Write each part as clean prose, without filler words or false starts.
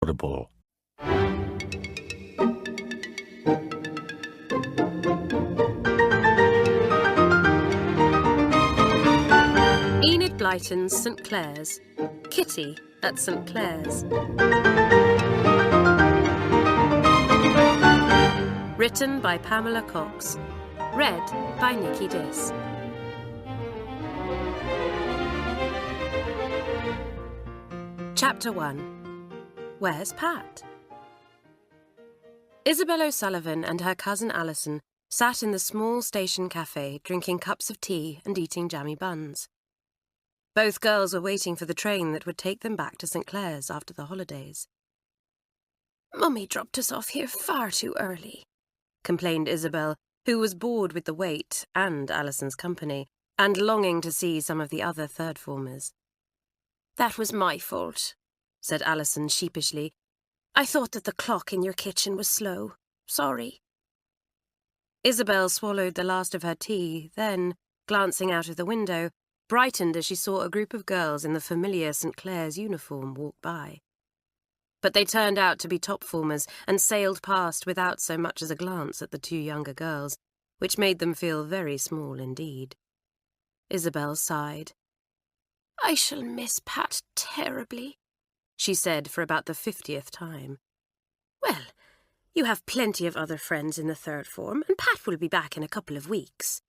uncomfortable. Enid Blyton's St Clare's. Kitty at St Clare's. Written by Pamela Cox. Read by Nikki Diss. Chapter 1. Where's Pat? Isabel O'Sullivan and her cousin Alison sat in the small station cafe drinking cups of tea and eating jammy buns. Both girls were waiting for the train that would take them back to St Clare's after the holidays. "Mummy dropped us off here far too early," complained Isabel, who was bored with the wait and Alison's company, and longing to see some of the other third-formers. "That was my fault," said Alison sheepishly. "I thought that the clock in your kitchen was slow. Sorry." Isabel swallowed the last of her tea, then, glancing out of the window, brightened as she saw a group of girls in the familiar St Clare's uniform walk by. But they turned out to be top-formers and sailed past without so much as a glance at the two younger girls, which made them feel very small indeed. Isabel sighed. "I shall miss Pat terribly," she said for about the 50th time. "Well, you have plenty of other friends in the third form, and Pat will be back in a couple of weeks,"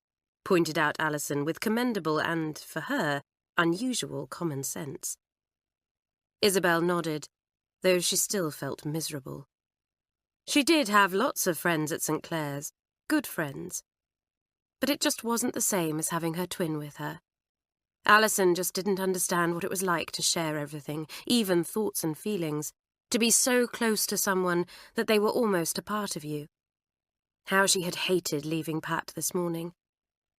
pointed out Alison with commendable and, for her, unusual common sense. Isabel nodded, though she still felt miserable. She did have lots of friends at St Clare's, good friends. But it just wasn't the same as having her twin with her. Alison just didn't understand what it was like to share everything, even thoughts and feelings, to be so close to someone that they were almost a part of you. How she had hated leaving Pat this morning,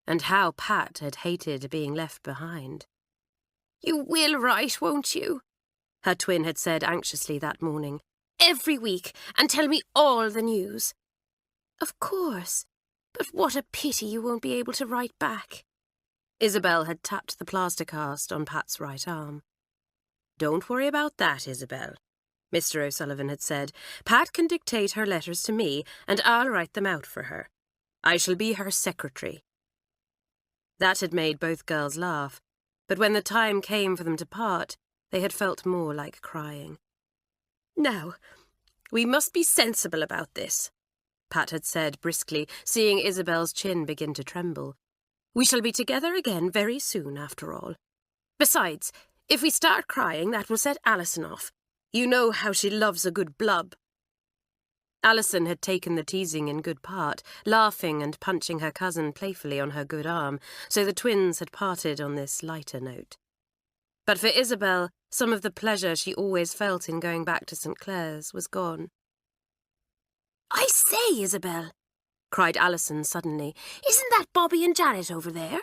and how Pat had hated being left behind. "You will write, won't you?" her twin had said anxiously that morning. "Every week, and tell me all the news." "Of course, but what a pity you won't be able to write back." Isabel had tapped the plaster cast on Pat's right arm. "Don't worry about that, Isabel," Mr. O'Sullivan had said. "Pat can dictate her letters to me, and I'll write them out for her. I shall be her secretary." That had made both girls laugh, but when the time came for them to part, they had felt more like crying. "Now, we must be sensible about this," Pat had said briskly, seeing Isabel's chin begin to tremble. "We shall be together again very soon, after all. Besides, if we start crying, that will set Alison off. You know how she loves a good blub." Alison had taken the teasing in good part, laughing and punching her cousin playfully on her good arm, so the twins had parted on this lighter note. But for Isabel, some of the pleasure she always felt in going back to St Clare's was gone. "I say, Isabel," cried Alison suddenly, "isn't that Bobby and Janet over there?"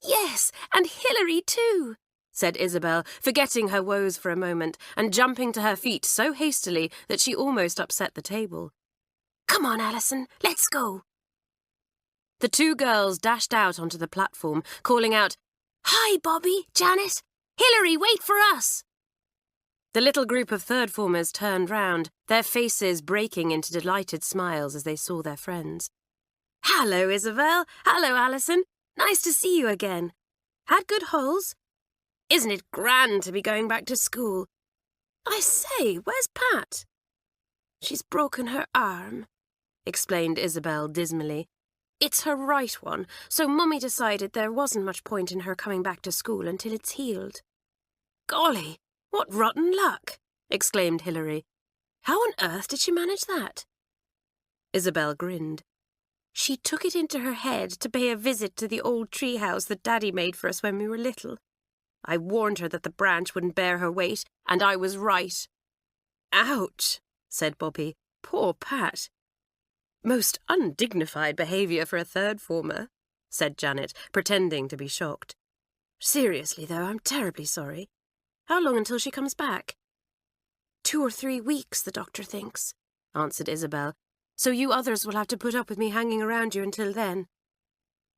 "Yes, and Hilary too," said Isabel, forgetting her woes for a moment and jumping to her feet so hastily that she almost upset the table. "Come on, Alison, let's go." The two girls dashed out onto the platform, calling out, "Hi, Bobby, Janet! Hilary, wait for us!" The little group of third-formers turned round, their faces breaking into delighted smiles as they saw their friends. "Hello, Isabel. Hello, Alison. Nice to see you again. Had good holes? Isn't it grand to be going back to school? I say, where's Pat?" "She's broken her arm," explained Isabel dismally. "It's her right one, so Mummy decided there wasn't much point in her coming back to school until it's healed." "Golly, what rotten luck!" exclaimed Hilary. "How on earth did she manage that?" Isabel grinned. "She took it into her head to pay a visit to the old tree house that Daddy made for us when we were little. I warned her that the branch wouldn't bear her weight, and I was right." "Ouch," said Bobby. "Poor Pat." "Most undignified behaviour for a third-former," said Janet, pretending to be shocked. "Seriously, though, I'm terribly sorry. How long until she comes back?" 2 or 3 weeks, the doctor thinks," answered Isabel. "So you others will have to put up with me hanging around you until then."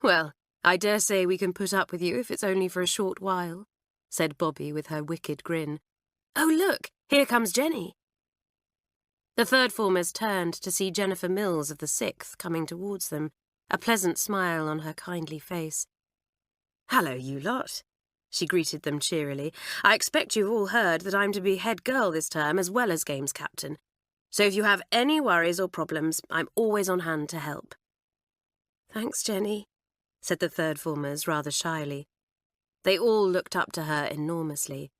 "Well, I dare say we can put up with you if it's only for a short while," said Bobby with her wicked grin. "Oh, look, here comes Jenny." The third formers turned to see Jennifer Mills of the 6th coming towards them, a pleasant smile on her kindly face. "Hello, you lot," she greeted them cheerily. "I expect you've all heard that I'm to be head girl this term as well as games captain. So if you have any worries or problems, I'm always on hand to help." "Thanks, Jenny," said the third formers rather shyly. They all looked up to her enormously.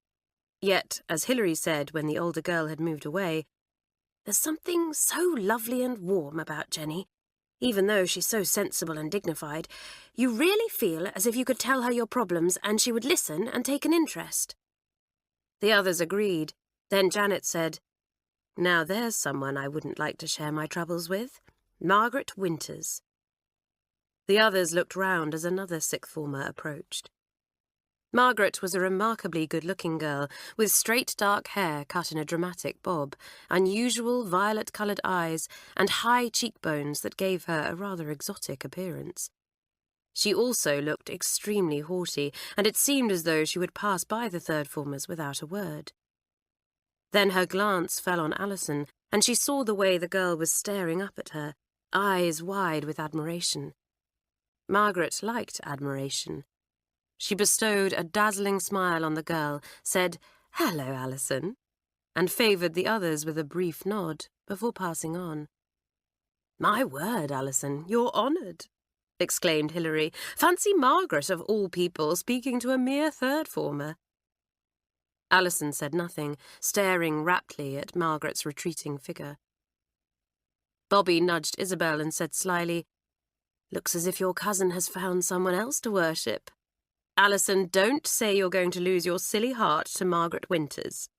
Yet, as Hilary said when the older girl had moved away, "There's something so lovely and warm about Jenny. Even though she's so sensible and dignified, you really feel as if you could tell her your problems and she would listen and take an interest." The others agreed. Then Janet said, "Now there's someone I wouldn't like to share my troubles with. Margaret Winters." The others looked round as another 6th former approached. Margaret was a remarkably good-looking girl, with straight dark hair cut in a dramatic bob, unusual violet-coloured eyes, and high cheekbones that gave her a rather exotic appearance. She also looked extremely haughty, and it seemed as though she would pass by the third formers without a word. Then her glance fell on Alison, and she saw the way the girl was staring up at her, eyes wide with admiration. Margaret liked admiration. She bestowed a dazzling smile on the girl, said, "Hello, Alison," and favoured the others with a brief nod before passing on. "My word, Alison, you're honoured," exclaimed Hilary. "Fancy Margaret, of all people, speaking to a mere third former." Alison said nothing, staring raptly at Margaret's retreating figure. Bobby nudged Isabel and said slyly, "Looks as if your cousin has found someone else to worship. Alison, don't say you're going to lose your silly heart to Margaret Winters."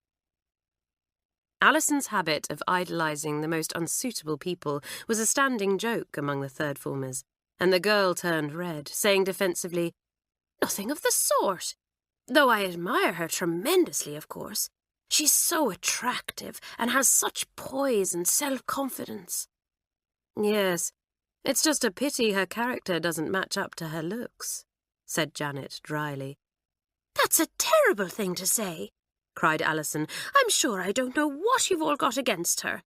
Alison's habit of idolising the most unsuitable people was a standing joke among the third formers, and the girl turned red, saying defensively, "Nothing of the sort. Though I admire her tremendously, of course. She's so attractive and has such poise and self-confidence." "Yes, it's just a pity her character doesn't match up to her looks," said Janet dryly. "That's a terrible thing to say," cried Alison. "I'm sure I don't know what you've all got against her."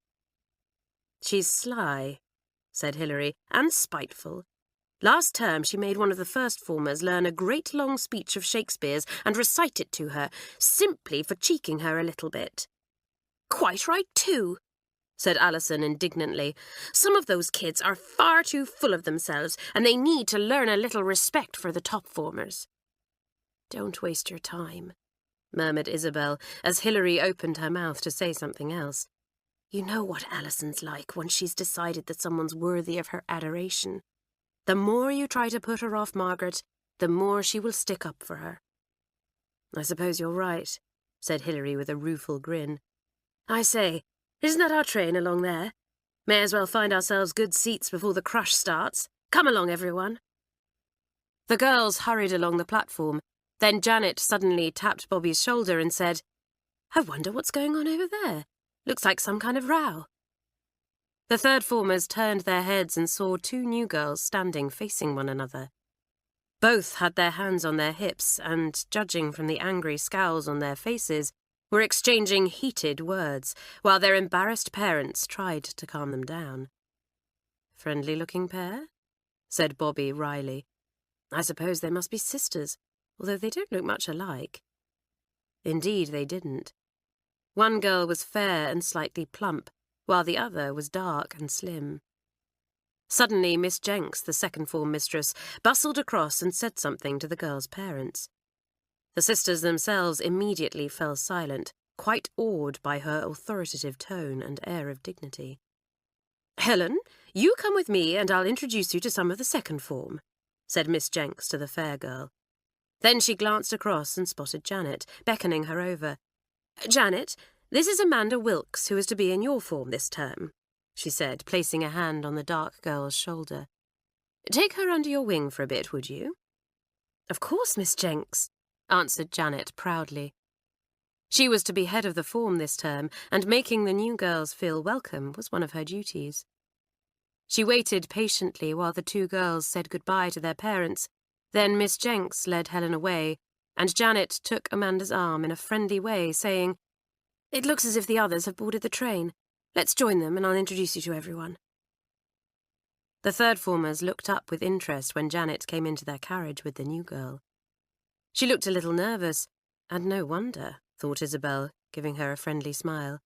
"She's sly," said Hilary, "and spiteful. Last term she made one of the first formers learn a great long speech of Shakespeare's and recite it to her, simply for cheeking her a little bit." "Quite right, too," said Alison indignantly. "Some of those kids are far too full of themselves, and they need to learn a little respect for the top formers." "Don't waste your time," murmured Isabel, as Hilary opened her mouth to say something else. "You know what Alison's like once she's decided that someone's worthy of her adoration. The more you try to put her off Margaret, the more she will stick up for her." "I suppose you're right," said Hilary with a rueful grin. "I say, isn't that our train along there? May as well find ourselves good seats before the crush starts. Come along, everyone." The girls hurried along the platform. Then Janet suddenly tapped Bobby's shoulder and said, "I wonder what's going on over there. Looks like some kind of row." The third formers turned their heads and saw 2 new girls standing facing one another. Both had their hands on their hips and, judging from the angry scowls on their faces, were exchanging heated words, while their embarrassed parents tried to calm them down. "Friendly-looking pair?" said Bobby wryly. "I suppose they must be sisters, although they don't look much alike." Indeed, they didn't. One girl was fair and slightly plump, while the other was dark and slim. Suddenly, Miss Jenks, the second-form mistress, bustled across and said something to the girls' parents. The sisters themselves immediately fell silent, quite awed by her authoritative tone and air of dignity. "Helen, you come with me and I'll introduce you to some of the second form," said Miss Jenks to the fair girl. Then she glanced across and spotted Janet, beckoning her over. "Janet, this is Amanda Wilkes, who is to be in your form this term," she said, placing a hand on the dark girl's shoulder. "Take her under your wing for a bit, would you?" "Of course, Miss Jenks," answered Janet proudly. She was to be head of the form this term, and making the new girls feel welcome was one of her duties. She waited patiently while the 2 girls said goodbye to their parents. Then Miss Jenks led Helen away, and Janet took Amanda's arm in a friendly way, saying, "It looks as if the others have boarded the train. Let's join them and I'll introduce you to everyone." The third formers looked up with interest when Janet came into their carriage with the new girl. She looked a little nervous, and no wonder, thought Isabel, giving her a friendly smile.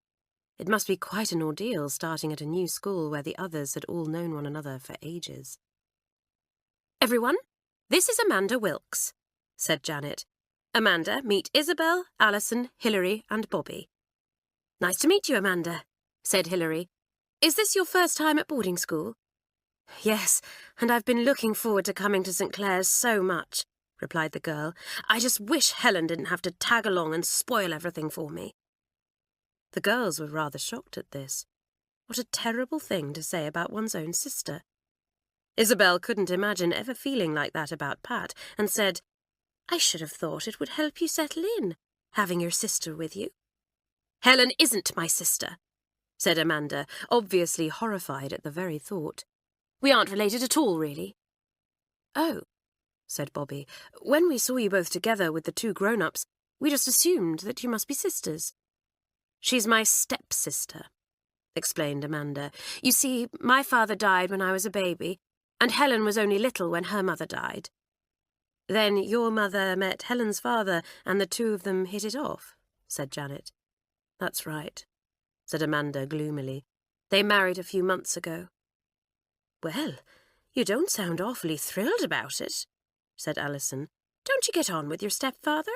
It must be quite an ordeal starting at a new school where the others had all known one another for ages. "Everyone, this is Amanda Wilkes," said Janet. "Amanda, meet Isabel, Alison, Hilary, and Bobby." "Nice to meet you, Amanda," said Hilary. "Is this your first time at boarding school?" "Yes, and I've been looking forward to coming to St Clare's so much," replied the girl. "I just wish Helen didn't have to tag along and spoil everything for me." The girls were rather shocked at this. What a terrible thing to say about one's own sister. Isabel couldn't imagine ever feeling like that about Pat, and said, "I should have thought it would help you settle in, having your sister with you." "Helen isn't my sister," said Amanda, obviously horrified at the very thought. "We aren't related at all, really." "Oh," said Bobby. "When we saw you both together with the two grown-ups, we just assumed that you must be sisters." "She's my stepsister," explained Amanda. "You see, my father died when I was a baby, and Helen was only little when her mother died." "Then your mother met Helen's father, and the two of them hit it off," said Janet. "That's right," said Amanda gloomily. "They married a few months ago." "Well, you don't sound awfully thrilled about it," said Alison. "Don't you get on with your stepfather?"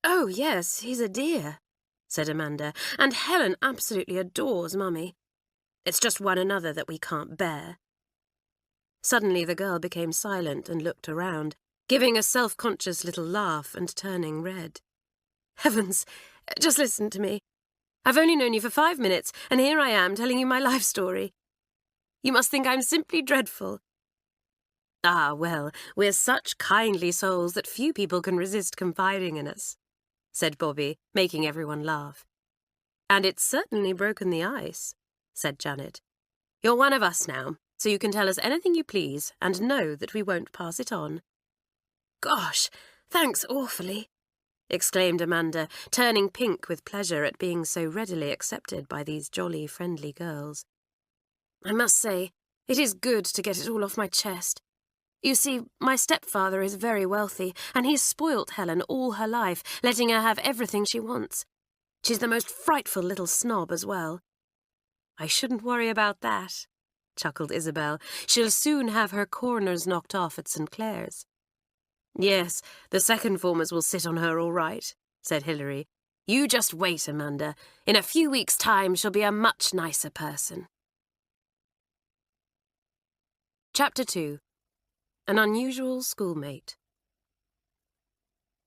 "Oh, yes, he's a dear," said Amanda, "and Helen absolutely adores Mummy. It's just one another that we can't bear." Suddenly the girl became silent and looked around, giving a self-conscious little laugh and turning red. "Heavens, just listen to me. I've only known you for 5 minutes, and here I am telling you my life story. You must think I'm simply dreadful." "Ah, well, we're such kindly souls that few people can resist confiding in us," said Bobby, making everyone laugh. "And it's certainly broken the ice," said Janet. "You're one of us now, so you can tell us anything you please, and know that we won't pass it on." "Gosh, thanks awfully," exclaimed Amanda, turning pink with pleasure at being so readily accepted by these jolly, friendly girls. "I must say, it is good to get it all off my chest. You see, my stepfather is very wealthy, and he's spoilt Helen all her life, letting her have everything she wants. She's the most frightful little snob as well." "I shouldn't worry about that," chuckled Isabel. "She'll soon have her corners knocked off at St Clare's." "Yes, the second formers will sit on her all right," said Hilary. "You just wait, Amanda. In a few weeks' time she'll be a much nicer person." Chapter 2. An Unusual Schoolmate.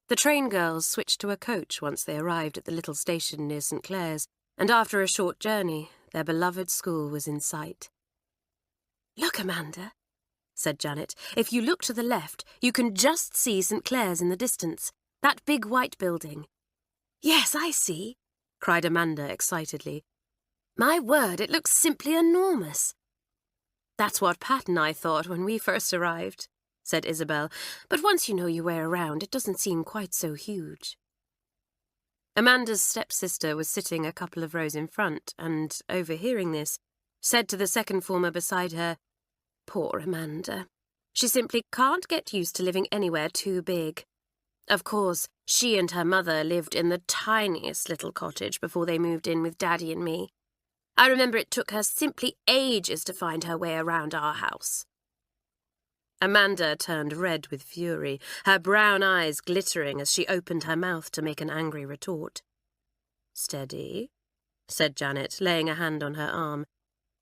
The train girls switched to a coach once they arrived at the little station near St Clare's, and after a short journey, their beloved school was in sight. "Look, Amanda," said Janet. "If you look to the left, you can just see St Clare's in the distance, that big white building." "Yes, I see," cried Amanda excitedly. "My word, it looks simply enormous." "That's what Pat and I thought when we first arrived," said Isabel, "but once you know your way around, it doesn't seem quite so huge." Amanda's stepsister was sitting a couple of rows in front, and, overhearing this, said to the second former beside her, "Poor Amanda. She simply can't get used to living anywhere too big. Of course, she and her mother lived in the tiniest little cottage before they moved in with Daddy and me. I remember it took her simply ages to find her way around our house." Amanda turned red with fury, her brown eyes glittering as she opened her mouth to make an angry retort. "Steady," said Janet, laying a hand on her arm.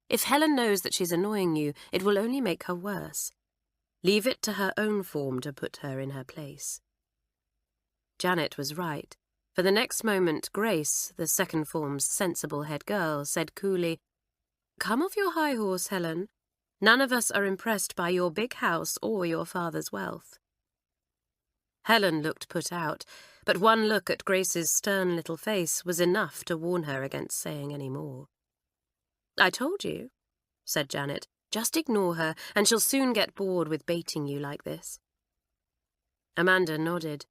"If Helen knows that she's annoying you, it will only make her worse. Leave it to her own form to put her in her place." Janet was right. For the next moment, Grace, the second form's sensible head girl, said coolly, "Come off your high horse, Helen. None of us are impressed by your big house or your father's wealth." Helen looked put out, but one look at Grace's stern little face was enough to warn her against saying any more. "I told you," said Janet. "Just ignore her, and she'll soon get bored with baiting you like this." Amanda nodded.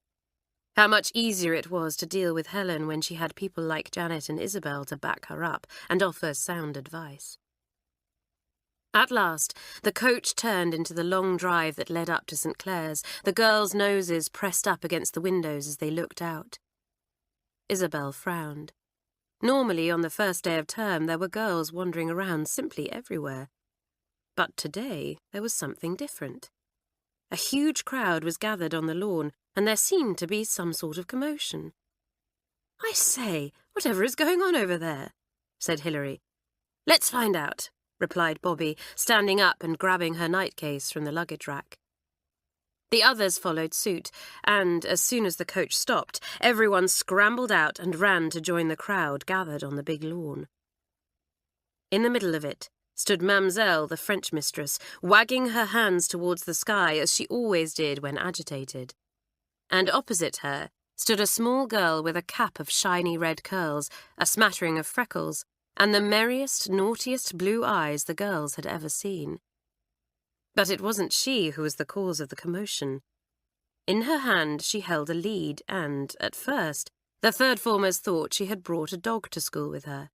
How much easier it was to deal with Helen when she had people like Janet and Isabel to back her up and offer sound advice. At last, the coach turned into the long drive that led up to St Clare's, the girls' noses pressed up against the windows as they looked out. Isabel frowned. Normally, on the first day of term, there were girls wandering around simply everywhere. But today, there was something different. A huge crowd was gathered on the lawn, and there seemed to be some sort of commotion. "I say, whatever is going on over there?" said Hilary. "Let's find out," replied Bobby, standing up and grabbing her nightcase from the luggage rack. The others followed suit, and as soon as the coach stopped, everyone scrambled out and ran to join the crowd gathered on the big lawn. In the middle of it stood Mademoiselle, the French mistress, wagging her hands towards the sky as she always did when agitated. And opposite her stood a small girl with a cap of shiny red curls, a smattering of freckles, and the merriest, naughtiest blue eyes the girls had ever seen. But it wasn't she who was the cause of the commotion. In her hand she held a lead, and, at first, the third formers thought she had brought a dog to school with her.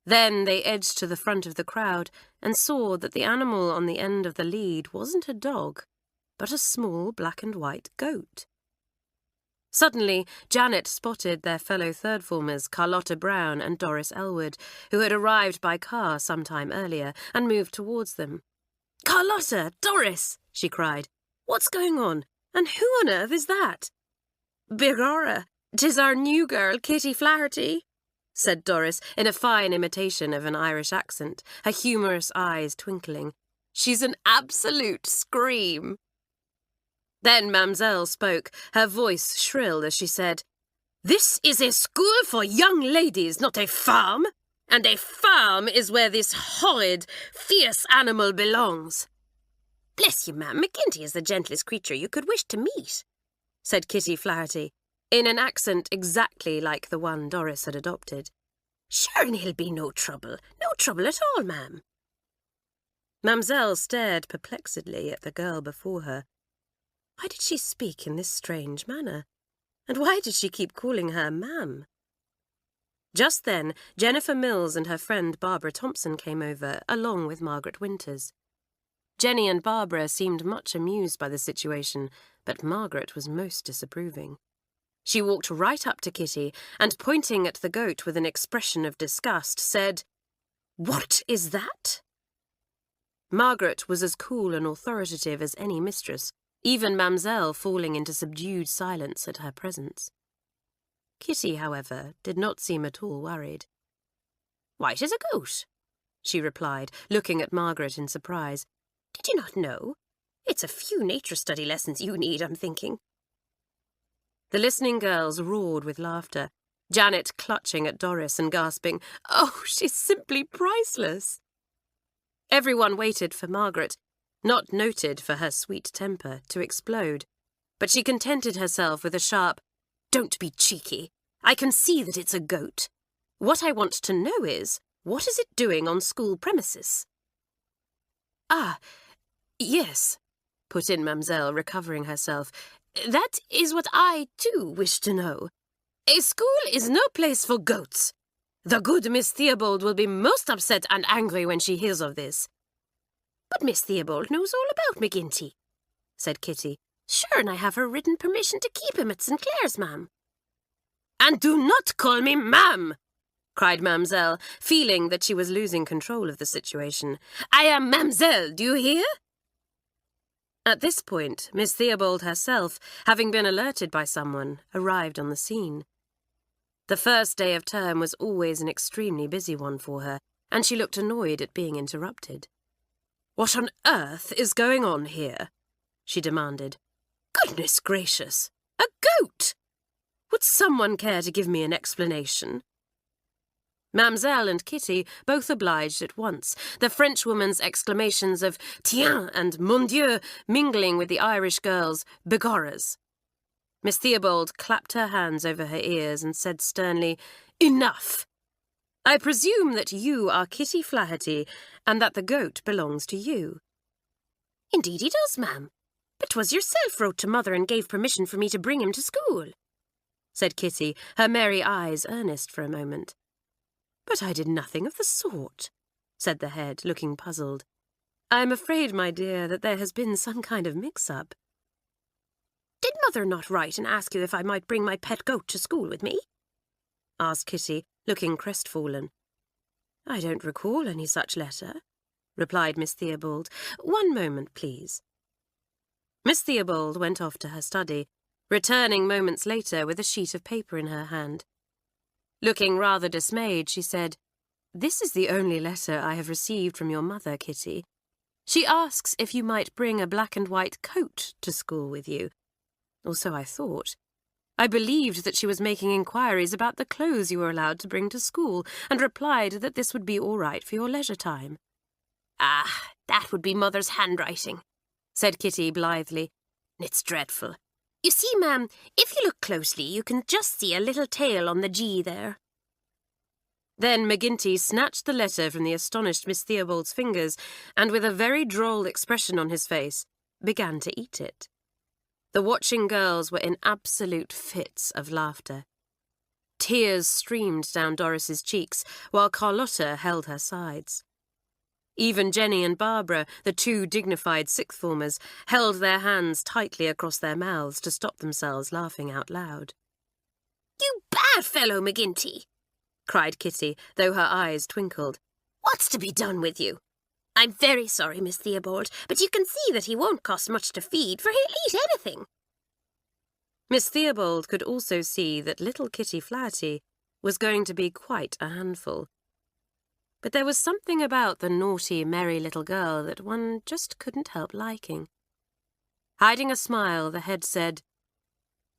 Then they edged to the front of the crowd and saw that the animal on the end of the lead wasn't a dog, but a small black and white goat. Suddenly, Janet spotted their fellow third formers, Carlotta Brown and Doris Elwood, who had arrived by car some time earlier, and moved towards them. "Carlotta! Doris!" she cried. "What's going on? And who on earth is that?" "Begorra, 'tis our new girl, Kitty Flaherty," said Doris in a fine imitation of an Irish accent, her humorous eyes twinkling. "She's an absolute scream." Then Mademoiselle spoke, her voice shrill as she said, "This is a school for young ladies, not a farm. And a farm is where this horrid, fierce animal belongs." "Bless you, ma'am, McGinty is the gentlest creature you could wish to meet," said Kitty Flaherty, in an accent exactly like the one Doris had adopted. "Sure, and he'll be no trouble at all, ma'am." Mademoiselle stared perplexedly at the girl before her. Why did she speak in this strange manner? And why did she keep calling her ma'am? Just then, Jennifer Mills and her friend Barbara Thompson came over, along with Margaret Winters. Jenny and Barbara seemed much amused by the situation, but Margaret was most disapproving. She walked right up to Kitty and, pointing at the goat with an expression of disgust, said, "What is that?" Margaret was as cool and authoritative as any mistress, even Mademoiselle falling into subdued silence at her presence. Kitty, however, did not seem at all worried. "Why, it is a goat," she replied, looking at Margaret in surprise. "Did you not know? It's a few nature study lessons you need, I'm thinking." The listening girls roared with laughter, Janet clutching at Doris and gasping, "Oh, she's simply priceless." Everyone waited for Margaret, not noted for her sweet temper, to explode, but she contented herself with a sharp, "Don't be cheeky. I can see that it's a goat. What I want to know is, what is it doing on school premises?" "Ah, yes," put in Mademoiselle, recovering herself. "That is what I, too, wish to know. A school is no place for goats. The good Miss Theobald will be most upset and angry when she hears of this." "But Miss Theobald knows all about McGinty," said Kitty. "Sure, and I have her written permission to keep him at St Clare's, ma'am." "And do not call me ma'am!" cried Mademoiselle, feeling that she was losing control of the situation. "I am Mademoiselle, do you hear?" At this point, Miss Theobald herself, having been alerted by someone, arrived on the scene. The first day of term was always an extremely busy one for her, and she looked annoyed at being interrupted. "What on earth is going on here?" she demanded. "Goodness gracious! A goat! Would someone care to give me an explanation?" Mademoiselle and Kitty both obliged at once, the Frenchwoman's exclamations of "Tiens" and "Mon Dieu" mingling with the Irish girls' "Begorras." Miss Theobald clapped her hands over her ears and said sternly, "Enough! I presume that you are Kitty Flaherty and that the goat belongs to you." "Indeed he does, ma'am. "But 'twas yourself wrote to Mother and gave permission for me to bring him to school," said Kitty, her merry eyes earnest for a moment. "But I did nothing of the sort," said the head, looking puzzled. "I am afraid, my dear, that there has been some kind of mix-up." "Did Mother not write and ask you if I might bring my pet goat to school with me?" asked Kitty, looking crestfallen. "I don't recall any such letter," replied Miss Theobald. "One moment, please." Miss Theobald went off to her study, returning moments later with a sheet of paper in her hand. Looking rather dismayed, she said, "This is the only letter I have received from your mother, Kitty. She asks if you might bring a black and white coat to school with you. Or so I thought. I believed that she was making inquiries about the clothes you were allowed to bring to school, and replied that this would be all right for your leisure time." "Ah, that would be Mother's handwriting," said Kitty blithely. "It's dreadful. You see, ma'am, if you look closely, you can just see a little tail on the G there." Then McGinty snatched the letter from the astonished Miss Theobald's fingers, and with a very droll expression on his face, began to eat it. The watching girls were in absolute fits of laughter. Tears streamed down Doris's cheeks, while Carlotta held her sides. Even Jenny and Barbara, the two dignified sixth-formers, held their hands tightly across their mouths to stop themselves laughing out loud. "You bad fellow, McGinty!" cried Kitty, though her eyes twinkled. "What's to be done with you? I'm very sorry, Miss Theobald, but you can see that he won't cost much to feed, for he'll eat anything." Miss Theobald could also see that little Kitty Flaherty was going to be quite a handful. But there was something about the naughty, merry little girl that one just couldn't help liking. Hiding a smile, the head said,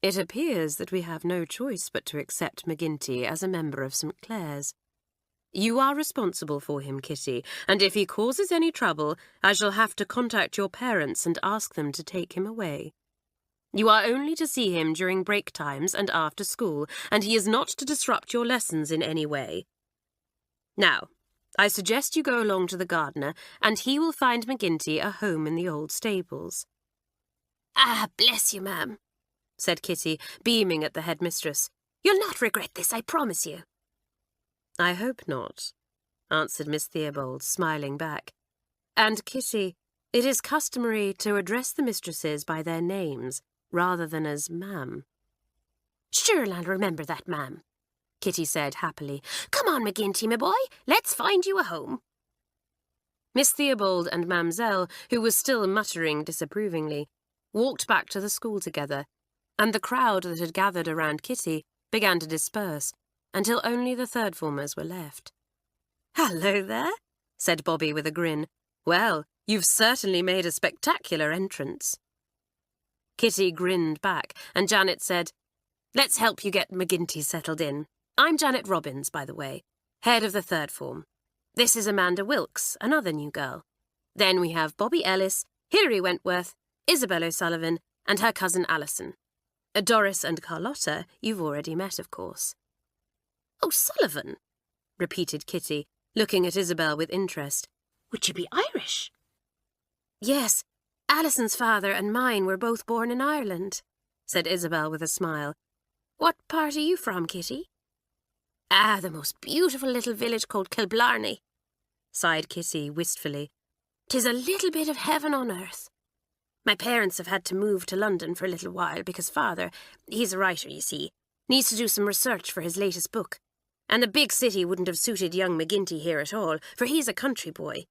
"It appears that we have no choice but to accept McGinty as a member of St Clare's. You are responsible for him, Kitty, and if he causes any trouble, I shall have to contact your parents and ask them to take him away. You are only to see him during break times and after school, and he is not to disrupt your lessons in any way. Now, I suggest you go along to the gardener, and he will find McGinty a home in the old stables." "Ah, bless you, ma'am," said Kitty, beaming at the headmistress. "You'll not regret this, I promise you." "I hope not," answered Miss Theobald, smiling back. "And, Kitty, it is customary to address the mistresses by their names, rather than as ma'am." "Sure, I'll remember that, ma'am," Kitty said happily. "Come on, McGinty, my boy, let's find you a home." Miss Theobald and Mamselle, who was still muttering disapprovingly, walked back to the school together, and the crowd that had gathered around Kitty began to disperse, until only the third-formers were left. "Hello there," said Bobby with a grin. "Well, you've certainly made a spectacular entrance." Kitty grinned back, and Janet said, "Let's help you get McGinty settled in. I'm Janet Robbins, by the way, head of the third form. This is Amanda Wilkes, another new girl. Then we have Bobby Ellis, Hilary Wentworth, Isabel O'Sullivan, and her cousin Alison. Doris and Carlotta you've already met, of course." "O'Sullivan?" repeated Kitty, looking at Isabel with interest. "Would you be Irish?" "Yes, Alison's father and mine were both born in Ireland," said Isabel with a smile. "What part are you from, Kitty?" "Ah, the most beautiful little village called Kilblarney," sighed Kitty wistfully. "'Tis a little bit of heaven on earth. My parents have had to move to London for a little while because father, he's a writer, you see, needs to do some research for his latest book. And the big city wouldn't have suited young McGinty here at all, for he's a country boy.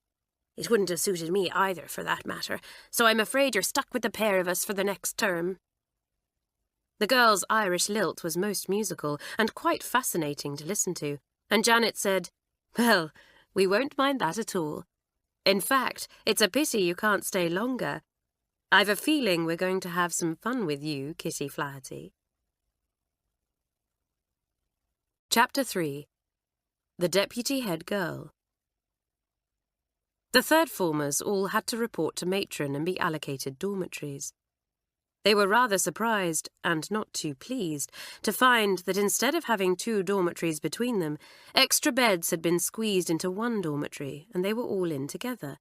It wouldn't have suited me either, for that matter, so I'm afraid you're stuck with the pair of us for the next term." The girl's Irish lilt was most musical and quite fascinating to listen to, and Janet said, "Well, we won't mind that at all. In fact, it's a pity you can't stay longer. I've a feeling we're going to have some fun with you, Kitty Flaherty." Chapter 3. The Deputy Head Girl. The third-formers all had to report to matron and be allocated dormitories. They were rather surprised, and not too pleased, to find that instead of having 2 dormitories between them, extra beds had been squeezed into 1 dormitory, and they were all in together.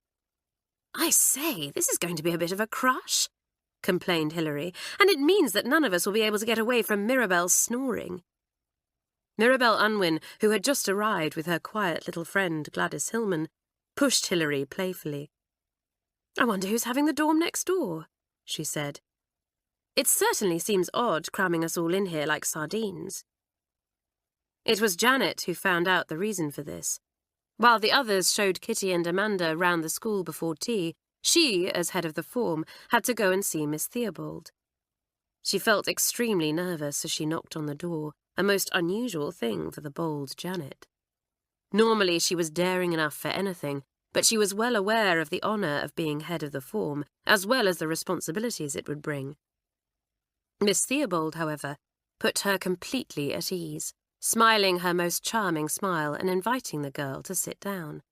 "I say, this is going to be a bit of a crush," complained Hilary, "and it means that none of us will be able to get away from Mirabel's snoring." Mirabel Unwin, who had just arrived with her quiet little friend Gladys Hillman, pushed Hilary playfully. "I wonder who's having the dorm next door," she said. "It certainly seems odd cramming us all in here like sardines." It was Janet who found out the reason for this. While the others showed Kitty and Amanda round the school before tea, she, as head of the form, had to go and see Miss Theobald. She felt extremely nervous as she knocked on the door, a most unusual thing for the bold Janet. Normally she was daring enough for anything, but she was well aware of the honour of being head of the form, as well as the responsibilities it would bring. Miss Theobald, however, put her completely at ease, smiling her most charming smile and inviting the girl to sit down.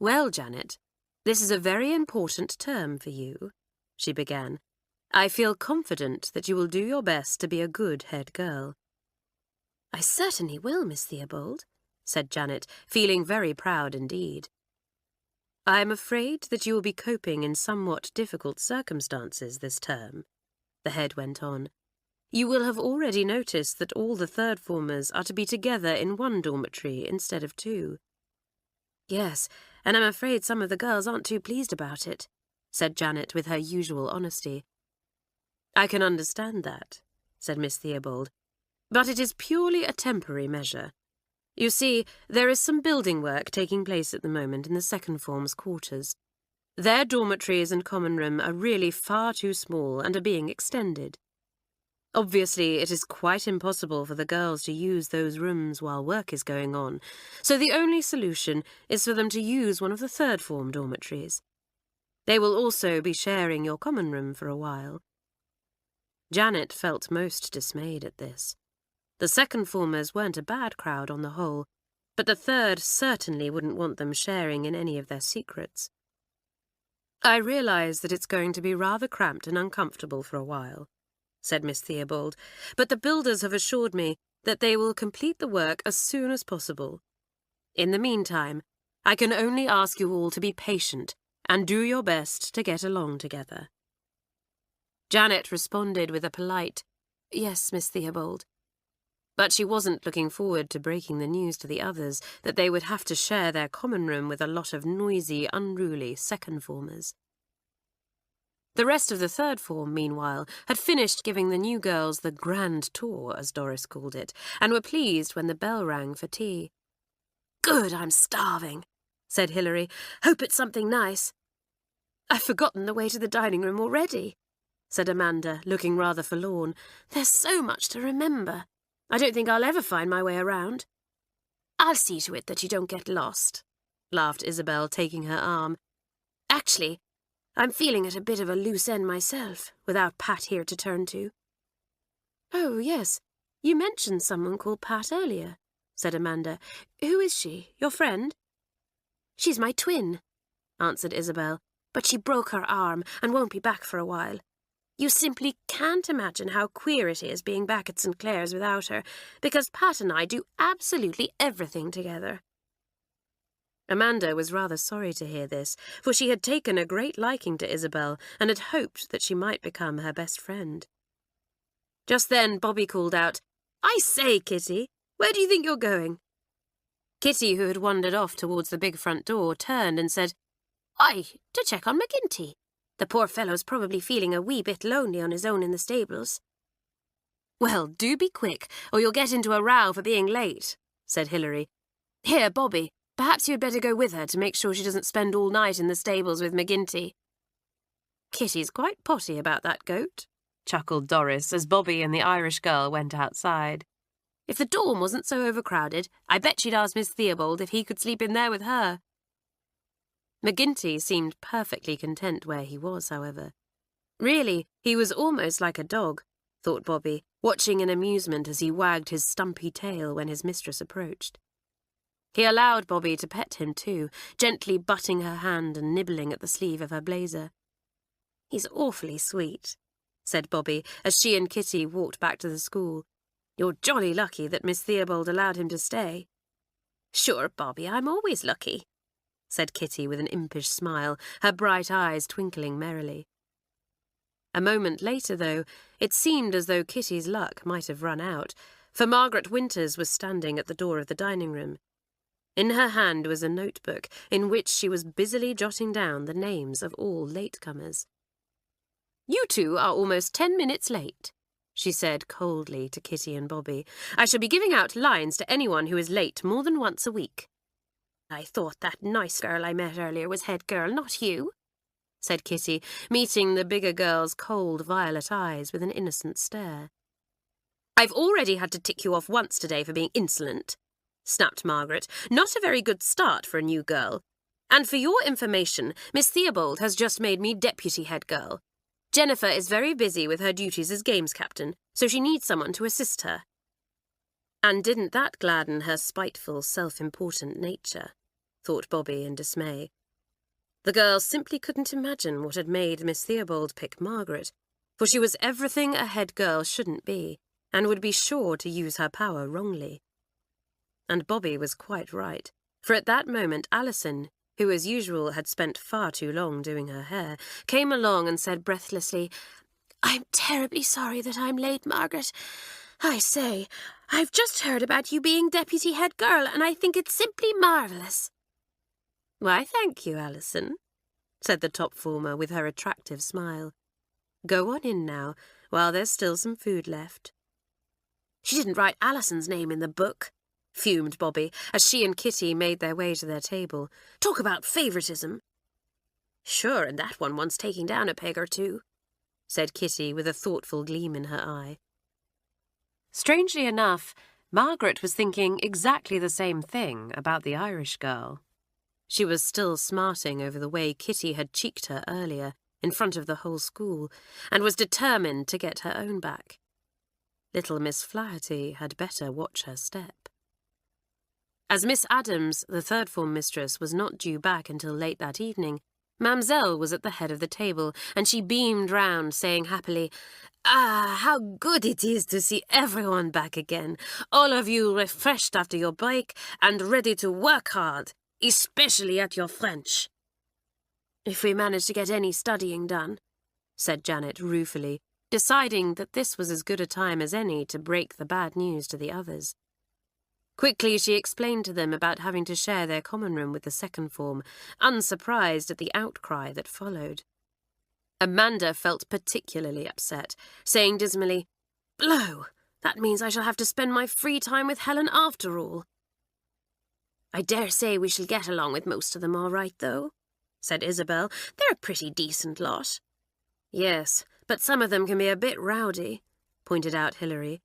"Well, Janet, this is a very important term for you," she began. "I feel confident that you will do your best to be a good head girl." "I certainly will, Miss Theobald," said Janet, feeling very proud indeed. "I am afraid that you will be coping in somewhat difficult circumstances this term," the head went on. "You will have already noticed that all the third formers are to be together in one dormitory instead of two." "Yes, and I'm afraid some of the girls aren't too pleased about it," said Janet with her usual honesty. "I can understand that," said Miss Theobald, "but it is purely a temporary measure. You see, there is some building work taking place at the moment in the second form's quarters. Their dormitories and common room are really far too small and are being extended. Obviously, it is quite impossible for the girls to use those rooms while work is going on, so the only solution is for them to use one of the third form dormitories. They will also be sharing your common room for a while." Janet felt most dismayed at this. The second formers weren't a bad crowd on the whole, but the third certainly wouldn't want them sharing in any of their secrets. "I realise that it's going to be rather cramped and uncomfortable for a while," said Miss Theobald, "but the builders have assured me that they will complete the work as soon as possible. In the meantime, I can only ask you all to be patient and do your best to get along together." Janet responded with a polite, "Yes, Miss Theobald." But she wasn't looking forward to breaking the news to the others that they would have to share their common room with a lot of noisy, unruly second formers. The rest of the third form, meanwhile, had finished giving the new girls the grand tour, as Doris called it, and were pleased when the bell rang for tea. "Good, I'm starving," said Hilary. "Hope it's something nice." "I've forgotten the way to the dining room already," said Amanda, looking rather forlorn. "There's so much to remember. I don't think I'll ever find my way around." "I'll see to it that you don't get lost," laughed Isabel, taking her arm. "Actually, I'm feeling at a bit of a loose end myself, without Pat here to turn to." "Oh, yes, you mentioned someone called Pat earlier," said Amanda. "Who is she? Your friend?" "She's my twin," answered Isabel, "but she broke her arm and won't be back for a while. You simply can't imagine how queer it is being back at St Clare's without her, because Pat and I do absolutely everything together." Amanda was rather sorry to hear this, for she had taken a great liking to Isabel and had hoped that she might become her best friend. Just then Bobby called out, "I say, Kitty, where do you think you're going?" Kitty, who had wandered off towards the big front door, turned and said, "Why, to check on McGinty. The poor fellow's probably feeling a wee bit lonely on his own in the stables." "Well, do be quick, or you'll get into a row for being late," said Hilary. "Here, Bobby, perhaps you'd better go with her to make sure she doesn't spend all night in the stables with McGinty." "Kitty's quite potty about that goat," chuckled Doris as Bobby and the Irish girl went outside. "If the dorm wasn't so overcrowded, I bet she'd ask Miss Theobald if he could sleep in there with her." McGinty seemed perfectly content where he was, however. Really, he was almost like a dog, thought Bobby, watching in amusement as he wagged his stumpy tail when his mistress approached. He allowed Bobby to pet him too, gently butting her hand and nibbling at the sleeve of her blazer. "He's awfully sweet," said Bobby as she and Kitty walked back to the school. "You're jolly lucky that Miss Theobald allowed him to stay." "Sure, Bobby, I'm always lucky," said Kitty with an impish smile, her bright eyes twinkling merrily. A moment later, though, it seemed as though Kitty's luck might have run out, for Margaret Winters was standing at the door of the dining room. In her hand was a notebook in which she was busily jotting down the names of all latecomers. "You two are almost 10 minutes late," she said coldly to Kitty and Bobby. "I shall be giving out lines to anyone who is late more than once a week." "I thought that nice girl I met earlier was head girl, not you," said Kitty, meeting the bigger girl's cold violet eyes with an innocent stare. "I've already had to tick you off once today for being insolent," snapped Margaret. "Not a very good start for a new girl. And for your information, Miss Theobald has just made me deputy head girl. Jennifer is very busy with her duties as games captain, so she needs someone to assist her." And didn't that gladden her spiteful, self-important nature? Thought Bobby in dismay. The girl simply couldn't imagine what had made Miss Theobald pick Margaret, for she was everything a head girl shouldn't be, and would be sure to use her power wrongly. And Bobby was quite right, for at that moment Alison, who as usual had spent far too long doing her hair, came along and said breathlessly, "I'm terribly sorry that I'm late, Margaret. I say, I've just heard about you being deputy head girl, and I think it's simply marvellous." "Why, thank you, Alison," said the top former with her attractive smile. "Go on in now, while there's still some food left." "She didn't write Alison's name in the book," fumed Bobby, as she and Kitty made their way to their table. "Talk about favouritism." "Sure, and that one wants taking down a peg or two," said Kitty with a thoughtful gleam in her eye. Strangely enough, Margaret was thinking exactly the same thing about the Irish girl. She was still smarting over the way Kitty had cheeked her earlier, in front of the whole school, and was determined to get her own back. Little Miss Flaherty had better watch her step. As Miss Adams, the third-form mistress, was not due back until late that evening, Mamselle was at the head of the table, and she beamed round, saying happily, "Ah, how good it is to see everyone back again, all of you refreshed after your break and ready to work hard, especially at your French." "If we manage to get any studying done," said Janet ruefully, deciding that this was as good a time as any to break the bad news to the others. Quickly she explained to them about having to share their common room with the second form, unsurprised at the outcry that followed. Amanda felt particularly upset, saying dismally, "Blow! That means I shall have to spend my free time with Helen after all." "I dare say we shall get along with most of them all right, though," said Isabel. "They're a pretty decent lot." "Yes, but some of them can be a bit rowdy," pointed out Hilary.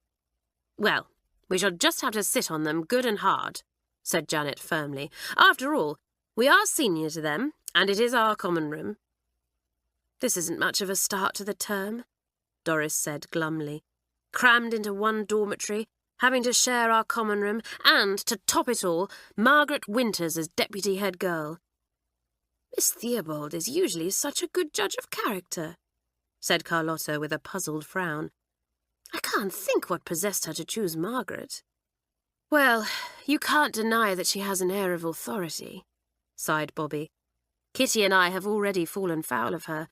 "Well, we shall just have to sit on them good and hard," said Janet firmly. "After all, we are senior to them, and it is our common room." "This isn't much of a start to the term," Doris said glumly. "Crammed into one dormitory, having to share our common room, and, to top it all, Margaret Winters as deputy head girl." "Miss Theobald is usually such a good judge of character," said Carlotta with a puzzled frown. "I can't think what possessed her to choose Margaret." "Well, you can't deny that she has an air of authority," sighed Bobby. "Kitty and I have already fallen foul of her,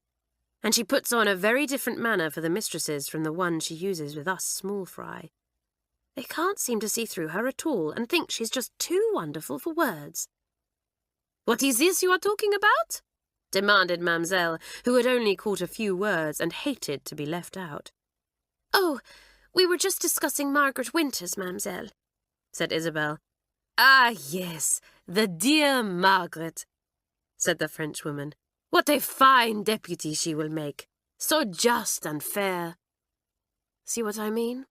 and she puts on a very different manner for the mistresses from the one she uses with us small fry. They can't seem to see through her at all and think she's just too wonderful for words." "What is this you are talking about?" demanded Mamselle, who had only caught a few words and hated to be left out. "Oh, we were just discussing Margaret Winters, Mamselle," said Isabel. "Ah, yes, the dear Margaret," said the Frenchwoman. "What a fine deputy she will make. So just and fair." "See what I mean?"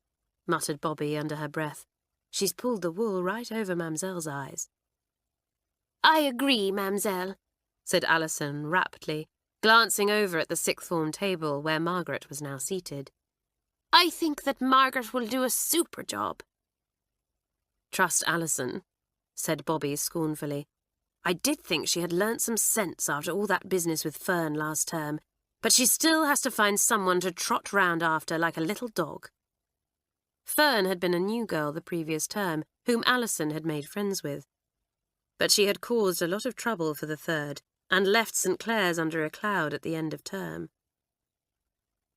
muttered Bobby under her breath. "She's pulled the wool right over Mamselle's eyes." "I agree, Mamselle," said Alison raptly, glancing over at the sixth-form table where Margaret was now seated. "I think that Margaret will do a super job." "Trust Alison," said Bobby scornfully. "I did think she had learnt some sense after all that business with Fern last term, but she still has to find someone to trot round after like a little dog." Fern had been a new girl the previous term, whom Alison had made friends with. But she had caused a lot of trouble for the third, and left St Clare's under a cloud at the end of term.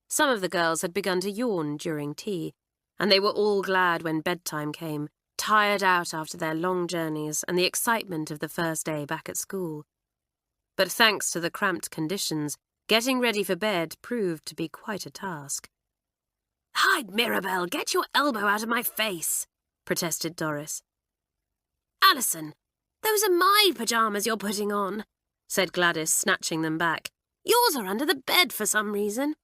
Some of the girls had begun to yawn during tea, and they were all glad when bedtime came, tired out after their long journeys and the excitement of the first day back at school. But thanks to the cramped conditions, getting ready for bed proved to be quite a task. "Hide, Mirabelle, get your elbow out of my face," protested Doris. "Alison, those are my pyjamas you're putting on," said Gladys, snatching them back. "Yours are under the bed for some reason."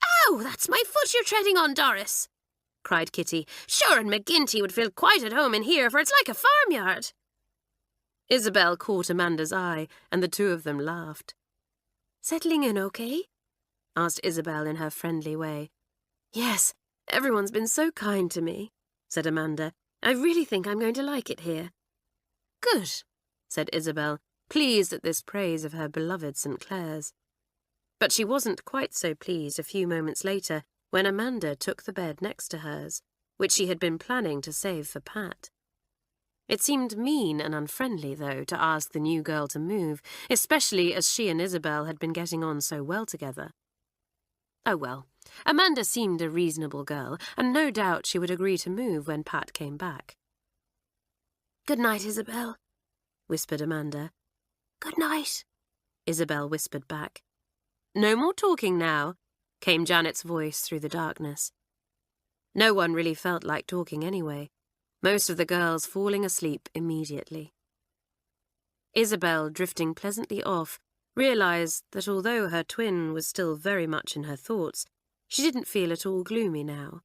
"Ow, that's my foot you're treading on, Doris," cried Kitty. "Sure, and McGinty would feel quite at home in here, for it's like a farmyard." Isabel caught Amanda's eye, and the two of them laughed. "Settling in okay?" asked Isabel in her friendly way. "Yes, everyone's been so kind to me," said Amanda. "I really think I'm going to like it here." "Good," said Isabel, pleased at this praise of her beloved St Clare's. But she wasn't quite so pleased a few moments later when Amanda took the bed next to hers, which she had been planning to save for Pat. It seemed mean and unfriendly, though, to ask the new girl to move, especially as she and Isabel had been getting on so well together. Oh well, Amanda seemed a reasonable girl, and no doubt she would agree to move when Pat came back. "Good night, Isabel," whispered Amanda. "Good night," Isabel whispered back. "No more talking now," came Janet's voice through the darkness. No one really felt like talking anyway, most of the girls falling asleep immediately. Isabel, drifting pleasantly off, realized that although her twin was still very much in her thoughts, she didn't feel at all gloomy now.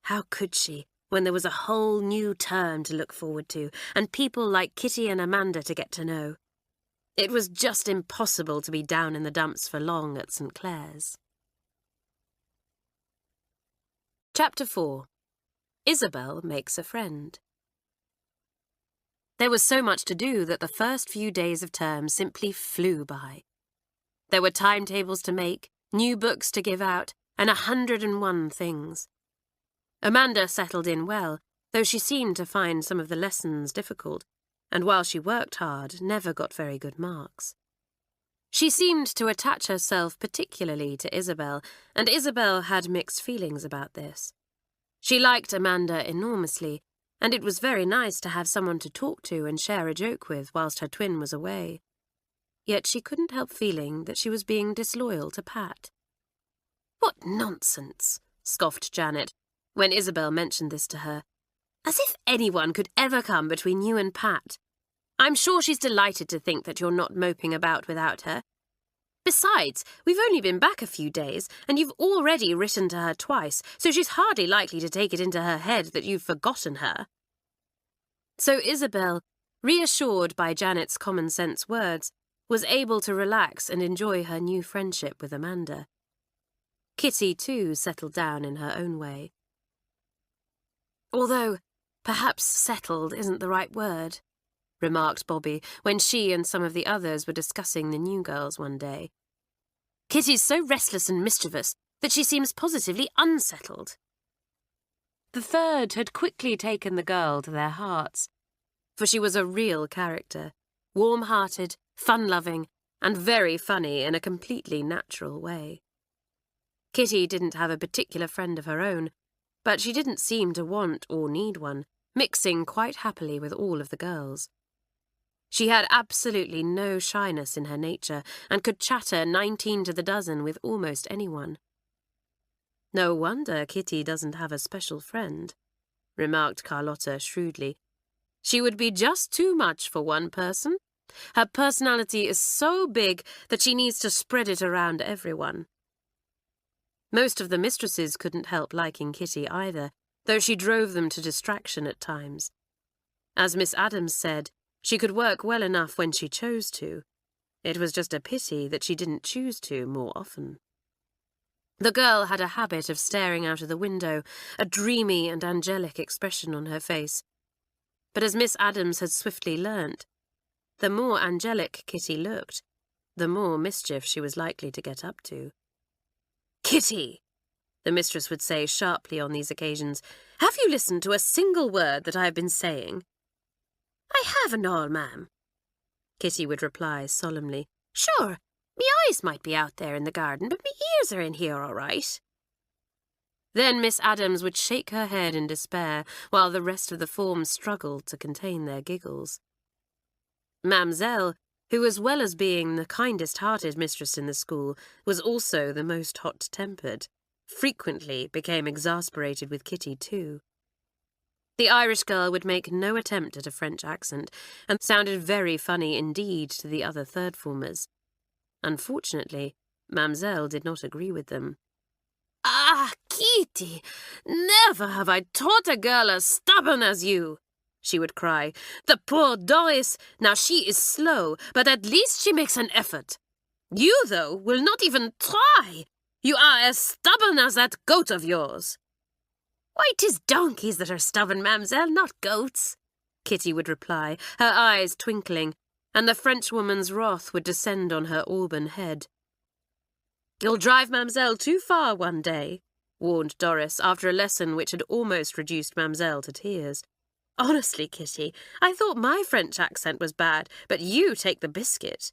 How could she, when there was a whole new term to look forward to, and people like Kitty and Amanda to get to know? It was just impossible to be down in the dumps for long at St Clare's. Chapter 4. Isabel Makes a Friend. There was so much to do that the first few days of term simply flew by. There were timetables to make, new books to give out, and 101 things. Amanda settled in well, though she seemed to find some of the lessons difficult, and while she worked hard, never got very good marks. She seemed to attach herself particularly to Isabel, and Isabel had mixed feelings about this. She liked Amanda enormously, and it was very nice to have someone to talk to and share a joke with whilst her twin was away. Yet she couldn't help feeling that she was being disloyal to Pat. "What nonsense," scoffed Janet, when Isabel mentioned this to her. "As if anyone could ever come between you and Pat. I'm sure she's delighted to think that you're not moping about without her. Besides, we've only been back a few days, and you've already written to her twice, so she's hardly likely to take it into her head that you've forgotten her." So Isabel, reassured by Janet's common-sense words, was able to relax and enjoy her new friendship with Amanda. Kitty, too, settled down in her own way. "Although, perhaps settled isn't the right word," remarked Bobby when she and some of the others were discussing the new girls one day. "Kitty's so restless and mischievous that she seems positively unsettled." The third had quickly taken the girl to their hearts, for she was a real character, warm-hearted, fun-loving, and very funny in a completely natural way. Kitty didn't have a particular friend of her own, but she didn't seem to want or need one, mixing quite happily with all of the girls. She had absolutely no shyness in her nature and could chatter 19 to the dozen with almost anyone. "No wonder Kitty doesn't have a special friend," remarked Carlotta shrewdly. "She would be just too much for one person. Her personality is so big that she needs to spread it around everyone." Most of the mistresses couldn't help liking Kitty either, though she drove them to distraction at times. As Miss Adams said, she could work well enough when she chose to. It was just a pity that she didn't choose to more often. The girl had a habit of staring out of the window, a dreamy and angelic expression on her face. But as Miss Adams had swiftly learnt, the more angelic Kitty looked, the more mischief she was likely to get up to. "Kitty," the mistress would say sharply on these occasions, "have you listened to a single word that I have been saying?" "I have and all, ma'am," Kitty would reply solemnly. "Sure, Me eyes might be out there in the garden, but me ears are in here all right." Then Miss Adams would shake her head in despair, while the rest of the form struggled to contain their giggles. Mamselle, who, as well as being the kindest-hearted mistress in the school, was also the most hot-tempered, frequently became exasperated with Kitty too. The Irish girl would make no attempt at a French accent, and sounded very funny indeed to the other third-formers. Unfortunately, Mamselle did not agree with them. "Ah, Kitty, never have I taught a girl as stubborn as you," she would cry. "The poor Doris, now she is slow, but at least she makes an effort. You, though, will not even try. You are as stubborn as that goat of yours." "Why, 'tis donkeys that are stubborn, Mamselle, not goats," Kitty would reply, her eyes twinkling, and the Frenchwoman's wrath would descend on her auburn head. "You'll drive Mamselle too far one day," warned Doris, after a lesson which had almost reduced Mamselle to tears. "Honestly, Kitty, I thought my French accent was bad, but you take the biscuit."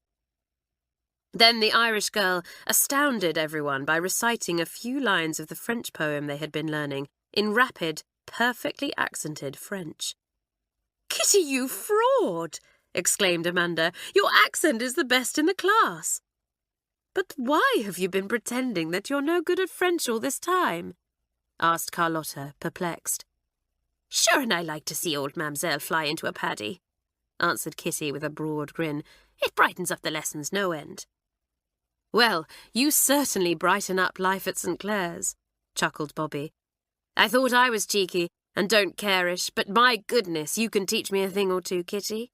Then the Irish girl astounded everyone by reciting a few lines of the French poem they had been learning in rapid, perfectly accented French. "Kitty, you fraud!" exclaimed Amanda. "Your accent is the best in the class." "But why have you been pretending that you're no good at French all this time?" asked Carlotta, perplexed. "Sure, and I like to see old Mamselle fly into a paddy," answered Kitty with a broad grin. "It brightens up the lessons no end." "Well, you certainly brighten up life at St Clare's," chuckled Bobby. "I thought I was cheeky and don't care-ish, but my goodness, you can teach me a thing or two, Kitty."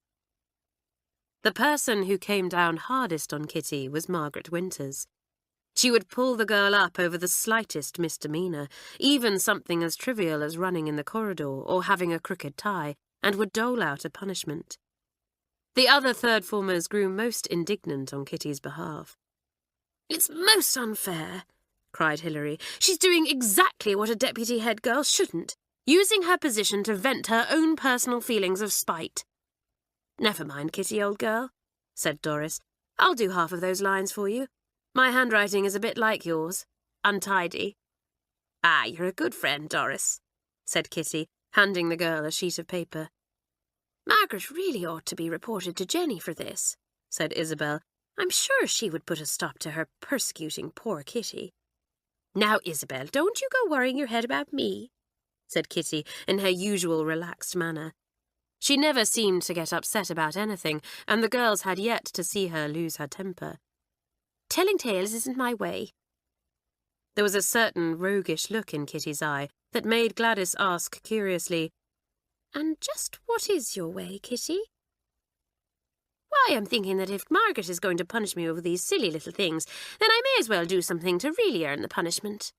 The person who came down hardest on Kitty was Margaret Winters. She would pull the girl up over the slightest misdemeanour, even something as trivial as running in the corridor or having a crooked tie, and would dole out a punishment. The other third-formers grew most indignant on Kitty's behalf. "It's most unfair," cried Hilary. "She's doing exactly what a deputy head girl shouldn't, using her position to vent her own personal feelings of spite." "Never mind, Kitty, old girl," said Doris. "I'll do half of those lines for you. My handwriting is a bit like yours, untidy." "Ah, you're a good friend, Doris," said Kitty, handing the girl a sheet of paper. "Margaret really ought to be reported to Jenny for this," said Isabel. "I'm sure she would put a stop to her persecuting poor Kitty." "Now, Isabel, don't you go worrying your head about me," said Kitty in her usual relaxed manner. She never seemed to get upset about anything, and the girls had yet to see her lose her temper. "Telling tales isn't my way." There was a certain roguish look in Kitty's eye that made Gladys ask curiously, "And just what is your way, Kitty?" "Why, I'm thinking that if Margaret is going to punish me over these silly little things, then I may as well do something to really earn the punishment,"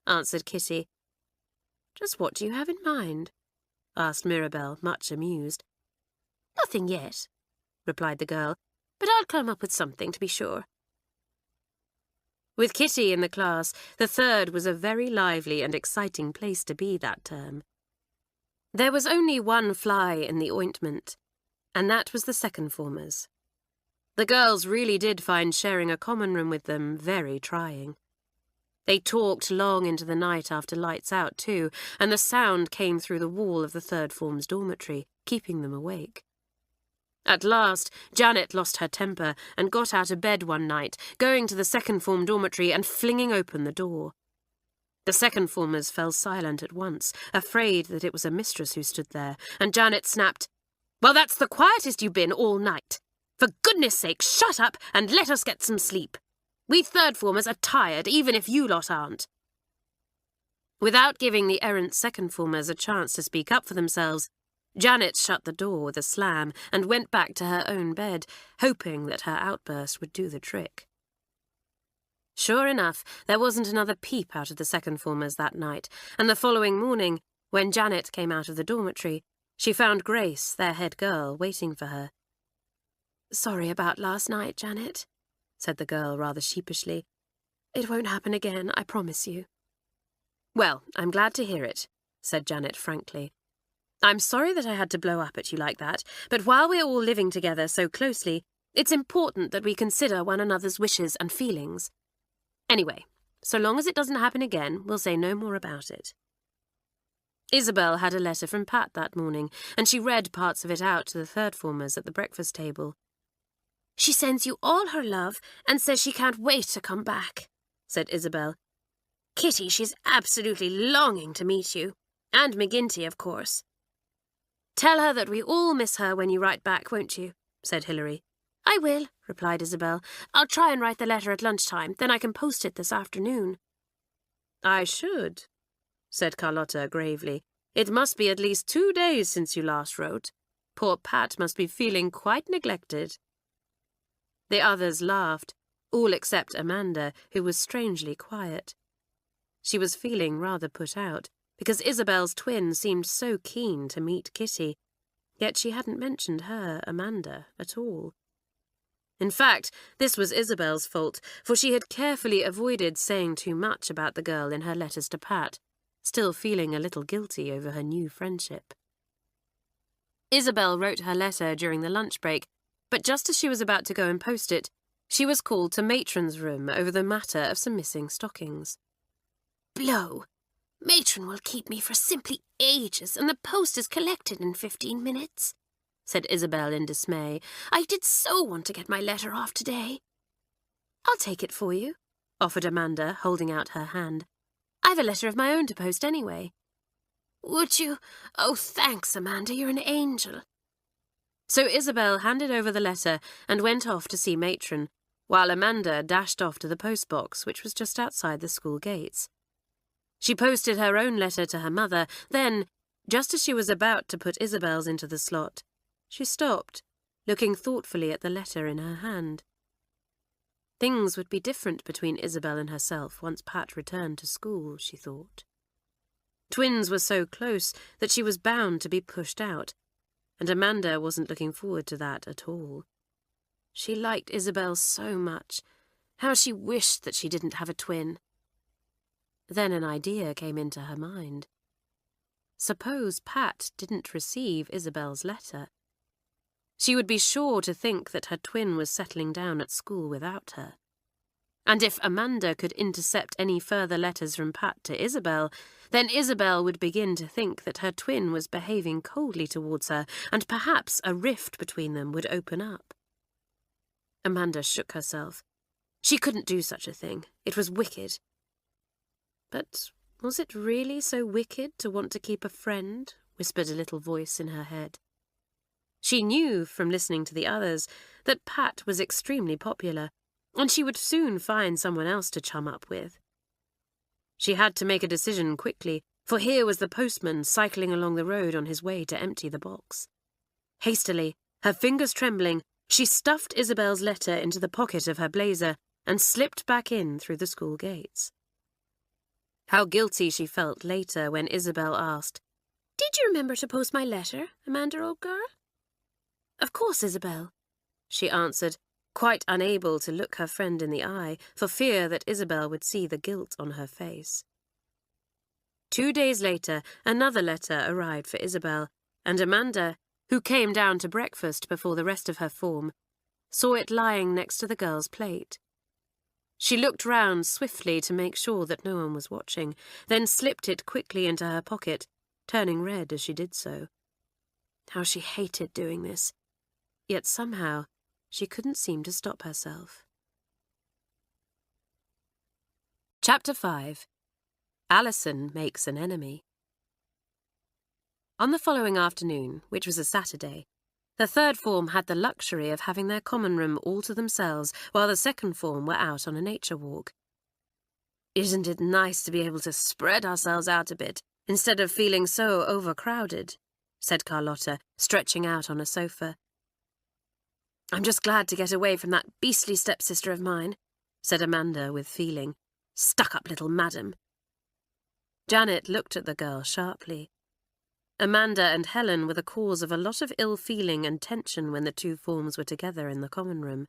answered Kitty. "Just what do you have in mind?" asked Mirabel, much amused. "Nothing yet," replied the girl, "but I'll come up with something to be sure." With Kitty in the class, the third was a very lively and exciting place to be that term. There was only one fly in the ointment, and that was the second-formers. The girls really did find sharing a common room with them very trying. They talked long into the night after lights out, too, and the sound came through the wall of the third form's dormitory, keeping them awake. At last, Janet lost her temper and got out of bed one night, going to the second form dormitory and flinging open the door. The second formers fell silent at once, afraid that it was a mistress who stood there, and Janet snapped, "Well, that's the quietest you've been all night. For goodness sake, shut up and let us get some sleep. We third-formers are tired, even if you lot aren't." Without giving the errant second-formers a chance to speak up for themselves, Janet shut the door with a slam and went back to her own bed, hoping that her outburst would do the trick. Sure enough, there wasn't another peep out of the second-formers that night, and the following morning, when Janet came out of the dormitory, she found Grace, their head girl, waiting for her. "Sorry about last night, Janet," said the girl rather sheepishly. "It won't happen again, I promise you." "Well, I'm glad to hear it," said Janet frankly. "I'm sorry that I had to blow up at you like that, but while we're all living together so closely, It's important that we consider one another's wishes and feelings. Anyway, so long as it doesn't happen again, we'll say no more about it." Isabel had a letter from Pat that morning, and she read parts of it out to the third formers at the breakfast table. "She sends you all her love and says she can't wait to come back," said Isabel. "Kitty, she's absolutely longing to meet you. And McGinty, of course." "Tell her that we all miss her when you write back, won't you?" said Hilary. "I will," replied Isabel. "I'll try and write the letter at lunchtime, then I can post it this afternoon." "I should," said Carlotta gravely. "It must be at least 2 days since you last wrote. Poor Pat must be feeling quite neglected." The others laughed, all except Amanda, who was strangely quiet. She was feeling rather put out, because Isabel's twin seemed so keen to meet Kitty, yet she hadn't mentioned her, Amanda, at all. In fact, this was Isabel's fault, for she had carefully avoided saying too much about the girl in her letters to Pat, still feeling a little guilty over her new friendship. Isabel wrote her letter during the lunch break, but just as she was about to go and post it, she was called to Matron's room over the matter of some missing stockings. "Blow! Matron will keep me for simply ages, and the post is collected in 15 minutes, said Isabel in dismay. "I did so want to get my letter off today." "I'll take it for you," offered Amanda, holding out her hand. "I've a letter of my own to post anyway." "Would you? Oh, thanks, Amanda, you're an angel." So Isabel handed over the letter and went off to see Matron, while Amanda dashed off to the postbox, which was just outside the school gates. She posted her own letter to her mother, then, just as she was about to put Isabel's into the slot, she stopped, looking thoughtfully at the letter in her hand. Things would be different between Isabel and herself once Pat returned to school, she thought. Twins were so close that she was bound to be pushed out, and Amanda wasn't looking forward to that at all. She liked Isabel so much. How she wished that she didn't have a twin. Then an idea came into her mind. Suppose Pat didn't receive Isabel's letter. She would be sure to think that her twin was settling down at school without her. And if Amanda could intercept any further letters from Pat to Isabel, then Isabel would begin to think that her twin was behaving coldly towards her, and perhaps a rift between them would open up. Amanda shook herself. She couldn't do such a thing. It was wicked. But was it really so wicked to want to keep a friend? Whispered a little voice in her head. She knew, from listening to the others, that Pat was extremely popular, and she would soon find someone else to chum up with. She had to make a decision quickly, for here was the postman cycling along the road on his way to empty the box. Hastily, her fingers trembling, she stuffed Isabel's letter into the pocket of her blazer and slipped back in through the school gates. How guilty she felt later when Isabel asked, "Did you remember to post my letter, Amanda, old girl?" "Of course, Isabel," she answered, quite unable to look her friend in the eye for fear that Isabel would see the guilt on her face. 2 days later, another letter arrived for Isabel, and Amanda, who came down to breakfast before the rest of her form, saw it lying next to the girl's plate. She looked round swiftly to make sure that no one was watching, then slipped it quickly into her pocket, turning red as she did so. How she hated doing this, yet somehow she couldn't seem to stop herself. Chapter 5. Alison Makes an Enemy. On the following afternoon, which was a Saturday, the third form had the luxury of having their common room all to themselves while the second form were out on a nature walk. "Isn't it nice to be able to spread ourselves out a bit, instead of feeling so overcrowded?" said Carlotta, stretching out on a sofa. "I'm just glad to get away from that beastly stepsister of mine," said Amanda with feeling. "Stuck-up little madam." Janet looked at the girl sharply. Amanda and Helen were the cause of a lot of ill-feeling and tension when the two forms were together in the common room.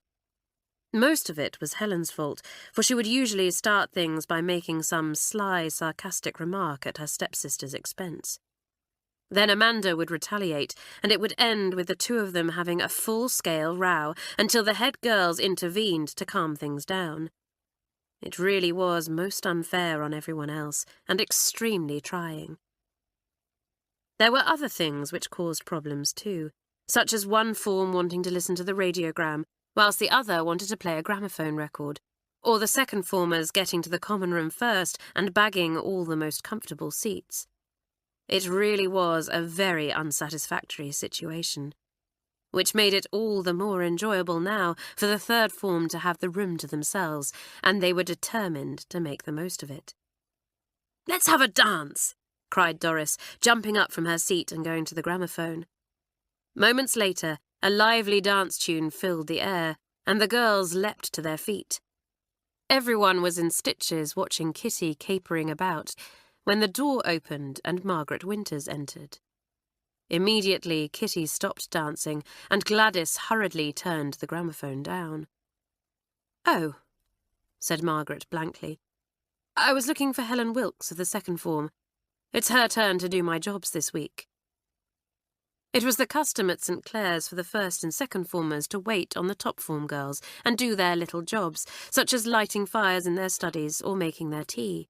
Most of it was Helen's fault, for she would usually start things by making some sly, sarcastic remark at her stepsister's expense. Then Amanda would retaliate, and it would end with the two of them having a full-scale row until the head girls intervened to calm things down. It really was most unfair on everyone else, and extremely trying. There were other things which caused problems too, such as one form wanting to listen to the radiogram, whilst the other wanted to play a gramophone record, or the second formers getting to the common room first and bagging all the most comfortable seats. It really was a very unsatisfactory situation, which made it all the more enjoyable now for the third form to have the room to themselves, and they were determined to make the most of it. "Let's have a dance!" cried Doris, jumping up from her seat and going to the gramophone. Moments later, a lively dance tune filled the air, and the girls leapt to their feet. Everyone was in stitches watching Kitty capering about, when the door opened and Margaret Winters entered. Immediately, Kitty stopped dancing, and Gladys hurriedly turned the gramophone down. "Oh," said Margaret blankly. "I was looking for Helen Wilkes of the second form. It's her turn to do my jobs this week." It was the custom at St Clare's for the first and second formers to wait on the top form girls and do their little jobs, such as lighting fires in their studies or making their tea.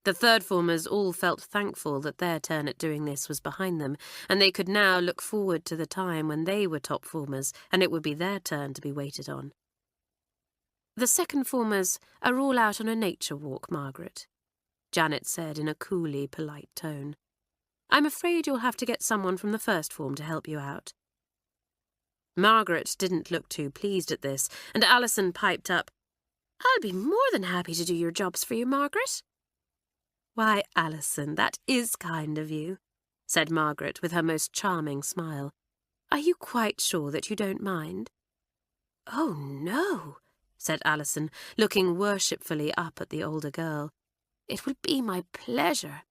The third formers all felt thankful that their turn at doing this was behind them, and they could now look forward to the time when they were top formers and it would be their turn to be waited on. "The second formers are all out on a nature walk, Margaret," Janet said in a coolly polite tone. "I'm afraid you'll have to get someone from the first form to help you out." Margaret didn't look too pleased at this, and Alison piped up, "I'll be more than happy to do your jobs for you, Margaret." "Why, Alison, that is kind of you," said Margaret with her most charming smile. "Are you quite sure that you don't mind?" "Oh, no," said Alison, looking worshipfully up at the older girl. "It will be my pleasure."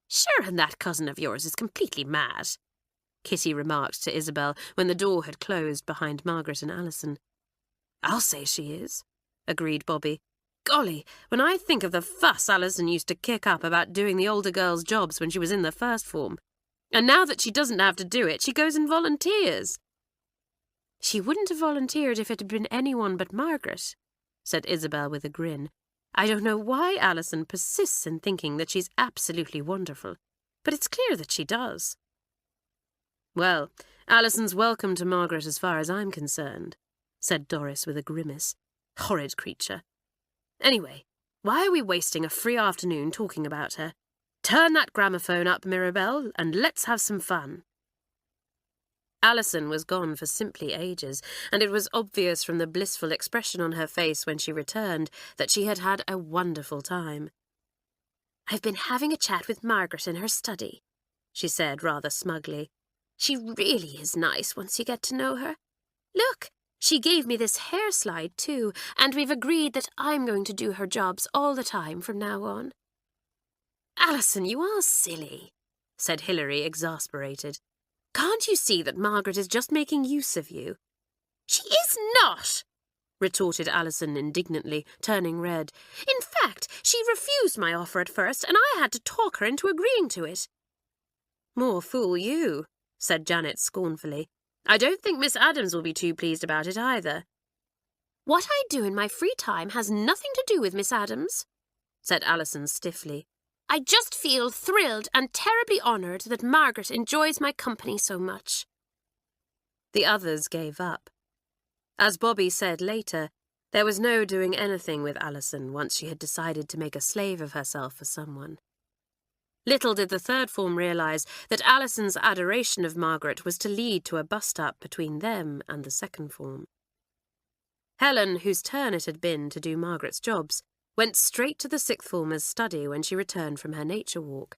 "Sure, and that cousin of yours is completely mad," Kitty remarked to Isabel when the door had closed behind Margaret and Alison. "I'll say she is," agreed Bobby. "Golly, when I think of the fuss Alison used to kick up about doing the older girls' jobs when she was in the first form, and now that she doesn't have to do it, she goes and volunteers." "She wouldn't have volunteered if it had been anyone but Margaret," said Isabel with a grin. "I don't know why Alison persists in thinking that she's absolutely wonderful, but it's clear that she does." "Well, Alison's welcome to Margaret as far as I'm concerned," said Doris with a grimace. "Horrid creature. Anyway, why are we wasting a free afternoon talking about her? Turn that gramophone up, Mirabelle, and let's have some fun." Alison was gone for simply ages, and it was obvious from the blissful expression on her face when she returned that she had had a wonderful time. "I've been having a chat with Margaret in her study," she said rather smugly. "She really is nice once you get to know her. Look, she gave me this hair slide too, and we've agreed that I'm going to do her jobs all the time from now on." "Alison, you are silly," said Hilary, exasperated. "Can't you see that Margaret is just making use of you?" "She is not!" retorted Alison indignantly, turning red. "In fact, she refused my offer at first, and I had to talk her into agreeing to it." "More fool you," said Janet scornfully. "I don't think Miss Adams will be too pleased about it either." "What I do in my free time has nothing to do with Miss Adams," said Alison stiffly. "I just feel thrilled and terribly honoured that Margaret enjoys my company so much." The others gave up. As Bobby said later, there was no doing anything with Alison once she had decided to make a slave of herself for someone. Little did the third form realise that Alison's adoration of Margaret was to lead to a bust-up between them and the second form. Helen, whose turn it had been to do Margaret's jobs, went straight to the sixth former's study when she returned from her nature walk.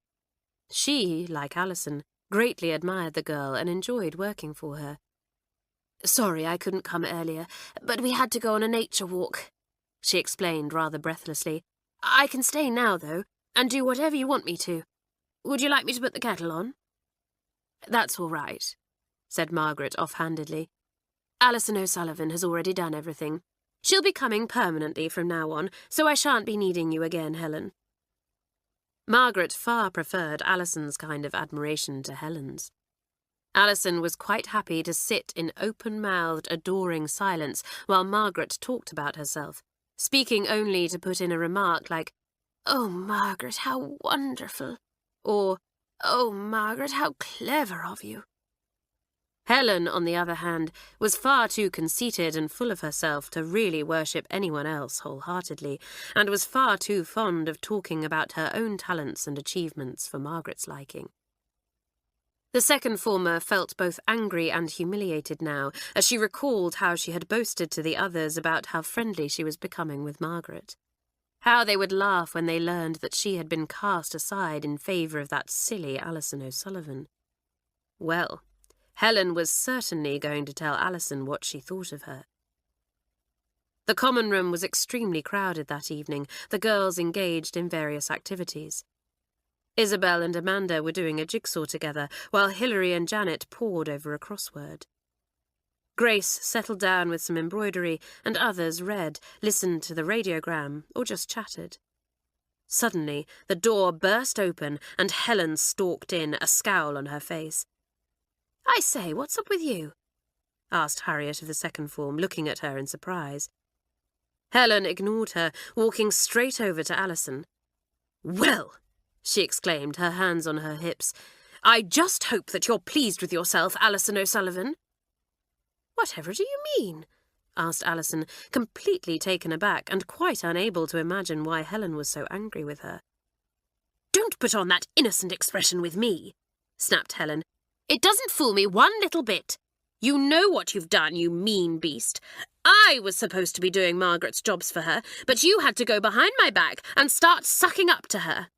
She, like Alison, greatly admired the girl and enjoyed working for her. "Sorry I couldn't come earlier, but we had to go on a nature walk," she explained rather breathlessly. "I can stay now, though, and do whatever you want me to. Would you like me to put the kettle on?" "That's all right," said Margaret offhandedly. "Alison O'Sullivan has already done everything. She'll be coming permanently from now on, so I shan't be needing you again, Helen." Margaret far preferred Alison's kind of admiration to Helen's. Alison was quite happy to sit in open-mouthed, adoring silence while Margaret talked about herself, speaking only to put in a remark like, "Oh, Margaret, how wonderful," or, "Oh, Margaret, how clever of you." Helen, on the other hand, was far too conceited and full of herself to really worship anyone else wholeheartedly, and was far too fond of talking about her own talents and achievements for Margaret's liking. The second former felt both angry and humiliated now, as she recalled how she had boasted to the others about how friendly she was becoming with Margaret. How they would laugh when they learned that she had been cast aside in favour of that silly Alison O'Sullivan. Well, Helen was certainly going to tell Alison what she thought of her. The common room was extremely crowded that evening, the girls engaged in various activities. Isabel and Amanda were doing a jigsaw together, while Hilary and Janet pored over a crossword. Grace settled down with some embroidery, and others read, listened to the radiogram, or just chatted. Suddenly, the door burst open, and Helen stalked in, a scowl on her face. "I say, what's up with you?" asked Harriet of the second form, looking at her in surprise. Helen ignored her, walking straight over to Alison. "Well," she exclaimed, her hands on her hips, "I just hope that you're pleased with yourself, Alison O'Sullivan." "Whatever do you mean?" asked Alison, completely taken aback and quite unable to imagine why Helen was so angry with her. "Don't put on that innocent expression with me," snapped Helen. "It doesn't fool me one little bit. You know what you've done, you mean beast. I was supposed to be doing Margaret's jobs for her, but you had to go behind my back and start sucking up to her."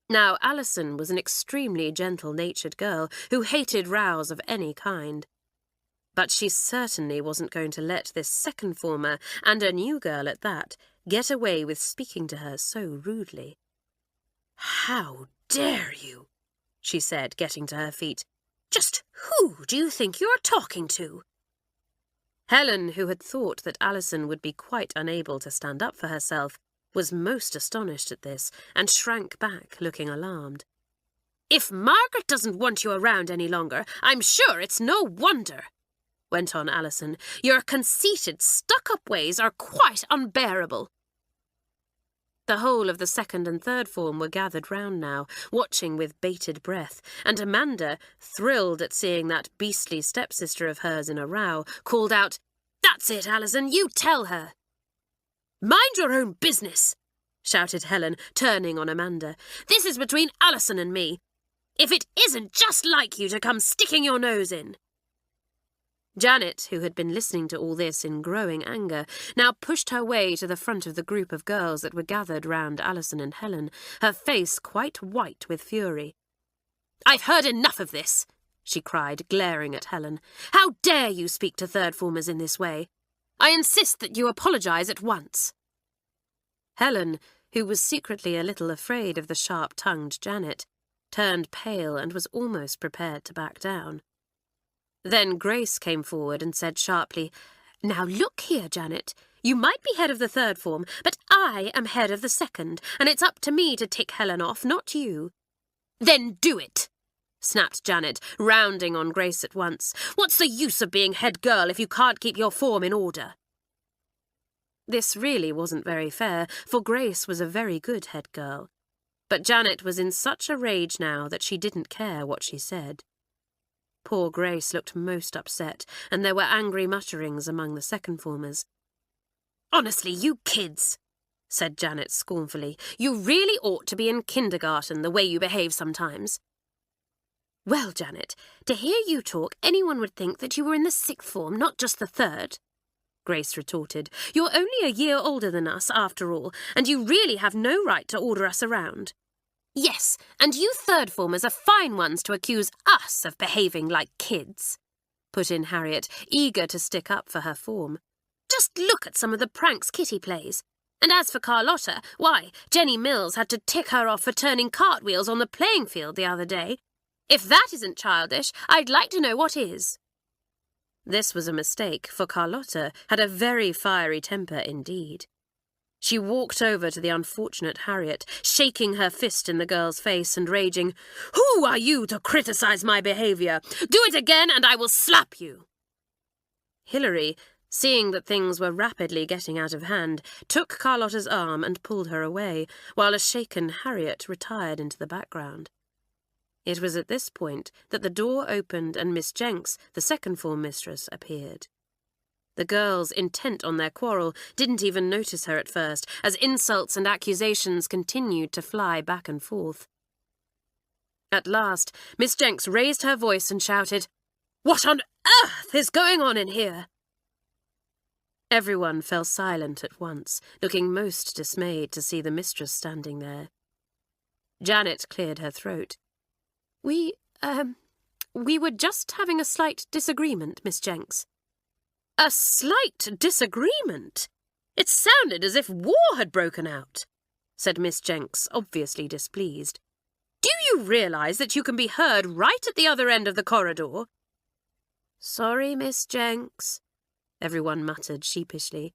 Now, Alison was an extremely gentle-natured girl who hated rows of any kind. But she certainly wasn't going to let this second former, and a new girl at that, get away with speaking to her so rudely. "How dare you?" she said, getting to her feet. "Just who do you think you're talking to?" Helen, who had thought that Alison would be quite unable to stand up for herself, was most astonished at this, and shrank back, looking alarmed. "If Margaret doesn't want you around any longer, I'm sure it's no wonder," went on Alison. "Your conceited, stuck-up ways are quite unbearable." The whole of the second and third form were gathered round now, watching with bated breath, and Amanda, thrilled at seeing that beastly stepsister of hers in a row, called out, "That's it, Alison, you tell her." "Mind your own business," shouted Helen, turning on Amanda. "This is between Alison and me. If it isn't just like you to come sticking your nose in." Janet, who had been listening to all this in growing anger, now pushed her way to the front of the group of girls that were gathered round Alison and Helen, her face quite white with fury. "I've heard enough of this," she cried, glaring at Helen. "How dare you speak to third formers in this way? I insist that you apologise at once." Helen, who was secretly a little afraid of the sharp-tongued Janet, turned pale and was almost prepared to back down. Then Grace came forward and said sharply, "Now look here, Janet. You might be head of the third form, but I am head of the second, and it's up to me to tick Helen off, not you." "Then do it," snapped Janet, rounding on Grace at once. "What's the use of being head girl if you can't keep your form in order?" This really wasn't very fair, for Grace was a very good head girl. But Janet was in such a rage now that she didn't care what she said. Poor Grace looked most upset, and there were angry mutterings among the second formers. "Honestly, you kids," said Janet scornfully, "you really ought to be in kindergarten the way you behave sometimes." "Well, Janet, to hear you talk, anyone would think that you were in the sixth form, not just the third," Grace retorted. "You're only a year older than us, after all, and you really have no right to order us around." "Yes, and you third formers are fine ones to accuse us of behaving like kids," put in Harriet, eager to stick up for her form. "Just look at some of the pranks Kitty plays. And as for Carlotta, why, Jenny Mills had to tick her off for turning cartwheels on the playing field the other day. If that isn't childish, I'd like to know what is." This was a mistake, for Carlotta had a very fiery temper indeed. She walked over to the unfortunate Harriet, shaking her fist in the girl's face and raging, "Who are you to criticise my behaviour? Do it again and I will slap you!" Hilary, seeing that things were rapidly getting out of hand, took Carlotta's arm and pulled her away, while a shaken Harriet retired into the background. It was at this point that the door opened and Miss Jenks, the second-form mistress, appeared. The girls, intent on their quarrel, didn't even notice her at first, as insults and accusations continued to fly back and forth. At last, Miss Jenks raised her voice and shouted, "What on earth is going on in here?" Everyone fell silent at once, looking most dismayed to see the mistress standing there. Janet cleared her throat. We were just having a slight disagreement, Miss Jenks." "A slight disagreement? It sounded as if war had broken out," said Miss Jenks, obviously displeased. "Do you realise that you can be heard right at the other end of the corridor?" "Sorry, Miss Jenks," everyone muttered sheepishly.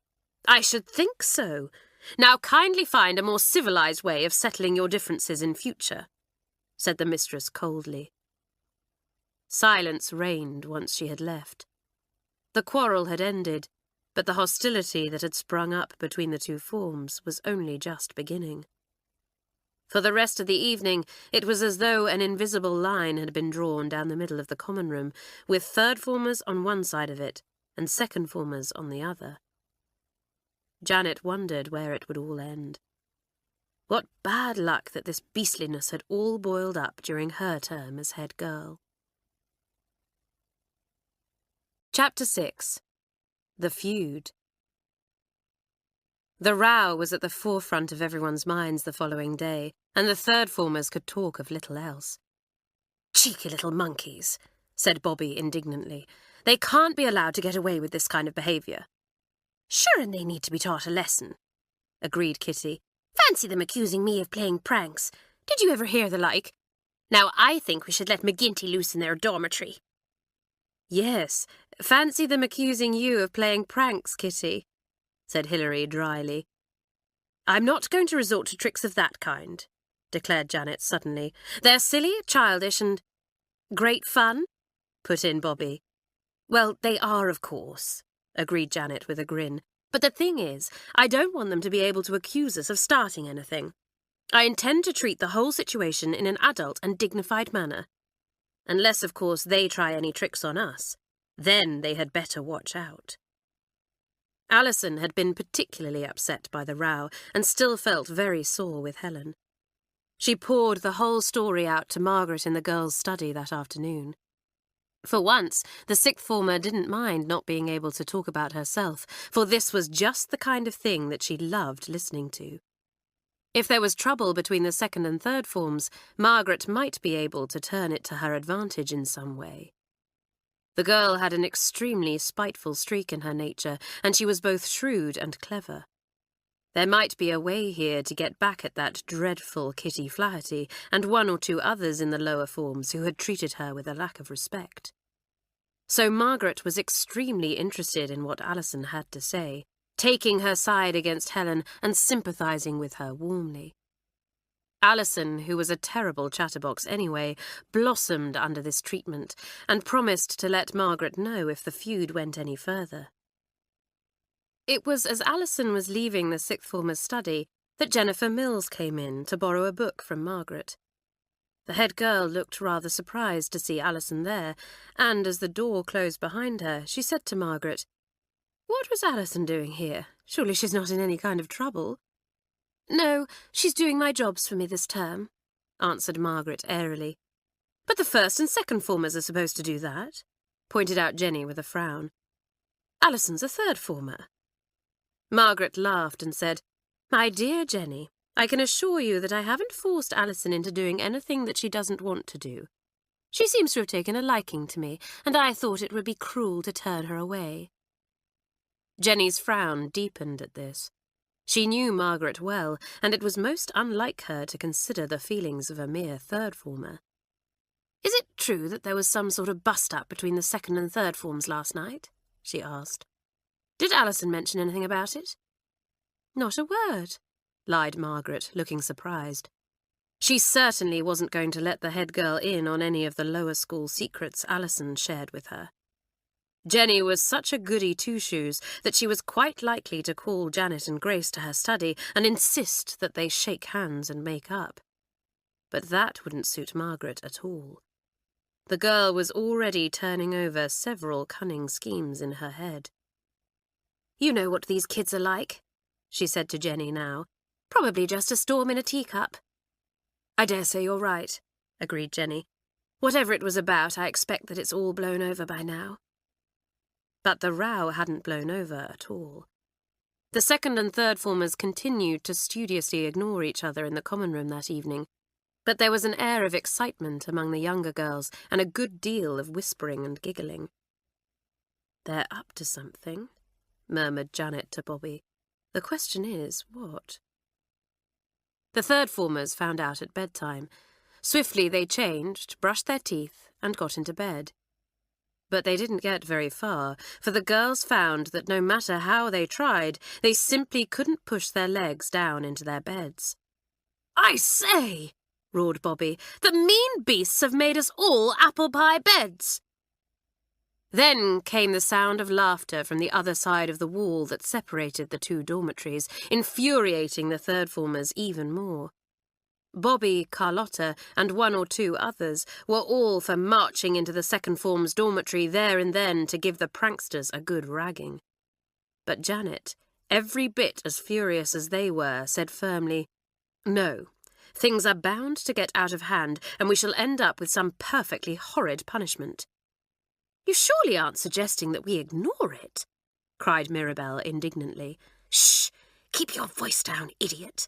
"I should think so. Now kindly find a more civilised way of settling your differences in future," said the mistress coldly. Silence reigned once she had left. The quarrel had ended, but the hostility that had sprung up between the two forms was only just beginning. For the rest of the evening, it was as though an invisible line had been drawn down the middle of the common room, with third-formers on one side of it and second-formers on the other. Janet wondered where it would all end. What bad luck that this beastliness had all boiled up during her term as head girl. Chapter 6. The Feud. The row was at the forefront of everyone's minds the following day, and the third-formers could talk of little else. "Cheeky little monkeys," said Bobby indignantly. "They can't be allowed to get away with this kind of behaviour." "Sure, and they need to be taught a lesson," agreed Kitty. "Fancy them accusing me of playing pranks. Did you ever hear the like? Now I think we should let McGinty loose in their dormitory." "Yes, fancy them accusing you of playing pranks, Kitty," said Hilary dryly. "I'm not going to resort to tricks of that kind," declared Janet suddenly. "They're silly, childish, and—" "Great fun?" put in Bobby. "Well, they are, of course," agreed Janet with a grin. "But the thing is, I don't want them to be able to accuse us of starting anything. I intend to treat the whole situation in an adult and dignified manner. Unless, of course, they try any tricks on us. Then they had better watch out." Alison had been particularly upset by the row and still felt very sore with Helen. She poured the whole story out to Margaret in the girls' study that afternoon. For once, the sixth-former didn't mind not being able to talk about herself, for this was just the kind of thing that she loved listening to. If there was trouble between the second and third forms, Margaret might be able to turn it to her advantage in some way. The girl had an extremely spiteful streak in her nature, and she was both shrewd and clever. There might be a way here to get back at that dreadful Kitty Flaherty and one or two others in the lower forms who had treated her with a lack of respect. So Margaret was extremely interested in what Alison had to say, taking her side against Helen and sympathising with her warmly. Alison, who was a terrible chatterbox anyway, blossomed under this treatment and promised to let Margaret know if the feud went any further. It was as Alison was leaving the sixth-former's study that Jennifer Mills came in to borrow a book from Margaret. The head girl looked rather surprised to see Alison there, and as the door closed behind her, she said to Margaret, "What was Alison doing here? Surely she's not in any kind of trouble?" "No, she's doing my jobs for me this term," answered Margaret airily. "But the first and second formers are supposed to do that," pointed out Jenny with a frown. "Alison's a third former." Margaret laughed and said, "My dear Jenny, I can assure you that I haven't forced Alison into doing anything that she doesn't want to do. She seems to have taken a liking to me, and I thought it would be cruel to turn her away." Jenny's frown deepened at this. She knew Margaret well, and it was most unlike her to consider the feelings of a mere third-former. "Is it true that there was some sort of bust-up between the second and third forms last night?" she asked. "Did Alison mention anything about it?" Not a word, lied Margaret, looking surprised. She certainly wasn't going to let the head girl in on any of the lower school secrets Alison shared with her. Jenny was such a goody two-shoes that she was quite likely to call Janet and Grace to her study and insist that they shake hands and make up. But that wouldn't suit Margaret at all. The girl was already turning over several cunning schemes in her head. "You know what these kids are like," she said to Jenny now. "Probably just a storm in a teacup." "I dare say you're right," agreed Jenny. "Whatever it was about, I expect that it's all blown over by now." But the row hadn't blown over at all. The second and third formers continued to studiously ignore each other in the common room that evening, but there was an air of excitement among the younger girls and a good deal of whispering and giggling. "They're up to something," murmured Janet to Bobby. "The question is, what?" The third formers found out at bedtime. Swiftly they changed, brushed their teeth, and got into bed. But they didn't get very far, for the girls found that no matter how they tried, they simply couldn't push their legs down into their beds. "I say," roared Bobby, "the mean beasts have made us all apple pie beds." Then came the sound of laughter from the other side of the wall that separated the two dormitories, infuriating the third formers even more. Bobby, Carlotta, and one or two others were all for marching into the second form's dormitory there and then to give the pranksters a good ragging. But Janet, every bit as furious as they were, said firmly, "No, things are bound to get out of hand, and we shall end up with some perfectly horrid punishment." "You surely aren't suggesting that we ignore it?" cried Mirabelle indignantly. "Shh! Keep your voice down, idiot!"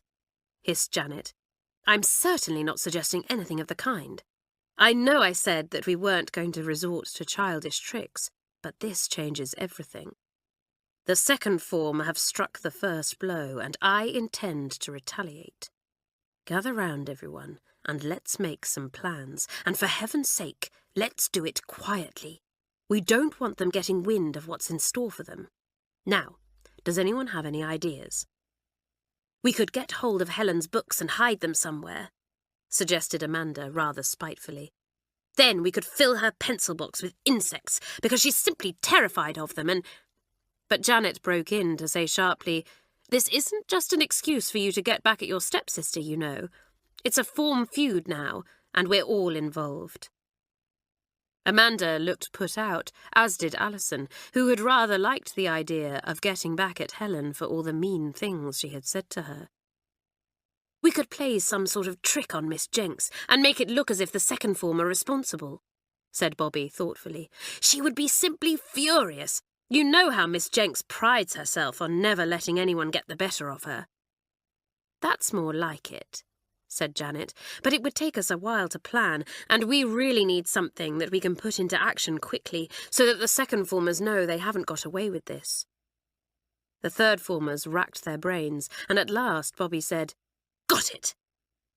hissed Janet. "I'm certainly not suggesting anything of the kind. I know I said that we weren't going to resort to childish tricks, but this changes everything. The second form have struck the first blow, and I intend to retaliate. Gather round, everyone, and let's make some plans, and for heaven's sake, let's do it quietly. We don't want them getting wind of what's in store for them. Now, does anyone have any ideas?" "We could get hold of Helen's books and hide them somewhere," suggested Amanda rather spitefully. "Then we could fill her pencil box with insects, because she's simply terrified of them, and—" But Janet broke in to say sharply, "This isn't just an excuse for you to get back at your stepsister, you know. It's a form feud now, and we're all involved." Amanda looked put out, as did Alison, who had rather liked the idea of getting back at Helen for all the mean things she had said to her. "We could play some sort of trick on Miss Jenks and make it look as if the second form are responsible," said Bobby thoughtfully. "She would be simply furious. You know how Miss Jenks prides herself on never letting anyone get the better of her." "That's more like it," said Janet, "but it would take us a while to plan, and we really need something that we can put into action quickly so that the second formers know they haven't got away with this." The third formers racked their brains, and at last Bobby said, "Got it!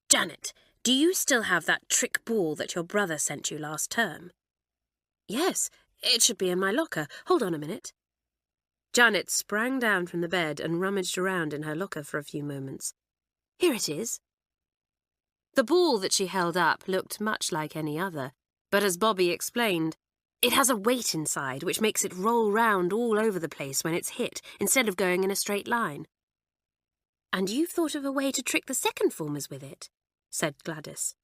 Janet, do you still have that trick ball that your brother sent you last term?" "Yes, it should be in my locker. Hold on a minute." Janet sprang down from the bed and rummaged around in her locker for a few moments. "Here it is." The ball that she held up looked much like any other, but as Bobby explained, it has a weight inside which makes it roll round all over the place when it's hit, instead of going in a straight line. "And you've thought of a way to trick the second formers with it?" said Gladys.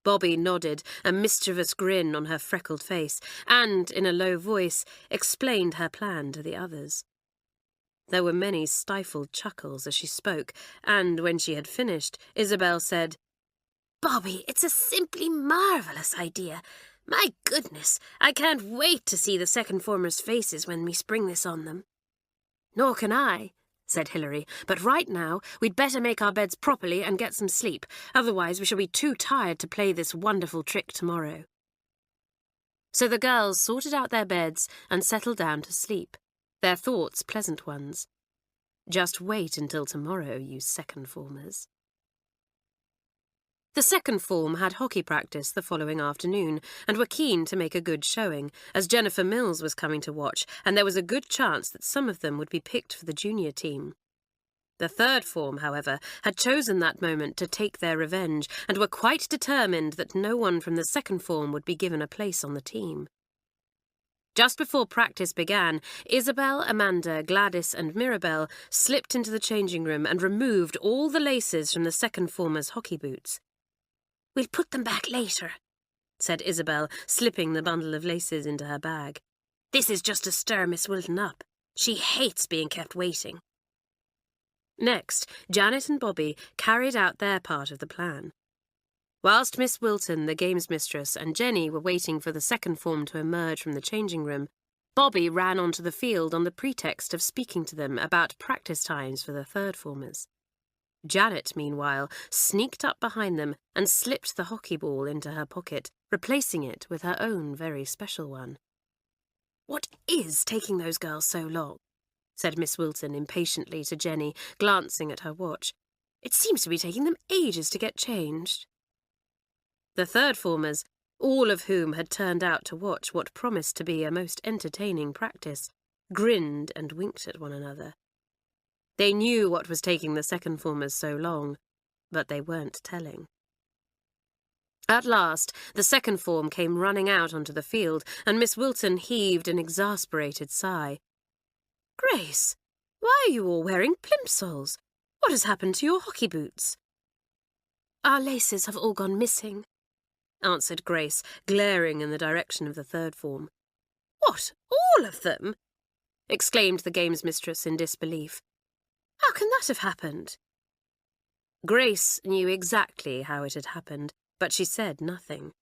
Bobby nodded, a mischievous grin on her freckled face, and, in a low voice, explained her plan to the others. There were many stifled chuckles as she spoke, and when she had finished, Isabel said, "Bobby, it's a simply marvellous idea. My goodness, I can't wait to see the second formers' faces when we spring this on them." "Nor can I," said Hilary, "but right now we'd better make our beds properly and get some sleep, otherwise we shall be too tired to play this wonderful trick tomorrow." So the girls sorted out their beds and settled down to sleep, their thoughts pleasant ones. Just wait until tomorrow, you second formers. The second form had hockey practice the following afternoon and were keen to make a good showing, as Jennifer Mills was coming to watch, and there was a good chance that some of them would be picked for the junior team. The third form, however, had chosen that moment to take their revenge and were quite determined that no one from the second form would be given a place on the team. Just before practice began, Isabel, Amanda, Gladys and Mirabel slipped into the changing room and removed all the laces from the second formers' hockey boots. "We'll put them back later," said Isabel, slipping the bundle of laces into her bag. "This is just to stir Miss Wilton up. She hates being kept waiting." Next, Janet and Bobby carried out their part of the plan. Whilst Miss Wilton, the games mistress, and Jenny were waiting for the second form to emerge from the changing room, Bobby ran onto the field on the pretext of speaking to them about practice times for the third formers. Janet, meanwhile, sneaked up behind them and slipped the hockey ball into her pocket, replacing it with her own very special one. "What is taking those girls so long?" said Miss Wilton impatiently to Jenny, glancing at her watch. "It seems to be taking them ages to get changed." The third formers, all of whom had turned out to watch what promised to be a most entertaining practice, grinned and winked at one another. They knew what was taking the second formers so long, but they weren't telling. At last, the second form came running out onto the field, and Miss Wilton heaved an exasperated sigh. "Grace, why are you all wearing plimsolls? What has happened to your hockey boots?" "Our laces have all gone missing," answered Grace, glaring in the direction of the third form. "What, all of them?" exclaimed the games mistress in disbelief. "How can that have happened?" Grace knew exactly how it had happened, but she said nothing.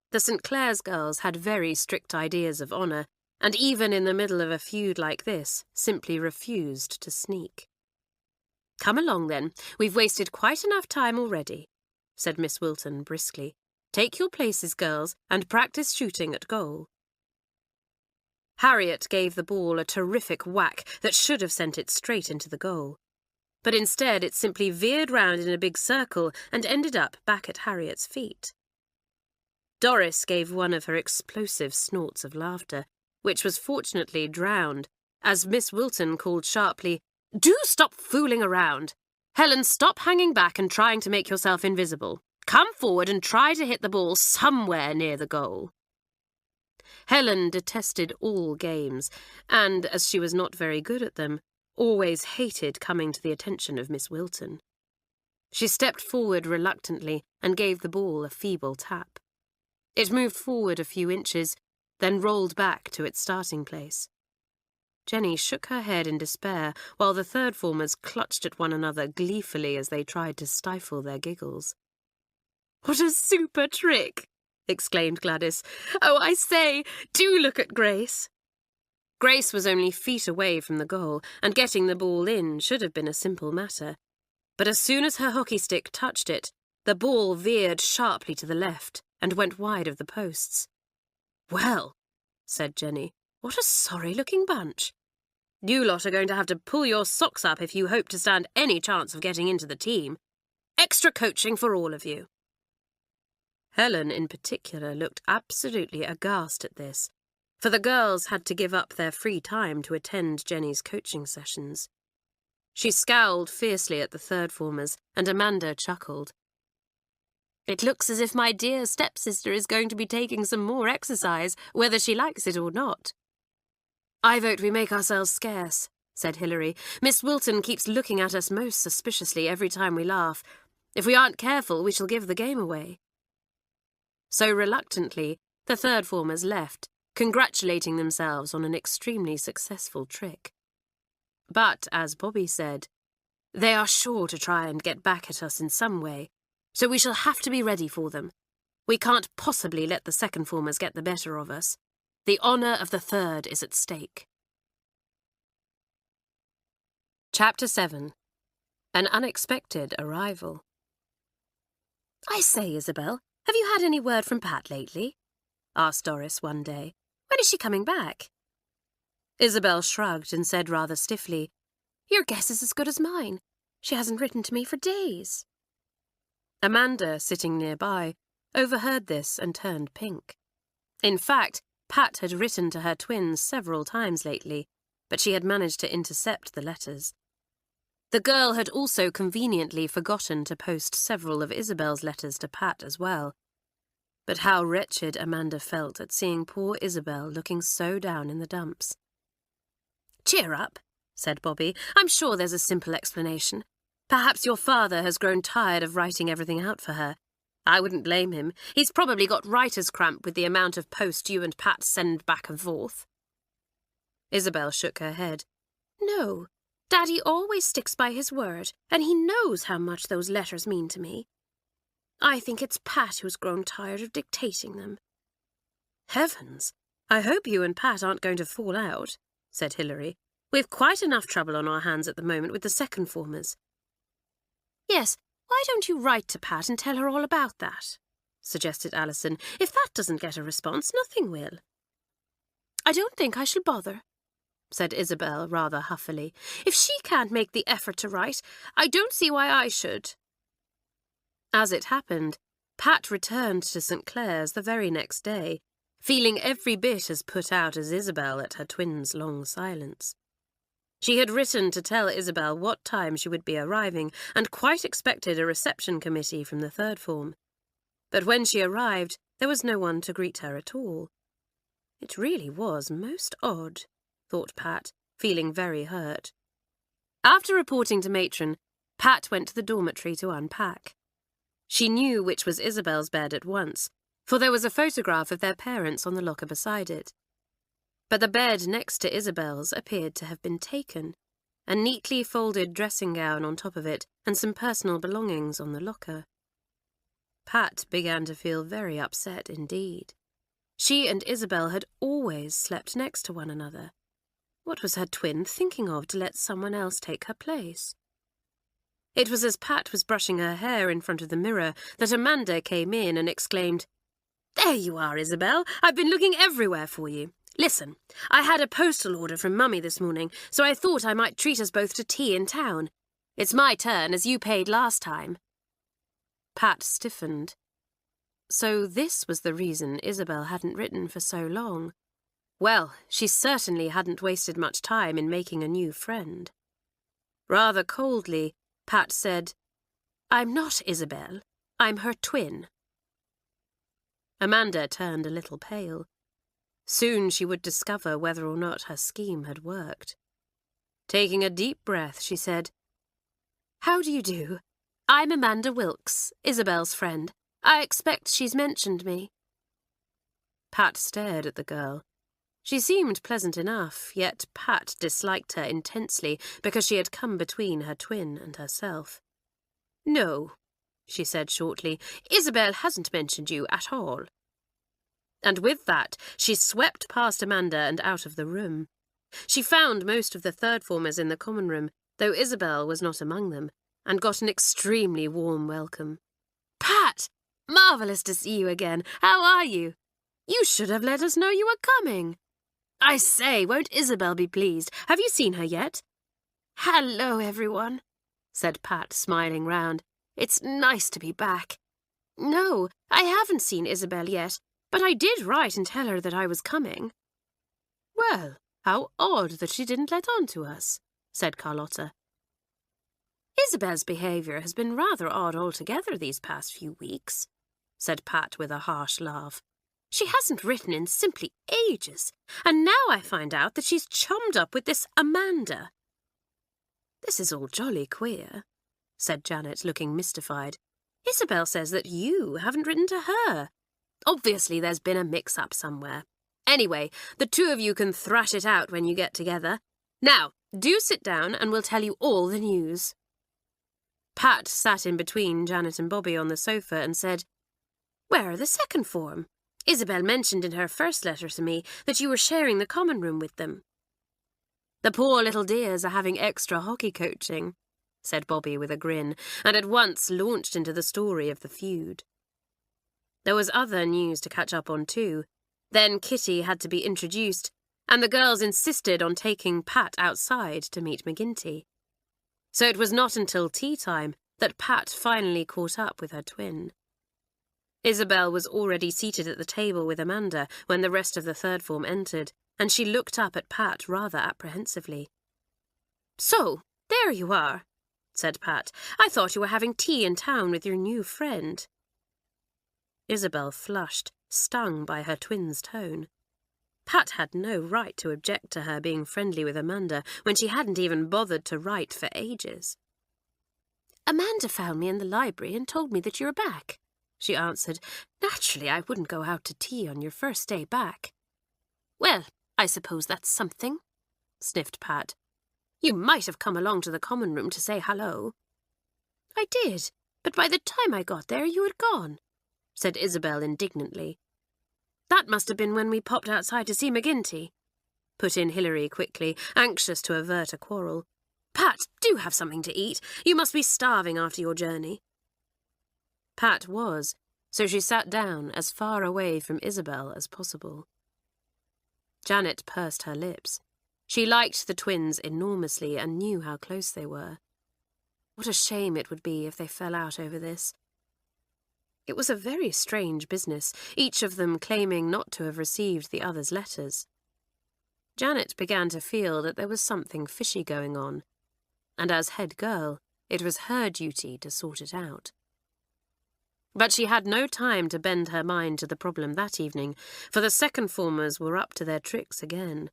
The St Clare's girls had very strict ideas of honour, and even in the middle of a feud like this, simply refused to sneak. "Come along, then. We've wasted quite enough time already," said Miss Wilton briskly. "Take your places, girls, and practice shooting at goal." Harriet gave the ball a terrific whack that should have sent it straight into the goal. But instead it simply veered round in a big circle and ended up back at Harriet's feet. Doris gave one of her explosive snorts of laughter, which was fortunately drowned, as Miss Wilton called sharply, "Do stop fooling around! Helen, stop hanging back and trying to make yourself invisible. Come forward and try to hit the ball somewhere near the goal." Helen detested all games, and, as she was not very good at them, always hated coming to the attention of Miss Wilton. She stepped forward reluctantly and gave the ball a feeble tap. It moved forward a few inches, then rolled back to its starting place. Jenny shook her head in despair, while the third formers clutched at one another gleefully as they tried to stifle their giggles. "What a super trick!" exclaimed Gladys. "Oh, I say, do look at Grace." Grace was only feet away from the goal, and getting the ball in should have been a simple matter. But as soon as her hockey stick touched it, the ball veered sharply to the left and went wide of the posts. "Well," said Jenny, "what a sorry-looking bunch. You lot are going to have to pull your socks up if you hope to stand any chance of getting into the team. Extra coaching for all of you." Helen, in particular, looked absolutely aghast at this, for the girls had to give up their free time to attend Jenny's coaching sessions. She scowled fiercely at the third formers, and Amanda chuckled. "It looks as if my dear stepsister is going to be taking some more exercise, whether she likes it or not." "I vote we make ourselves scarce," said Hilary. "Miss Wilton keeps looking at us most suspiciously every time we laugh. If we aren't careful, we shall give the game away." So reluctantly, the third formers left, congratulating themselves on an extremely successful trick. But, as Bobby said, "They are sure to try and get back at us in some way, so we shall have to be ready for them. We can't possibly let the second formers get the better of us. The honour of the third is at stake." Chapter 7. An Unexpected Arrival. "I say, Isabel, have you had any word from Pat lately?" asked Doris one day. "When is she coming back?" Isabel shrugged and said rather stiffly, "Your guess is as good as mine. She hasn't written to me for days." Amanda, sitting nearby, overheard this and turned pink. In fact, Pat had written to her twins several times lately, but she had managed to intercept the letters. The girl had also conveniently forgotten to post several of Isabel's letters to Pat as well. But how wretched Amanda felt at seeing poor Isabel looking so down in the dumps. "Cheer up," said Bobby. "I'm sure there's a simple explanation. Perhaps your father has grown tired of writing everything out for her. I wouldn't blame him. He's probably got writer's cramp with the amount of post you and Pat send back and forth." Isabel shook her head. "No, Daddy always sticks by his word, and he knows how much those letters mean to me. I think it's Pat who's grown tired of dictating them." "Heavens! I hope you and Pat aren't going to fall out," said Hilary. "We've quite enough trouble on our hands at the moment with the second formers." "Yes, why don't you write to Pat and tell her all about that?" suggested Alison. "If that doesn't get a response, nothing will." "I don't think I shall bother," said Isabel rather huffily. "If she can't make the effort to write, I don't see why I should." As it happened, Pat returned to St Clare's the very next day, feeling every bit as put out as Isabel at her twin's long silence. She had written to tell Isabel what time she would be arriving and quite expected a reception committee from the third form. But when she arrived, there was no one to greet her at all. It really was most odd, thought Pat, feeling very hurt. After reporting to Matron, Pat went to the dormitory to unpack. She knew which was Isabel's bed at once, for there was a photograph of their parents on the locker beside it. But the bed next to Isabel's appeared to have been taken, a neatly folded dressing gown on top of it and some personal belongings on the locker. Pat began to feel very upset indeed. She and Isabel had always slept next to one another. What was her twin thinking of to let someone else take her place? It was as Pat was brushing her hair in front of the mirror that Amanda came in and exclaimed, "There you are, Isabel. I've been looking everywhere for you. Listen, I had a postal order from Mummy this morning, so I thought I might treat us both to tea in town. It's my turn, as you paid last time." Pat stiffened. So this was the reason Isabel hadn't written for so long. Well, she certainly hadn't wasted much time in making a new friend. Rather coldly, Pat said, "I'm not Isabel. I'm her twin." Amanda turned a little pale. Soon she would discover whether or not her scheme had worked. Taking a deep breath, she said, "How do you do? I'm Amanda Wilkes, Isabel's friend. I expect she's mentioned me." Pat stared at the girl. She seemed pleasant enough, yet Pat disliked her intensely because she had come between her twin and herself. "No," she said shortly, "Isabel hasn't mentioned you at all." And with that, she swept past Amanda and out of the room. She found most of the third formers in the common room, though Isabel was not among them, and got an extremely warm welcome. "Pat! Marvellous to see you again. How are you? You should have let us know you were coming. I say, won't Isabel be pleased? Have you seen her yet?" "Hello, everyone," said Pat, smiling round. "It's nice to be back. No, I haven't seen Isabel yet, but I did write and tell her that I was coming." "Well, how odd that she didn't let on to us," said Carlotta. "Isabel's behaviour has been rather odd altogether these past few weeks," said Pat with a harsh laugh. "She hasn't written in simply ages, and now I find out that she's chummed up with this Amanda." "This is all jolly queer," said Janet, looking mystified. "Isabel says that you haven't written to her. Obviously there's been a mix-up somewhere. Anyway, the two of you can thrash it out when you get together. Now, do sit down and we'll tell you all the news." Pat sat in between Janet and Bobby on the sofa and said, "Where are the second form? Isabel mentioned in her first letter to me that you were sharing the common room with them." "The poor little dears are having extra hockey coaching," said Bobby with a grin, and at once launched into the story of the feud. There was other news to catch up on too. Then Kitty had to be introduced, and the girls insisted on taking Pat outside to meet McGinty. So it was not until tea time that Pat finally caught up with her twin. Isabel was already seated at the table with Amanda when the rest of the third form entered, and she looked up at Pat rather apprehensively. "So, there you are. said Pat. "I thought you were having tea in town with your new friend." Isabel flushed, stung by her twin's tone. Pat had no right to object to her being friendly with Amanda when she hadn't even bothered to write for ages. "Amanda found me in the library and told me that you were back," she answered. "Naturally, I wouldn't go out to tea on your first day back." "Well, I suppose that's something," sniffed Pat. "You might have come along to the common room to say hello." "I did, but by the time I got there you had gone," said Isabel indignantly. "That must have been when we popped outside to see McGinty," put in Hilary quickly, anxious to avert a quarrel. "Pat, do have something to eat. You must be starving after your journey." Pat was, so she sat down as far away from Isabel as possible. Janet pursed her lips. She liked the twins enormously and knew how close they were. What a shame it would be if they fell out over this. It was a very strange business, each of them claiming not to have received the other's letters. Janet began to feel that there was something fishy going on, and as head girl, it was her duty to sort it out. But she had no time to bend her mind to the problem that evening, for the second formers were up to their tricks again.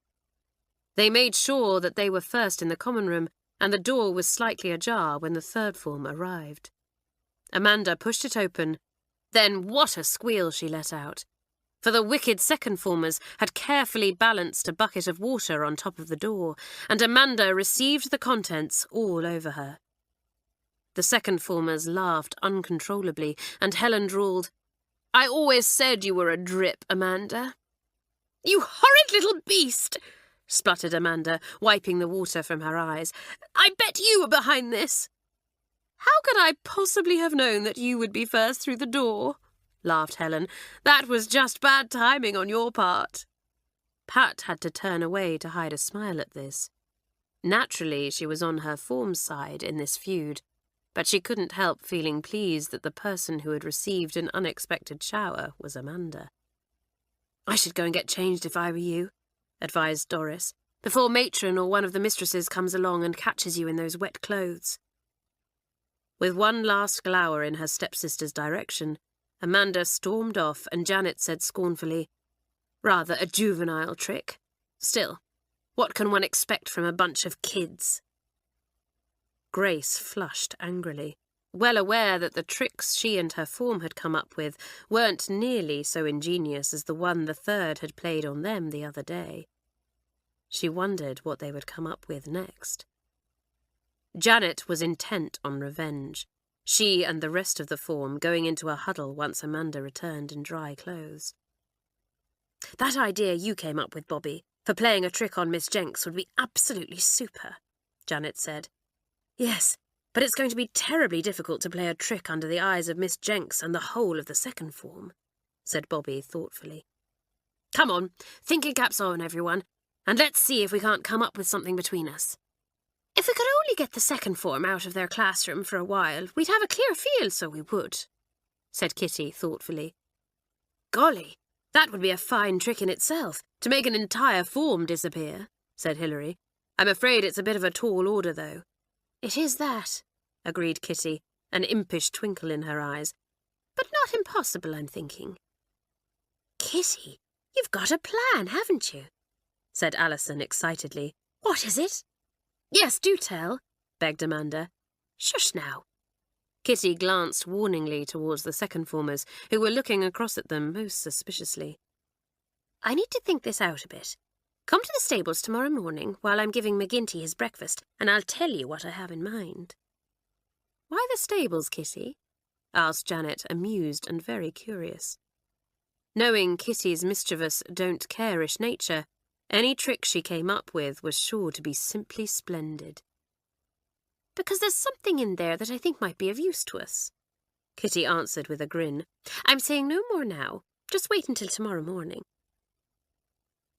They made sure that they were first in the common room, and the door was slightly ajar when the third form arrived. Amanda pushed it open. Then what a squeal she let out! For the wicked second formers had carefully balanced a bucket of water on top of the door, and Amanda received the contents all over her. The second formers laughed uncontrollably, and Helen drawled, "I always said you were a drip, Amanda." "You horrid little beast!" spluttered Amanda, wiping the water from her eyes. "I bet you were behind this." "How could I possibly have known that you would be first through the door?" laughed Helen. "That was just bad timing on your part." Pat had to turn away to hide a smile at this. Naturally, she was on her form's side in this feud, but she couldn't help feeling pleased that the person who had received an unexpected shower was Amanda. "I should go and get changed if I were you," advised Doris, "before matron or one of the mistresses comes along and catches you in those wet clothes." With one last glower in her stepsister's direction, Amanda stormed off, and Janet said scornfully, "Rather a juvenile trick. Still, what can one expect from a bunch of kids?" Grace flushed angrily, well aware that the tricks she and her form had come up with weren't nearly so ingenious as the one the third had played on them the other day. She wondered what they would come up with next. Janet was intent on revenge, she and the rest of the form going into a huddle once Amanda returned in dry clothes. "That idea you came up with, Bobby, for playing a trick on Miss Jenks would be absolutely super," Janet said. "Yes, but it's going to be terribly difficult to play a trick under the eyes of Miss Jenks and the whole of the second form," said Bobby thoughtfully. "Come on, thinking caps on, everyone, and let's see if we can't come up with something between us." "If we could only get the second form out of their classroom for a while, we'd have a clear field, so we would," said Kitty thoughtfully. "Golly, that would be a fine trick in itself, to make an entire form disappear," said Hilary. "I'm afraid it's a bit of a tall order, though." "It is that," agreed Kitty, an impish twinkle in her eyes. "But not impossible, I'm thinking." "Kitty, you've got a plan, haven't you?" said Alison excitedly. "What is it?" "Yes, do tell," begged Amanda. "Shush now." Kitty glanced warningly towards the second formers, who were looking across at them most suspiciously. "I need to think this out a bit. Come to the stables tomorrow morning while I'm giving McGinty his breakfast, and I'll tell you what I have in mind." "Why the stables, Kitty?" asked Janet, amused and very curious. Knowing Kitty's mischievous, don't-care-ish nature, any trick she came up with was sure to be simply splendid. "Because there's something in there that I think might be of use to us," Kitty answered with a grin. "I'm saying no more now. Just wait until tomorrow morning."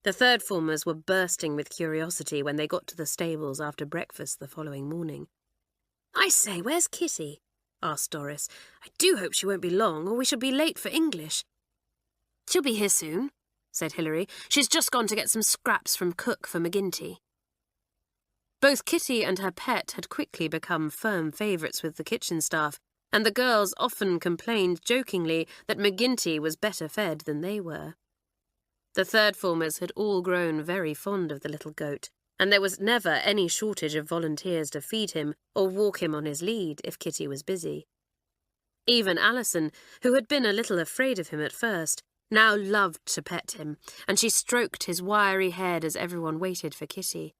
The third formers were bursting with curiosity when they got to the stables after breakfast the following morning. "I say, where's Kitty?" asked Doris. "I do hope she won't be long, or we shall be late for English." "She'll be here soon," said Hilary. "She's just gone to get some scraps from cook for McGinty." Both Kitty and her pet had quickly become firm favourites with the kitchen staff, and the girls often complained jokingly that McGinty was better fed than they were. The third formers had all grown very fond of the little goat, and there was never any shortage of volunteers to feed him or walk him on his lead if Kitty was busy. Even Alison, who had been a little afraid of him at first, now loved to pet him, and she stroked his wiry head as everyone waited for Kitty.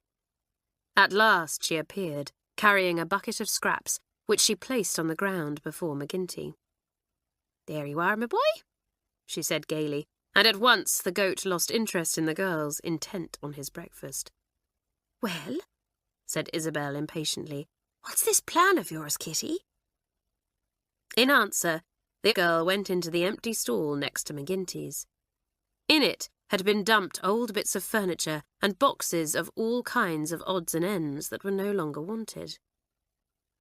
At last she appeared, carrying a bucket of scraps, which she placed on the ground before McGinty. "There you are, my boy," she said gaily, and at once the goat lost interest in the girls, intent on his breakfast. "Well," said Isabel impatiently, "what's this plan of yours, Kitty?" In answer, the girl went into the empty stall next to McGinty's. In it had been dumped old bits of furniture and boxes of all kinds of odds and ends that were no longer wanted.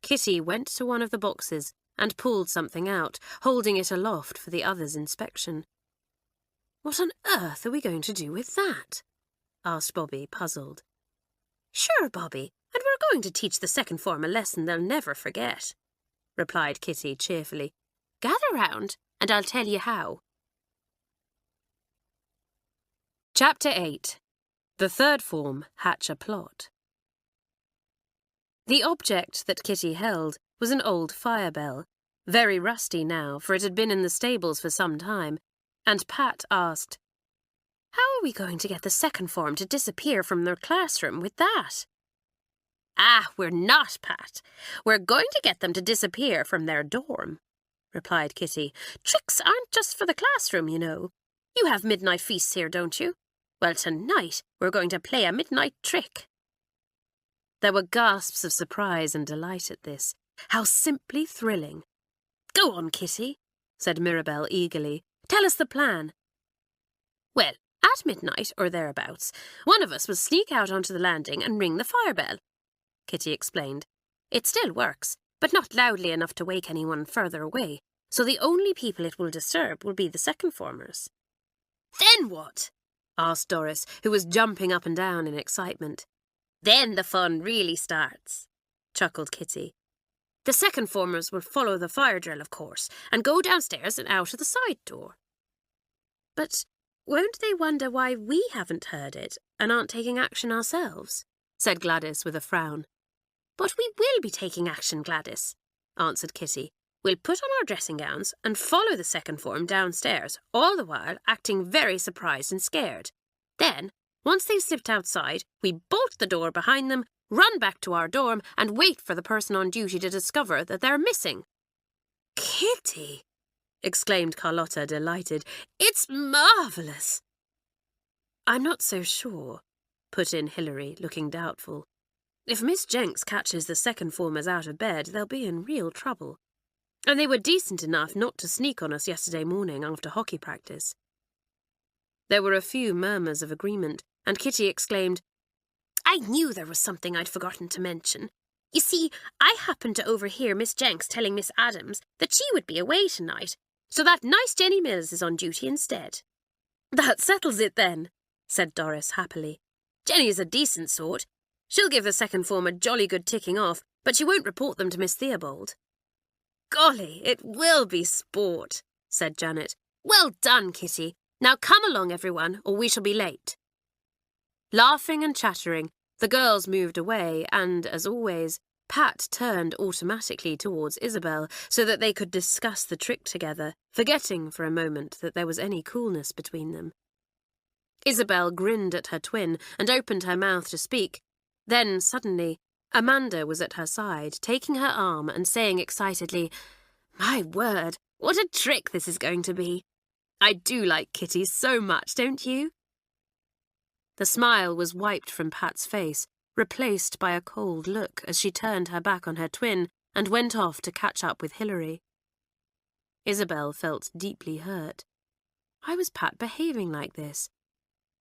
Kitty went to one of the boxes and pulled something out, holding it aloft for the others' inspection. "What on earth are we going to do with that?" asked Bobby, puzzled. "Sure, Bobby, and we're going to teach the second form a lesson they'll never forget," replied Kitty cheerfully. "Gather round, and I'll tell you how." Chapter 8. The Third Form Hatch a Plot. The object that Kitty held was an old fire bell, very rusty now, for it had been in the stables for some time, and Pat asked, "How are we going to get the second form to disappear from their classroom with that?" "Ah, we're not, Pat. We're going to get them to disappear from their dorm," replied Kitty. "Tricks aren't just for the classroom, you know. You have midnight feasts here, don't you? Well, tonight we're going to play a midnight trick." There were gasps of surprise and delight at this. How simply thrilling. "Go on, Kitty," said Mirabel eagerly. "Tell us the plan." "Well, at midnight, or thereabouts, one of us will sneak out onto the landing and ring the fire bell," Kitty explained. "It still works, but not loudly enough to wake anyone further away, so the only people it will disturb will be the second formers." "Then what?" asked Doris, who was jumping up and down in excitement. "Then the fun really starts," chuckled Kitty. "The second formers will follow the fire drill, of course, and go downstairs and out of the side door." "But won't they wonder why we haven't heard it and aren't taking action ourselves?" said Gladys with a frown. "But we will be taking action, Gladys," answered Kitty. "We'll put on our dressing gowns and follow the second form downstairs, all the while acting very surprised and scared. Then, once they've slipped outside, we bolt the door behind them, run back to our dorm, and wait for the person on duty to discover that they're missing." "Kitty!" exclaimed Carlotta, delighted. "It's marvellous!" "I'm not so sure," put in Hilary, looking doubtful. "If Miss Jenks catches the second formers out of bed, they'll be in real trouble. And they were decent enough not to sneak on us yesterday morning after hockey practice." There were a few murmurs of agreement, and Kitty exclaimed, "I knew there was something I'd forgotten to mention. You see, I happened to overhear Miss Jenks telling Miss Adams that she would be away tonight, so that nice Jenny Mills is on duty instead." "That settles it then," said Doris happily. "Jenny's a decent sort. She'll give the second form a jolly good ticking off, but she won't report them to Miss Theobald." "Golly, it will be sport," said Janet. "Well done, Kitty. Now come along, everyone, or we shall be late." Laughing and chattering, the girls moved away, and, as always, Pat turned automatically towards Isabel so that they could discuss the trick together, forgetting for a moment that there was any coolness between them. Isabel grinned at her twin and opened her mouth to speak. Then, suddenly, Amanda was at her side, taking her arm and saying excitedly, "My word, what a trick this is going to be! I do like Kitty so much, don't you?" The smile was wiped from Pat's face, replaced by a cold look as she turned her back on her twin and went off to catch up with Hilary. Isabel felt deeply hurt. Why was Pat behaving like this?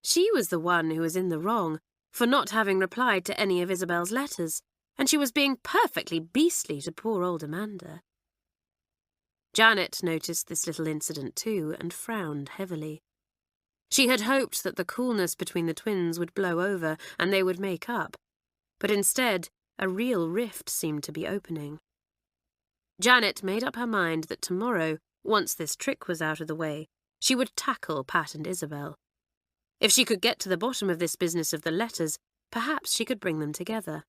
She was the one who was in the wrong for not having replied to any of Isabel's letters, and she was being perfectly beastly to poor old Amanda. Janet noticed this little incident too and frowned heavily. She had hoped that the coolness between the twins would blow over and they would make up. but instead a real rift seemed to be opening. Janet made up her mind that tomorrow, once this trick was out of the way, she would tackle Pat and Isabel. If she could get to the bottom of this business of the letters, perhaps she could bring them together.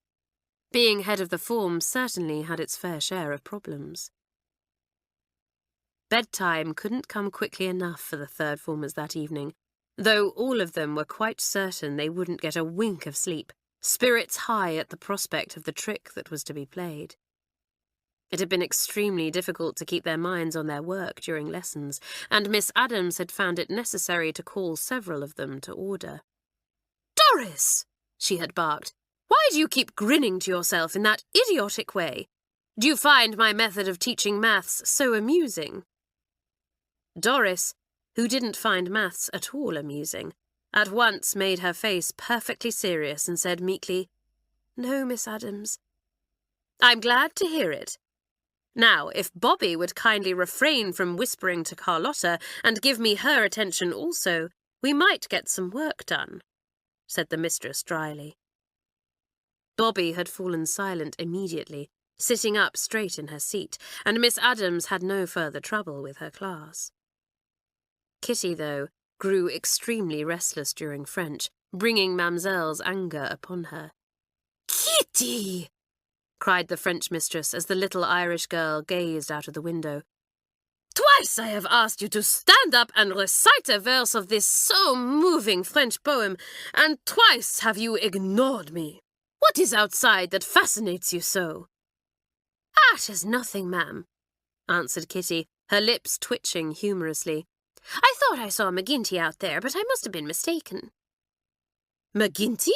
Being head of the form certainly had its fair share of problems. Bedtime couldn't come quickly enough for the third formers that evening, though all of them were quite certain they wouldn't get a wink of sleep, spirits high at the prospect of the trick that was to be played. It had been extremely difficult to keep their minds on their work during lessons, and Miss Adams had found it necessary to call several of them to order. "Doris!" she had barked. "Why do you keep grinning to yourself in that idiotic way? Do you find my method of teaching maths so amusing?" Doris, who didn't find maths at all amusing, at once made her face perfectly serious and said meekly, "No, Miss Adams." "I'm glad to hear it. Now, if Bobby would kindly refrain from whispering to Carlotta and give me her attention also, we might get some work done," said the mistress dryly. Bobby had fallen silent immediately, sitting up straight in her seat, and Miss Adams had no further trouble with her class. Kitty, though, grew extremely restless during French, bringing Mamselle's anger upon her. "Kitty!" cried the French mistress as the little Irish girl gazed out of the window. "Twice I have asked you to stand up and recite a verse of this so moving French poem, and twice have you ignored me. What is outside that fascinates you so?" "Ah, 'tis nothing, ma'am," answered Kitty, her lips twitching humorously. "I thought I saw McGinty out there, but I must have been mistaken." "McGinty?"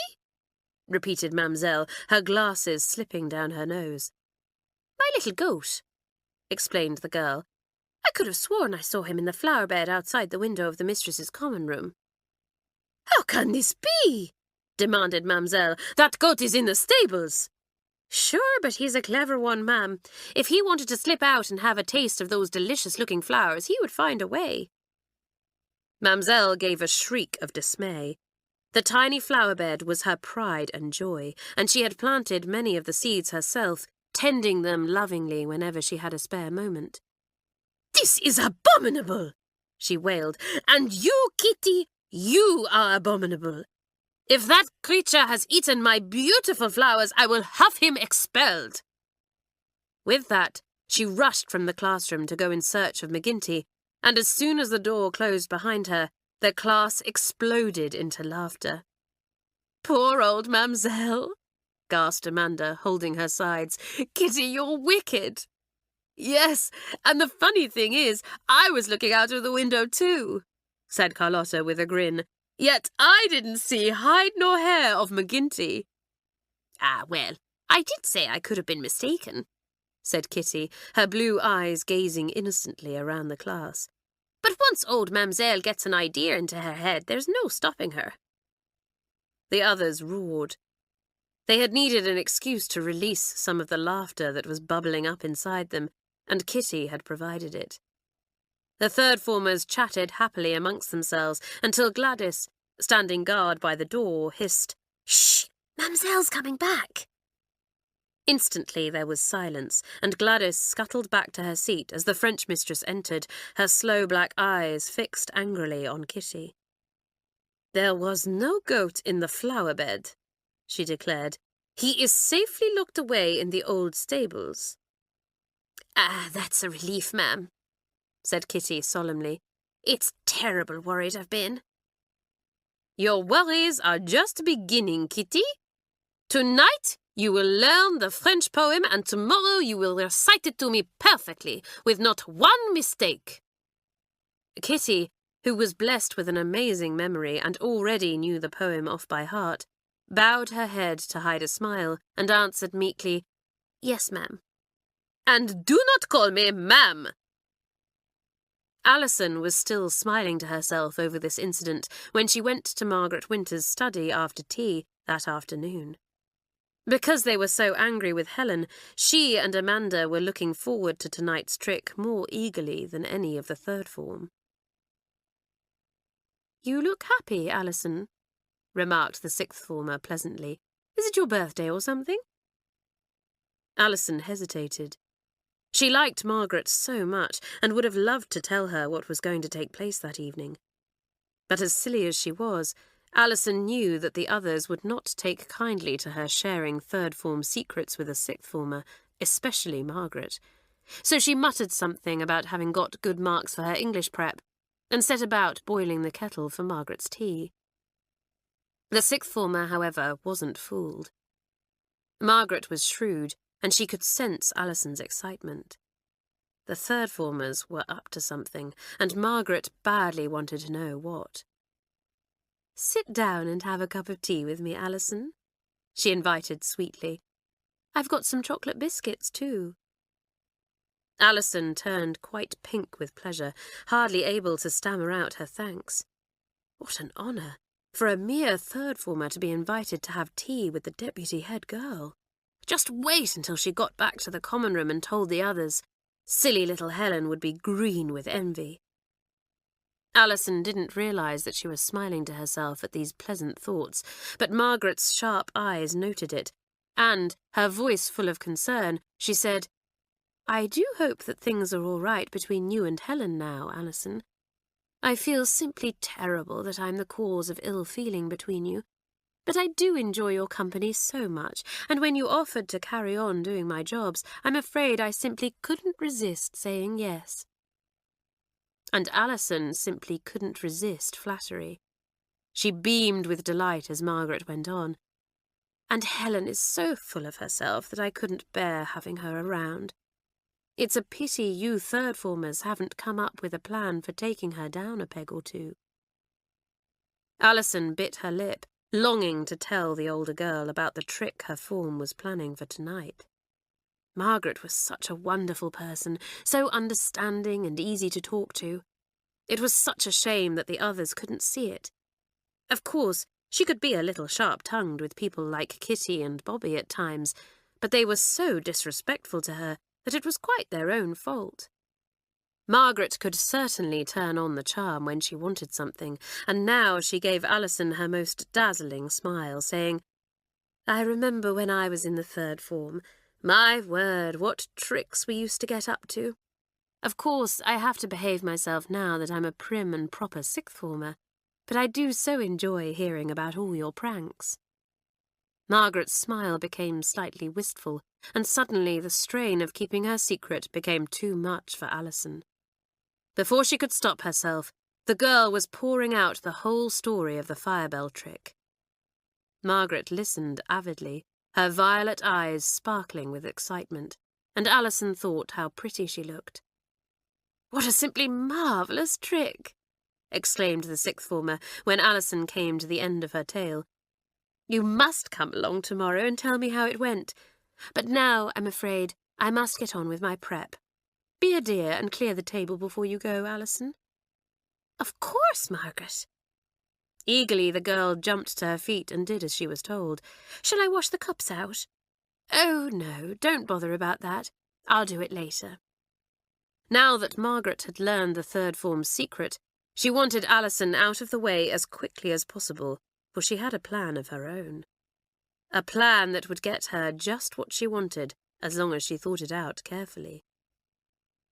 repeated Mamselle, her glasses slipping down her nose. "My little goat," explained the girl. "I could have sworn I saw him in the flower bed outside the window of the mistress's common room." "How can this be?" demanded Mamselle. "That goat is in the stables." "Sure, but he's a clever one, ma'am. If he wanted to slip out and have a taste of those delicious-looking flowers, he would find a way." Mamselle gave a shriek of dismay. The tiny flower bed was her pride and joy, and she had planted many of the seeds herself, tending them lovingly whenever she had a spare moment. "This is abominable!" she wailed. "And you, Kitty, you are abominable. If that creature has eaten my beautiful flowers, I will have him expelled." With that, she rushed from the classroom to go in search of McGinty, and as soon as the door closed behind her, the class exploded into laughter. "Poor old Mamselle," gasped Amanda, holding her sides. "Kitty, you're wicked." "Yes, and the funny thing is, I was looking out of the window too," said Carlotta with a grin. "Yet I didn't see hide nor hair of McGinty." "Ah, well, I did say I could have been mistaken," said Kitty, her blue eyes gazing innocently around the class. "But once old Mamselle gets an idea into her head, there's no stopping her." The others roared. They had needed an excuse to release some of the laughter that was bubbling up inside them, and Kitty had provided it. The third formers chatted happily amongst themselves until Gladys, standing guard by the door, hissed, "Shh! Mamselle's coming back!" Instantly there was silence, and Gladys scuttled back to her seat as the French mistress entered, her slow black eyes fixed angrily on Kitty. "There was no goat in the flower bed," she declared. "He is safely locked away in the old stables." "Ah, that's a relief, ma'am," said Kitty solemnly. "It's terrible worried I've been." "Your worries are just beginning, Kitty. Tonight you will learn the French poem, and tomorrow you will recite it to me perfectly, with not one mistake." Kitty, who was blessed with an amazing memory and already knew the poem off by heart, bowed her head to hide a smile and answered meekly, "Yes, ma'am." "And do not call me ma'am." Alison was still smiling to herself over this incident when she went to Margaret Winter's study after tea that afternoon. Because they were so angry with Helen, she and Amanda were looking forward to tonight's trick more eagerly than any of the third form. "You look happy, Alison," remarked the sixth former pleasantly. Is it your birthday or something?" Alison hesitated. She liked Margaret so much and would have loved to tell her what was going to take place that evening. But as silly as she was, Alison knew that the others would not take kindly to her sharing third-form secrets with a sixth-former, especially Margaret. So she muttered something about having got good marks for her English prep and set about boiling the kettle for Margaret's tea. The sixth-former, however, wasn't fooled. Margaret was shrewd, and she could sense Alison's excitement. The third-formers were up to something, and Margaret badly wanted to know what. "Sit down and have a cup of tea with me, Alison," she invited sweetly. "I've got some chocolate biscuits, too." Alison turned quite pink with pleasure, hardly able to stammer out her thanks. What an honour, for a mere third-former to be invited to have tea with the deputy head girl. Just wait until she got back to the common room and told the others. Silly little Helen would be green with envy. Alison didn't realise that she was smiling to herself at these pleasant thoughts, but Margaret's sharp eyes noted it, and, her voice full of concern, she said, "I do hope that things are all right between you and Helen now, Alison. I feel simply terrible that I'm the cause of ill feeling between you. But I do enjoy your company so much, and when you offered to carry on doing my jobs, I'm afraid I simply couldn't resist saying yes." And Alison simply couldn't resist flattery. She beamed with delight as Margaret went on. "And Helen is so full of herself that I couldn't bear having her around. It's a pity you third-formers haven't come up with a plan for taking her down a peg or two." Alison bit her lip, longing to tell the older girl about the trick her form was planning for tonight. Margaret was such a wonderful person, so understanding and easy to talk to. It was such a shame that the others couldn't see it. Of course, she could be a little sharp-tongued with people like Kitty and Bobby at times, but they were so disrespectful to her that it was quite their own fault. Margaret could certainly turn on the charm when she wanted something, and now she gave Alison her most dazzling smile, saying, "I remember when I was in the third form. My word, what tricks we used to get up to. Of course, I have to behave myself now that I'm a prim and proper sixth-former, but I do so enjoy hearing about all your pranks." Margaret's smile became slightly wistful, and suddenly the strain of keeping her secret became too much for Alison. Before she could stop herself, the girl was pouring out the whole story of the firebell trick. Margaret listened avidly, her violet eyes sparkling with excitement, and Alison thought how pretty she looked. "What a simply marvellous trick!" exclaimed the sixth-former when Alison came to the end of her tale. "You must come along tomorrow and tell me how it went. But now, I'm afraid, I must get on with my prep. Be a dear and clear the table before you go, Alison." "Of course, Margaret." Eagerly the girl jumped to her feet and did as she was told. "Shall I wash the cups out?" "Oh, no, don't bother about that. I'll do it later." Now that Margaret had learned the third form's secret, she wanted Alison out of the way as quickly as possible, for she had a plan of her own. A plan that would get her just what she wanted, as long as she thought it out carefully.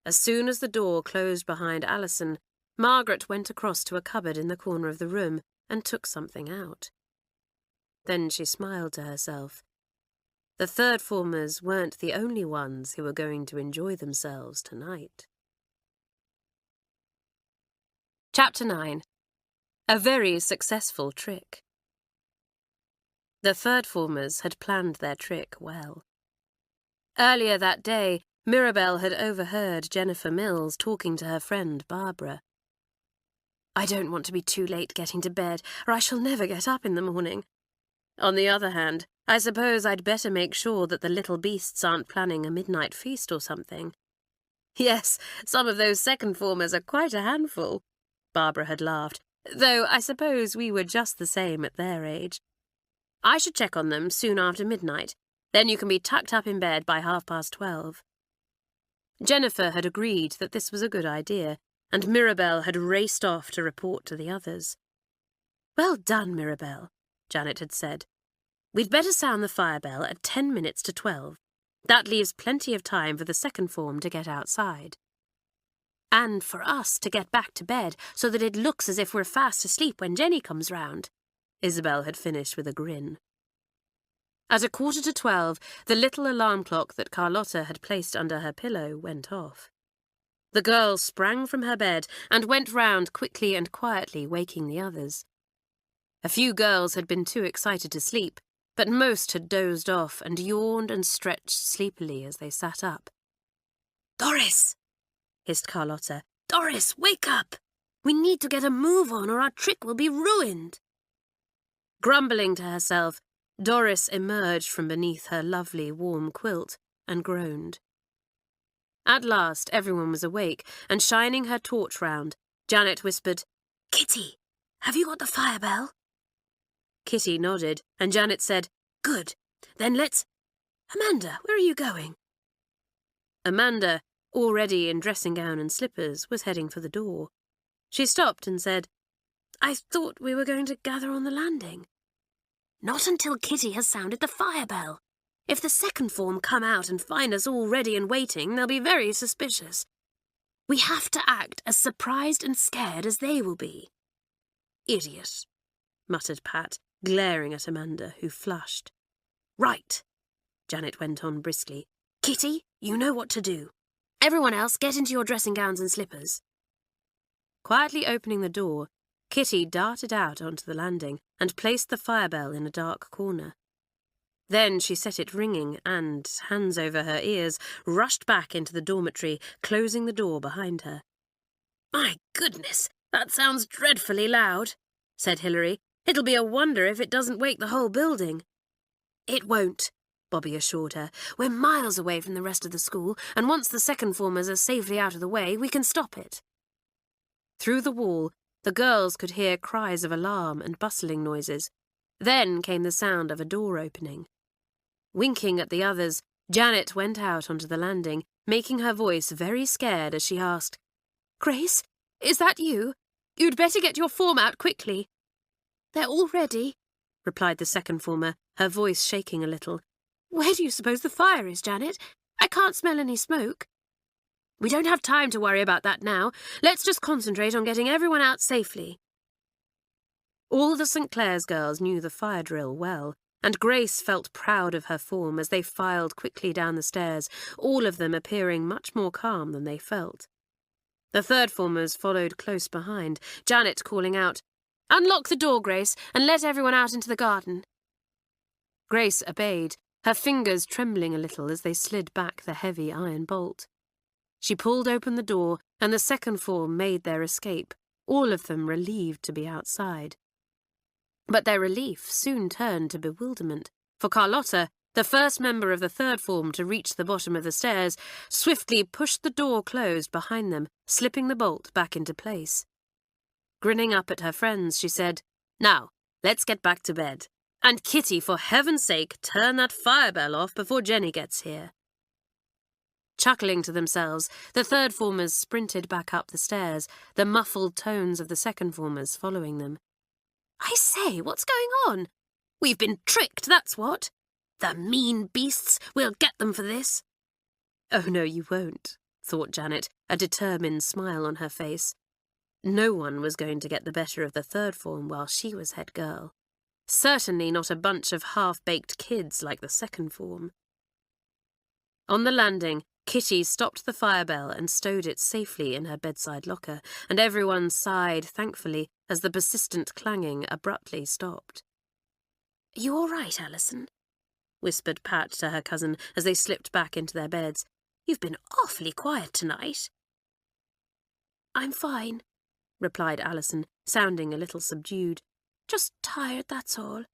As soon as the door closed behind Alison, Margaret went across to a cupboard in the corner of the room and took something out. Then she smiled to herself. The third formers weren't the only ones who were going to enjoy themselves tonight. Chapter 9. A very successful trick. The third formers had planned their trick well. Earlier that day, Mirabel had overheard Jennifer Mills talking to her friend Barbara. "I don't want to be too late getting to bed, or I shall never get up in the morning. On the other hand, I suppose I'd better make sure that the little beasts aren't planning a midnight feast or something. Yes, some of those second formers are quite a handful," Barbara had laughed, "though I suppose we were just the same at their age. I should check on them soon after midnight. Then you can be tucked up in bed by 12:30. Jennifer had agreed that this was a good idea, and Mirabel had raced off to report to the others. "Well done, Mirabel," Janet had said. We'd better sound the fire bell at 10 minutes to 12. That leaves plenty of time for the second form to get outside. And for us to get back to bed so that it looks as if we're fast asleep when Jenny comes round. Isabel had finished with a grin. At 11:45, the little alarm clock that Carlotta had placed under her pillow went off. The girl sprang from her bed and went round quickly and quietly, waking the others. A few girls had been too excited to sleep, but most had dozed off and yawned and stretched sleepily as they sat up. "Doris!" hissed Carlotta. "Doris, wake up! We need to get a move on or our trick will be ruined." Grumbling to herself, Doris emerged from beneath her lovely warm quilt and groaned. At last everyone was awake, and shining her torch round, Janet whispered, "Kitty, have you got the fire bell?" Kitty nodded, and Janet said, "Good, then let's— Amanda, where are you going?" Amanda, already in dressing gown and slippers, was heading for the door. She stopped and said, "I thought we were going to gather on the landing." "Not until Kitty has sounded the fire bell. If the second form come out and find us all ready and waiting, they'll be very suspicious. We have to act as surprised and scared as they will be." "Idiot," muttered Pat, glaring at Amanda, who flushed. "Right," Janet went on briskly. "Kitty, you know what to do. Everyone else, get into your dressing gowns and slippers." Quietly opening the door, Kitty darted out onto the landing and placed the fire bell in a dark corner. Then she set it ringing and, hands over her ears, rushed back into the dormitory, closing the door behind her. "My goodness, that sounds dreadfully loud," said Hilary. "It'll be a wonder if it doesn't wake the whole building." "It won't," Bobby assured her. "We're miles away from the rest of the school, and once the second formers are safely out of the way, we can stop it." Through the wall, the girls could hear cries of alarm and bustling noises. Then came the sound of a door opening. Winking at the others, Janet went out onto the landing, making her voice very scared as she asked, "Grace, is that you? You'd better get your form out quickly." "They're all ready," replied the second former, her voice shaking a little. "Where do you suppose the fire is, Janet? I can't smell any smoke." "We don't have time to worry about that now. Let's just concentrate on getting everyone out safely." All the St Clare's girls knew the fire drill well, and Grace felt proud of her form as they filed quickly down the stairs, all of them appearing much more calm than they felt. The third formers followed close behind, Janet calling out, "Unlock the door, Grace, and let everyone out into the garden." Grace obeyed, her fingers trembling a little as they slid back the heavy iron bolt. She pulled open the door, and the second form made their escape, all of them relieved to be outside. But their relief soon turned to bewilderment, for Carlotta, the first member of the third form to reach the bottom of the stairs, swiftly pushed the door closed behind them, slipping the bolt back into place. Grinning up at her friends, she said, "Now, let's get back to bed. And Kitty, for heaven's sake, turn that fire bell off before Jenny gets here." Chuckling to themselves, the third formers sprinted back up the stairs, the muffled tones of the second formers following them. "I say, what's going on? We've been tricked, that's what. The mean beasts, we'll get them for this." "Oh, no, you won't," thought Janet, a determined smile on her face. No one was going to get the better of the third form while she was head girl. Certainly not a bunch of half-baked kids like the second form. On the landing, Kitty stopped the fire bell and stowed it safely in her bedside locker, and everyone sighed thankfully as the persistent clanging abruptly stopped. "Are you all right, Alison?" whispered Pat to her cousin as they slipped back into their beds. "You've been awfully quiet tonight." "I'm fine," replied Alison, sounding a little subdued. "Just tired, that's all."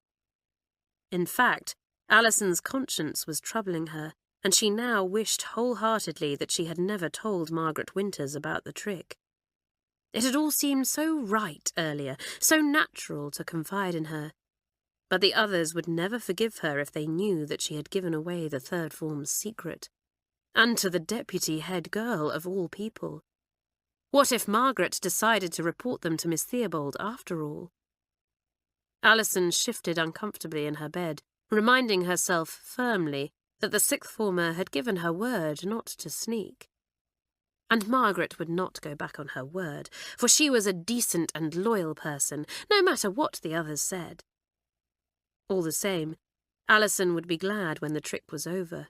In fact, Alison's conscience was troubling her, and she now wished wholeheartedly that she had never told Margaret Winters about the trick. It had all seemed so right earlier, so natural to confide in her. But the others would never forgive her if they knew that she had given away the third form's secret. And to the deputy head girl of all people. What if Margaret decided to report them to Miss Theobald after all? Alison shifted uncomfortably in her bed, reminding herself firmly that the sixth former had given her word not to sneak. And Margaret would not go back on her word, for she was a decent and loyal person, no matter what the others said. All the same, Alison would be glad when the trick was over.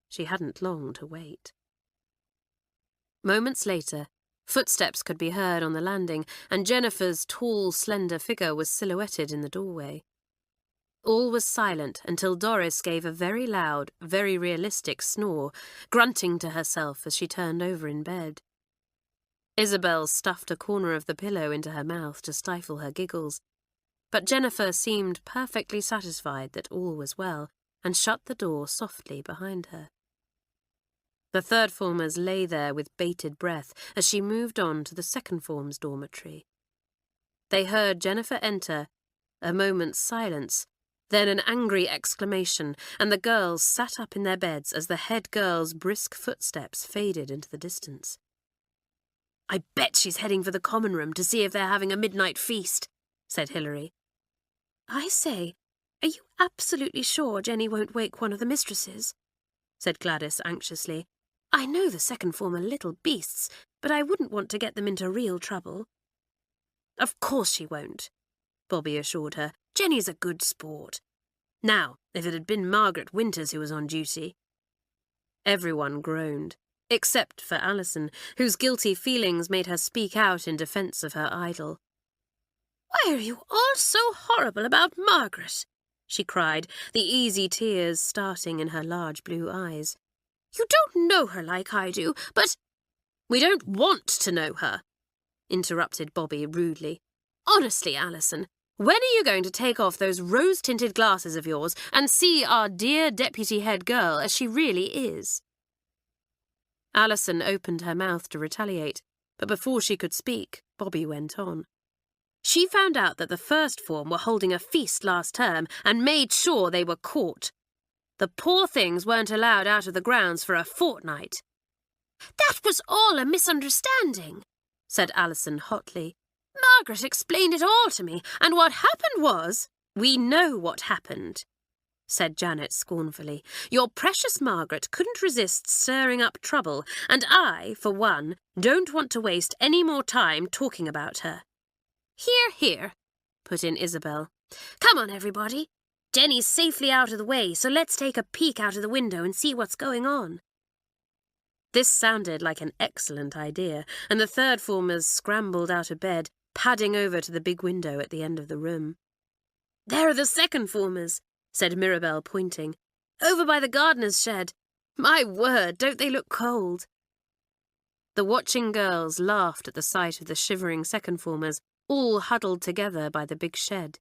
She hadn't long to wait. Moments later, footsteps could be heard on the landing, and Jennifer's tall, slender figure was silhouetted in the doorway. All was silent until Doris gave a very loud, very realistic snore, grunting to herself as she turned over in bed. Isabel stuffed a corner of the pillow into her mouth to stifle her giggles, but Jennifer seemed perfectly satisfied that all was well and shut the door softly behind her. The third formers lay there with bated breath as she moved on to the second form's dormitory. They heard Jennifer enter, a moment's silence, then an angry exclamation, and the girls sat up in their beds as the head girl's brisk footsteps faded into the distance. "I bet she's heading for the common room to see if they're having a midnight feast," said Hilary. "I say, are you absolutely sure Jenny won't wake one of the mistresses?" said Gladys anxiously. "I know the second form are little beasts, but I wouldn't want to get them into real trouble." "Of course she won't," Bobby assured her. "Jenny's a good sport. Now, if it had been Margaret Winters who was on duty." Everyone groaned, except for Alison, whose guilty feelings made her speak out in defence of her idol. "Why are you all so horrible about Margaret?" she cried, the easy tears starting in her large blue eyes. "You don't know her like I do, but—" "We don't want to know her," interrupted Bobby rudely. "Honestly, Alison, when are you going to take off those rose-tinted glasses of yours and see our dear deputy head girl as she really is?" Alison opened her mouth to retaliate, but before she could speak, Bobby went on. "She found out that the first form were holding a feast last term and made sure they were caught. The poor things weren't allowed out of the grounds for a fortnight." "That was all a misunderstanding," said Alison hotly. "Margaret explained it all to me, and what happened was—" "We know what happened," said Janet scornfully. "Your precious Margaret couldn't resist stirring up trouble, and I, for one, don't want to waste any more time talking about her." "Hear, hear," put in Isabel. "Come on, everybody. Jenny's safely out of the way, so let's take a peek out of the window and see what's going on." This sounded like an excellent idea, and the third formers scrambled out of bed, padding over to the big window at the end of the room. "There are the second formers," said Mirabel, pointing. "Over by the gardener's shed. My word, don't they look cold?" The watching girls laughed at the sight of the shivering second formers, all huddled together by the big shed.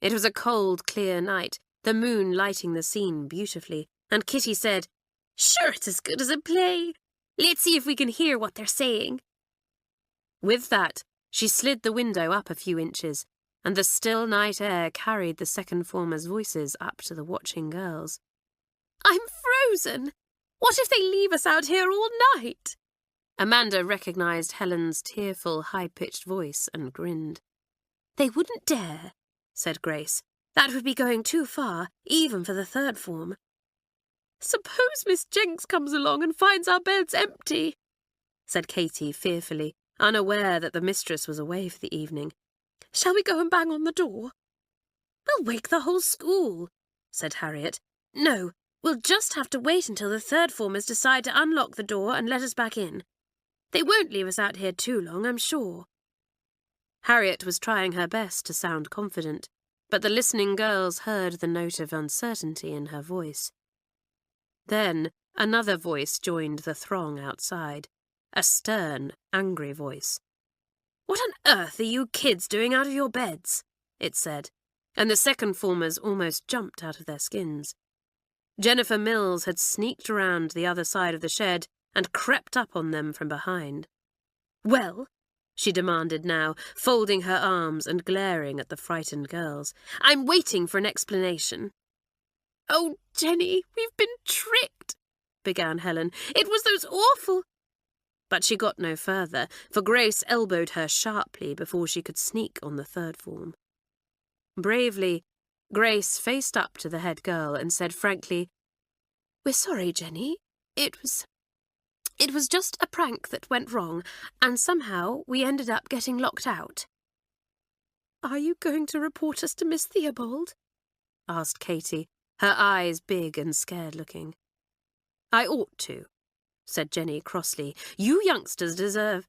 It was a cold, clear night, the moon lighting the scene beautifully, and Kitty said, "Sure, it's as good as a play. Let's see if we can hear what they're saying." With that, she slid the window up a few inches, and the still night air carried the second formers' voices up to the watching girls. "I'm frozen. What if they leave us out here all night?" Amanda recognised Helen's tearful, high-pitched voice and grinned. "They wouldn't dare," said Grace. "That would be going too far, even for the third form." "Suppose Miss Jenks comes along and finds our beds empty," said Katie fearfully, unaware that the mistress was away for the evening. "Shall we go and bang on the door?" "We'll wake the whole school," said Harriet. "No, we'll just have to wait until the third formers decide to unlock the door and let us back in. They won't leave us out here too long, I'm sure." Harriet was trying her best to sound confident, but the listening girls heard the note of uncertainty in her voice. Then another voice joined the throng outside, a stern, angry voice. "What on earth are you kids doing out of your beds?" it said, and the second formers almost jumped out of their skins. Jennifer Mills had sneaked around the other side of the shed and crept up on them from behind. "Well?" she demanded now, folding her arms and glaring at the frightened girls. "I'm waiting for an explanation." "Oh, Jenny, we've been tricked," began Helen. "It was those awful—" But she got no further, for Grace elbowed her sharply before she could sneak on the third form. Bravely, Grace faced up to the head girl and said frankly, "We're sorry, Jenny. It was just a prank that went wrong, and somehow we ended up getting locked out." "Are you going to report us to Miss Theobald?" asked Katy, her eyes big and scared-looking. "I ought to," said Jenny crossly. "You youngsters deserve—"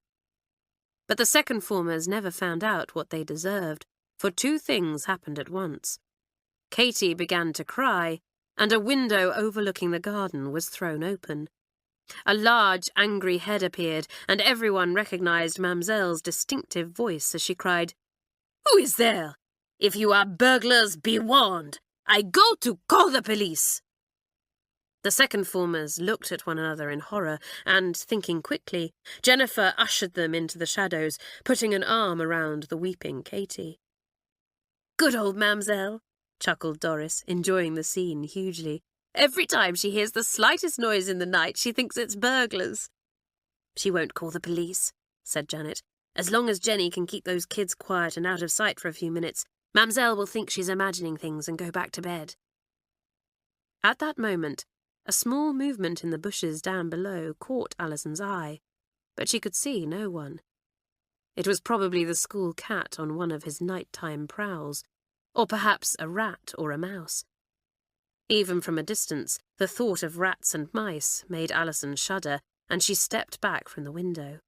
But the second formers never found out what they deserved, for two things happened at once. Katy began to cry, and a window overlooking the garden was thrown open. A large, angry head appeared, and everyone recognised Mamselle's distinctive voice as she cried, "Who is there? If you are burglars, be warned! I go to call the police!" The second formers looked at one another in horror, and, thinking quickly, Jennifer ushered them into the shadows, putting an arm around the weeping Katy. "Good old Mamselle," chuckled Doris, enjoying the scene hugely. "Every time she hears the slightest noise in the night, she thinks it's burglars." "She won't call the police," said Janet. "As long as Jenny can keep those kids quiet and out of sight for a few minutes, Mamselle will think she's imagining things and go back to bed." At that moment, a small movement in the bushes down below caught Alison's eye, but she could see no one. It was probably the school cat on one of his nighttime prowls, or perhaps a rat or a mouse. Even from a distance, the thought of rats and mice made Alison shudder, and she stepped back from the window.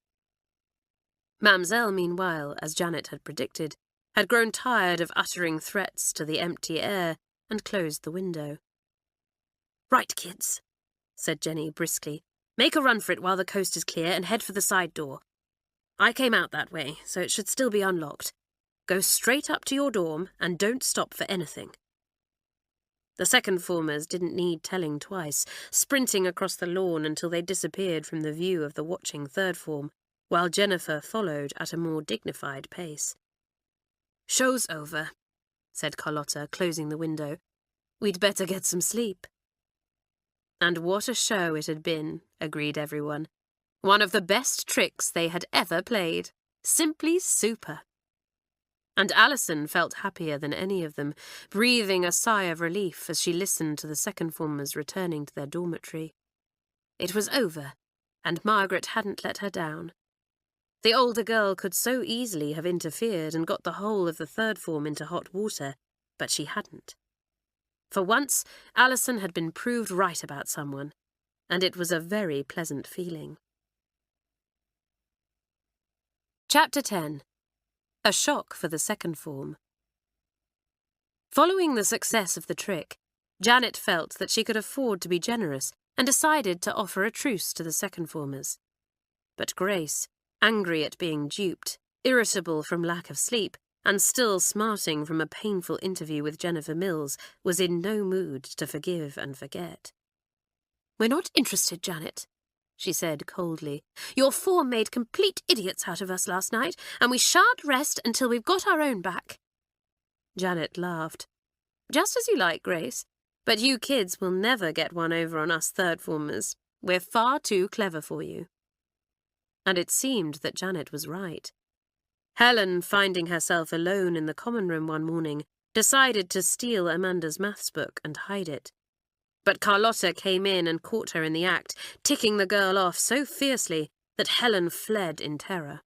Mamselle, meanwhile, as Janet had predicted, had grown tired of uttering threats to the empty air and closed the window. "Right, kids," said Jenny briskly. "Make a run for it while the coast is clear and head for the side door. I came out that way, so it should still be unlocked. Go straight up to your dorm and don't stop for anything." The second formers didn't need telling twice, sprinting across the lawn until they disappeared from the view of the watching third form, while Jennifer followed at a more dignified pace. "Show's over," said Carlotta, closing the window. "We'd better get some sleep." And what a show it had been, agreed everyone. One of the best tricks they had ever played. Simply super. And Alison felt happier than any of them, breathing a sigh of relief as she listened to the second formers returning to their dormitory. It was over, and Margaret hadn't let her down. The older girl could so easily have interfered and got the whole of the third form into hot water, but she hadn't. For once, Alison had been proved right about someone, and it was a very pleasant feeling. Chapter 10. A shock for the second form. Following the success of the trick, Janet felt that she could afford to be generous and decided to offer a truce to the second formers. But Grace, angry at being duped, irritable from lack of sleep, and still smarting from a painful interview with Jennifer Mills, was in no mood to forgive and forget. "We're not interested, Janet," she said coldly. "Your form made complete idiots out of us last night, and we shan't rest until we've got our own back." Janet laughed. "Just as you like, Grace, but you kids will never get one over on us third formers. We're far too clever for you." And it seemed that Janet was right. Helen, finding herself alone in the common room one morning, decided to steal Amanda's maths book and hide it. But Carlotta came in and caught her in the act, ticking the girl off so fiercely that Helen fled in terror.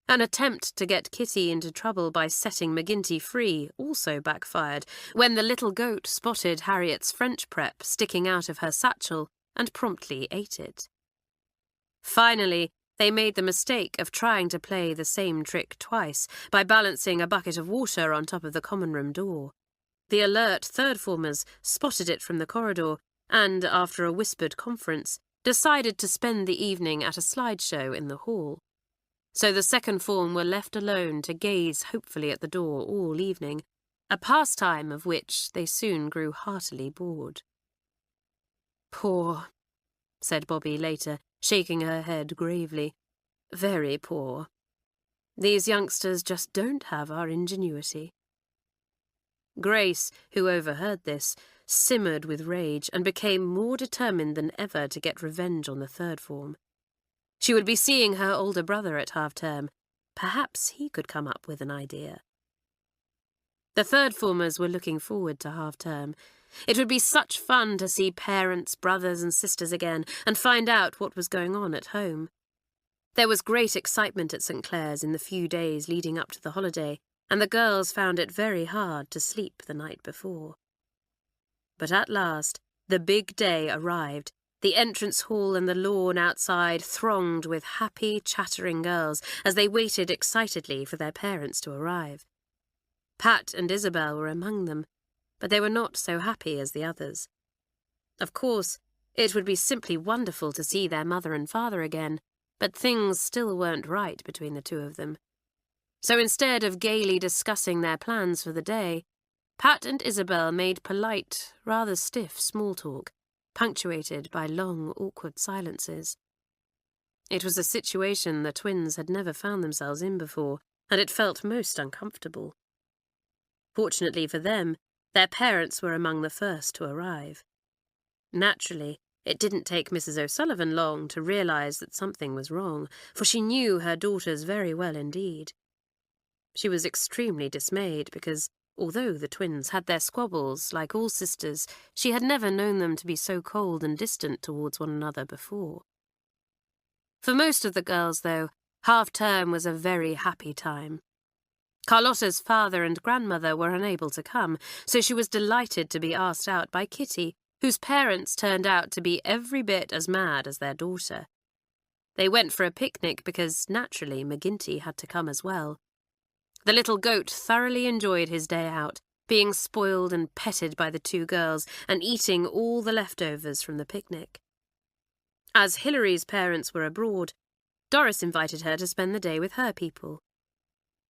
An attempt to get Kitty into trouble by setting McGinty free also backfired when the little goat spotted Harriet's French prep sticking out of her satchel and promptly ate it. Finally, they made the mistake of trying to play the same trick twice by balancing a bucket of water on top of the common room door. The alert third formers spotted it from the corridor and, after a whispered conference, decided to spend the evening at a slideshow in the hall. So the second form were left alone to gaze hopefully at the door all evening, a pastime of which they soon grew heartily bored. "Poor," said Bobby later, shaking her head gravely. "Very poor. These youngsters just don't have our ingenuity." Grace, who overheard this, simmered with rage and became more determined than ever to get revenge on the third form. She would be seeing her older brother at half-term. Perhaps he could come up with an idea. The third formers were looking forward to half-term. It would be such fun to see parents, brothers and sisters again and find out what was going on at home. There was great excitement at St Clare's in the few days leading up to the holiday, and the girls found it very hard to sleep the night before. But at last, the big day arrived. The entrance hall and the lawn outside thronged with happy, chattering girls as they waited excitedly for their parents to arrive. Pat and Isabel were among them, but they were not so happy as the others. Of course, it would be simply wonderful to see their mother and father again, but things still weren't right between the two of them. So instead of gaily discussing their plans for the day, Pat and Isabel made polite, rather stiff small talk, punctuated by long, awkward silences. It was a situation the twins had never found themselves in before, and it felt most uncomfortable. Fortunately for them, their parents were among the first to arrive. Naturally, it didn't take Mrs. O'Sullivan long to realise that something was wrong, for she knew her daughters very well indeed. She was extremely dismayed because, although the twins had their squabbles, like all sisters, she had never known them to be so cold and distant towards one another before. For most of the girls, though, half-term was a very happy time. Carlotta's father and grandmother were unable to come, so she was delighted to be asked out by Kitty, whose parents turned out to be every bit as mad as their daughter. They went for a picnic because, naturally, McGinty had to come as well. The little goat thoroughly enjoyed his day out, being spoiled and petted by the two girls and eating all the leftovers from the picnic. As Hilary's parents were abroad, Doris invited her to spend the day with her people.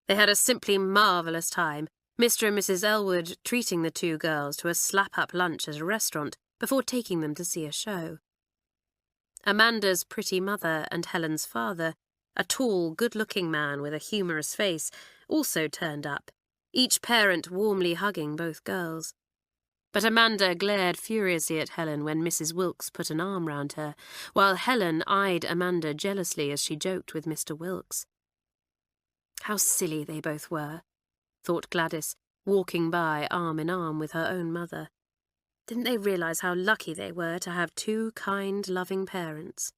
They had a simply marvellous time, Mr. and Mrs. Elwood treating the two girls to a slap-up lunch at a restaurant before taking them to see a show. Amanda's pretty mother and Helen's father, a tall, good-looking man with a humorous face, also turned up, each parent warmly hugging both girls. But Amanda glared furiously at Helen when Mrs. Wilkes put an arm round her, while Helen eyed Amanda jealously as she joked with Mr. Wilkes. How silly they both were, thought Gladys, walking by arm in arm with her own mother. Didn't they realise how lucky they were to have two kind, loving parents?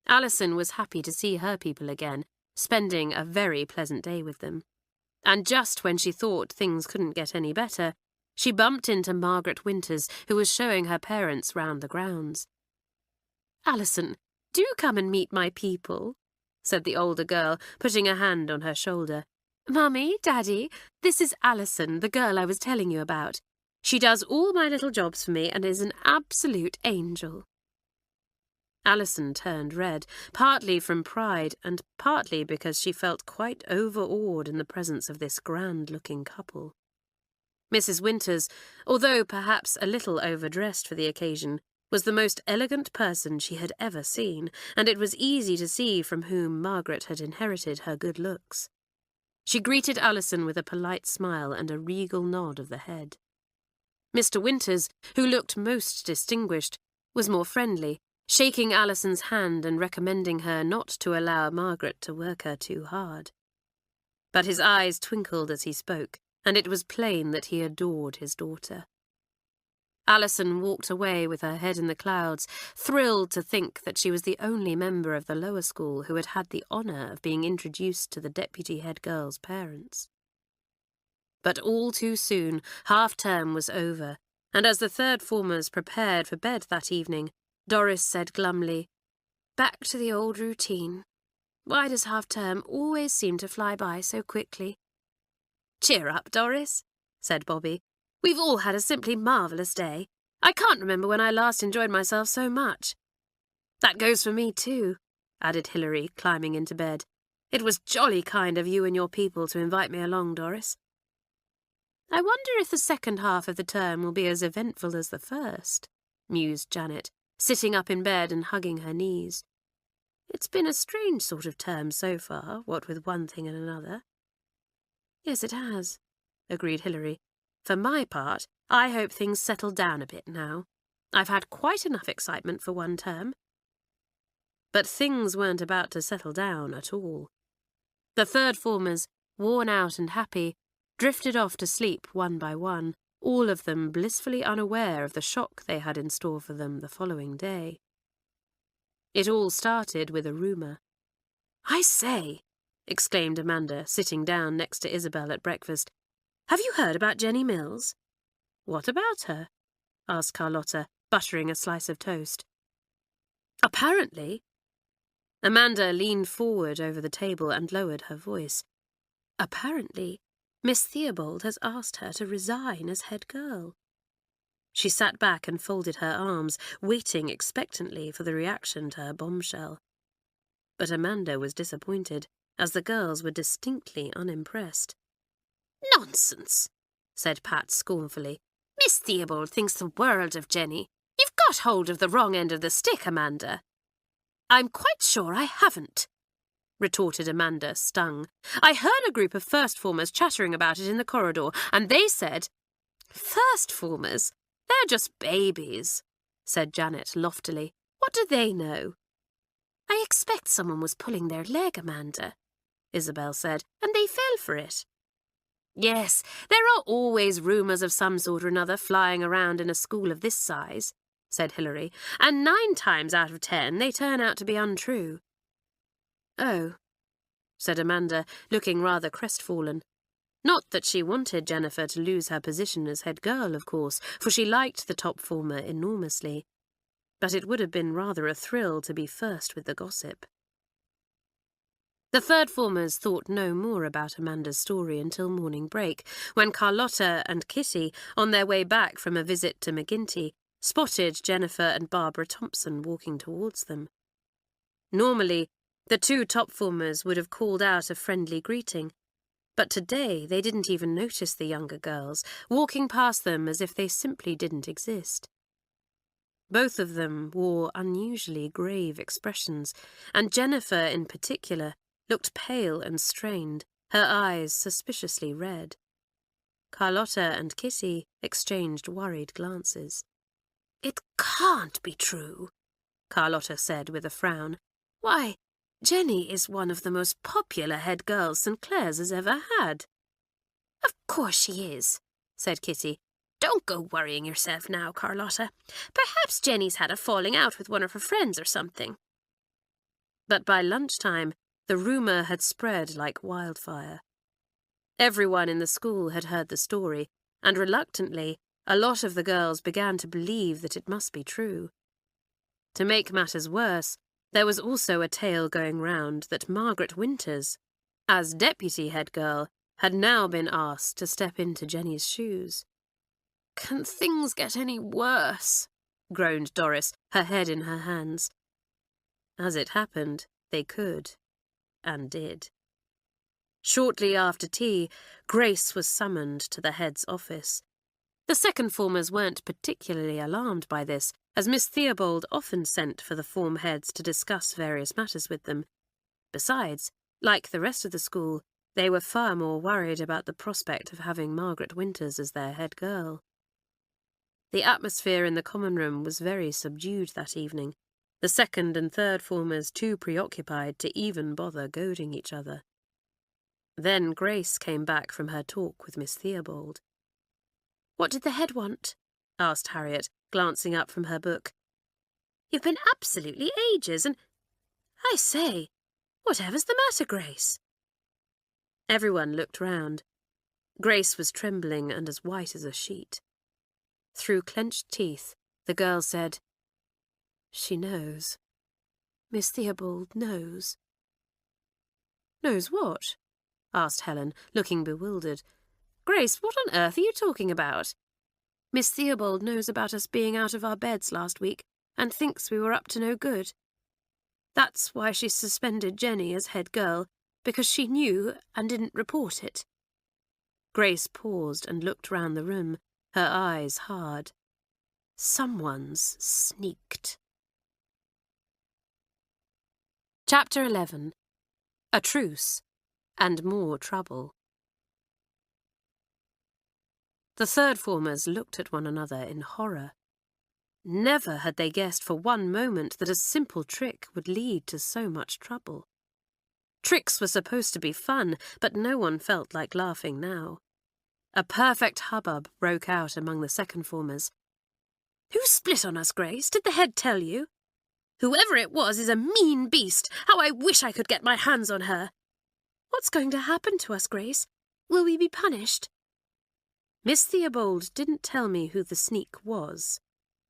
Alison was happy to see her people again, spending a very pleasant day with them. And just when she thought things couldn't get any better, she bumped into Margaret Winters, who was showing her parents round the grounds. "Alison, do come and meet my people," said the older girl, putting a hand on her shoulder. "Mummy, Daddy, this is Alison, the girl I was telling you about. She does all my little jobs for me and is an absolute angel." Alison turned red, partly from pride and partly because she felt quite overawed in the presence of this grand-looking couple. Mrs. Winters, although perhaps a little overdressed for the occasion, was the most elegant person she had ever seen, and it was easy to see from whom Margaret had inherited her good looks. She greeted Alison with a polite smile and a regal nod of the head. Mr. Winters, who looked most distinguished, was more friendly, shaking Alison's hand and recommending her not to allow Margaret to work her too hard. But his eyes twinkled as he spoke, and it was plain that he adored his daughter. Alison walked away with her head in the clouds, thrilled to think that she was the only member of the lower school who had had the honour of being introduced to the deputy head girl's parents. But all too soon, half-term was over, and as the third formers prepared for bed that evening, Doris said glumly, "Back to the old routine. Why does half-term always seem to fly by so quickly?" "Cheer up, Doris," said Bobby. "We've all had a simply marvellous day. I can't remember when I last enjoyed myself so much." "That goes for me too," added Hilary, climbing into bed. "It was jolly kind of you and your people to invite me along, Doris." "I wonder if the second half of the term will be as eventful as the first," mused Janet, sitting up in bed and hugging her knees. "It's been a strange sort of term so far, what with one thing and another." "Yes, it has," agreed Hilary. "For my part, I hope things settle down a bit now. I've had quite enough excitement for one term." But things weren't about to settle down at all. The third formers, worn out and happy, drifted off to sleep one by one, all of them blissfully unaware of the shock they had in store for them the following day. It all started with a rumour. "I say," exclaimed Amanda, sitting down next to Isabel at breakfast, "have you heard about Jenny Mills?" "What about her?" asked Carlotta, buttering a slice of toast. "Apparently—" Amanda leaned forward over the table and lowered her voice. "Apparently, Miss Theobald has asked her to resign as head girl." She sat back and folded her arms, waiting expectantly for the reaction to her bombshell. But Amanda was disappointed, as the girls were distinctly unimpressed. "Nonsense," said Pat scornfully. "Miss Theobald thinks the world of Jenny. You've got hold of the wrong end of the stick, Amanda." "I'm quite sure I haven't," retorted Amanda, stung. "I heard a group of first-formers chattering about it in the corridor, and they said—" "First-formers? They're just babies," said Janet loftily. "What do they know?" "I expect someone was pulling their leg, Amanda," Isabel said, "and they fell for it." "Yes, there are always rumours of some sort or another flying around in a school of this size," said Hilary, "and 9 times out of 10 they turn out to be untrue." "Oh," said Amanda, looking rather crestfallen. Not that she wanted Jennifer to lose her position as head girl, of course, for she liked the top former enormously. But it would have been rather a thrill to be first with the gossip. The third formers thought no more about Amanda's story until morning break, when Carlotta and Kitty, on their way back from a visit to McGinty, spotted Jennifer and Barbara Thompson walking towards them. Normally, the 2 top formers would have called out a friendly greeting, but today they didn't even notice the younger girls, walking past them as if they simply didn't exist. Both of them wore unusually grave expressions, and Jennifer in particular looked pale and strained, her eyes suspiciously red. Carlotta and Kitty exchanged worried glances. "It can't be true," Carlotta said with a frown. "Why, Jenny is one of the most popular head girls St Clare's has ever had." "Of course she is," said Kitty. "Don't go worrying yourself now, Carlotta. Perhaps Jenny's had a falling out with one of her friends or something." But by lunchtime, the rumour had spread like wildfire. Everyone in the school had heard the story, and reluctantly, a lot of the girls began to believe that it must be true. To make matters worse, there was also a tale going round that Margaret Winters, as deputy head girl, had now been asked to step into Jenny's shoes. "Can things get any worse?" groaned Doris, her head in her hands. As it happened, they could, and did. Shortly after tea, Grace was summoned to the head's office. The second formers weren't particularly alarmed by this, as Miss Theobald often sent for the form heads to discuss various matters with them. Besides, like the rest of the school, they were far more worried about the prospect of having Margaret Winters as their head girl. The atmosphere in the common room was very subdued that evening, the second and third formers too preoccupied to even bother goading each other. Then Grace came back from her talk with Miss Theobald. "What did the head want?" asked Harriet, glancing up from her book. "You've been absolutely ages, and— I say, whatever's the matter, Grace?" Everyone looked round. Grace was trembling and as white as a sheet. Through clenched teeth, the girl said, "She knows. Miss Theobald knows." "Knows what?" asked Helen, looking bewildered. "Grace, what on earth are you talking about?" "Miss Theobald knows about us being out of our beds last week and thinks we were up to no good. That's why she suspended Jenny as head girl, because she knew and didn't report it." Grace paused and looked round the room, her eyes hard. Someone's sneaked. Chapter 11. A Truce and More Trouble. The third formers looked at one another in horror. Never had they guessed for one moment that a simple trick would lead to so much trouble. Tricks were supposed to be fun, but no one felt like laughing now. A perfect hubbub broke out among the second formers. "Who split on us, Grace? Did the head tell you? Whoever it was is a mean beast. How I wish I could get my hands on her." "What's going to happen to us, Grace? Will we be punished?" "Miss Theobald didn't tell me who the sneak was,"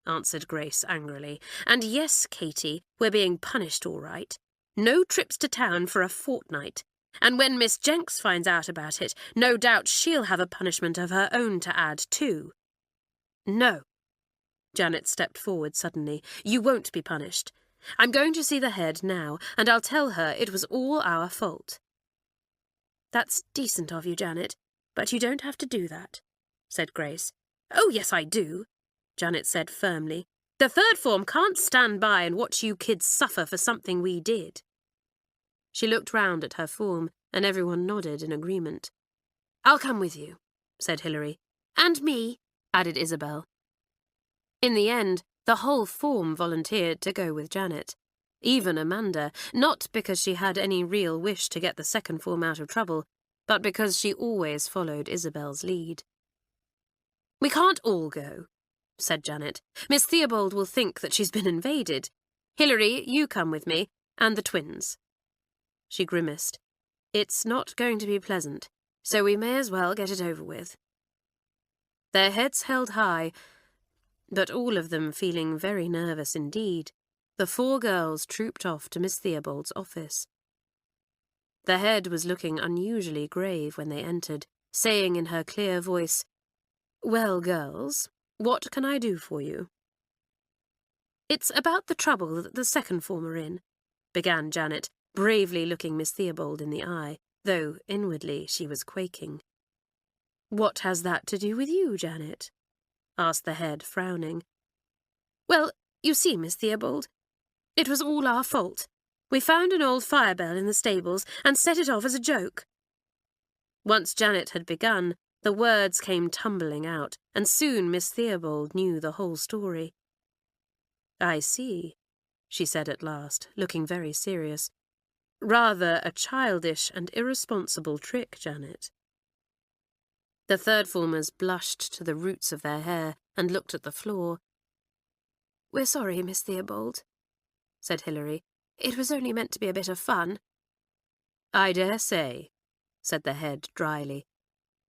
answered Grace angrily. "And yes, Katie, we're being punished all right. No trips to town for a fortnight. And when Miss Jenks finds out about it, no doubt she'll have a punishment of her own to add too." "No." Janet stepped forward suddenly. "You won't be punished. I'm going to see the head now, and I'll tell her it was all our fault." "That's decent of you, Janet, but you don't have to do that," said Grace. "Oh, yes, I do," Janet said firmly. "The third form can't stand by and watch you kids suffer for something we did." She looked round at her form, and everyone nodded in agreement. "I'll come with you," said Hilary. "And me," added Isabel. In the end, the whole form volunteered to go with Janet. Even Amanda, not because she had any real wish to get the second form out of trouble, but because she always followed Isabel's lead. "We can't all go," said Janet. "Miss Theobald will think that she's been invaded. Hilary, you come with me, and the twins." She grimaced. "It's not going to be pleasant, so we may as well get it over with." Their heads held high, but all of them feeling very nervous indeed, the 4 girls trooped off to Miss Theobald's office. The head was looking unusually grave when they entered, saying in her clear voice, "Well, girls, what can I do for you?" "It's about the trouble that the second form are in," began Janet, bravely looking Miss Theobald in the eye, though inwardly she was quaking. "What has that to do with you, Janet?" asked the head, frowning. "Well, you see, Miss Theobald, it was all our fault. We found an old fire bell in the stables and set it off as a joke." Once Janet had begun, the words came tumbling out, and soon Miss Theobald knew the whole story. "I see," she said at last, looking very serious. "Rather a childish and irresponsible trick, Janet." The third formers blushed to the roots of their hair and looked at the floor. "We're sorry, Miss Theobald," said Hilary. "It was only meant to be a bit of fun." "I dare say," said the head dryly.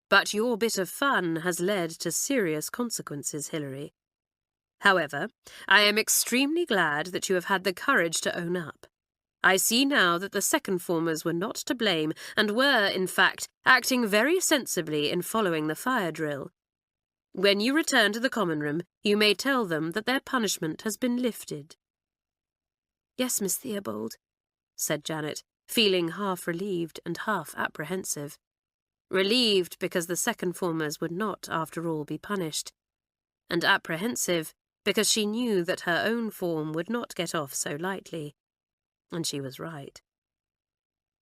"But your bit of fun has led to serious consequences, Hilary. However, I am extremely glad that you have had the courage to own up. I see now that the second formers were not to blame and were, in fact, acting very sensibly in following the fire drill. When you return to the common room, you may tell them that their punishment has been lifted." "Yes, Miss Theobald," said Janet, feeling half relieved and half apprehensive. Relieved because the second formers would not, after all, be punished, and apprehensive because she knew that her own form would not get off so lightly. And she was right.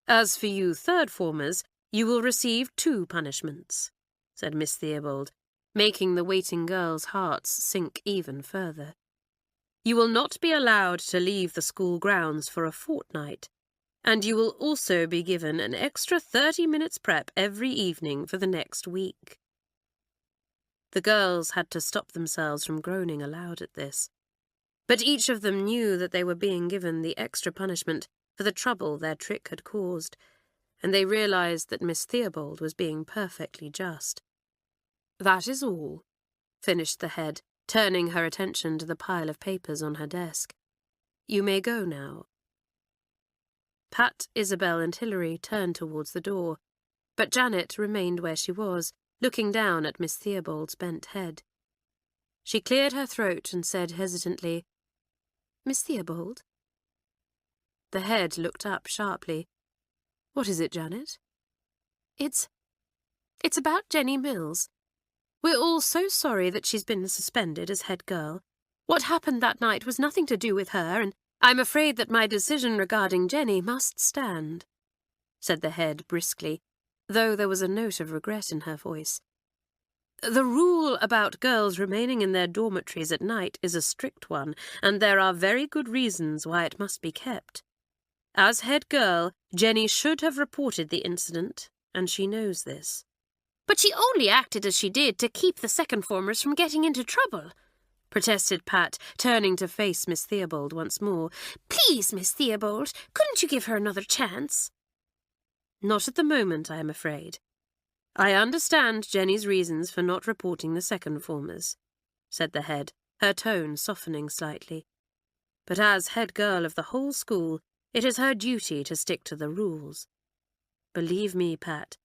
"As for you third formers, you will receive 2 punishments," said Miss Theobald, making the waiting girls' hearts sink even further. "You will not be allowed to leave the school grounds for a fortnight, and you will also be given an extra 30 minutes prep every evening for the next week." The girls had to stop themselves from groaning aloud at this. But each of them knew that they were being given the extra punishment for the trouble their trick had caused, and they realized that Miss Theobald was being perfectly just. "That is all," finished the head, turning her attention to the pile of papers on her desk. "You may go now." Pat, Isabel, and Hilary turned towards the door, but Janet remained where she was, looking down at Miss Theobald's bent head. She cleared her throat and said hesitantly, "Miss Theobald?" The head looked up sharply. "What is it, Janet?" It's about Jenny Mills. We're all so sorry that she's been suspended as head girl. What happened that night was nothing to do with her, and I'm afraid that my decision regarding Jenny must stand," said the head briskly, though there was a note of regret in her voice. "The rule about girls remaining in their dormitories at night is a strict one, and there are very good reasons why it must be kept. As head girl, Jenny should have reported the incident, and she knows this. But she only acted as she did to keep the second formers from getting into trouble, protested Pat, turning to face Miss Theobald once more. Please, Miss Theobald, couldn't you give her another chance? Not at the moment, I am afraid. I understand Jenny's reasons for not reporting the second formers, said the head, her tone softening slightly. But as head girl of the whole school, it is her duty to stick to the rules. Believe me, Pat,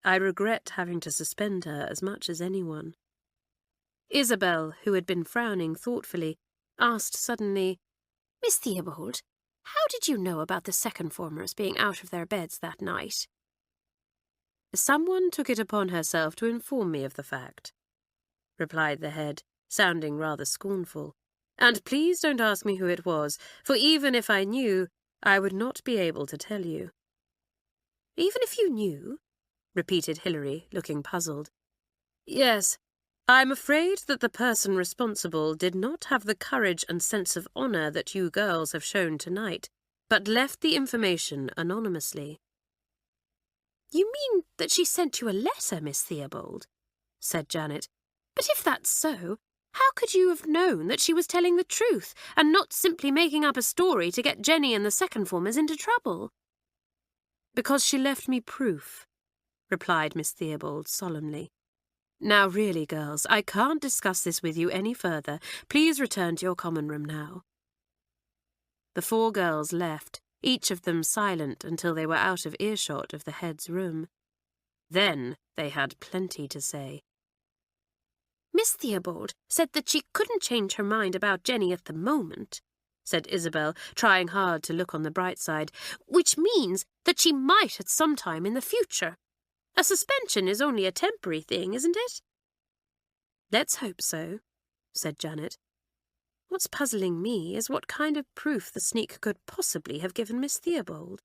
I regret having to suspend her as much as anyone. Isabel, who had been frowning thoughtfully, asked suddenly, Miss Theobald, how did you know about the second formers being out of their beds that night? Someone took it upon herself to inform me of the fact, replied the head, sounding rather scornful. And please don't ask me who it was, for even if I knew, I would not be able to tell you. Even if you knew? Repeated Hilary, looking puzzled. Yes, I'm afraid that the person responsible did not have the courage and sense of honour that you girls have shown tonight, but left the information anonymously. You mean that she sent you a letter, Miss Theobald? Said Janet. But if that's so, how could you have known that she was telling the truth and not simply making up a story to get Jenny and the second formers into trouble? Because she left me proof, replied Miss Theobald solemnly. Now really, girls, I can't discuss this with you any further. Please return to your common room now. The four girls left, each of them silent until they were out of earshot of the head's room. Then they had plenty to say. Miss Theobald said that she couldn't change her mind about Jenny at the moment, said Isabel, trying hard to look on the bright side, which means that she might at some time in the future. A suspension is only a temporary thing, isn't it? Let's hope so, said Janet. What's puzzling me is what kind of proof the sneak could possibly have given Miss Theobald.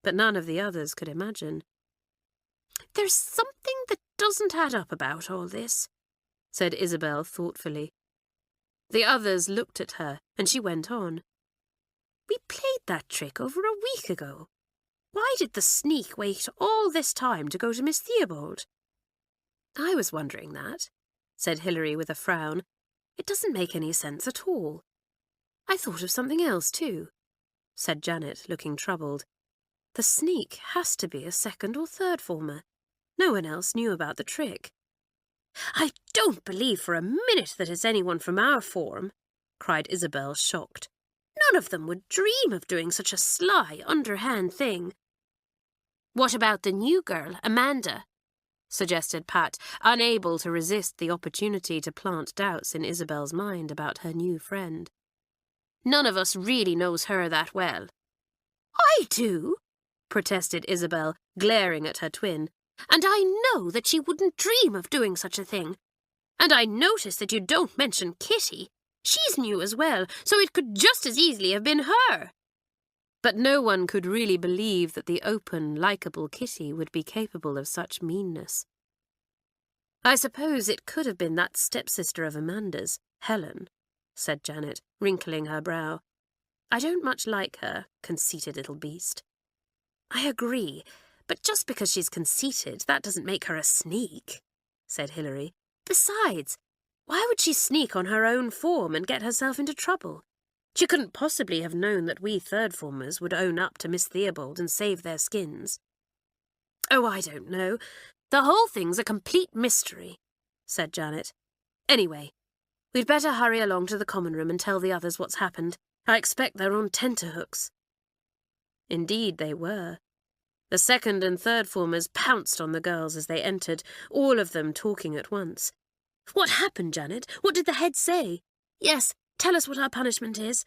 But none of the others could imagine. There's something that doesn't add up about all this, said Isabel thoughtfully. The others looked at her, and she went on. We played that trick over a week ago. Why did the sneak wait all this time to go to Miss Theobald? I was wondering that, said Hilary with a frown. It doesn't make any sense at all. I thought of something else too, said Janet, looking troubled. The sneak has to be a second or third former. No one else knew about the trick. I don't believe for a minute that it's anyone from our form, cried Isabel, shocked. None of them would dream of doing such a sly, underhand thing. What about the new girl, Amanda? Suggested Pat, unable to resist the opportunity to plant doubts in Isabel's mind about her new friend. None of us really knows her that well. I do, protested Isabel, glaring at her twin. And I know that she wouldn't dream of doing such a thing. And I notice that you don't mention Kitty. She's new as well, so it could just as easily have been her. But no one could really believe that the open, likeable Kitty would be capable of such meanness. I suppose it could have been that stepsister of Amanda's, Helen, said Janet, wrinkling her brow. I don't much like her, conceited little beast. I agree. But just because she's conceited, that doesn't make her a sneak, said Hilary. Besides, why would she sneak on her own form and get herself into trouble? She couldn't possibly have known that we third formers would own up to Miss Theobald and save their skins. Oh, I don't know. The whole thing's a complete mystery, said Janet. Anyway, we'd better hurry along to the common room and tell the others what's happened. I expect they're on tenterhooks. Indeed they were. The second and third formers pounced on the girls as they entered, all of them talking at once. What happened, Janet? What did the head say? Yes, tell us what our punishment is.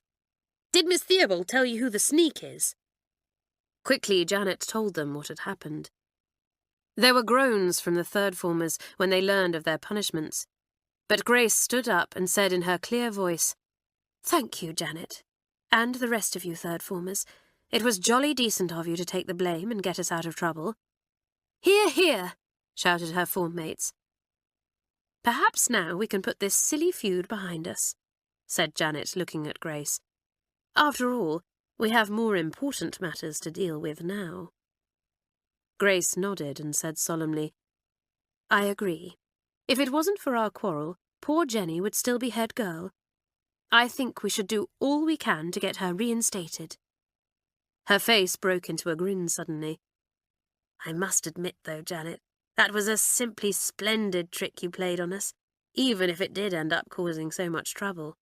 Did Miss Theobald tell you who the sneak is? Quickly, Janet told them what had happened. There were groans from the third formers when they learned of their punishments, but Grace stood up and said in her clear voice, Thank you, Janet, and the rest of you third formers. It was jolly decent of you to take the blame and get us out of trouble. Hear, hear, shouted her form mates. Perhaps now we can put this silly feud behind us, said Janet, looking at Grace. After all, we have more important matters to deal with now. Grace nodded and said solemnly, I agree. If it wasn't for our quarrel, poor Jenny would still be head girl. I think we should do all we can to get her reinstated." Her face broke into a grin suddenly. "I must admit, though, Janet, that was a simply splendid trick you played on us, even if it did end up causing so much trouble."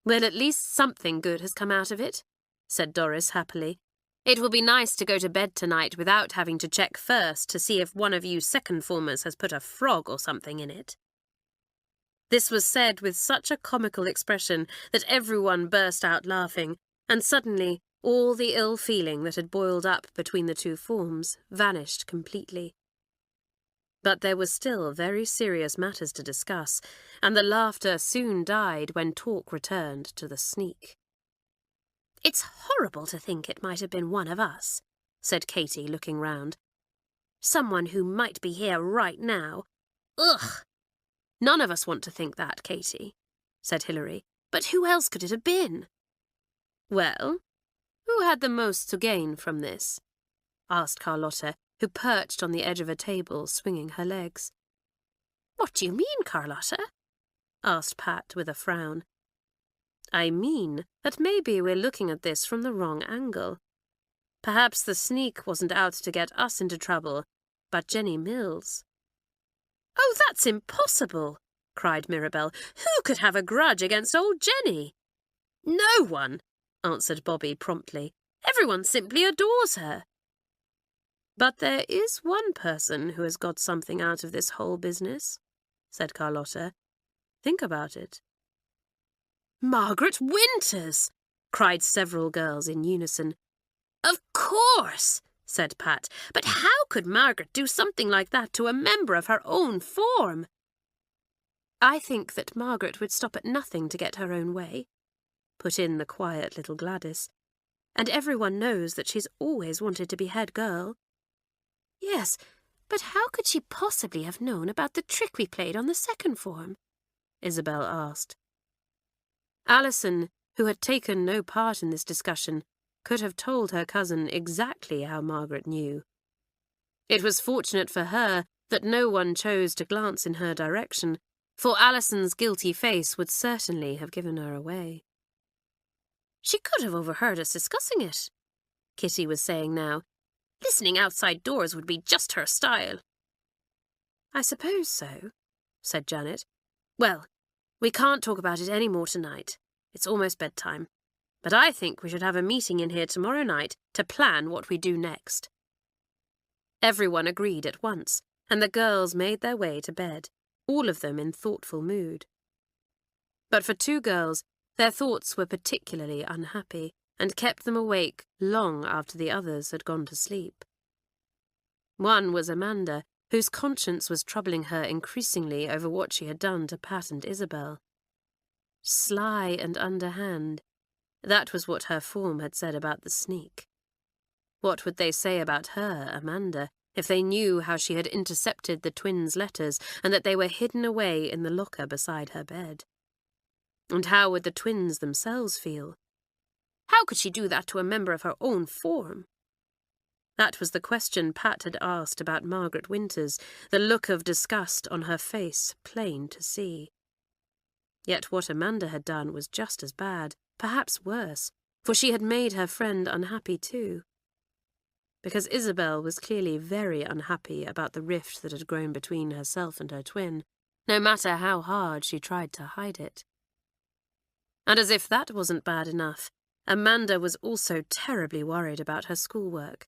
"Well, at least something good has come out of it," said Doris happily. "It will be nice to go to bed tonight without having to check first to see if one of you second formers has put a frog or something in it." This was said with such a comical expression that everyone burst out laughing, and suddenly all the ill feeling that had boiled up between the two forms vanished completely. But there were still very serious matters to discuss, and the laughter soon died when talk returned to the sneak. "It's horrible to think it might have been one of us," said Katy, looking round. "Someone who might be here right now. Ugh!" "None of us want to think that, Katy," said Hilary. "But who else could it have been?" "Well, who had the most to gain from this?" asked Carlotta, who perched on the edge of a table, swinging her legs. "What do you mean, Carlotta?" asked Pat with a frown. "I mean that maybe we're looking at this from the wrong angle. Perhaps the sneak wasn't out to get us into trouble, but Jenny Mills." "Oh, that's impossible!" cried Mirabel. "Who could have a grudge against old Jenny?" "No one," answered Bobby promptly. "Everyone simply adores her." "But there is one person who has got something out of this whole business," said Carlotta. "Think about it." "Margaret Winters!" cried several girls in unison. "Of course," said Pat. "But how could Margaret do something like that to a member of her own form?" "I think that Margaret would stop at nothing to get her own way," put in the quiet little Gladys. "And everyone knows that she's always wanted to be head girl." "Yes, but how could she possibly have known about the trick we played on the second form?" Isabel asked. Alison, who had taken no part in this discussion, could have told her cousin exactly how Margaret knew. It was fortunate for her that no one chose to glance in her direction, for Alison's guilty face would certainly have given her away. "She could have overheard us discussing it," Kitty was saying now. "Listening outside doors would be just her style." "I suppose so," said Janet. "Well, we can't talk about it any more tonight. It's almost bedtime. But I think we should have a meeting in here tomorrow night to plan what we do next." Everyone agreed at once, and the girls made their way to bed, all of them in thoughtful mood. But for two girls, their thoughts were particularly unhappy, and kept them awake long after the others had gone to sleep. One was Amanda, whose conscience was troubling her increasingly over what she had done to Pat and Isabel. Sly and underhand. That was what her form had said about the sneak. What would they say about her, Amanda, if they knew how she had intercepted the twins' letters and that they were hidden away in the locker beside her bed? And how would the twins themselves feel? How could she do that to a member of her own form? That was the question Pat had asked about Margaret Winters, the look of disgust on her face plain to see. Yet what Amanda had done was just as bad, perhaps worse, for she had made her friend unhappy too. Because Isabel was clearly very unhappy about the rift that had grown between herself and her twin, no matter how hard she tried to hide it. And as if that wasn't bad enough, Amanda was also terribly worried about her schoolwork.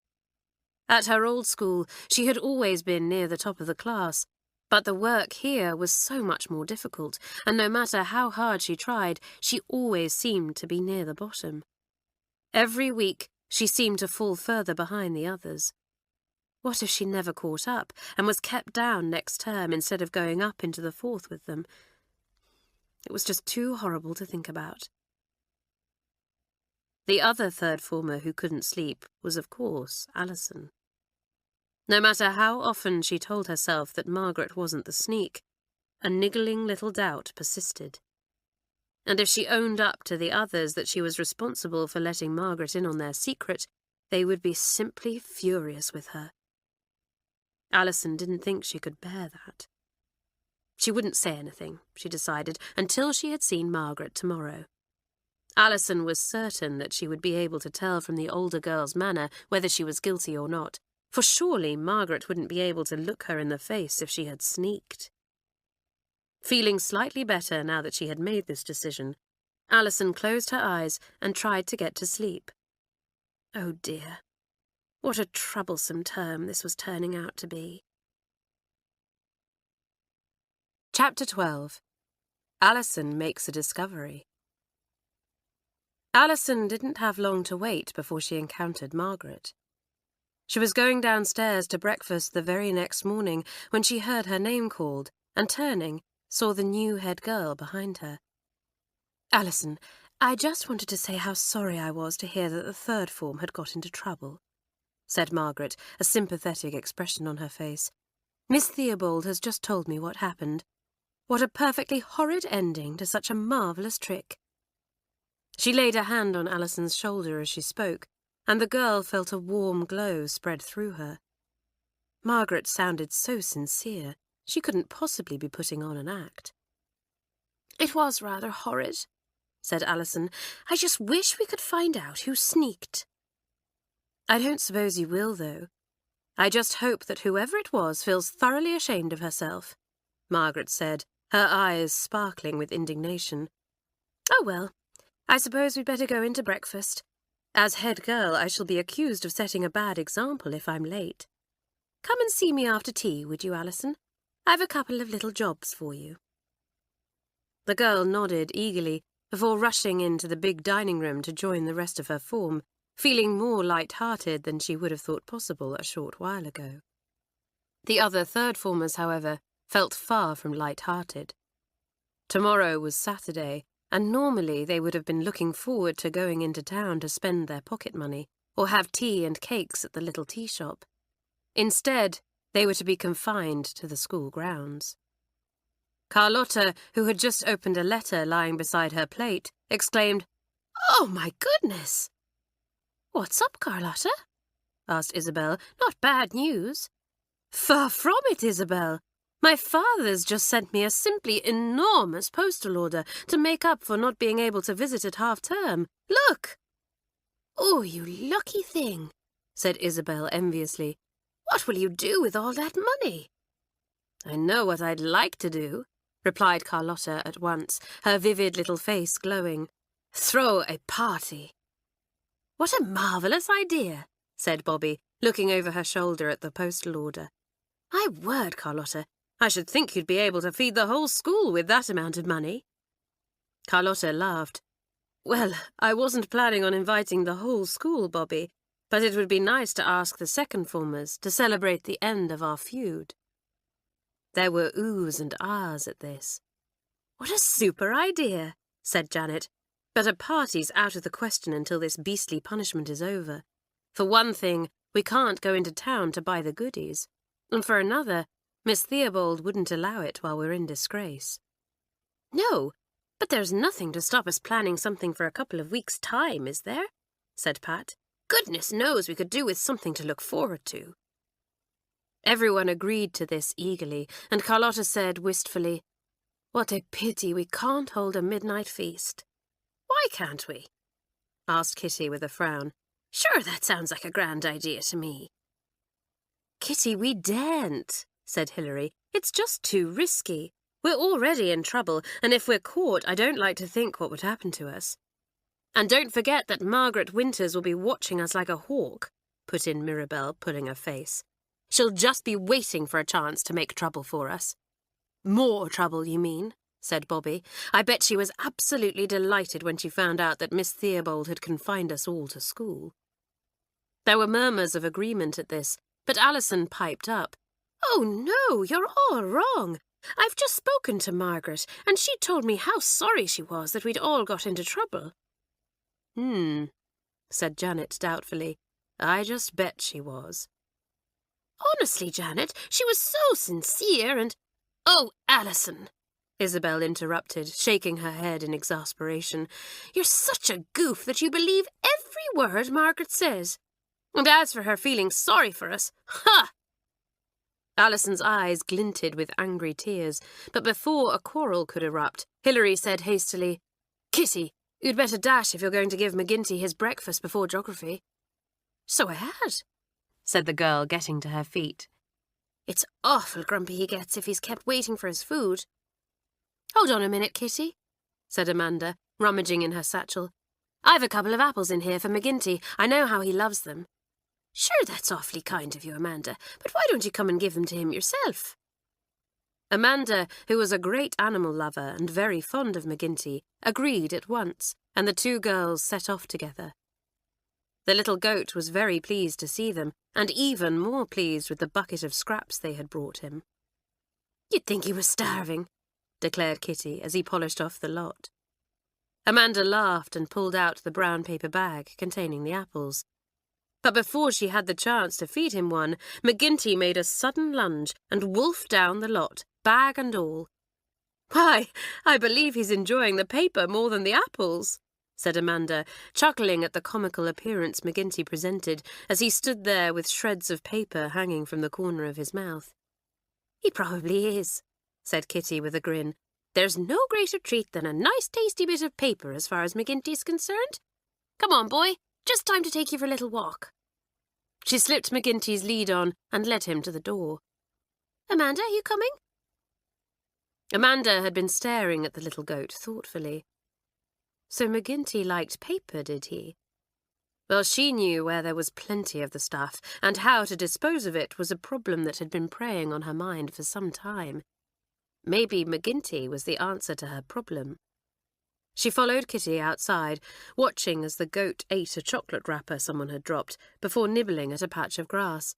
At her old school, she had always been near the top of the class, but the work here was so much more difficult, and no matter how hard she tried, she always seemed to be near the bottom. Every week, she seemed to fall further behind the others. What if she never caught up, and was kept down next term instead of going up into the fourth with them? It was just too horrible to think about. The other third former who couldn't sleep was, of course, Alison. No matter how often she told herself that Margaret wasn't the sneak, a niggling little doubt persisted. And if she owned up to the others that she was responsible for letting Margaret in on their secret, they would be simply furious with her. Alison didn't think she could bear that. She wouldn't say anything, she decided, until she had seen Margaret tomorrow. Alison was certain that she would be able to tell from the older girl's manner whether she was guilty or not, for surely Margaret wouldn't be able to look her in the face if she had sneaked. Feeling slightly better now that she had made this decision, Alison closed her eyes and tried to get to sleep. Oh dear, what a troublesome term this was turning out to be. Chapter 12. Alison makes a discovery. Alison didn't have long to wait before she encountered Margaret. She was going downstairs to breakfast the very next morning when she heard her name called, and turning, saw the new head girl behind her. "Alison, I just wanted to say how sorry I was to hear that the third form had got into trouble," said Margaret, a sympathetic expression on her face. "Miss Theobald has just told me what happened. What a perfectly horrid ending to such a marvellous trick." She laid a hand on Alison's shoulder as she spoke, and the girl felt a warm glow spread through her. Margaret sounded so sincere, she couldn't possibly be putting on an act. "It was rather horrid," said Alison. "I just wish we could find out who sneaked." "I don't suppose you will, though. I just hope that whoever it was feels thoroughly ashamed of herself," Margaret said, her eyes sparkling with indignation. "Oh, well, I suppose we'd better go in to breakfast. As head girl, I shall be accused of setting a bad example if I'm late. Come and see me after tea, would you, Alison? I've a couple of little jobs for you." The girl nodded eagerly before rushing into the big dining room to join the rest of her form, feeling more light-hearted than she would have thought possible a short while ago. The other third-formers, however, felt far from light-hearted. Tomorrow was Saturday, and normally they would have been looking forward to going into town to spend their pocket money, or have tea and cakes at the little tea shop. Instead, they were to be confined to the school grounds. Carlotta, who had just opened a letter lying beside her plate, exclaimed, "Oh, my goodness!" "What's up, Carlotta?" asked Isabel. "Not bad news?" "Far from it, Isabel. My father's just sent me a simply enormous postal order to make up for not being able to visit at half-term. Look!" "Oh, you lucky thing," said Isabel enviously. "What will you do with all that money?" "I know what I'd like to do," replied Carlotta at once, her vivid little face glowing. "Throw a party." "What a marvellous idea," said Bobby, looking over her shoulder at the postal order. "My word, Carlotta, I should think you'd be able to feed the whole school with that amount of money." Carlotta laughed. "Well, I wasn't planning on inviting the whole school, Bobby, but it would be nice to ask the second formers to celebrate the end of our feud." There were oohs and ahs at this. "What a super idea," said Janet. "But a party's out of the question until this beastly punishment is over. For one thing, we can't go into town to buy the goodies. And for another, Miss Theobald wouldn't allow it while we're in disgrace." "No, but there's nothing to stop us planning something for a couple of weeks' time, is there?" said Pat. "Goodness knows we could do with something to look forward to." Everyone agreed to this eagerly, and Carlotta said wistfully, "What a pity we can't hold a midnight feast." "Why can't we?" asked Kitty with a frown. "Sure, that sounds like a grand idea to me." "Kitty, we daren't," said Hilary. "It's just too risky. We're already in trouble, and if we're caught, I don't like to think what would happen to us." "And don't forget that Margaret Winters will be watching us like a hawk," put in Mirabelle, pulling her face. "She'll just be waiting for a chance to make trouble for us." "More trouble, you mean?" said Bobby. "I bet she was absolutely delighted when she found out that Miss Theobald had confined us all to school." There were murmurs of agreement at this, but Alison piped up. "Oh, no, you're all wrong. I've just spoken to Margaret, and she told me how sorry she was that we'd all got into trouble." Said Janet doubtfully. "I just bet she was." "Honestly, Janet, she was so sincere and—" "Oh, Alison!" Isabel interrupted, shaking her head in exasperation. "You're such a goof that you believe every word Margaret says. And as for her feeling sorry for us, ha!" Alison's eyes glinted with angry tears, but before a quarrel could erupt, Hilary said hastily, "Kitty, you'd better dash if you're going to give McGinty his breakfast before geography." "So I had," said the girl, getting to her feet. "It's awful grumpy he gets if he's kept waiting for his food." "Hold on a minute, Kitty," said Amanda, rummaging in her satchel. "I've a couple of apples in here for McGinty. I know how he loves them." "Sure, that's awfully kind of you, Amanda, but why don't you come and give them to him yourself?" Amanda, who was a great animal lover and very fond of McGinty, agreed at once, and the two girls set off together. The little goat was very pleased to see them, and even more pleased with the bucket of scraps they had brought him. "You'd think he was starving," declared Kitty as he polished off the lot. Amanda laughed and pulled out the brown paper bag containing the apples. But before she had the chance to feed him one, McGinty made a sudden lunge and wolfed down the lot, bag and all. "Why, I believe he's enjoying the paper more than the apples," said Amanda, chuckling at the comical appearance McGinty presented as he stood there with shreds of paper hanging from the corner of his mouth. "He probably is," said Kitty with a grin. "There's no greater treat than a nice tasty bit of paper as far as McGinty's concerned. Come on, boy, just time to take you for a little walk." She slipped McGinty's lead on and led him to the door. "Amanda, are you coming?" Amanda had been staring at the little goat thoughtfully. So McGinty liked paper, did he? Well, she knew where there was plenty of the stuff, and how to dispose of it was a problem that had been preying on her mind for some time. Maybe McGinty was the answer to her problem. She followed Kitty outside, watching as the goat ate a chocolate wrapper someone had dropped, before nibbling at a patch of grass.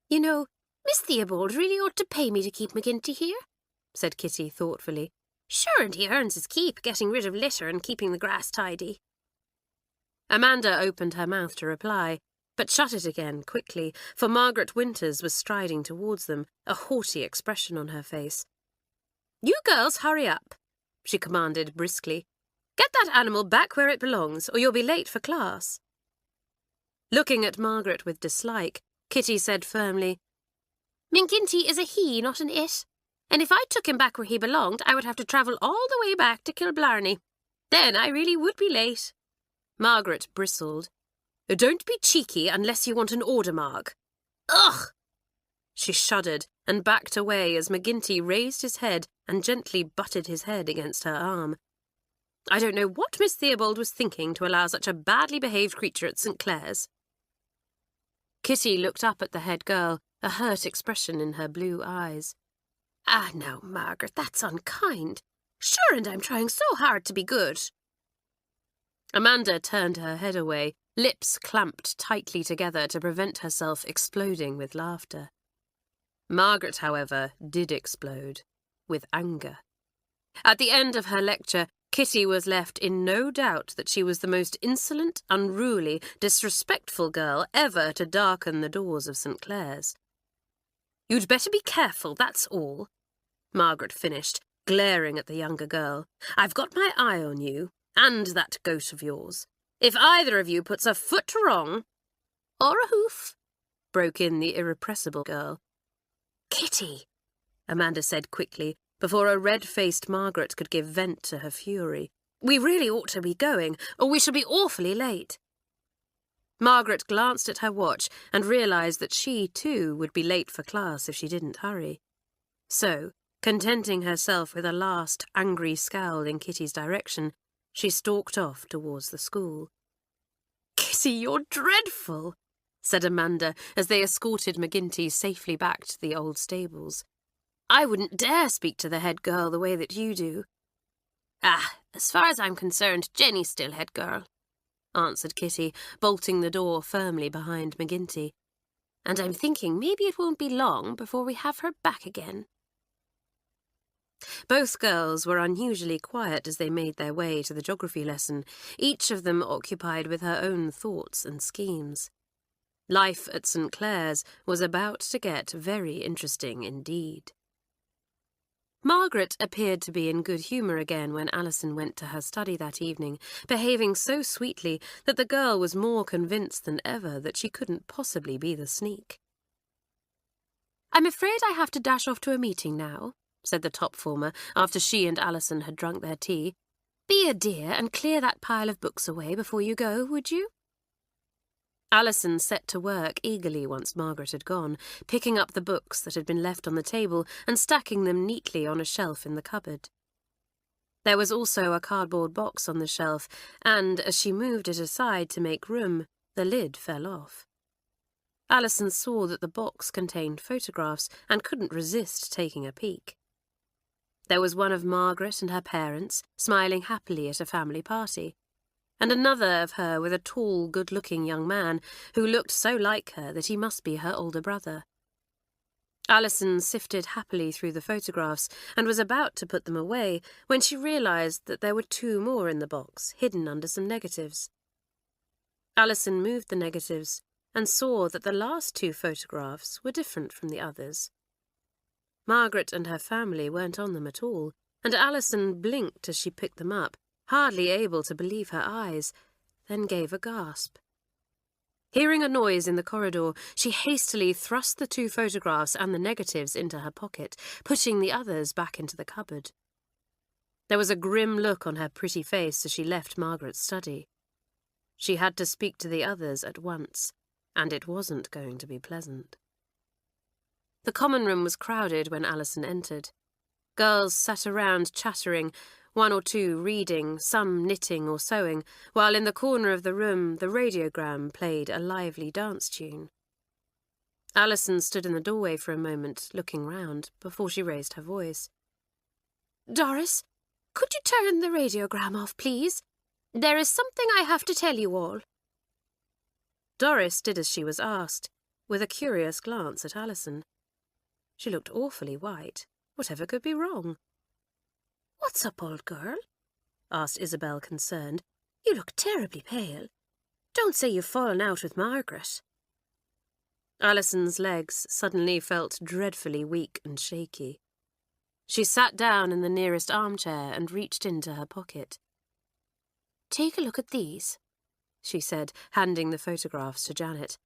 "You know, Miss Theobald really ought to pay me to keep McGinty here," said Kitty thoughtfully. "Sure, and he earns his keep, getting rid of litter and keeping the grass tidy." Amanda opened her mouth to reply, but shut it again quickly, for Margaret Winters was striding towards them, a haughty expression on her face. "You girls hurry up," she commanded briskly. "Get that animal back where it belongs, or you'll be late for class." Looking at Margaret with dislike, Kitty said firmly, "McGinty is a he, not an it. And if I took him back where he belonged, I would have to travel all the way back to Kilblarney. Then I really would be late." Margaret bristled. "Don't be cheeky unless you want an order mark." "Ugh!" She shuddered and backed away as McGinty raised his head and gently butted his head against her arm. "I don't know what Miss Theobald was thinking to allow such a badly behaved creature at St Clare's." Kitty looked up at the head girl, a hurt expression in her blue eyes. "Ah, now, Margaret, that's unkind. Sure, and I'm trying so hard to be good." Amanda turned her head away, lips clamped tightly together to prevent herself exploding with laughter. Margaret, however, did explode, with anger. At the end of her lecture, Kitty was left in no doubt that she was the most insolent, unruly, disrespectful girl ever to darken the doors of St Clare's. "You'd better be careful, that's all," Margaret finished, glaring at the younger girl. "I've got my eye on you, and that goat of yours. If either of you puts a foot wrong—" "Or a hoof," broke in the irrepressible girl. "Kitty," Amanda said quickly, before a red-faced Margaret could give vent to her fury. "We really ought to be going, or we shall be awfully late." Margaret glanced at her watch and realised that she, too, would be late for class if she didn't hurry. So, contenting herself with a last angry scowl in Kitty's direction, she stalked off towards the school. "Kitty, you're dreadful," said Amanda as they escorted McGinty safely back to the old stables. "I wouldn't dare speak to the head girl the way that you do." "Ah, as far as I'm concerned, Jenny's still head girl," answered Kitty, bolting the door firmly behind McGinty. "And I'm thinking maybe it won't be long before we have her back again." Both girls were unusually quiet as they made their way to the geography lesson, each of them occupied with her own thoughts and schemes. Life at St Clare's was about to get very interesting indeed. Margaret appeared to be in good humour again when Alison went to her study that evening, behaving so sweetly that the girl was more convinced than ever that she couldn't possibly be the sneak. "I'm afraid I have to dash off to a meeting now," said the top former, after she and Alison had drunk their tea. "Be a dear and clear that pile of books away before you go, would you?" Alison set to work eagerly once Margaret had gone, picking up the books that had been left on the table and stacking them neatly on a shelf in the cupboard. There was also a cardboard box on the shelf, and, as she moved it aside to make room, the lid fell off. Alison saw that the box contained photographs and couldn't resist taking a peek. There was one of Margaret and her parents, smiling happily at a family party, and another of her with a tall, good-looking young man who looked so like her that he must be her older brother. Alison sifted happily through the photographs and was about to put them away when she realised that there were 2 more in the box, hidden under some negatives. Alison moved the negatives and saw that the last 2 photographs were different from the others. Margaret and her family weren't on them at all, and Alison blinked as she picked them up, hardly able to believe her eyes, then gave a gasp. Hearing a noise in the corridor, she hastily thrust the 2 photographs and the negatives into her pocket, pushing the others back into the cupboard. There was a grim look on her pretty face as she left Margaret's study. She had to speak to the others at once, and it wasn't going to be pleasant. The common room was crowded when Alison entered. Girls sat around chattering, 1 or 2 reading, some knitting or sewing, while in the corner of the room the radiogram played a lively dance tune. Alison stood in the doorway for a moment, looking round, before she raised her voice. "Doris, could you turn the radiogram off, please? There is something I have to tell you all." Doris did as she was asked, with a curious glance at Alison. She looked awfully white. Whatever could be wrong? "What's up, old girl?" asked Isabel, concerned. "You look terribly pale. Don't say you've fallen out with Margaret." Alison's legs suddenly felt dreadfully weak and shaky. She sat down in the nearest armchair and reached into her pocket. "Take a look at these," she said, handing the photographs to Janet.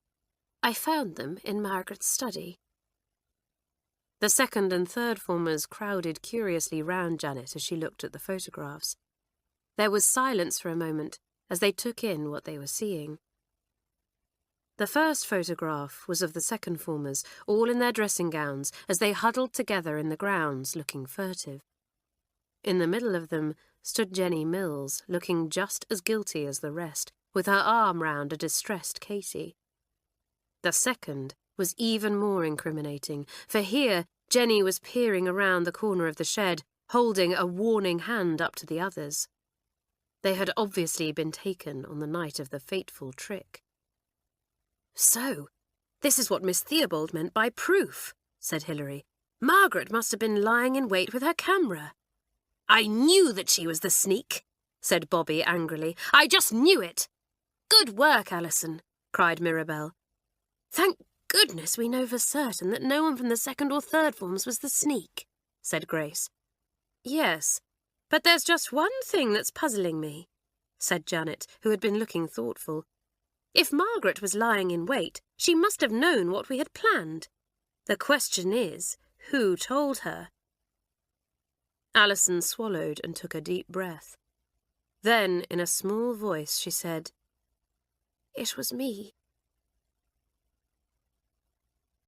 "I found them in Margaret's study." The 2nd and 3rd formers crowded curiously round Janet as she looked at the photographs. There was silence for a moment as they took in what they were seeing. The first photograph was of the 2nd formers, all in their dressing gowns, as they huddled together in the grounds, looking furtive. In the middle of them stood Jenny Mills, looking just as guilty as the rest, with her arm round a distressed Katie. The 2nd was even more incriminating, for here Jenny was peering around the corner of the shed, holding a warning hand up to the others. They had obviously been taken on the night of the fateful trick. "So, this is what Miss Theobald meant by proof," said Hilary. "Margaret must have been lying in wait with her camera." "I knew that she was the sneak," said Bobby angrily. "I just knew it." "Good work, Alison," cried Mirabelle. "Thank goodness we know for certain that no one from the 2nd or 3rd forms was the sneak," said Grace. "Yes, but there's just one thing that's puzzling me," said Janet, who had been looking thoughtful. "If Margaret was lying in wait, she must have known what we had planned. The question is, who told her?" Alison swallowed and took a deep breath. Then, in a small voice, she said, "It was me."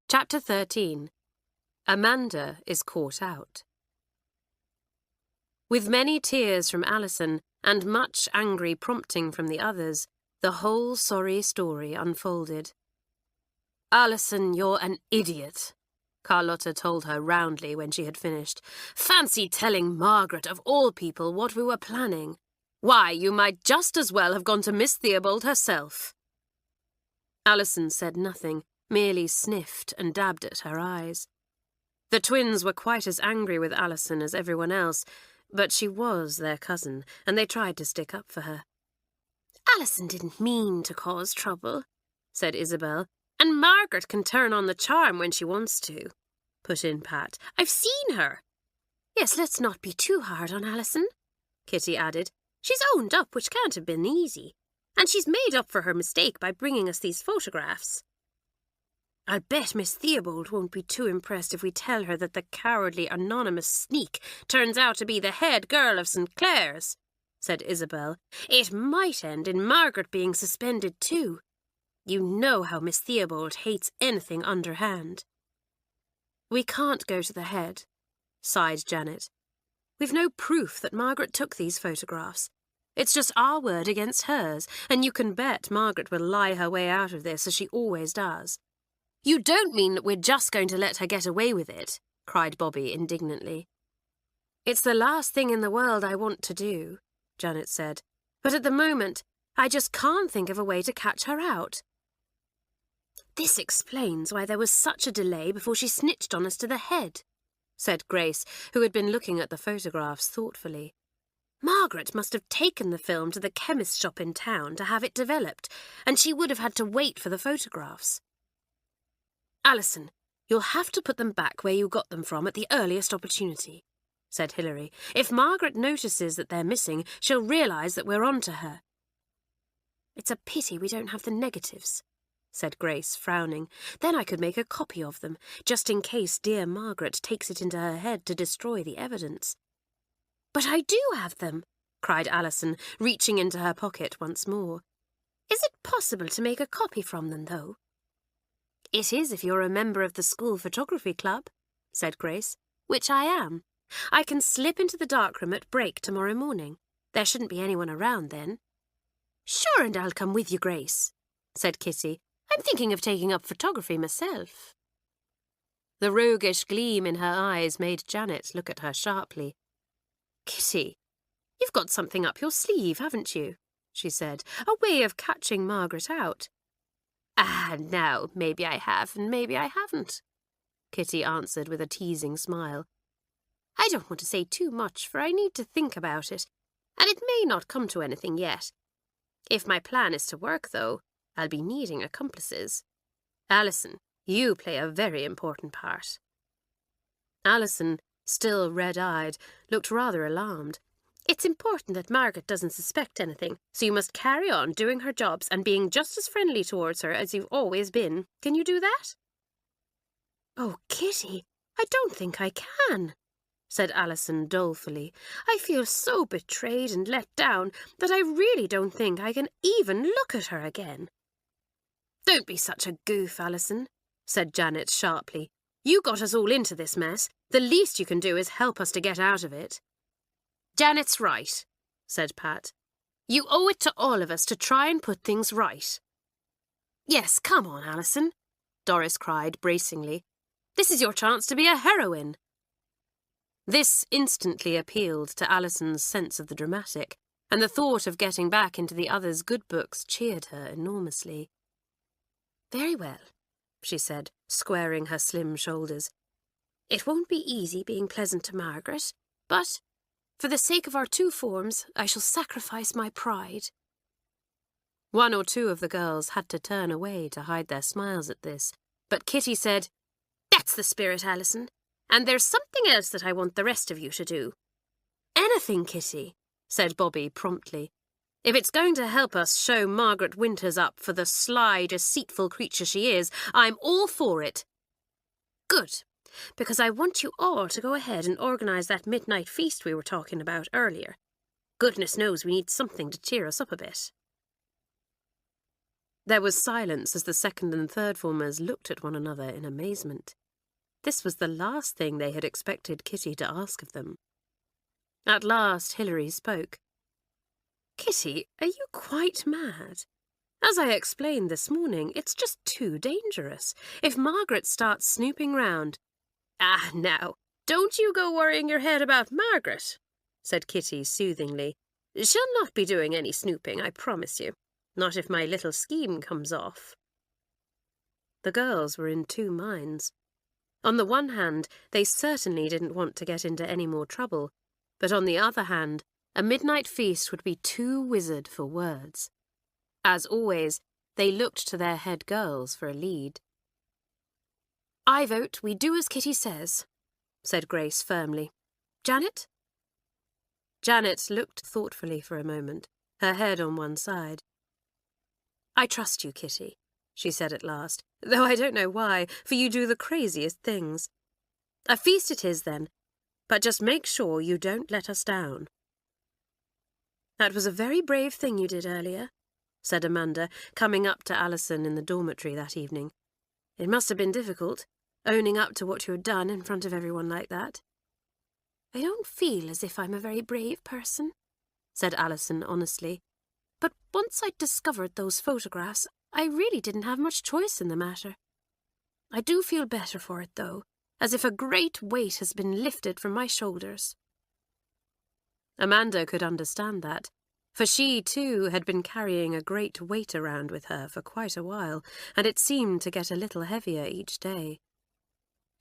Chapter 13. Amanda is caught out. With many tears from Alison and much angry prompting from the others, the whole sorry story unfolded. "Alison, you're an idiot," Carlotta told her roundly when she had finished. "Fancy telling Margaret, of all people, what we were planning. Why, you might just as well have gone to Miss Theobald herself." Alison said nothing, merely sniffed and dabbed at her eyes. The twins were quite as angry with Alison as everyone else, but she was their cousin, and they tried to stick up for her. "Alison didn't mean to cause trouble," said Isabel, "and Margaret can turn on the charm when she wants to," put in Pat. "I've seen her." "Yes, let's not be too hard on Alison," Kitty added. "She's owned up, which can't have been easy, and she's made up for her mistake by bringing us these photographs." I'll bet Miss Theobald won't be too impressed if we tell her that the cowardly anonymous sneak turns out to be the head girl of St Clare's, said Isabel. It might end in Margaret being suspended too. You know how Miss Theobald hates anything underhand. We can't go to the head, sighed Janet. We've no proof that Margaret took these photographs. It's just our word against hers, and you can bet Margaret will lie her way out of this as she always does. You don't mean that we're just going to let her get away with it, cried Bobby indignantly. It's the last thing in the world I want to do, Janet said, but at the moment I just can't think of a way to catch her out. This explains why there was such a delay before she snitched on us to the head, said Grace, who had been looking at the photographs thoughtfully. Margaret must have taken the film to the chemist shop in town to have it developed, and she would have had to wait for the photographs. Alison, you'll have to put them back where you got them from at the earliest opportunity, said Hilary. If Margaret notices that they're missing, she'll realise that we're on to her. It's a pity we don't have the negatives, said Grace, frowning. Then I could make a copy of them, just in case dear Margaret takes it into her head to destroy the evidence. But I do have them, cried Alison, reaching into her pocket once more. Is it possible to make a copy from them, though? It is if you're a member of the school photography club, said Grace, which I am. I can slip into the darkroom at break tomorrow morning. There shouldn't be anyone around then. Sure, and I'll come with you, Grace, said Kitty. I'm thinking of taking up photography myself. The roguish gleam in her eyes made Janet look at her sharply. Kitty, you've got something up your sleeve, haven't you? She said, a way of catching Margaret out. Ah, now, maybe I have and maybe I haven't, Kitty answered with a teasing smile. I don't want to say too much, for I need to think about it, and it may not come to anything yet. If my plan is to work, though, I'll be needing accomplices. Alison, you play a very important part. Alison, still red-eyed, looked rather alarmed. It's important that Margaret doesn't suspect anything, so you must carry on doing her jobs and being just as friendly towards her as you've always been. Can you do that? Oh, Kitty, I don't think I can, said Alison dolefully. I feel so betrayed and let down that I really don't think I can even look at her again. Don't be such a goof, Alison, said Janet sharply. You got us all into this mess. The least you can do is help us to get out of it. Janet's right, said Pat. You owe it to all of us to try and put things right. Yes, come on, Alison, Doris cried bracingly. This is your chance to be a heroine. This instantly appealed to Alison's sense of the dramatic, and the thought of getting back into the others' good books cheered her enormously. Very well, she said, squaring her slim shoulders. It won't be easy being pleasant to Margaret, but for the sake of our two forms, I shall sacrifice my pride. One or two of the girls had to turn away to hide their smiles at this, but Kitty said, That's the spirit, Alison, and there's something else that I want the rest of you to do. Anything, Kitty, said Bobby promptly. If it's going to help us show Margaret Winters up for the sly, deceitful creature she is, I'm all for it. Good, because I want you all to go ahead and organise that midnight feast we were talking about earlier. Goodness knows we need something to cheer us up a bit. There was silence as the second and third formers looked at one another in amazement. This was the last thing they had expected Kitty to ask of them. At last Hilary spoke. Kitty, are you quite mad? As I explained this morning, it's just too dangerous. If Margaret starts snooping round... Ah, now, don't you go worrying your head about Margaret, said Kitty soothingly. She'll not be doing any snooping, I promise you. Not if my little scheme comes off. The girls were in two minds. On the one hand, they certainly didn't want to get into any more trouble, but on the other hand, a midnight feast would be too wizard for words. As always, they looked to their head girls for a lead. I vote we do as Kitty says, said Grace firmly. Janet? Janet looked thoughtfully for a moment, her head on one side. I trust you, Kitty, she said at last, though I don't know why, for you do the craziest things. A feast it is, then, but just make sure you don't let us down. That was a very brave thing you did earlier, said Amanda, coming up to Alison in the dormitory that evening. It must have been difficult, owning up to what you had done in front of everyone like that. I don't feel as if I'm a very brave person, said Alison honestly. But once I'd discovered those photographs, I really didn't have much choice in the matter. I do feel better for it, though, as if a great weight has been lifted from my shoulders. Amanda could understand that, for she, too, had been carrying a great weight around with her for quite a while, and it seemed to get a little heavier each day.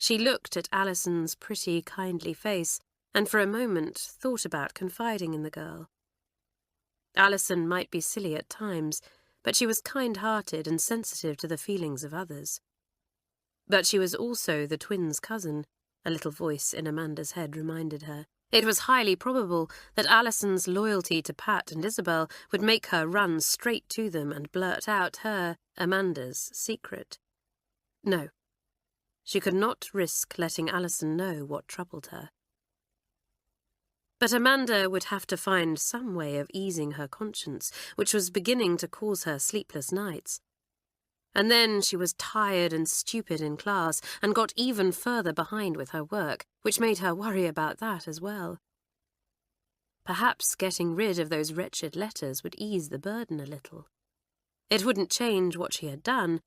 She looked at Alison's pretty, kindly face, and for a moment thought about confiding in the girl. Alison might be silly at times, but she was kind-hearted and sensitive to the feelings of others. But she was also the twins' cousin, a little voice in Amanda's head reminded her. It was highly probable that Alison's loyalty to Pat and Isabel would make her run straight to them and blurt out her, Amanda's, secret. No, she could not risk letting Alison know what troubled her. But Amanda would have to find some way of easing her conscience, which was beginning to cause her sleepless nights. And then she was tired and stupid in class and got even further behind with her work, which made her worry about that as well. Perhaps getting rid of those wretched letters would ease the burden a little. It wouldn't change what she had done,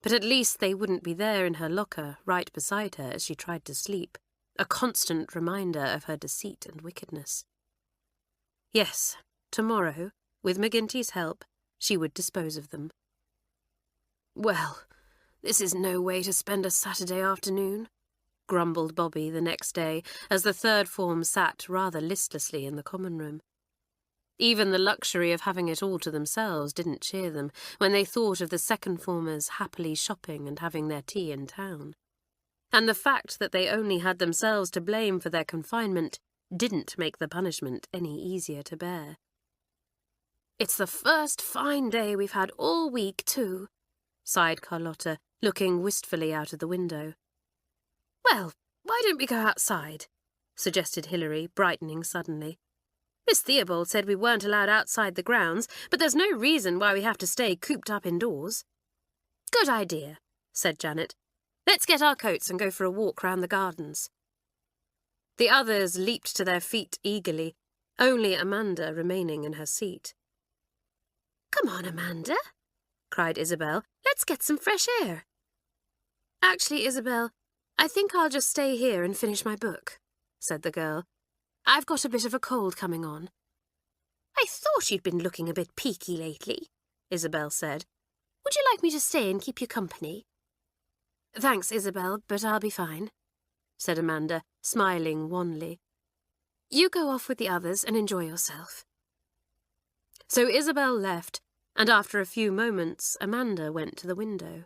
but at least they wouldn't be there in her locker right beside her as she tried to sleep, a constant reminder of her deceit and wickedness. Yes, tomorrow, with McGinty's help, she would dispose of them. Well, this is no way to spend a Saturday afternoon, grumbled Bobby the next day as the third form sat rather listlessly in the common room. Even the luxury of having it all to themselves didn't cheer them when they thought of the second formers happily shopping and having their tea in town. And the fact that they only had themselves to blame for their confinement didn't make the punishment any easier to bear. It's the first fine day we've had all week, too, sighed Carlotta, looking wistfully out of the window. Well, why don't we go outside? Suggested Hilary, brightening suddenly. Miss Theobald said we weren't allowed outside the grounds, but there's no reason why we have to stay cooped up indoors. Good idea, said Janet. Let's get our coats and go for a walk round the gardens. The others leaped to their feet eagerly, only Amanda remaining in her seat. Come on, Amanda, cried Isabel. Let's get some fresh air. Actually, Isabel, I think I'll just stay here and finish my book, said the girl. I've got a bit of a cold coming on. I thought you'd been looking a bit peaky lately, Isabel said. Would you like me to stay and keep you company? Thanks, Isabel, but I'll be fine, said Amanda, smiling wanly. You go off with the others and enjoy yourself. So Isabel left, and after a few moments Amanda went to the window.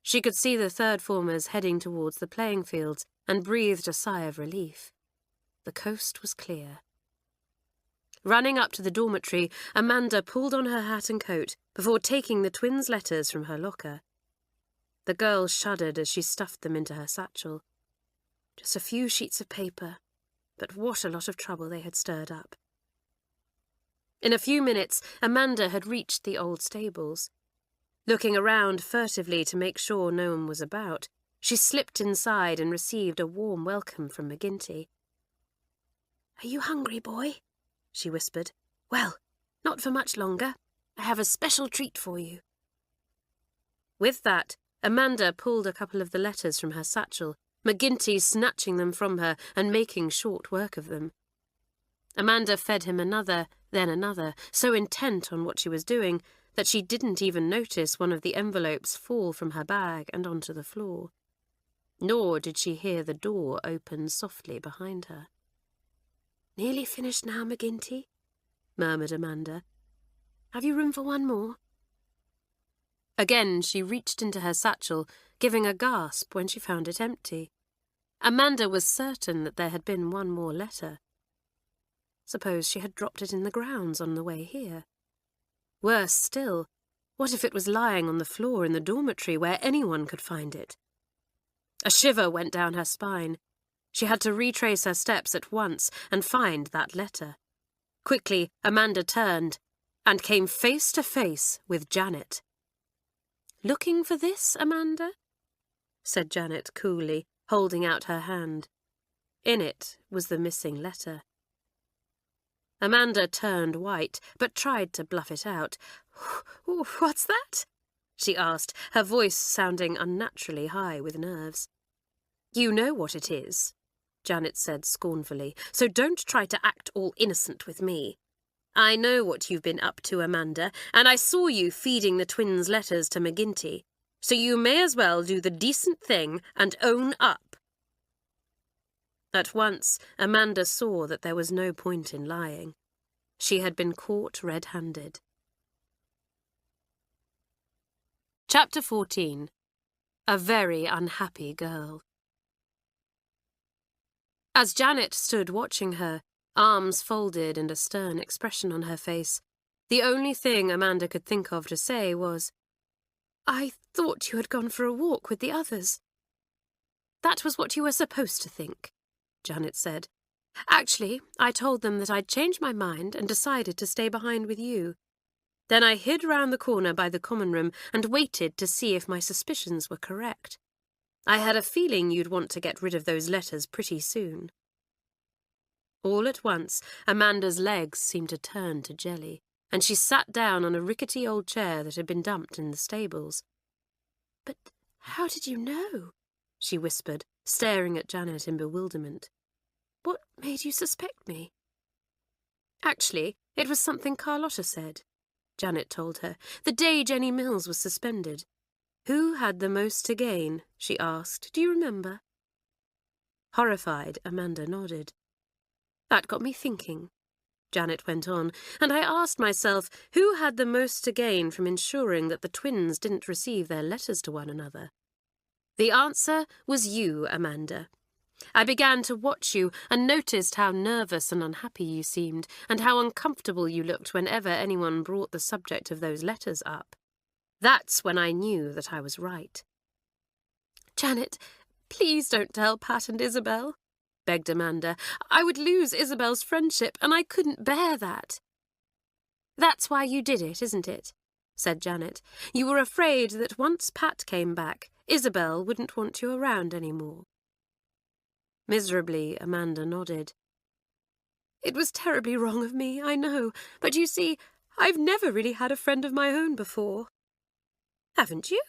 She could see the third formers heading towards the playing fields and breathed a sigh of relief. The coast was clear. Running up to the dormitory, Amanda pulled on her hat and coat before taking the twins' letters from her locker. The girl shuddered as she stuffed them into her satchel. Just a few sheets of paper, but what a lot of trouble they had stirred up. In a few minutes, Amanda had reached the old stables. Looking around furtively to make sure no one was about, she slipped inside and received a warm welcome from McGinty. Are you hungry, boy? She whispered. Well, not for much longer. I have a special treat for you. With that, Amanda pulled a couple of the letters from her satchel, McGinty snatching them from her and making short work of them. Amanda fed him another, then another, so intent on what she was doing that she didn't even notice one of the envelopes fall from her bag and onto the floor. Nor did she hear the door open softly behind her. Nearly finished now, McGinty, murmured Amanda. Have you room for one more? Again she reached into her satchel, giving a gasp when she found it empty. Amanda was certain that there had been one more letter. Suppose she had dropped it in the grounds on the way here. Worse still, What if it was lying on the floor in the dormitory where anyone could find it? A shiver went down her spine. She had to retrace her steps at once and find that letter. Quickly, Amanda turned and came face to face with Janet. "Looking for this, Amanda?" said Janet coolly, holding out her hand. In it was the missing letter. Amanda turned white, but tried to bluff it out. "What's that?" she asked, her voice sounding unnaturally high with nerves. "You know what it is," Janet said scornfully, "so don't try to act all innocent with me. I know what you've been up to, Amanda, and I saw you feeding the twins' letters to McGinty, so you may as well do the decent thing and own up." At once, Amanda saw that there was no point in lying. She had been caught red-handed. Chapter 14. A Very Unhappy Girl. As Janet stood watching her, arms folded and a stern expression on her face, the only thing Amanda could think of to say was, "I thought you had gone for a walk with the others." "That was what you were supposed to think," Janet said. "Actually, I told them that I'd changed my mind and decided to stay behind with you. Then I hid round the corner by the common room and waited to see if my suspicions were correct. I had a feeling you'd want to get rid of those letters pretty soon." All at once, Amanda's legs seemed to turn to jelly, and she sat down on a rickety old chair that had been dumped in the stables. "But how did you know?" she whispered, staring at Janet in bewilderment. "What made you suspect me?" "Actually, it was something Carlotta said," Janet told her, "the day Jenny Mills was suspended. 'Who had the most to gain?' she asked. Do you remember?" Horrified, Amanda nodded. "That got me thinking," Janet went on, "and I asked myself who had the most to gain from ensuring that the twins didn't receive their letters to one another. The answer was you, Amanda. I began to watch you and noticed how nervous and unhappy you seemed, and how uncomfortable you looked whenever anyone brought the subject of those letters up. That's when I knew that I was right." "Janet, please don't tell Pat and Isabel," begged Amanda. "I would lose Isabel's friendship, and I couldn't bear that." "That's why you did it, isn't it?" said Janet. "You were afraid that once Pat came back, Isabel wouldn't want you around any more." Miserably, Amanda nodded. "It was terribly wrong of me, I know, but you see, I've never really had a friend of my own before." "Haven't you?"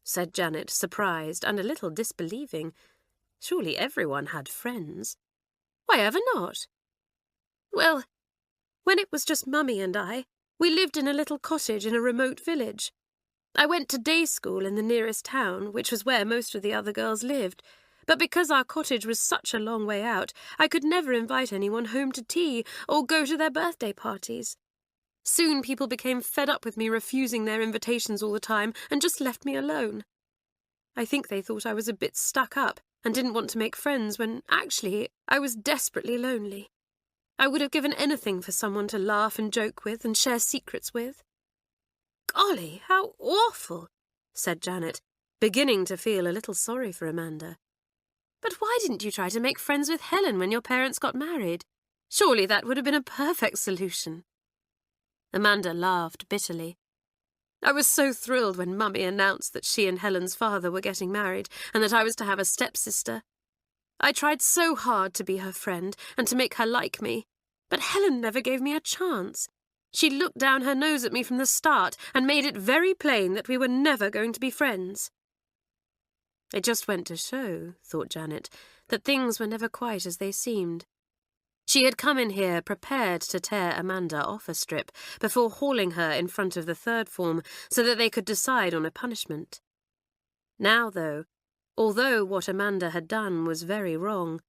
said Janet, surprised and a little disbelieving. Surely everyone had friends. "Why ever not?" "Well, when it was just Mummy and I, we lived in a little cottage in a remote village. I went to day school in the nearest town, which was where most of the other girls lived, but because our cottage was such a long way out, I could never invite anyone home to tea or go to their birthday parties. Soon people became fed up with me refusing their invitations all the time and just left me alone. I think they thought I was a bit stuck up and didn't want to make friends when, actually, I was desperately lonely. I would have given anything for someone to laugh and joke with and share secrets with." "Golly, how awful," said Janet, beginning to feel a little sorry for Amanda. "But why didn't you try to make friends with Helen when your parents got married? Surely that would have been a perfect solution." Amanda laughed bitterly. "I was so thrilled when Mummy announced that she and Helen's father were getting married and that I was to have a stepsister. I tried so hard to be her friend and to make her like me, but Helen never gave me a chance. She looked down her nose at me from the start and made it very plain that we were never going to be friends." It just went to show, thought Janet, that things were never quite as they seemed. She had come in here prepared to tear Amanda off a strip before hauling her in front of the third form so that they could decide on a punishment. Now, though, although what Amanda had done was very wrong,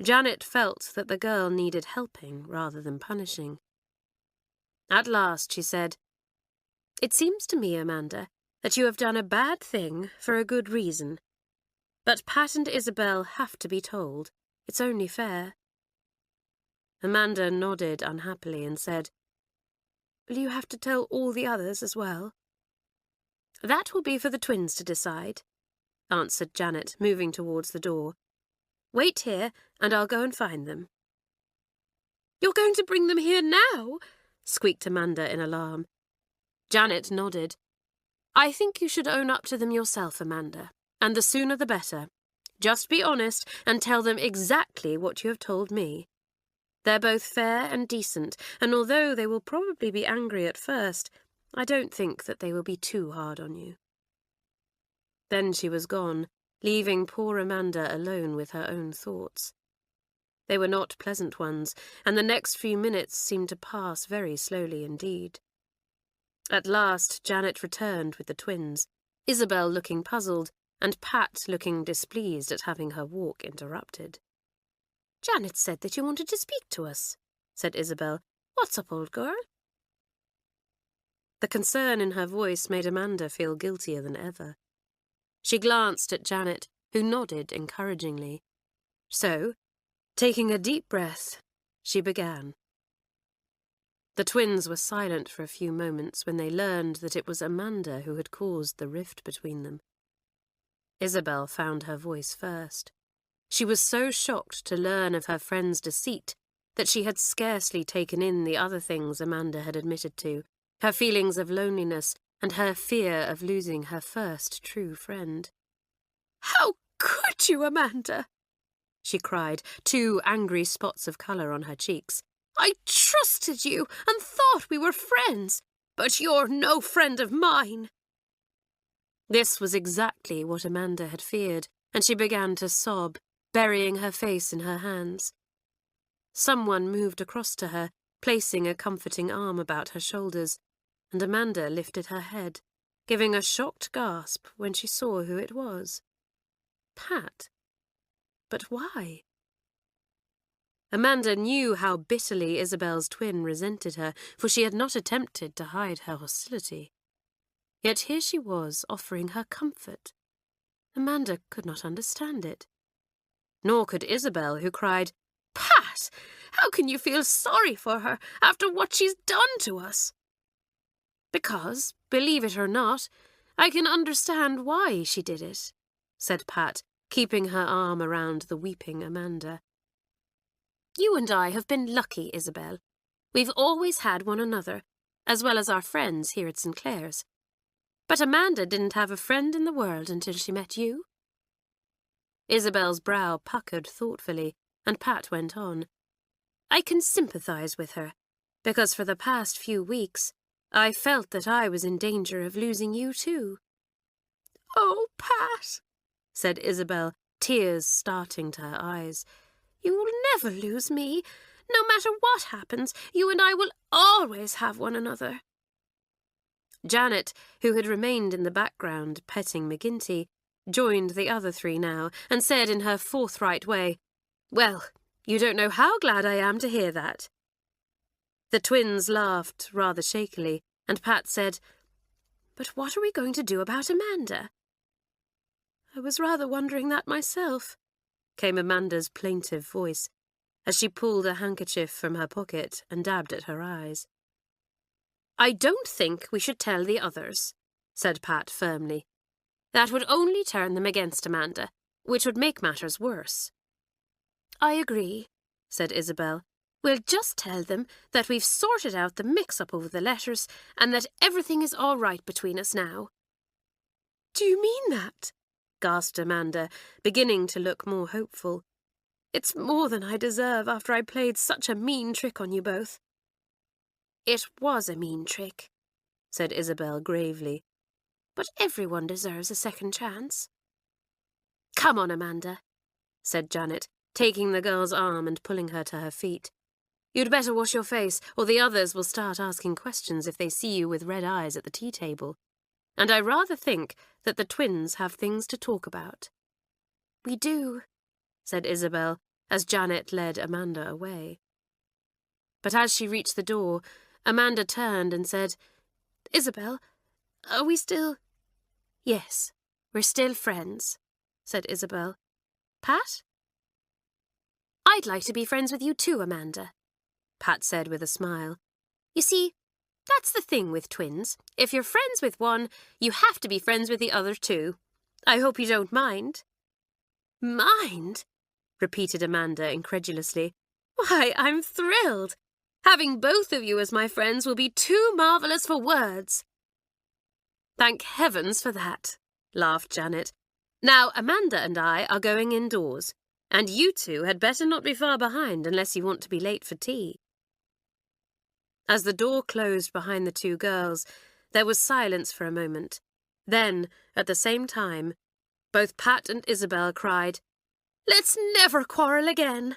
Janet felt that the girl needed helping rather than punishing. At last she said, "It seems to me, Amanda, that you have done a bad thing for a good reason. But Pat and Isabel have to be told. It's only fair." Amanda nodded unhappily and said, "Will you have to tell all the others as well?" That will be for the twins to decide, answered Janet, moving towards the door. Wait here, and I'll go and find them. You're going to bring them here now? Squeaked Amanda in alarm. Janet nodded. I think you should own up to them yourself, Amanda, and the sooner the better. Just be honest and tell them exactly what you have told me. They're both fair and decent, and although they will probably be angry at first, I don't think that they will be too hard on you. Then she was gone, leaving poor Amanda alone with her own thoughts. They were not pleasant ones, and the next few minutes seemed to pass very slowly indeed. At last Janet returned with the twins, Isabel looking puzzled, and Pat looking displeased at having her walk interrupted. Janet said that you wanted to speak to us, said Isabel. What's up, old girl? The concern in her voice made Amanda feel guiltier than ever. She glanced at Janet, who nodded encouragingly. So, taking a deep breath, she began. The twins were silent for a few moments when they learned that it was Amanda who had caused the rift between them. Isabel found her voice first. She was so shocked to learn of her friend's deceit that she had scarcely taken in the other things Amanda had admitted to, her feelings of loneliness and her fear of losing her first true friend. How could you, Amanda? She cried, 2 angry spots of colour on her cheeks. I trusted you and thought we were friends, but you're no friend of mine. This was exactly what Amanda had feared, and she began to sob, burying her face in her hands. Someone moved across to her, placing a comforting arm about her shoulders, and Amanda lifted her head, giving a shocked gasp when she saw who it was. Pat. But why? Amanda knew how bitterly Isabel's twin resented her, for she had not attempted to hide her hostility. Yet here she was offering her comfort. Amanda could not understand it. Nor could Isabel, who cried, Pat, how can you feel sorry for her after what she's done to us? Because, believe it or not, I can understand why she did it, said Pat, keeping her arm around the weeping Amanda. You and I have been lucky, Isabel. We've always had one another, as well as our friends here at St Clare's. But Amanda didn't have a friend in the world until she met you. Isabel's brow puckered thoughtfully, and Pat went on. I can sympathise with her, because for the past few weeks I felt that I was in danger of losing you too. Oh, Pat, said Isabel, tears starting to her eyes. You will never lose me. No matter what happens, you and I will always have one another. Janet, who had remained in the background petting McGinty, joined the other 3 now and said in her forthright way, Well, you don't know how glad I am to hear that. The twins laughed rather shakily, and Pat said, But what are we going to do about Amanda? I was rather wondering that myself, came Amanda's plaintive voice, as she pulled a handkerchief from her pocket and dabbed at her eyes. I don't think we should tell the others, said Pat firmly. That would only turn them against Amanda, which would make matters worse. I agree, said Isabel. We'll just tell them that we've sorted out the mix-up over the letters and that everything is all right between us now. Do you mean that? Gasped Amanda, beginning to look more hopeful. It's more than I deserve after I played such a mean trick on you both. It was a mean trick, said Isabel gravely, but everyone deserves a second chance. Come on, Amanda, said Janet, taking the girl's arm and pulling her to her feet. You'd better wash your face, or the others will start asking questions if they see you with red eyes at the tea table. And I rather think that the twins have things to talk about. We do, said Isabel, as Janet led Amanda away. But as she reached the door, Amanda turned and said, Isabel, are we still— Yes, we're still friends, said Isabel. Pat? I'd like to be friends with you too, Amanda, Pat said with a smile. You see, That's the thing with twins. If you're friends with one, you have to be friends with the other too. I hope you don't mind." "Mind?" repeated Amanda incredulously. "Why, I'm thrilled. Having both of you as my friends will be too marvellous for words." "Thank heavens for that," laughed Janet. "Now, Amanda and I are going indoors, and you two had better not be far behind unless you want to be late for tea." As the door closed behind the two girls, there was silence for a moment. Then, at the same time, both Pat and Isabel cried, "Let's never quarrel again."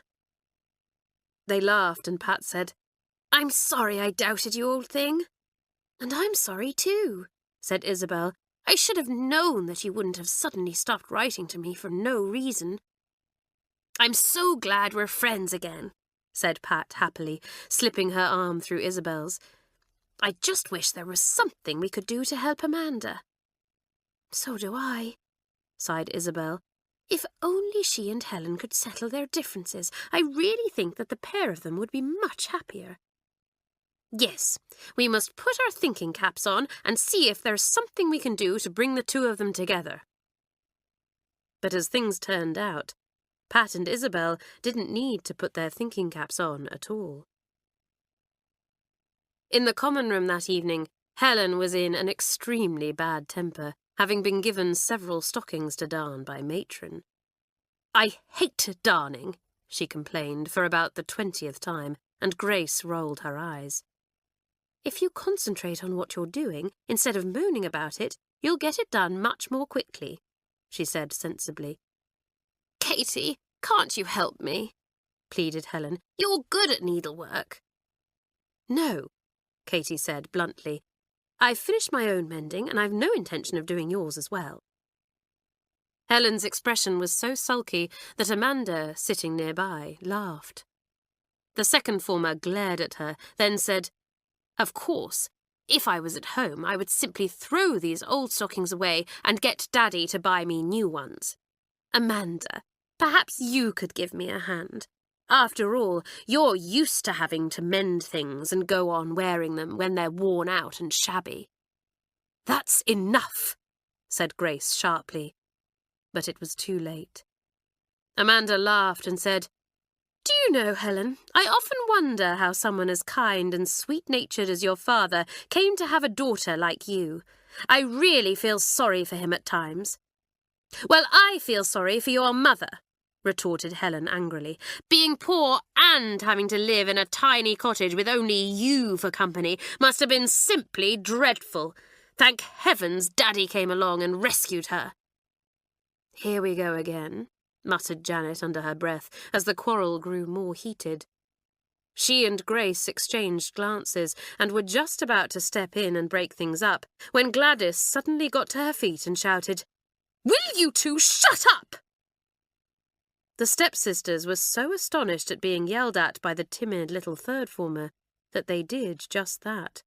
They laughed, and Pat said, "I'm sorry I doubted you, old thing." "And I'm sorry too," said Isabel. "I should have known that you wouldn't have suddenly stopped writing to me for no reason." "I'm so glad we're friends again," said Pat happily, slipping her arm through Isabel's. "I just wish there was something we could do to help Amanda." "So do I," sighed Isabel. "If only she and Helen could settle their differences, I really think that the pair of them would be much happier." "Yes, we must put our thinking caps on and see if there's something we can do to bring the two of them together." But as things turned out, Pat and Isabel didn't need to put their thinking caps on at all. In the common room that evening, Helen was in an extremely bad temper, having been given several stockings to darn by Matron. "I hate darning," she complained for about the 20th time, and Grace rolled her eyes. "If you concentrate on what you're doing, instead of moaning about it, you'll get it done much more quickly," she said sensibly. "Katie, can't you help me?" pleaded Helen. "You're good at needlework." "No," Katie said bluntly. "I've finished my own mending, and I've no intention of doing yours as well." Helen's expression was so sulky that Amanda, sitting nearby, laughed. The second former glared at her, then said, "Of course, if I was at home, I would simply throw these old stockings away and get Daddy to buy me new ones. Amanda, perhaps you could give me a hand. After all, you're used to having to mend things and go on wearing them when they're worn out and shabby." "That's enough," said Grace sharply. But it was too late. Amanda laughed and said, "Do you know, Helen, I often wonder how someone as kind and sweet-natured as your father came to have a daughter like you. I really feel sorry for him at times." "Well, I feel sorry for your mother," retorted Helen angrily. "Being poor and having to live in a tiny cottage with only you for company must have been simply dreadful. Thank heavens Daddy came along and rescued her." "Here we go again," muttered Janet under her breath as the quarrel grew more heated. She and Grace exchanged glances and were just about to step in and break things up when Gladys suddenly got to her feet and shouted, "Will you two shut up?" The stepsisters were so astonished at being yelled at by the timid little third former that they did just that.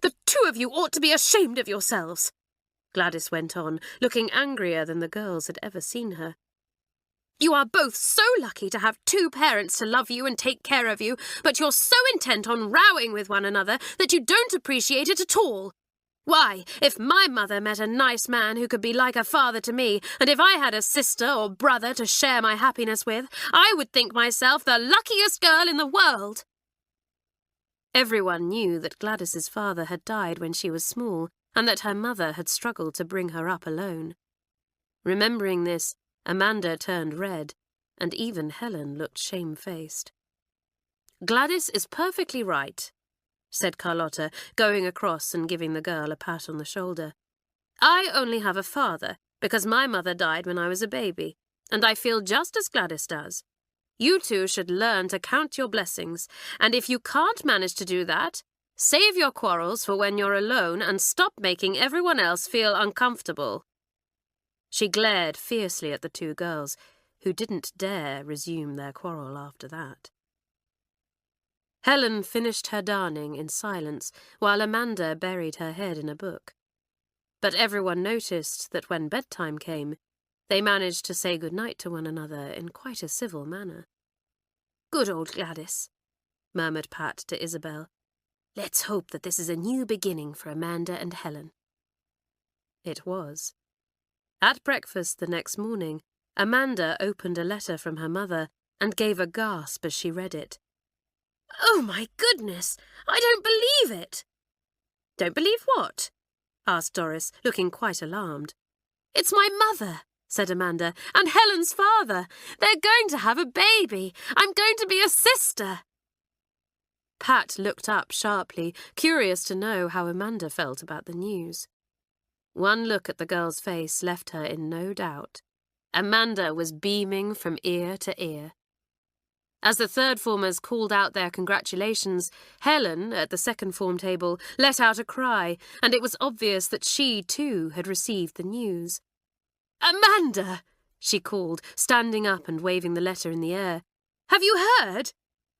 "The two of you ought to be ashamed of yourselves," Gladys went on, looking angrier than the girls had ever seen her. "You are both so lucky to have two parents to love you and take care of you, but you're so intent on rowing with one another that you don't appreciate it at all. Why, if my mother met a nice man who could be like a father to me, and if I had a sister or brother to share my happiness with, I would think myself the luckiest girl in the world." Everyone knew that Gladys's father had died when she was small, and that her mother had struggled to bring her up alone. Remembering this, Amanda turned red, and even Helen looked shamefaced. "Gladys is perfectly right," said Carlotta, going across and giving the girl a pat on the shoulder. "I only have a father, because my mother died when I was a baby, and I feel just as Gladys does. You two should learn to count your blessings, and if you can't manage to do that, save your quarrels for when you're alone and stop making everyone else feel uncomfortable." She glared fiercely at the two girls, who didn't dare resume their quarrel after that. Helen finished her darning in silence, while Amanda buried her head in a book. But everyone noticed that when bedtime came, they managed to say good-night to one another in quite a civil manner. "Good old Gladys," murmured Pat to Isabel. Let's hope that this is a new beginning for Amanda and Helen. It was. At breakfast the next morning, Amanda opened a letter from her mother and gave a gasp as she read it. Oh, my goodness! I don't believe it! Don't believe what? Asked Doris, looking quite alarmed. It's my mother, said Amanda, and Helen's father. They're going to have a baby. I'm going to be a sister. Pat looked up sharply, curious to know how Amanda felt about the news. One look at the girl's face left her in no doubt. Amanda was beaming from ear to ear. As the third formers called out their congratulations, Helen, at the second form table, let out a cry, and it was obvious that she, too, had received the news. Amanda, she called, standing up and waving the letter in the air. Have you heard?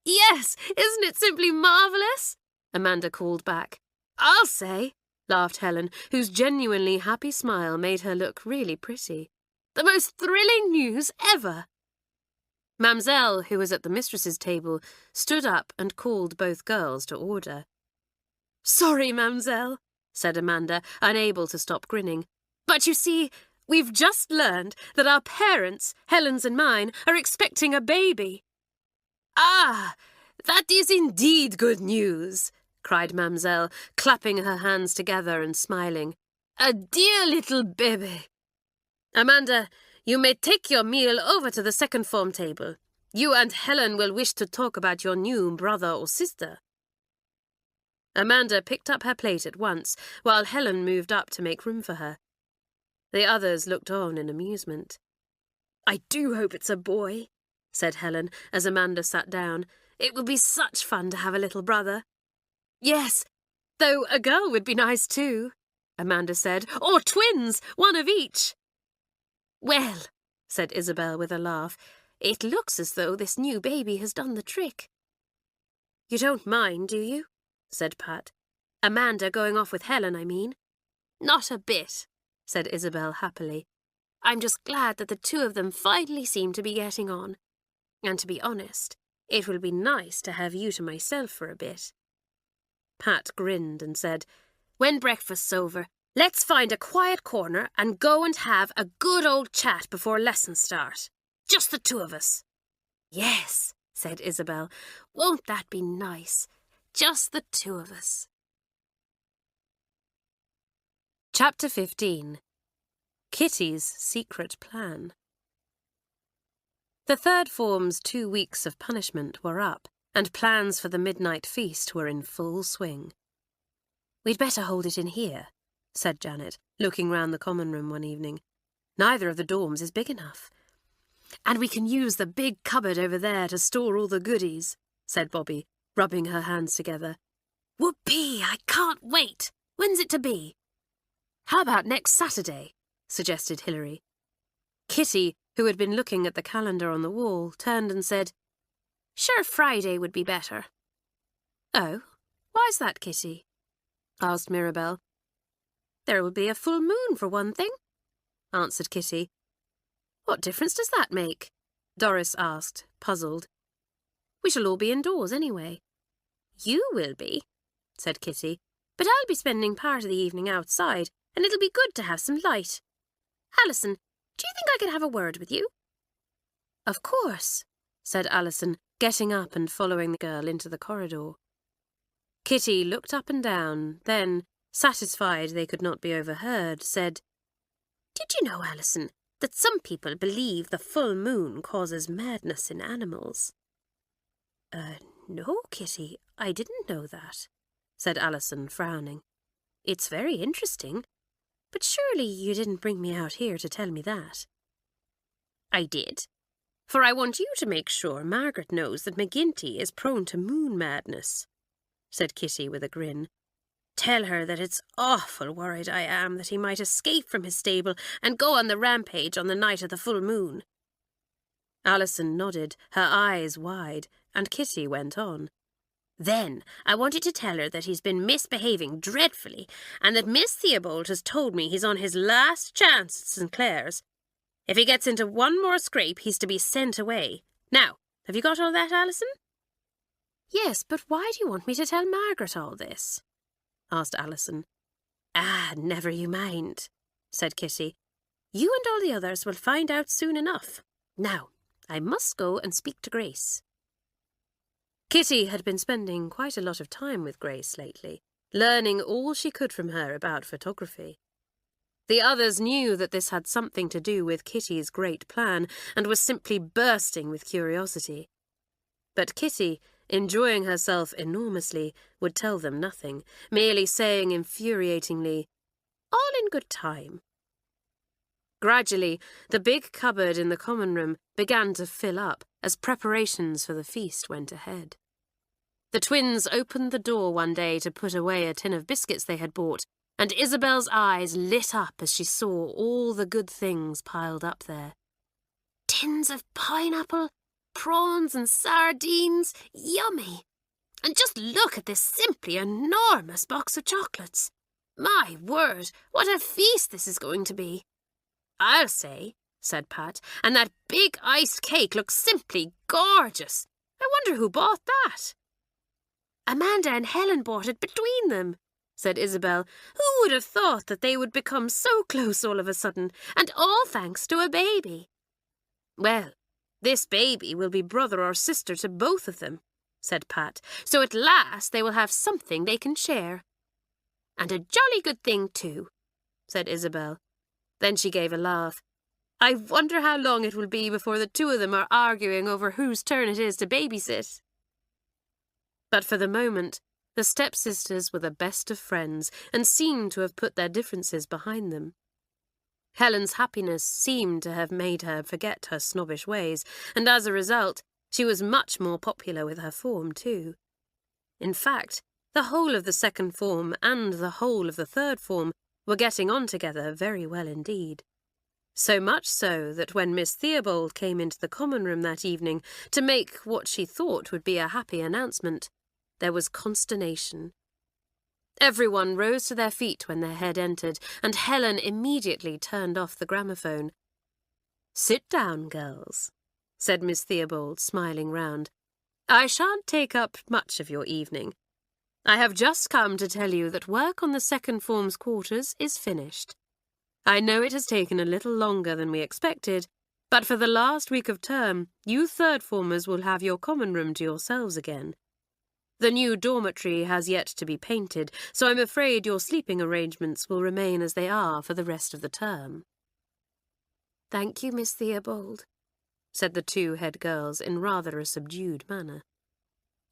Yes, isn't it simply marvellous? Amanda called back. I'll say, laughed Helen, whose genuinely happy smile made her look really pretty. The most thrilling news ever. Mamselle, who was at the mistress's table, stood up and called both girls to order. Sorry, Mamselle, said Amanda, unable to stop grinning. But you see, we've just learned that our parents, Helen's and mine, are expecting a baby. Ah, that is indeed good news, cried Mamselle, clapping her hands together and smiling. A dear little baby. Amanda, you may take your meal over to the second form table. You and Helen will wish to talk about your new brother or sister. Amanda picked up her plate at once, while Helen moved up to make room for her. The others looked on in amusement. I do hope it's a boy, said Helen as Amanda sat down. It will be such fun to have a little brother. Yes, though a girl would be nice too, Amanda said. Or twins, one of each. Well, said Isabel with a laugh, it looks as though this new baby has done the trick. You don't mind, do you? Said Pat. Amanda going off with Helen, I mean. Not a bit, said Isabel happily. I'm just glad that the two of them finally seem to be getting on. And to be honest, it will be nice to have you to myself for a bit. Pat grinned and said, When breakfast's over, let's find a quiet corner and go and have a good old chat before lessons start. Just the two of us. Yes, said Isabel. Won't that be nice? Just the two of us. Chapter 15. Kitty's Secret Plan. The third form's 2 weeks of punishment were up, and plans for the midnight feast were in full swing. We'd better hold it in here, said Janet, looking round the common room one evening. Neither of the dorms is big enough. And we can use the big cupboard over there to store all the goodies, said Bobby, rubbing her hands together. Whoopee, I can't wait. When's it to be? How about next Saturday? Suggested Hilary. Kitty, who had been looking at the calendar on the wall, turned and said, Sure, Friday would be better. Oh, why's that, Kitty? Asked Mirabelle. There will be a full moon, for one thing, answered Kitty. What difference does that make? Doris asked, puzzled. We shall all be indoors anyway. You will be, said Kitty, but I'll be spending part of the evening outside, and it'll be good to have some light. Alison, do you think I could have a word with you? Of course, said Alison, getting up and following the girl into the corridor. Kitty looked up and down, then, satisfied they could not be overheard, said, Did you know, Alison, that some people believe the full moon causes madness in animals? No, Kitty, I didn't know that, said Alison, frowning. It's very interesting, but surely you didn't bring me out here to tell me that. I did, for I want you to make sure Margaret knows that McGinty is prone to moon madness, said Kitty with a grin. Tell her that it's awful worried I am that he might escape from his stable and go on the rampage on the night of the full moon. Alison nodded, her eyes wide, and Kitty went on. Then I want you to tell her that he's been misbehaving dreadfully, and that Miss Theobald has told me he's on his last chance at St Clare's. If he gets into one more scrape, he's to be sent away. Now, have you got all that, Alison? Yes, but why do you want me to tell Margaret all this? Asked Alison. Ah, never you mind, said Kitty. You and all the others will find out soon enough. Now, I must go and speak to Grace. Kitty had been spending quite a lot of time with Grace lately, learning all she could from her about photography. The others knew that this had something to do with Kitty's great plan and was simply bursting with curiosity. But Kitty, enjoying herself enormously, would tell them nothing, merely saying infuriatingly, "All in good time." Gradually, the big cupboard in the common room began to fill up as preparations for the feast went ahead. The twins opened the door one day to put away a tin of biscuits they had bought, and Isabel's eyes lit up as she saw all the good things piled up there. Tins of pineapple, prawns and sardines, yummy! And just look at this simply enormous box of chocolates. My word, what a feast this is going to be! I'll say, said Pat, and that big iced cake looks simply gorgeous. I wonder who bought that? Amanda and Helen bought it between them, said Isabel. Who would have thought that they would become so close all of a sudden, and all thanks to a baby? Well, this baby will be brother or sister to both of them, said Pat, so at last they will have something they can share. And a jolly good thing too, said Isabel. Then she gave a laugh. I wonder how long it will be before the two of them are arguing over whose turn it is to babysit. But for the moment, the stepsisters were the best of friends and seemed to have put their differences behind them. Helen's happiness seemed to have made her forget her snobbish ways, and as a result, she was much more popular with her form too. In fact, the whole of the second form and the whole of the third form were getting on together very well indeed. So much so that when Miss Theobald came into the common room that evening to make what she thought would be a happy announcement, there was consternation. Everyone rose to their feet when their head entered, and Helen immediately turned off the gramophone. Sit down, girls, said Miss Theobald, smiling round. I shan't take up much of your evening. I have just come to tell you that work on the second form's quarters is finished. I know it has taken a little longer than we expected, but for the last week of term, you third formers will have your common room to yourselves again. The new dormitory has yet to be painted, so I'm afraid your sleeping arrangements will remain as they are for the rest of the term. Thank you, Miss Theobald, said the two head girls in rather a subdued manner.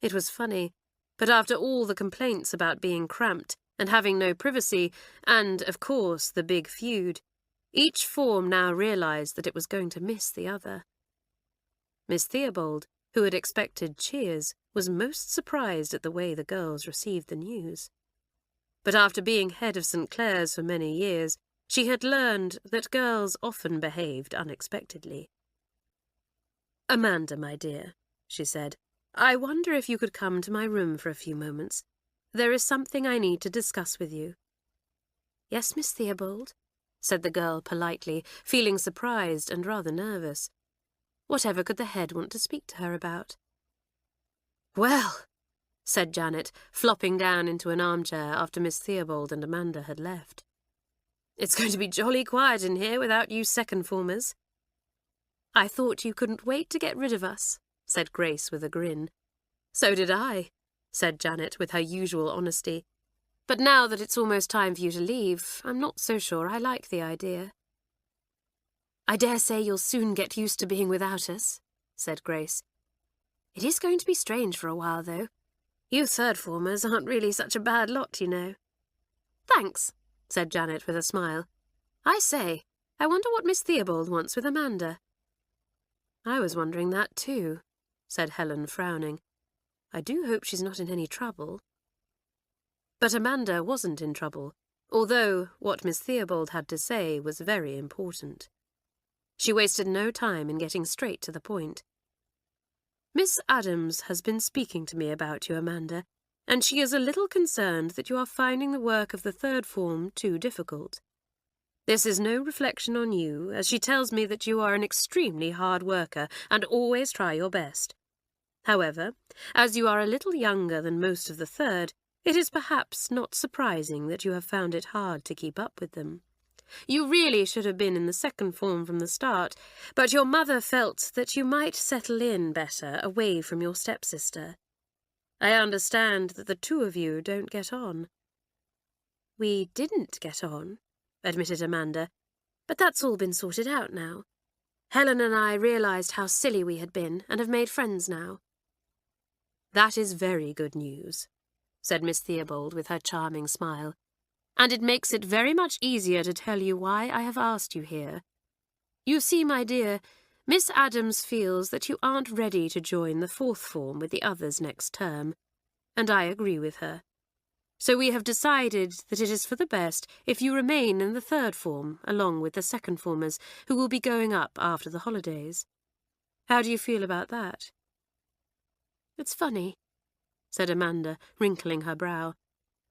It was funny, but after all the complaints about being cramped and having no privacy, and, of course, the big feud, each form now realised that it was going to miss the other. Miss Theobald, who had expected cheers, was most surprised at the way the girls received the news. But after being head of St Clare's for many years, she had learned that girls often behaved unexpectedly. Amanda, my dear, she said, I wonder if you could come to my room for a few moments. There is something I need to discuss with you. Yes, Miss Theobald, said the girl politely, feeling surprised and rather nervous. Whatever could the head want to speak to her about? Well, said Janet, flopping down into an armchair after Miss Theobald and Amanda had left. It's going to be jolly quiet in here without you second formers. I thought you couldn't wait to get rid of us, said Grace with a grin. So did I, said Janet with her usual honesty. But now that it's almost time for you to leave, I'm not so sure I like the idea. I dare say you'll soon get used to being without us, said Grace. It is going to be strange for a while, though. You third formers aren't really such a bad lot, you know. Thanks, said Janet with a smile. I say, I wonder what Miss Theobald wants with Amanda. I was wondering that too, said Helen, frowning. I do hope she's not in any trouble. But Amanda wasn't in trouble, although what Miss Theobald had to say was very important. She wasted no time in getting straight to the point. Miss Adams has been speaking to me about you, Amanda, and she is a little concerned that you are finding the work of the third form too difficult. This is no reflection on you, as she tells me that you are an extremely hard worker and always try your best. However, as you are a little younger than most of the third, it is perhaps not surprising that you have found it hard to keep up with them. You really should have been in the second form from the start, but your mother felt that you might settle in better away from your stepsister. I understand that the two of you don't get on. We didn't get on, admitted Amanda, but that's all been sorted out now. Helen and I realised how silly we had been and have made friends now. That is very good news, said Miss Theobald with her charming smile, and it makes it very much easier to tell you why I have asked you here. You see, my dear, Miss Adams feels that you aren't ready to join the fourth form with the others next term, and I agree with her. So we have decided that it is for the best if you remain in the third form along with the second formers who will be going up after the holidays. How do you feel about that? It's funny, said Amanda, wrinkling her brow.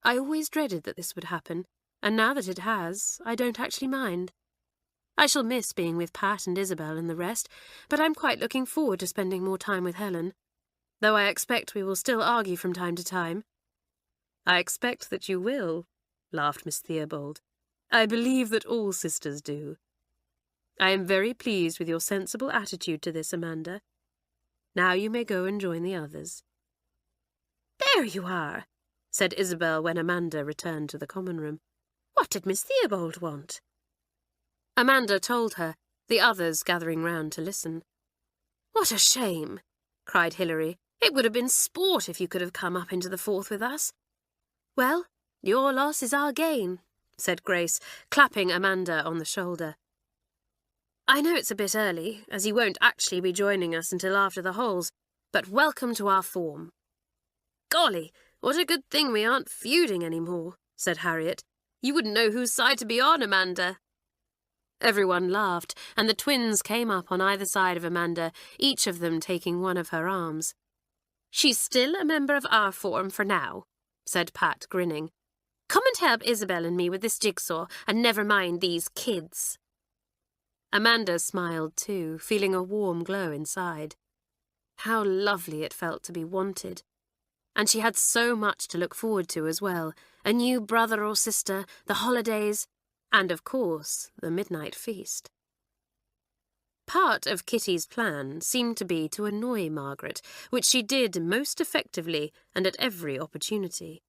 I always dreaded that this would happen, and now that it has, I don't actually mind. I shall miss being with Pat and Isabel and the rest, but I'm quite looking forward to spending more time with Helen, though I expect we will still argue from time to time. I expect that you will, laughed Miss Theobald. I believe that all sisters do. I am very pleased with your sensible attitude to this, Amanda. Now you may go and join the others. There you are, said Isabel when Amanda returned to the common room. What did Miss Theobald want? Amanda told her, the others gathering round to listen. What a shame, cried Hilary. It would have been sport if you could have come up into the fourth with us. Well, your loss is our gain, said Grace, clapping Amanda on the shoulder. I know it's a bit early, as you won't actually be joining us until after the holes, but welcome to our form. Golly, what a good thing we aren't feuding any more, said Harriet. You wouldn't know whose side to be on, Amanda. Everyone laughed, and the twins came up on either side of Amanda, each of them taking one of her arms. She's still a member of our form for now, said Pat, grinning. Come and help Isabel and me with this jigsaw, and never mind these kids. Amanda smiled too, feeling a warm glow inside. How lovely it felt to be wanted. And she had so much to look forward to as well, a new brother or sister, the holidays, and, of course, the midnight feast. Part of Kitty's plan seemed to be to annoy Margaret, which she did most effectively and at every opportunity.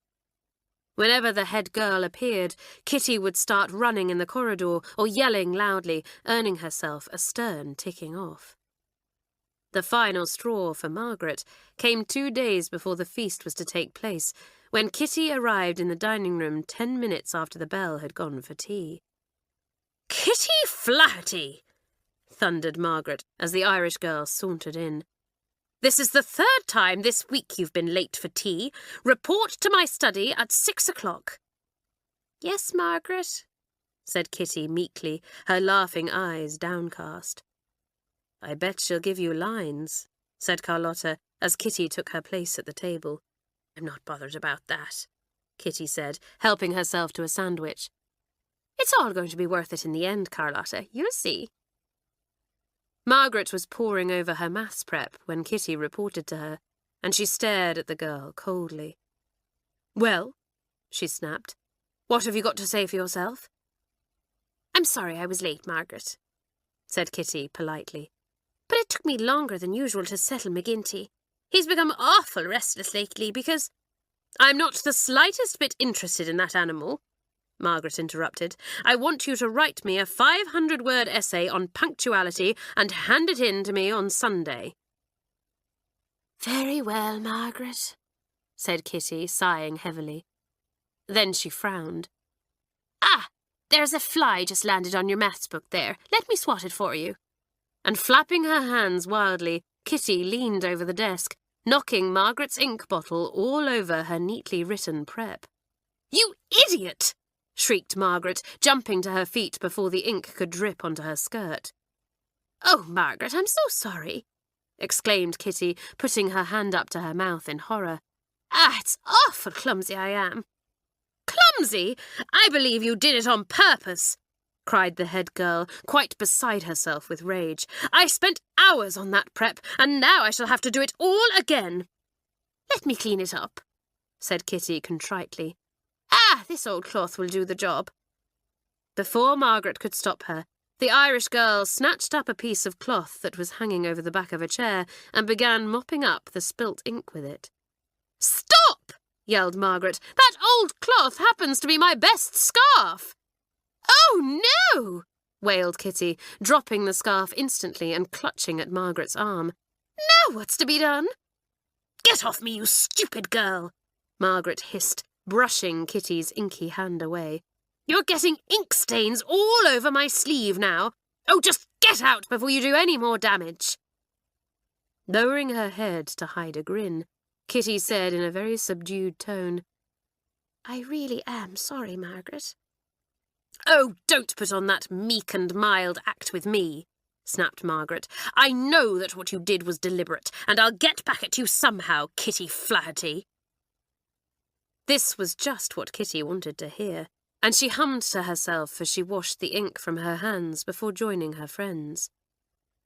Whenever the head girl appeared, Kitty would start running in the corridor or yelling loudly, earning herself a stern ticking off. The final straw for Margaret came 2 days before the feast was to take place, when Kitty arrived in the dining room 10 minutes after the bell had gone for tea. "Kitty Flaherty!" thundered Margaret as the Irish girl sauntered in. "This is the 3rd time this week you've been late for tea. Report to my study at 6 o'clock. "Yes, Margaret," said Kitty meekly, her laughing eyes downcast. "I bet she'll give you lines," said Carlotta as Kitty took her place at the table. "I'm not bothered about that," Kitty said, helping herself to a sandwich. "It's all going to be worth it in the end, Carlotta. You'll see." Margaret was poring over her maths prep when Kitty reported to her, and she stared at the girl coldly. "Well," she snapped, "what have you got to say for yourself?" "I'm sorry I was late, Margaret," said Kitty politely. "But it took me longer than usual to settle McGinty. He's become awful restless lately because—" "I'm not the slightest bit interested in that animal," Margaret interrupted. "I want you to write me a 500-word essay on punctuality and hand it in to me on Sunday." "Very well, Margaret," said Kitty, sighing heavily. Then she frowned. "Ah, there's a fly just landed on your maths book there. Let me swat it for you." And flapping her hands wildly, Kitty leaned over the desk, knocking Margaret's ink bottle all over her neatly written prep. "You idiot!" shrieked Margaret, jumping to her feet before the ink could drip onto her skirt. "Oh, Margaret, I'm so sorry," exclaimed Kitty, putting her hand up to her mouth in horror. "Ah, it's awful clumsy I am." "Clumsy? I believe you did it on purpose," cried the head girl, quite beside herself with rage. "I spent hours on that prep, and now I shall have to do it all again." "Let me clean it up," said Kitty contritely. "Ah, this old cloth will do the job." Before Margaret could stop her, the Irish girl snatched up a piece of cloth that was hanging over the back of a chair and began mopping up the spilt ink with it. "Stop!" yelled Margaret. "That old cloth happens to be my best scarf." "Oh, no!" wailed Kitty, dropping the scarf instantly and clutching at Margaret's arm. "Now what's to be done?" "Get off me, you stupid girl!" Margaret hissed, brushing Kitty's inky hand away. "You're getting ink stains all over my sleeve now. Oh, just get out before you do any more damage." Lowering her head to hide a grin, Kitty said in a very subdued tone, "I really am sorry, Margaret." "Oh, don't put on that meek and mild act with me," snapped Margaret. "I know that what you did was deliberate, and I'll get back at you somehow, Kitty Flaherty." This was just what Kitty wanted to hear, and she hummed to herself as she washed the ink from her hands before joining her friends.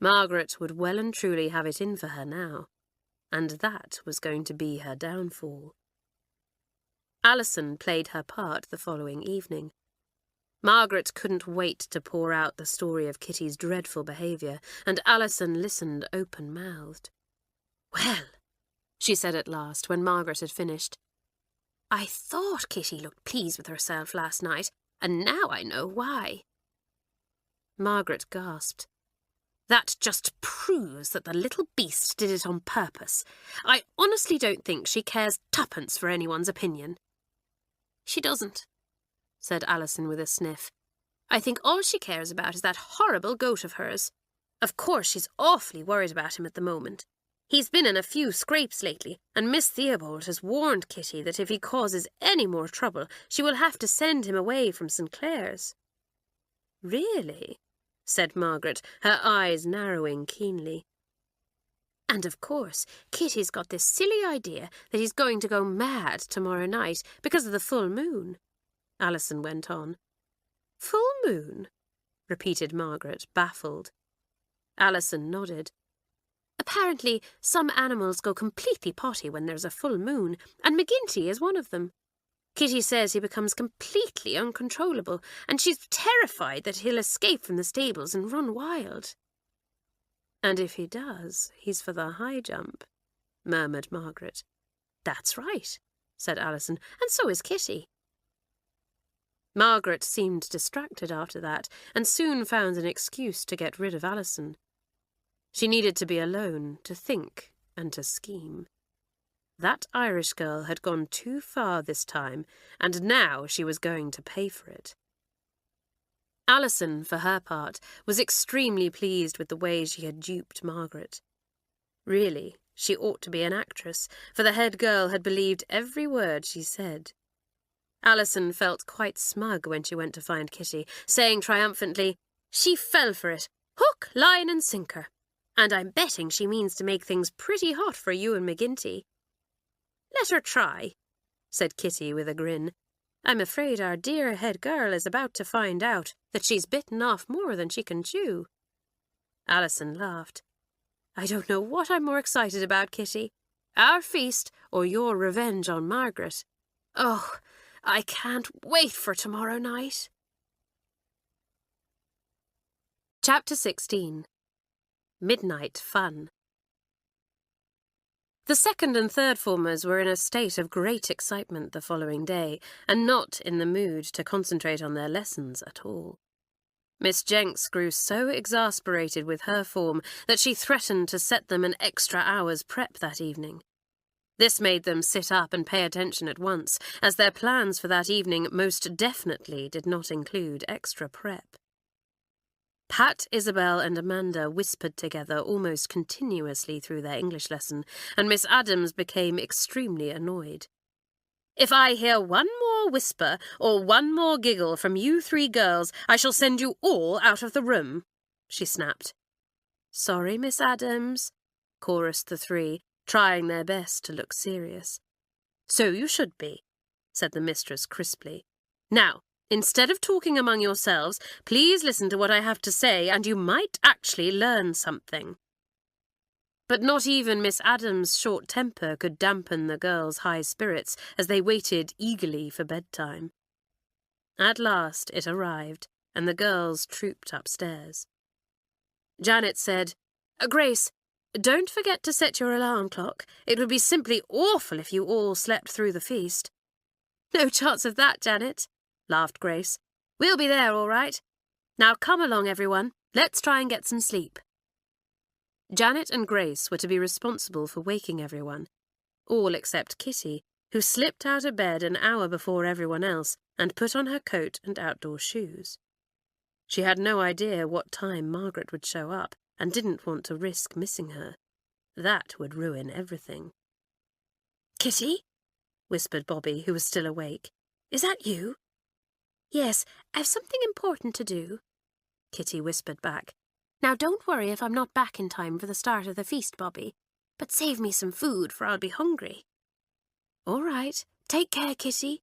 Margaret would well and truly have it in for her now, and that was going to be her downfall. Alison played her part the following evening. Margaret couldn't wait to pour out the story of Kitty's dreadful behaviour, and Alison listened open-mouthed. "Well," she said at last, when Margaret had finished, "I thought Kitty looked pleased with herself last night, and now I know why." Margaret gasped. "That just proves that the little beast did it on purpose. I honestly don't think she cares tuppence for anyone's opinion." "She doesn't," said Alison with a sniff. "I think all she cares about is that horrible goat of hers. Of course, she's awfully worried about him at the moment. He's been in a few scrapes lately, and Miss Theobald has warned Kitty that if he causes any more trouble, she will have to send him away from St Clare's." "Really?" said Margaret, her eyes narrowing keenly. "And of course, Kitty's got this silly idea that he's going to go mad tomorrow night because of the full moon," Alison went on. "Full moon?" repeated Margaret, baffled. Alison nodded. "Apparently, some animals go completely potty when there's a full moon, and McGinty is one of them. Kitty says he becomes completely uncontrollable, and she's terrified that he'll escape from the stables and run wild." "And if he does, he's for the high jump," murmured Margaret. "That's right," said Alison, "and so is Kitty." Margaret seemed distracted after that, and soon found an excuse to get rid of Alison. She needed to be alone, to think and to scheme. That Irish girl had gone too far this time, and now she was going to pay for it. Alison, for her part, was extremely pleased with the way she had duped Margaret. Really, she ought to be an actress, for the head girl had believed every word she said. Alison felt quite smug when she went to find Kitty, saying triumphantly, "She fell for it, hook, line and sinker. And I'm betting she means to make things pretty hot for you and McGinty." "Let her try," said Kitty with a grin. "I'm afraid our dear head girl is about to find out that she's bitten off more than she can chew." Alison laughed. "I don't know what I'm more excited about, Kitty. Our feast or your revenge on Margaret. Oh, I can't wait for tomorrow night." Chapter 16. Midnight Fun. The second and third formers were in a state of great excitement the following day, and not in the mood to concentrate on their lessons at all. Miss Jenks grew so exasperated with her form that she threatened to set them an extra hour's prep that evening. This made them sit up and pay attention at once, as their plans for that evening most definitely did not include extra prep. Pat, Isabel and Amanda whispered together almost continuously through their English lesson, and Miss Adams became extremely annoyed. "If I hear one more whisper or one more giggle from you three girls, I shall send you all out of the room," she snapped. "Sorry, Miss Adams," chorused the three, trying their best to look serious. "So you should be," said the mistress crisply. "Now, Instead of talking among yourselves, please listen to what I have to say, and you might actually learn something." But not even Miss Adams' short temper could dampen the girls' high spirits as they waited eagerly for bedtime. At last it arrived, and the girls trooped upstairs. Janet said, "Grace, don't forget to set your alarm clock. It would be simply awful if you all slept through the feast." "No chance of that, Janet," laughed Grace. "We'll be there all right. Now come along, everyone. Let's try and get some sleep." Janet and Grace were to be responsible for waking everyone, all except Kitty, who slipped out of bed an hour before everyone else and put on her coat and outdoor shoes. She had no idea what time Margaret would show up and didn't want to risk missing her. That would ruin everything. "Kitty?" whispered Bobby, who was still awake. "Is that you?" "Yes, I've something important to do," Kitty whispered back. "Now don't worry if I'm not back in time for the start of the feast, Bobby, but save me some food, for I'll be hungry." "All right. Take care, Kitty."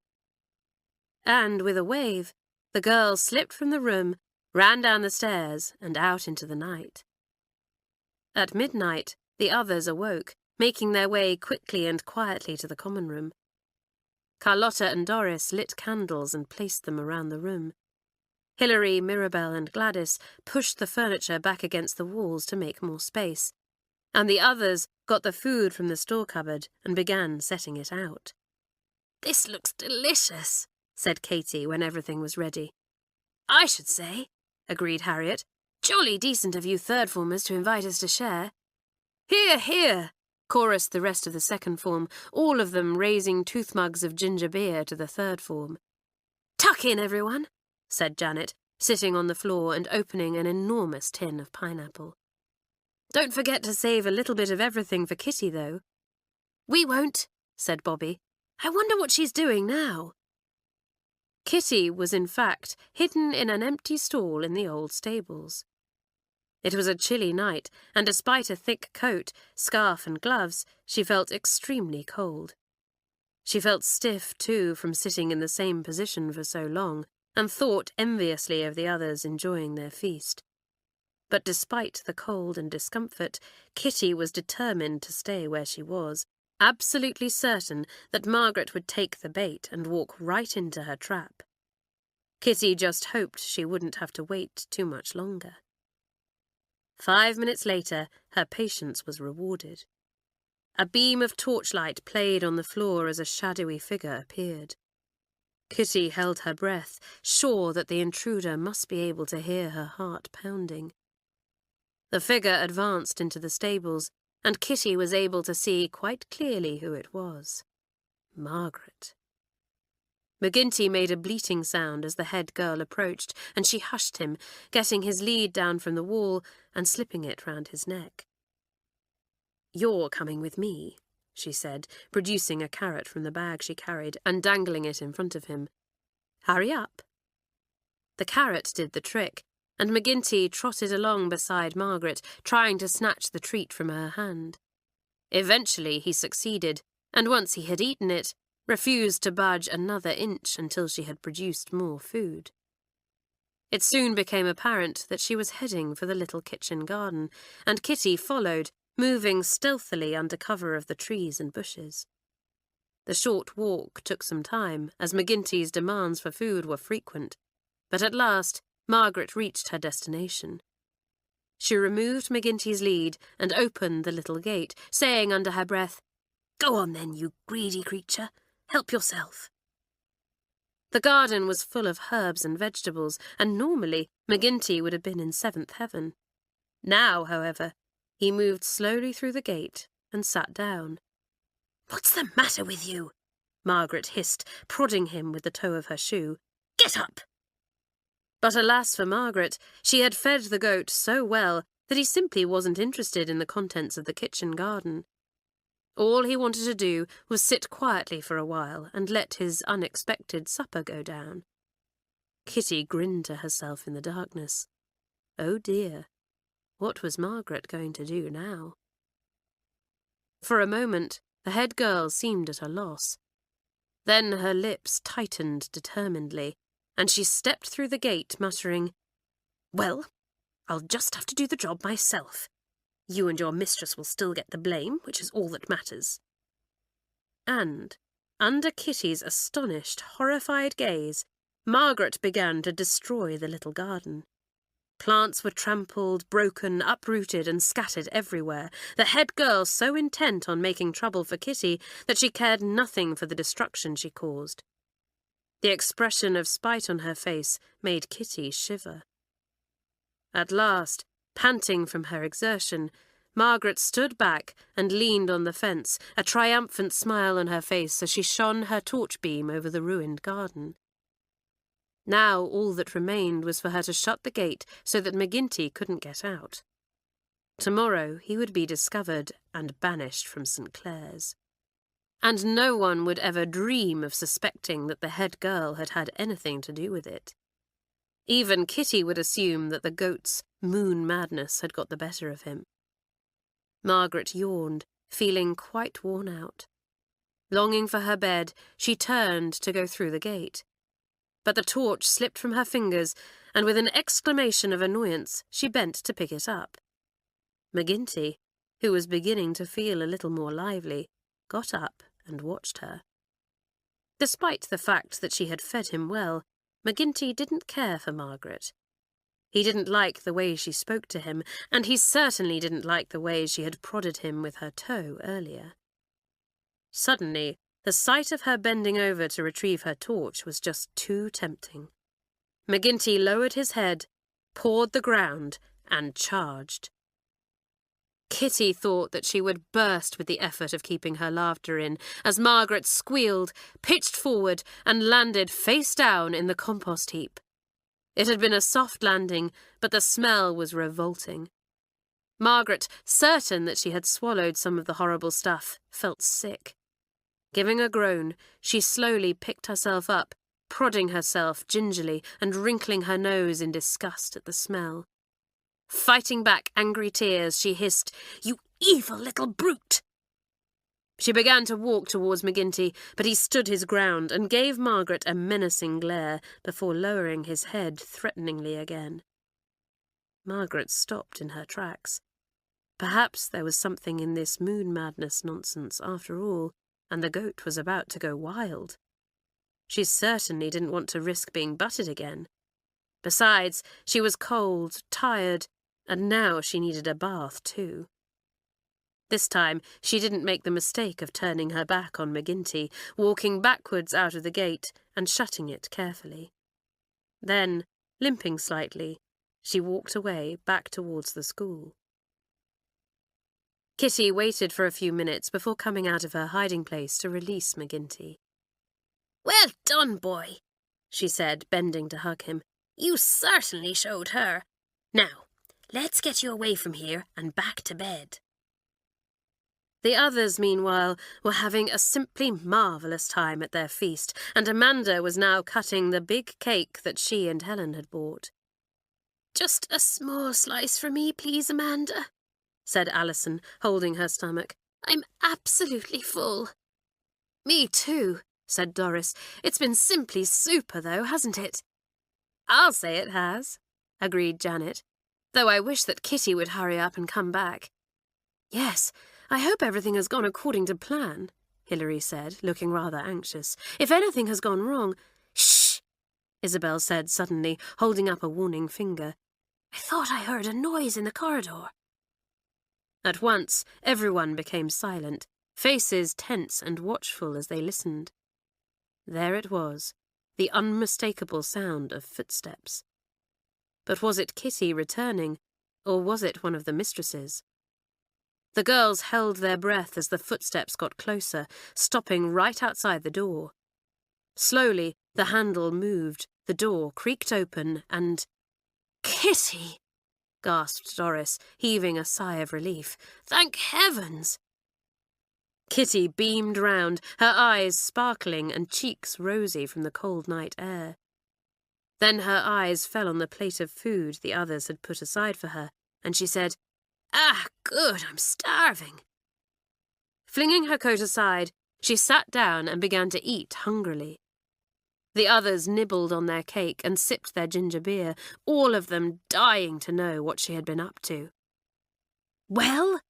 And with a wave, the girls slipped from the room, ran down the stairs, and out into the night. At midnight, the others awoke, making their way quickly and quietly to the common room. Carlotta and Doris lit candles and placed them around the room. Hilary, Mirabel, and Gladys pushed the furniture back against the walls to make more space, and the others got the food from the store cupboard and began setting it out. "This looks delicious," said Katie when everything was ready. "I should say," agreed Harriet. "Jolly decent of you third formers to invite us to share." "Hear, hear!" chorused the rest of the second form, all of them raising tooth mugs of ginger beer to the third form. "Tuck in, everyone," said Janet, sitting on the floor and opening an enormous tin of pineapple. "Don't forget to save a little bit of everything for Kitty, though." "We won't," said Bobby. "I wonder what she's doing now." Kitty was, in fact, hidden in an empty stall in the old stables. It was a chilly night, and despite a thick coat, scarf and gloves, she felt extremely cold. She felt stiff, too, from sitting in the same position for so long, and thought enviously of the others enjoying their feast. But despite the cold and discomfort, Kitty was determined to stay where she was, absolutely certain that Margaret would take the bait and walk right into her trap. Kitty just hoped she wouldn't have to wait too much longer. 5 minutes later, her patience was rewarded. A beam of torchlight played on the floor as a shadowy figure appeared. Kitty held her breath, sure that the intruder must be able to hear her heart pounding. The figure advanced into the stables, and Kitty was able to see quite clearly who it was. Margaret. McGinty made a bleating sound as the head girl approached, and she hushed him, getting his lead down from the wall and slipping it round his neck. "You're coming with me," she said, producing a carrot from the bag she carried and dangling it in front of him. "Hurry up." The carrot did the trick, and McGinty trotted along beside Margaret, trying to snatch the treat from her hand. Eventually he succeeded, and once he had eaten it, refused to budge another inch until she had produced more food. It soon became apparent that she was heading for the little kitchen garden, and Kitty followed, moving stealthily under cover of the trees and bushes. The short walk took some time, as McGinty's demands for food were frequent, but at last Margaret reached her destination. She removed McGinty's lead and opened the little gate, saying under her breath, "Go on then, you greedy creature. Help yourself." The garden was full of herbs and vegetables, and normally McGinty would have been in seventh heaven. Now, however, he moved slowly through the gate and sat down. "What's the matter with you?" Margaret hissed, prodding him with the toe of her shoe. "Get up!" But alas for Margaret, she had fed the goat so well that he simply wasn't interested in the contents of the kitchen garden. All he wanted to do was sit quietly for a while and let his unexpected supper go down. Kitty grinned to herself in the darkness. Oh dear, what was Margaret going to do now? For a moment, the head girl seemed at a loss. Then her lips tightened determinedly, and she stepped through the gate, muttering, "Well, I'll just have to do the job myself. You and your mistress will still get the blame, which is all that matters." And, under Kitty's astonished, horrified gaze, Margaret began to destroy the little garden. Plants were trampled, broken, uprooted, and scattered everywhere, the head girl so intent on making trouble for Kitty that she cared nothing for the destruction she caused. The expression of spite on her face made Kitty shiver. At last, panting from her exertion, Margaret stood back and leaned on the fence, a triumphant smile on her face as she shone her torch beam over the ruined garden. Now all that remained was for her to shut the gate so that McGinty couldn't get out. Tomorrow he would be discovered and banished from St Clare's. And no one would ever dream of suspecting that the head girl had had anything to do with it. Even Kitty would assume that the goat's moon madness had got the better of him. Margaret yawned, feeling quite worn out. Longing for her bed, she turned to go through the gate. But the torch slipped from her fingers, and with an exclamation of annoyance, she bent to pick it up. McGinty, who was beginning to feel a little more lively, got up and watched her. Despite the fact that she had fed him well, McGinty didn't care for Margaret. He didn't like the way she spoke to him, and he certainly didn't like the way she had prodded him with her toe earlier. Suddenly, the sight of her bending over to retrieve her torch was just too tempting. McGinty lowered his head, pawed the ground, and charged. Kitty thought that she would burst with the effort of keeping her laughter in as Margaret squealed, pitched forward, and landed face down in the compost heap. It had been a soft landing, but the smell was revolting. Margaret, certain that she had swallowed some of the horrible stuff, felt sick. Giving a groan, she slowly picked herself up, prodding herself gingerly and wrinkling her nose in disgust at the smell. Fighting back angry tears, she hissed, "You evil little brute!" She began to walk towards McGinty, but he stood his ground and gave Margaret a menacing glare before lowering his head threateningly again. Margaret stopped in her tracks. Perhaps there was something in this moon madness nonsense after all, and the goat was about to go wild. She certainly didn't want to risk being butted again. Besides, she was cold, tired, and now she needed a bath too. This time, she didn't make the mistake of turning her back on McGinty, walking backwards out of the gate and shutting it carefully. Then, limping slightly, she walked away back towards the school. Kitty waited for a few minutes before coming out of her hiding place to release McGinty. "Well done, boy," she said, bending to hug him. "You certainly showed her. Now, let's get you away from here and back to bed." The others, meanwhile, were having a simply marvellous time at their feast, and Amanda was now cutting the big cake that she and Helen had bought. "Just a small slice for me, please, Amanda," said Alison, holding her stomach. "I'm absolutely full." "Me too," said Doris. "It's been simply super, though, hasn't it?" "I'll say it has," agreed Janet, "though I wish that Kitty would hurry up and come back." "Yes, I hope everything has gone according to plan," Hilary said, looking rather anxious. "If anything has gone wrong—" "Shh!" Isabel said suddenly, holding up a warning finger. "I thought I heard a noise in the corridor." At once, everyone became silent, faces tense and watchful as they listened. There it was, the unmistakable sound of footsteps. But was it Kitty returning, or was it one of the mistresses? The girls held their breath as the footsteps got closer, stopping right outside the door. Slowly, the handle moved, the door creaked open, and— "Kitty!" gasped Doris, heaving a sigh of relief. "Thank heavens!" Kitty beamed round, her eyes sparkling and cheeks rosy from the cold night air. Then her eyes fell on the plate of food the others had put aside for her, and she said, "Ah, good, I'm starving." Flinging her coat aside, she sat down and began to eat hungrily. The others nibbled on their cake and sipped their ginger beer, all of them dying to know what she had been up to. "Well?"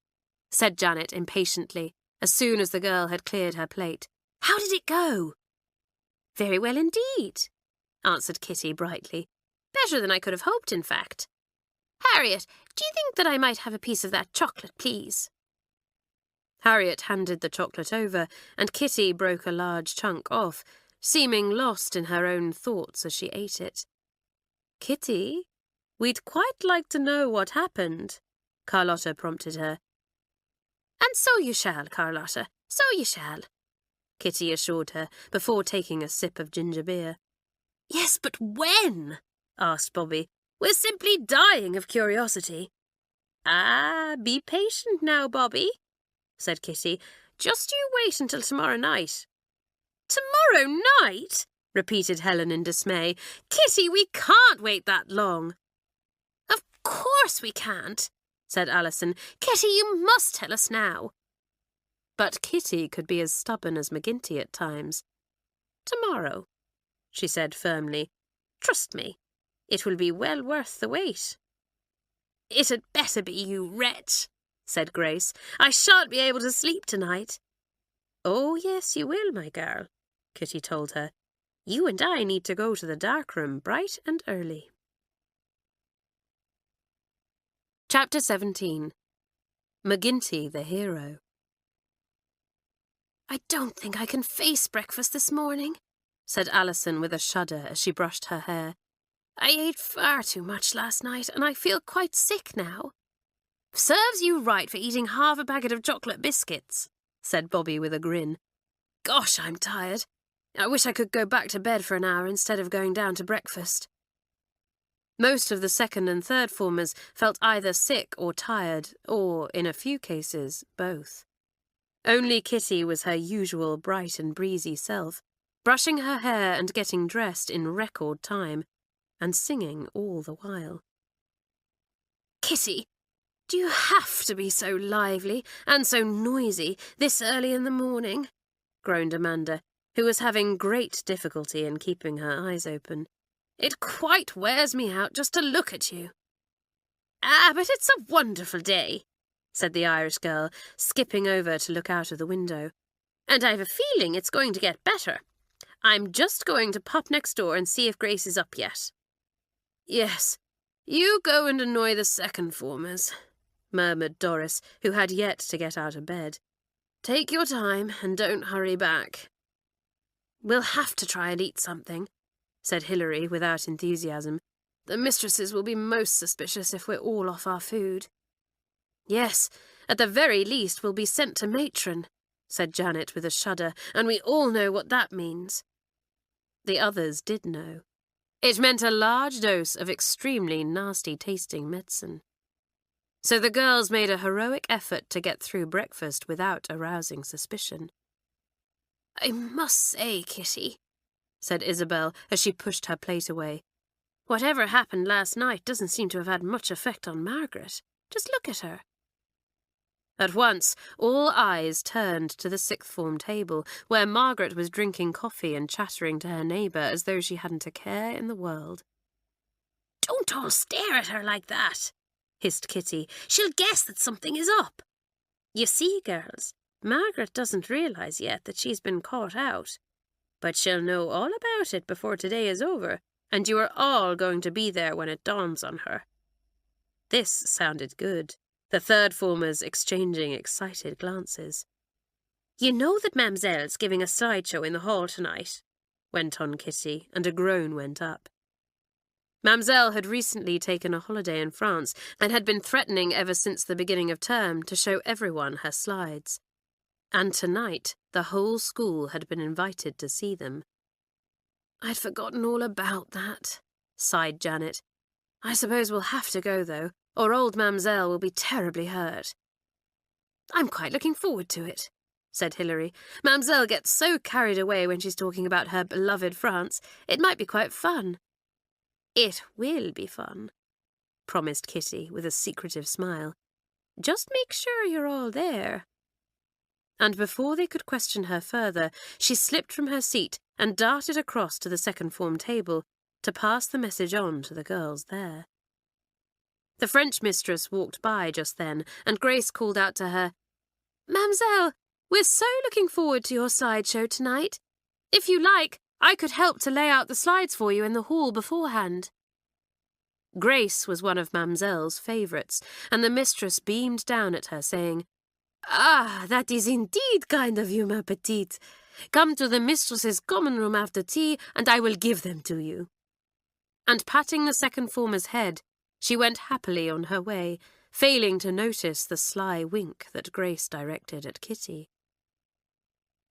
said Janet impatiently, as soon as the girl had cleared her plate. "How did it go?" "Very well indeed," answered Kitty brightly. "Better than I could have hoped, in fact. Harriet, do you think that I might have a piece of that chocolate, please?" Harriet handed the chocolate over, and Kitty broke a large chunk off, seeming lost in her own thoughts as she ate it. "Kitty, we'd quite like to know what happened," Carlotta prompted her. "And so you shall, Carlotta, so you shall," Kitty assured her, before taking a sip of ginger beer. "Yes, but when?" asked Bobby. "We're simply dying of curiosity." "Ah, be patient now, Bobby," said Kitty. "Just you wait until tomorrow night." "Tomorrow night?" repeated Helen in dismay. "Kitty, we can't wait that long." "Of course we can't," said Alison. "Kitty, you must tell us now." But Kitty could be as stubborn as McGinty at times. "Tomorrow," she said firmly. "Trust me, it will be well worth the wait." "It had better be, you wretch," said Grace. "I shan't be able to sleep tonight." "Oh, yes, you will, my girl," Kitty told her. "You and I need to go to the darkroom bright and early." Chapter 17. McGinty the Hero. "I don't think I can face breakfast this morning," said Alison with a shudder as she brushed her hair. "I ate far too much last night, and I feel quite sick now." "Serves you right for eating half a packet of chocolate biscuits," said Bobby with a grin. "Gosh, I'm tired. I wish I could go back to bed for an hour instead of going down to breakfast." Most of the second and third formers felt either sick or tired, or, in a few cases, both. Only Kitty was her usual bright and breezy self, brushing her hair and getting dressed in record time, and singing all the while. "Kitty, do you have to be so lively and so noisy this early in the morning?" groaned Amanda, who was having great difficulty in keeping her eyes open. "It quite wears me out just to look at you." "Ah, but it's a wonderful day," said the Irish girl, skipping over to look out of the window. "And I've a feeling it's going to get better. I'm just going to pop next door and see if Grace is up yet." "Yes, you go and annoy the second formers," murmured Doris, who had yet to get out of bed. "Take your time and don't hurry back." "We'll have to try and eat something," said Hilary without enthusiasm. "The mistresses will be most suspicious if we're all off our food." "Yes, at the very least we'll be sent to matron," said Janet with a shudder, "and we all know what that means." The others did know. It meant a large dose of extremely nasty-tasting medicine. So the girls made a heroic effort to get through breakfast without arousing suspicion. "I must say, Kitty," said Isabel as she pushed her plate away, "whatever happened last night doesn't seem to have had much effect on Margaret. Just look at her." At once, all eyes turned to the sixth form table, where Margaret was drinking coffee and chattering to her neighbour as though she hadn't a care in the world. "Don't all stare at her like that," hissed Kitty. "She'll guess that something is up." "You see, girls, Margaret doesn't realise yet that she's been caught out. But she'll know all about it before today is over, and you are all going to be there when it dawns on her." This sounded good, the third formers exchanging excited glances. "You know that Mamselle's giving a sideshow in the hall tonight," went on Kitty, and a groan went up. Mamselle had recently taken a holiday in France and had been threatening ever since the beginning of term to show everyone her slides. And tonight the whole school had been invited to see them. "I'd forgotten all about that," sighed Janet. "I suppose we'll have to go, though, or old Mamselle will be terribly hurt." "I'm quite looking forward to it," said Hilary. "Mamselle gets so carried away when she's talking about her beloved France. It might be quite fun." "It will be fun," promised Kitty with a secretive smile. "Just make sure you're all there." And before they could question her further, she slipped from her seat and darted across to the second form table to pass the message on to the girls there. The French mistress walked by just then, and Grace called out to her, "Mademoiselle, we're so looking forward to your slideshow tonight. If you like, I could help to lay out the slides for you in the hall beforehand." Grace was one of Mademoiselle's favourites, and the mistress beamed down at her, saying, "Ah, that is indeed kind of you, ma petite. Come to the mistress's common room after tea, and I will give them to you." And patting the second former's head, she went happily on her way, failing to notice the sly wink that Grace directed at Kitty.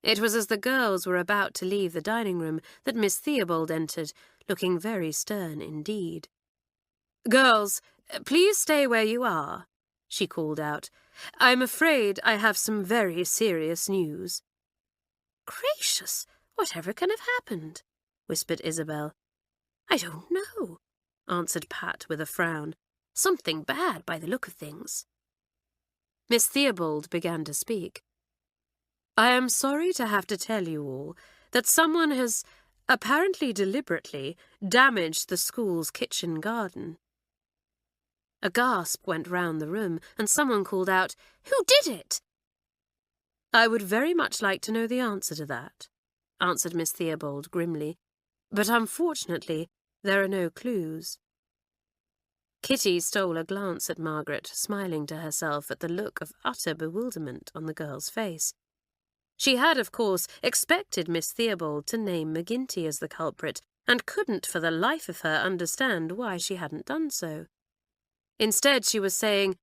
It was as the girls were about to leave the dining room that Miss Theobald entered, looking very stern indeed. "Girls, please stay where you are," she called out. "I'm afraid I have some very serious news." "Gracious, whatever can have happened?" whispered Isabel. "I don't know," answered Pat with a frown. "Something bad by the look of things." Miss Theobald began to speak. "I am sorry to have to tell you all that someone has, apparently deliberately, damaged the school's kitchen garden." A gasp went round the room, and someone called out, "Who did it?" "I would very much like to know the answer to that," answered Miss Theobald grimly, "but unfortunately there are no clues." Kitty stole a glance at Margaret, smiling to herself at the look of utter bewilderment on the girl's face. She had, of course, expected Miss Theobald to name McGinty as the culprit, and couldn't for the life of her understand why she hadn't done so. Instead, she was saying,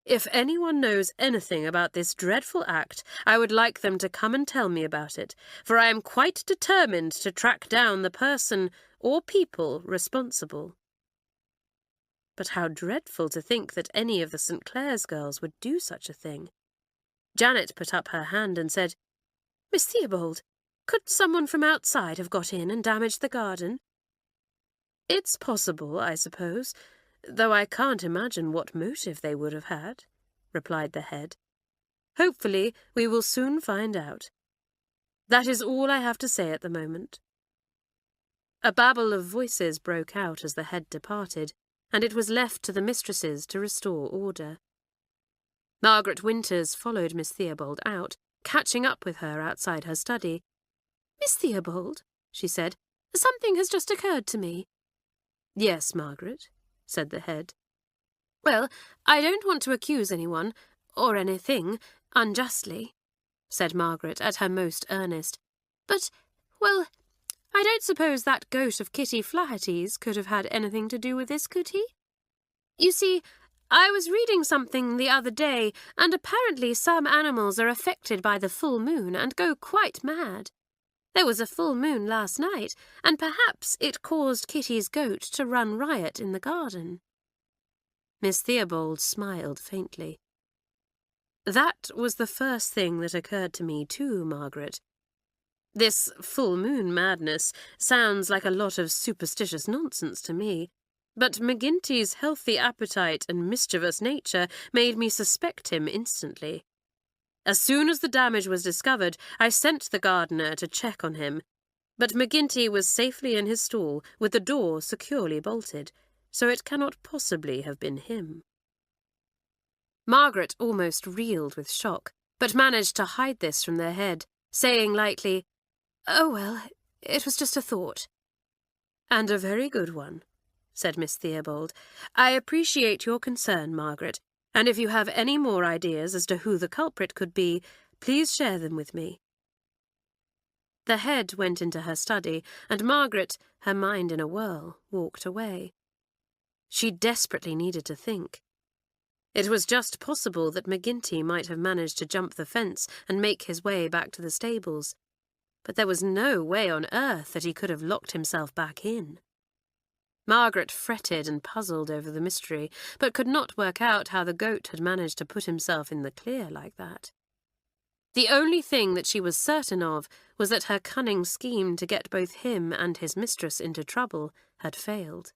"If anyone knows anything about this dreadful act, I would like them to come and tell me about it, for I am quite determined to track down the person or people responsible." But how dreadful to think that any of the St Clare's girls would do such a thing. Janet put up her hand and said, "Miss Theobald, could someone from outside have got in and damaged the garden?" "It's possible, I suppose, though I can't imagine what motive they would have had," replied the head. "Hopefully we will soon find out. That is all I have to say at the moment." A babble of voices broke out as the head departed, and it was left to the mistresses to restore order. Margaret Winters followed Miss Theobald out, catching up with her outside her study. "Miss Theobald," she said, "something has just occurred to me." "Yes, Margaret," said the head. "Well, I don't want to accuse anyone, or anything, unjustly," said Margaret at her most earnest. "But, well, I don't suppose that goat of Kitty Flaherty's could have had anything to do with this, could he? You see, I was reading something the other day, and apparently some animals are affected by the full moon and go quite mad. There was a full moon last night, and perhaps it caused Kitty's goat to run riot in the garden." Miss Theobald smiled faintly. "That was the first thing that occurred to me too, Margaret. This full moon madness sounds like a lot of superstitious nonsense to me, but McGinty's healthy appetite and mischievous nature made me suspect him instantly. As soon as the damage was discovered, I sent the gardener to check on him, but McGinty was safely in his stall with the door securely bolted, so it cannot possibly have been him." Margaret almost reeled with shock, but managed to hide this from their head, saying lightly, "Oh, well, it was just a thought." "And a very good one," said Miss Theobald. "I appreciate your concern, Margaret, and if you have any more ideas as to who the culprit could be, please share them with me." The head went into her study, and Margaret, her mind in a whirl, walked away. She desperately needed to think. It was just possible that McGinty might have managed to jump the fence and make his way back to the stables, but there was no way on earth that he could have locked himself back in. Margaret fretted and puzzled over the mystery, but could not work out how the goat had managed to put himself in the clear like that. The only thing that she was certain of was that her cunning scheme to get both him and his mistress into trouble had failed.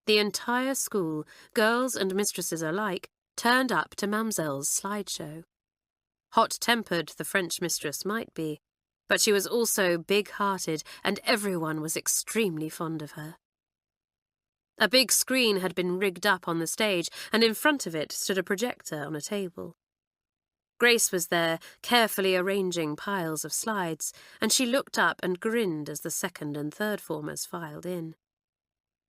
The entire school, girls and mistresses alike, turned up to Mamselle's slideshow. Hot-tempered the French mistress might be, But she was also big-hearted, and everyone was extremely fond of her. A big screen had been rigged up on the stage, and in front of it stood a projector on a table. Grace was there, carefully arranging piles of slides, and she looked up and grinned as the second and third formers filed in.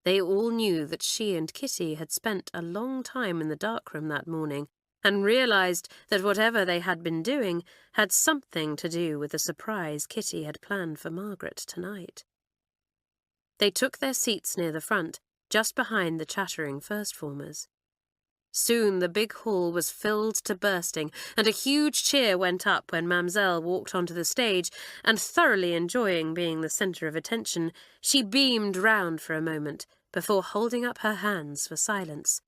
They all knew that she and Kitty had spent a long time in the darkroom that morning, and realised that whatever they had been doing had something to do with the surprise Kitty had planned for Margaret tonight. They took their seats near the front, just behind the chattering first formers. Soon the big hall was filled to bursting, and a huge cheer went up when Mamselle walked onto the stage, and thoroughly enjoying being the centre of attention, she beamed round for a moment before holding up her hands for silence.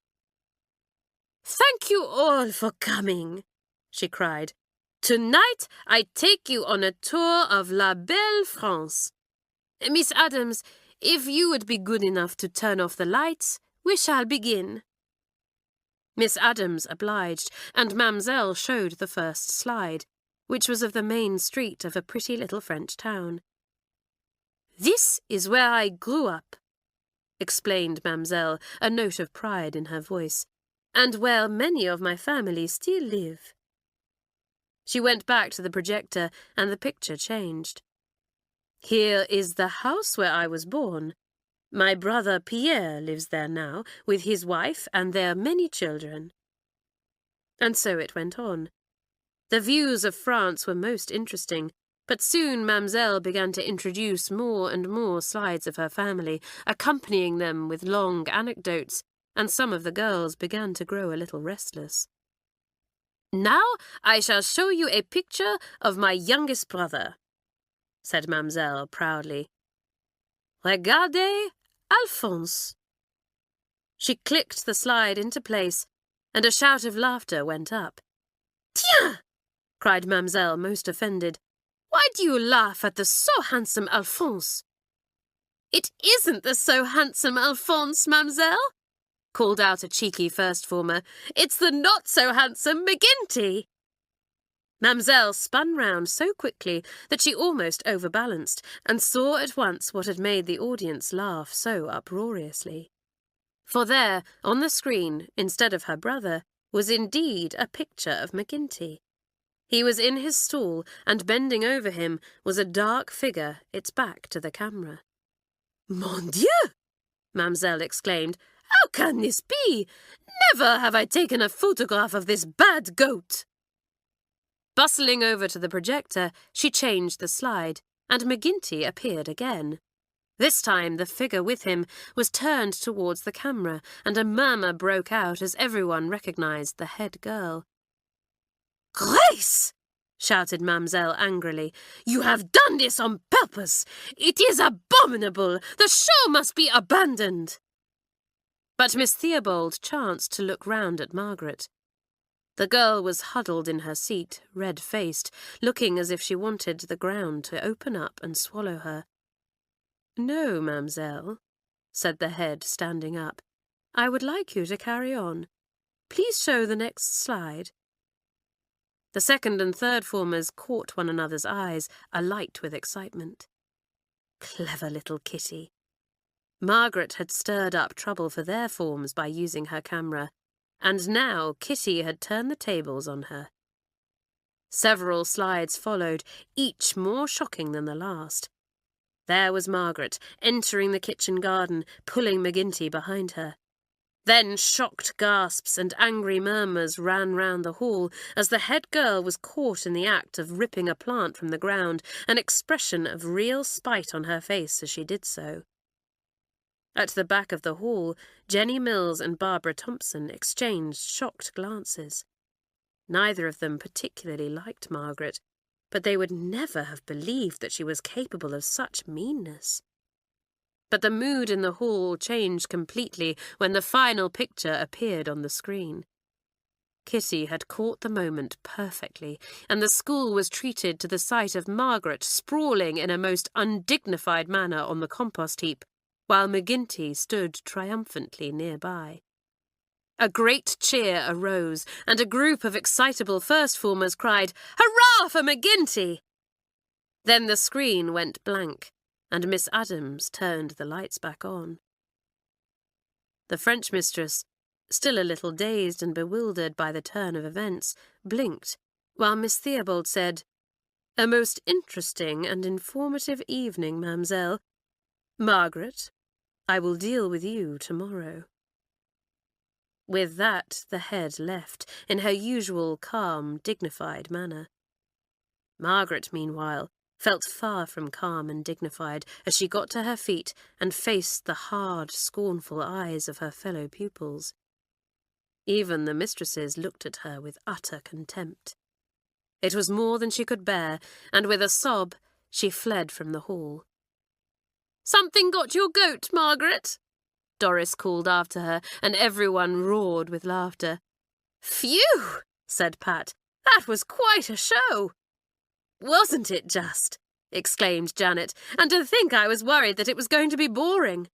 "Thank you all for coming," she cried. "Tonight I take you on a tour of La Belle France. Miss Adams, if you would be good enough to turn off the lights, we shall begin." Miss Adams obliged, and Mamselle showed the first slide, which was of the main street of a pretty little French town. "This is where I grew up," explained Mamselle, a note of pride in her voice, "and where many of my family still live." She went back to the projector, and the picture changed. "Here is the house where I was born. My brother Pierre lives there now, with his wife and their many children." And so it went on. The views of France were most interesting, but soon Mamselle began to introduce more and more slides of her family, accompanying them with long anecdotes, and some of the girls began to grow a little restless. "Now I shall show you a picture of my youngest brother," said Mamselle proudly. "Regardez Alphonse." She clicked the slide into place, and a shout of laughter went up. "Tiens!" cried Mamselle, most offended. "Why do you laugh at the so handsome Alphonse?" "It isn't the so handsome Alphonse, Mamselle," called out a cheeky first former. "It's the not-so-handsome McGinty." Mamselle spun round so quickly that she almost overbalanced, and saw at once what had made the audience laugh so uproariously. For there, on the screen, instead of her brother, was indeed a picture of McGinty. He was in his stall, and bending over him was a dark figure, its back to the camera. "Mon Dieu!" Mamselle exclaimed. "How can this be? Never have I taken a photograph of this bad goat." Bustling over to the projector, she changed the slide, and McGinty appeared again. This time the figure with him was turned towards the camera, and a murmur broke out as everyone recognised the head girl. "Grace!" shouted Mamselle angrily. "You have done this on purpose! It is abominable! The show must be abandoned!" But Miss Theobald chanced to look round at Margaret. The girl was huddled in her seat, red-faced, looking as if she wanted the ground to open up and swallow her. "No, Mamselle," said the head, standing up. "I would like you to carry on. Please show the next slide." The second and third formers caught one another's eyes, alight with excitement. Clever little Kitty. Margaret had stirred up trouble for their forms by using her camera, and now Kitty had turned the tables on her. Several slides followed, each more shocking than the last. There was Margaret, entering the kitchen garden, pulling McGinty behind her. Then shocked gasps and angry murmurs ran round the hall as the head girl was caught in the act of ripping a plant from the ground, an expression of real spite on her face as she did so. At the back of the hall, Jenny Mills and Barbara Thompson exchanged shocked glances. Neither of them particularly liked Margaret, but they would never have believed that she was capable of such meanness. But the mood in the hall changed completely when the final picture appeared on the screen. Kitty had caught the moment perfectly, and the school was treated to the sight of Margaret sprawling in a most undignified manner on the compost heap, while McGinty stood triumphantly nearby. A great cheer arose, and a group of excitable first-formers cried, "Hurrah for McGinty!" Then the screen went blank, and Miss Adams turned the lights back on. The French mistress, still a little dazed and bewildered by the turn of events, blinked, while Miss Theobald said, "A most interesting and informative evening, mademoiselle. Margaret, I will deal with you tomorrow." With that, the head left, in her usual calm, dignified manner. Margaret, meanwhile, felt far from calm and dignified as she got to her feet and faced the hard, scornful eyes of her fellow pupils. Even the mistresses looked at her with utter contempt. It was more than she could bear, and with a sob, she fled from the hall. "Something got your goat, Margaret," Doris called after her, and everyone roared with laughter. "Phew!" said Pat. "That was quite a show." "Wasn't it just?" exclaimed Janet. "And to think I was worried that it was going to be boring."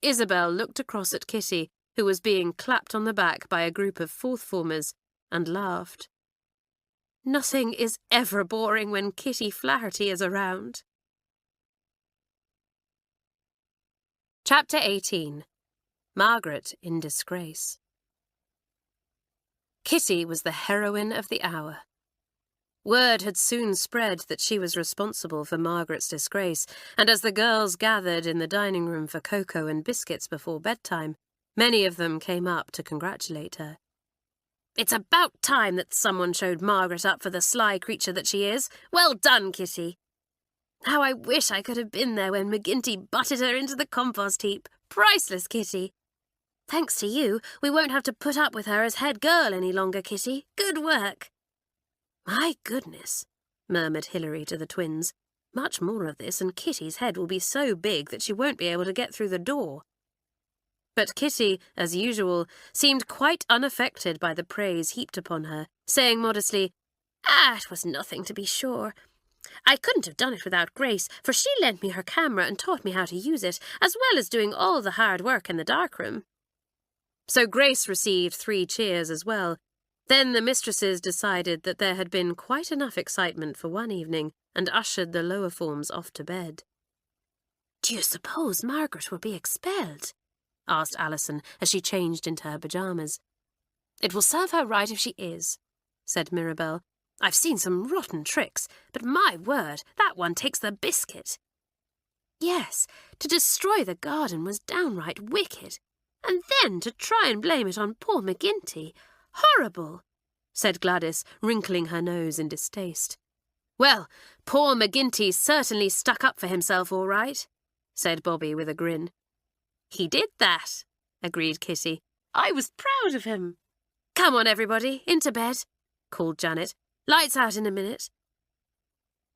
Isabel looked across at Kitty, who was being clapped on the back by a group of fourth-formers, and laughed. Nothing is ever boring when Kitty Flaherty is around. Chapter 18. Margaret in Disgrace. Kitty was the heroine of the hour. Word had soon spread that she was responsible for Margaret's disgrace, and as the girls gathered in the dining room for cocoa and biscuits before bedtime, many of them came up to congratulate her. "It's about time that someone showed Margaret up for the sly creature that she is. Well done, Kitty. How I wish I could have been there when McGinty butted her into the compost heap. Priceless, Kitty. Thanks to you, we won't have to put up with her as head girl any longer, Kitty. Good work." "My goodness," murmured Hilary to the twins. "Much more of this, and Kitty's head will be so big that she won't be able to get through the door." But Kitty, as usual, seemed quite unaffected by the praise heaped upon her, saying modestly, "It was nothing, to be sure. I couldn't have done it without Grace, for she lent me her camera and taught me how to use it, as well as doing all the hard work in the darkroom." So Grace received 3 cheers as well. Then the mistresses decided that there had been quite enough excitement for one evening, and ushered the lower forms off to bed. "Do you suppose Margaret will be expelled?" asked Alison as she changed into her pyjamas. "It will serve her right if she is," said Mirabel. "I've seen some rotten tricks, but my word, that one takes the biscuit." "Yes, to destroy the garden was downright wicked, and then to try and blame it on poor McGinty. Horrible," said Gladys, wrinkling her nose in distaste. "Well, poor McGinty certainly stuck up for himself all right," said Bobby with a grin. "He did that," agreed Kitty. "I was proud of him." "Come on, everybody, into bed," called Janet. "Lights out in a minute."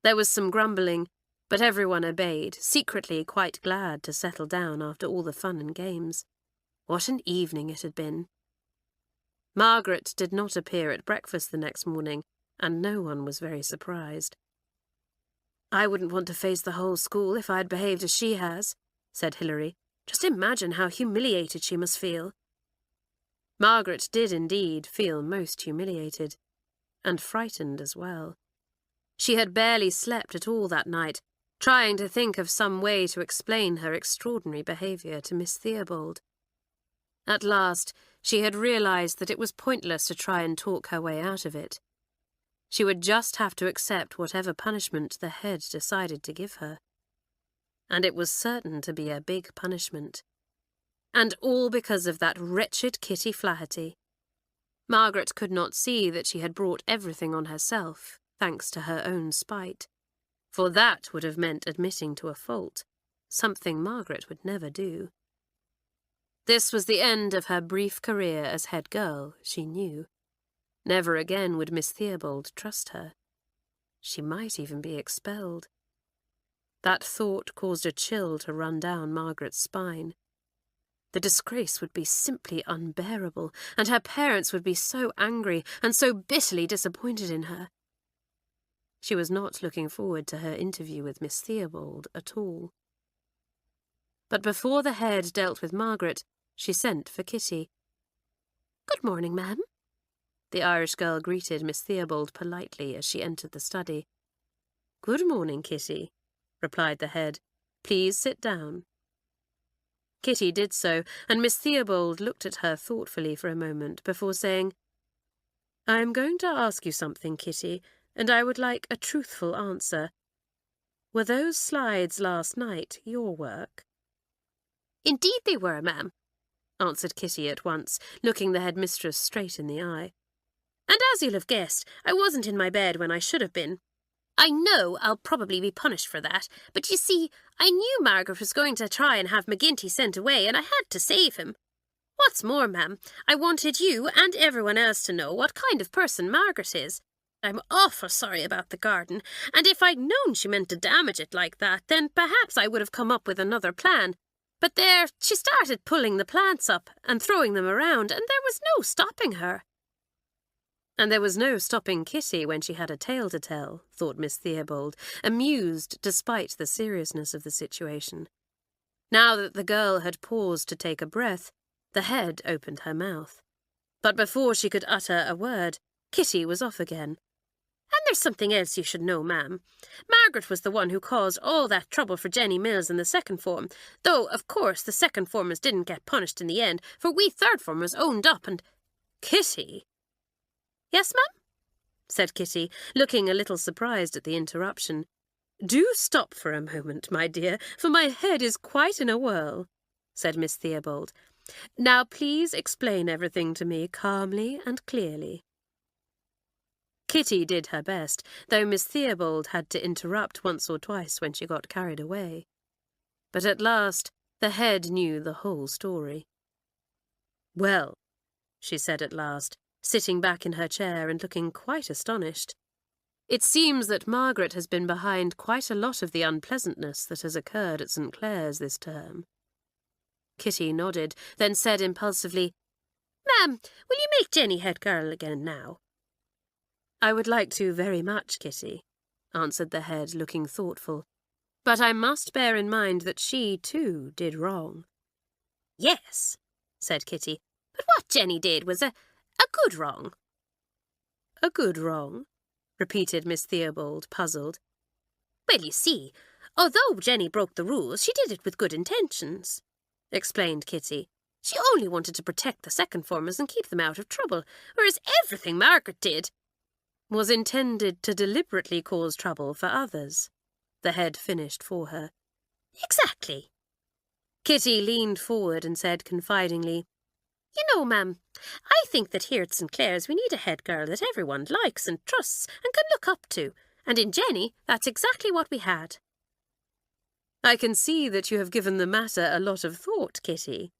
There was some grumbling, but everyone obeyed, secretly quite glad to settle down after all the fun and games. What an evening it had been. Margaret did not appear at breakfast the next morning, and no one was very surprised. "I wouldn't want to face the whole school if I'd behaved as she has," said Hilary. "Just imagine how humiliated she must feel." Margaret did indeed feel most humiliated, and frightened as well. She had barely slept at all that night, trying to think of some way to explain her extraordinary behaviour to Miss Theobald. At last, she had realised that it was pointless to try and talk her way out of it. She would just have to accept whatever punishment the head decided to give her. And it was certain to be a big punishment. And all because of that wretched Kitty Flaherty. Margaret could not see that she had brought everything on herself, thanks to her own spite. For that would have meant admitting to a fault, something Margaret would never do. This was the end of her brief career as head girl, she knew. Never again would Miss Theobald trust her. She might even be expelled. That thought caused a chill to run down Margaret's spine. The disgrace would be simply unbearable, and her parents would be so angry and so bitterly disappointed in her. She was not looking forward to her interview with Miss Theobald at all. But before the head dealt with Margaret, she sent for Kitty. "Good morning, ma'am." The Irish girl greeted Miss Theobald politely as she entered the study. "Good morning, Kitty," replied the head. "Please sit down." Kitty did so, and Miss Theobald looked at her thoughtfully for a moment before saying, "I am going to ask you something, Kitty, and I would like a truthful answer. Were those slides last night your work?" "Indeed they were, ma'am," answered Kitty at once, looking the headmistress straight in the eye. "And as you'll have guessed, I wasn't in my bed when I should have been. I know I'll probably be punished for that, but you see, I knew Margaret was going to try and have McGinty sent away, and I had to save him. What's more, ma'am, I wanted you and everyone else to know what kind of person Margaret is. I'm awful sorry about the garden, and if I'd known she meant to damage it like that, then perhaps I would have come up with another plan. But there, she started pulling the plants up and throwing them around, and there was no stopping her." And there was no stopping Kitty when she had a tale to tell, thought Miss Theobald, amused despite the seriousness of the situation. Now that the girl had paused to take a breath, the head opened her mouth. But before she could utter a word, Kitty was off again. "And there's something else you should know, ma'am. Margaret was the one who caused all that trouble for Jenny Mills in the second form, though, of course, the second formers didn't get punished in the end, for we third formers owned up and—" "Kitty!" "Yes, ma'am?" said Kitty, looking a little surprised at the interruption. "Do stop for a moment, my dear, for my head is quite in a whirl," said Miss Theobald. "Now please explain everything to me calmly and clearly." Kitty did her best, though Miss Theobald had to interrupt once or twice when she got carried away. But at last the head knew the whole story. "Well," she said at last, sitting back in her chair and looking quite astonished, "it seems that Margaret has been behind quite a lot of the unpleasantness that has occurred at St Clare's this term." Kitty nodded, then said impulsively, "Ma'am, will you make Jenny head girl again now?" "I would like to very much, Kitty," answered the head, looking thoughtful. "But I must bear in mind that she, too, did wrong." "Yes," said Kitty, "but what Jenny did was a good wrong." "A good wrong?" repeated Miss Theobald, puzzled. "Well, you see, although Jenny broke the rules, she did it with good intentions," explained Kitty. "She only wanted to protect the second formers and keep them out of trouble, whereas everything Margaret did—" "Was intended to deliberately cause trouble for others," the head finished for her. "Exactly." Kitty leaned forward and said confidingly, "You know, ma'am, I think that here at St Clare's we need a head girl that everyone likes and trusts and can look up to, and in Jenny that's exactly what we had." "I can see that you have given the matter a lot of thought, Kitty,"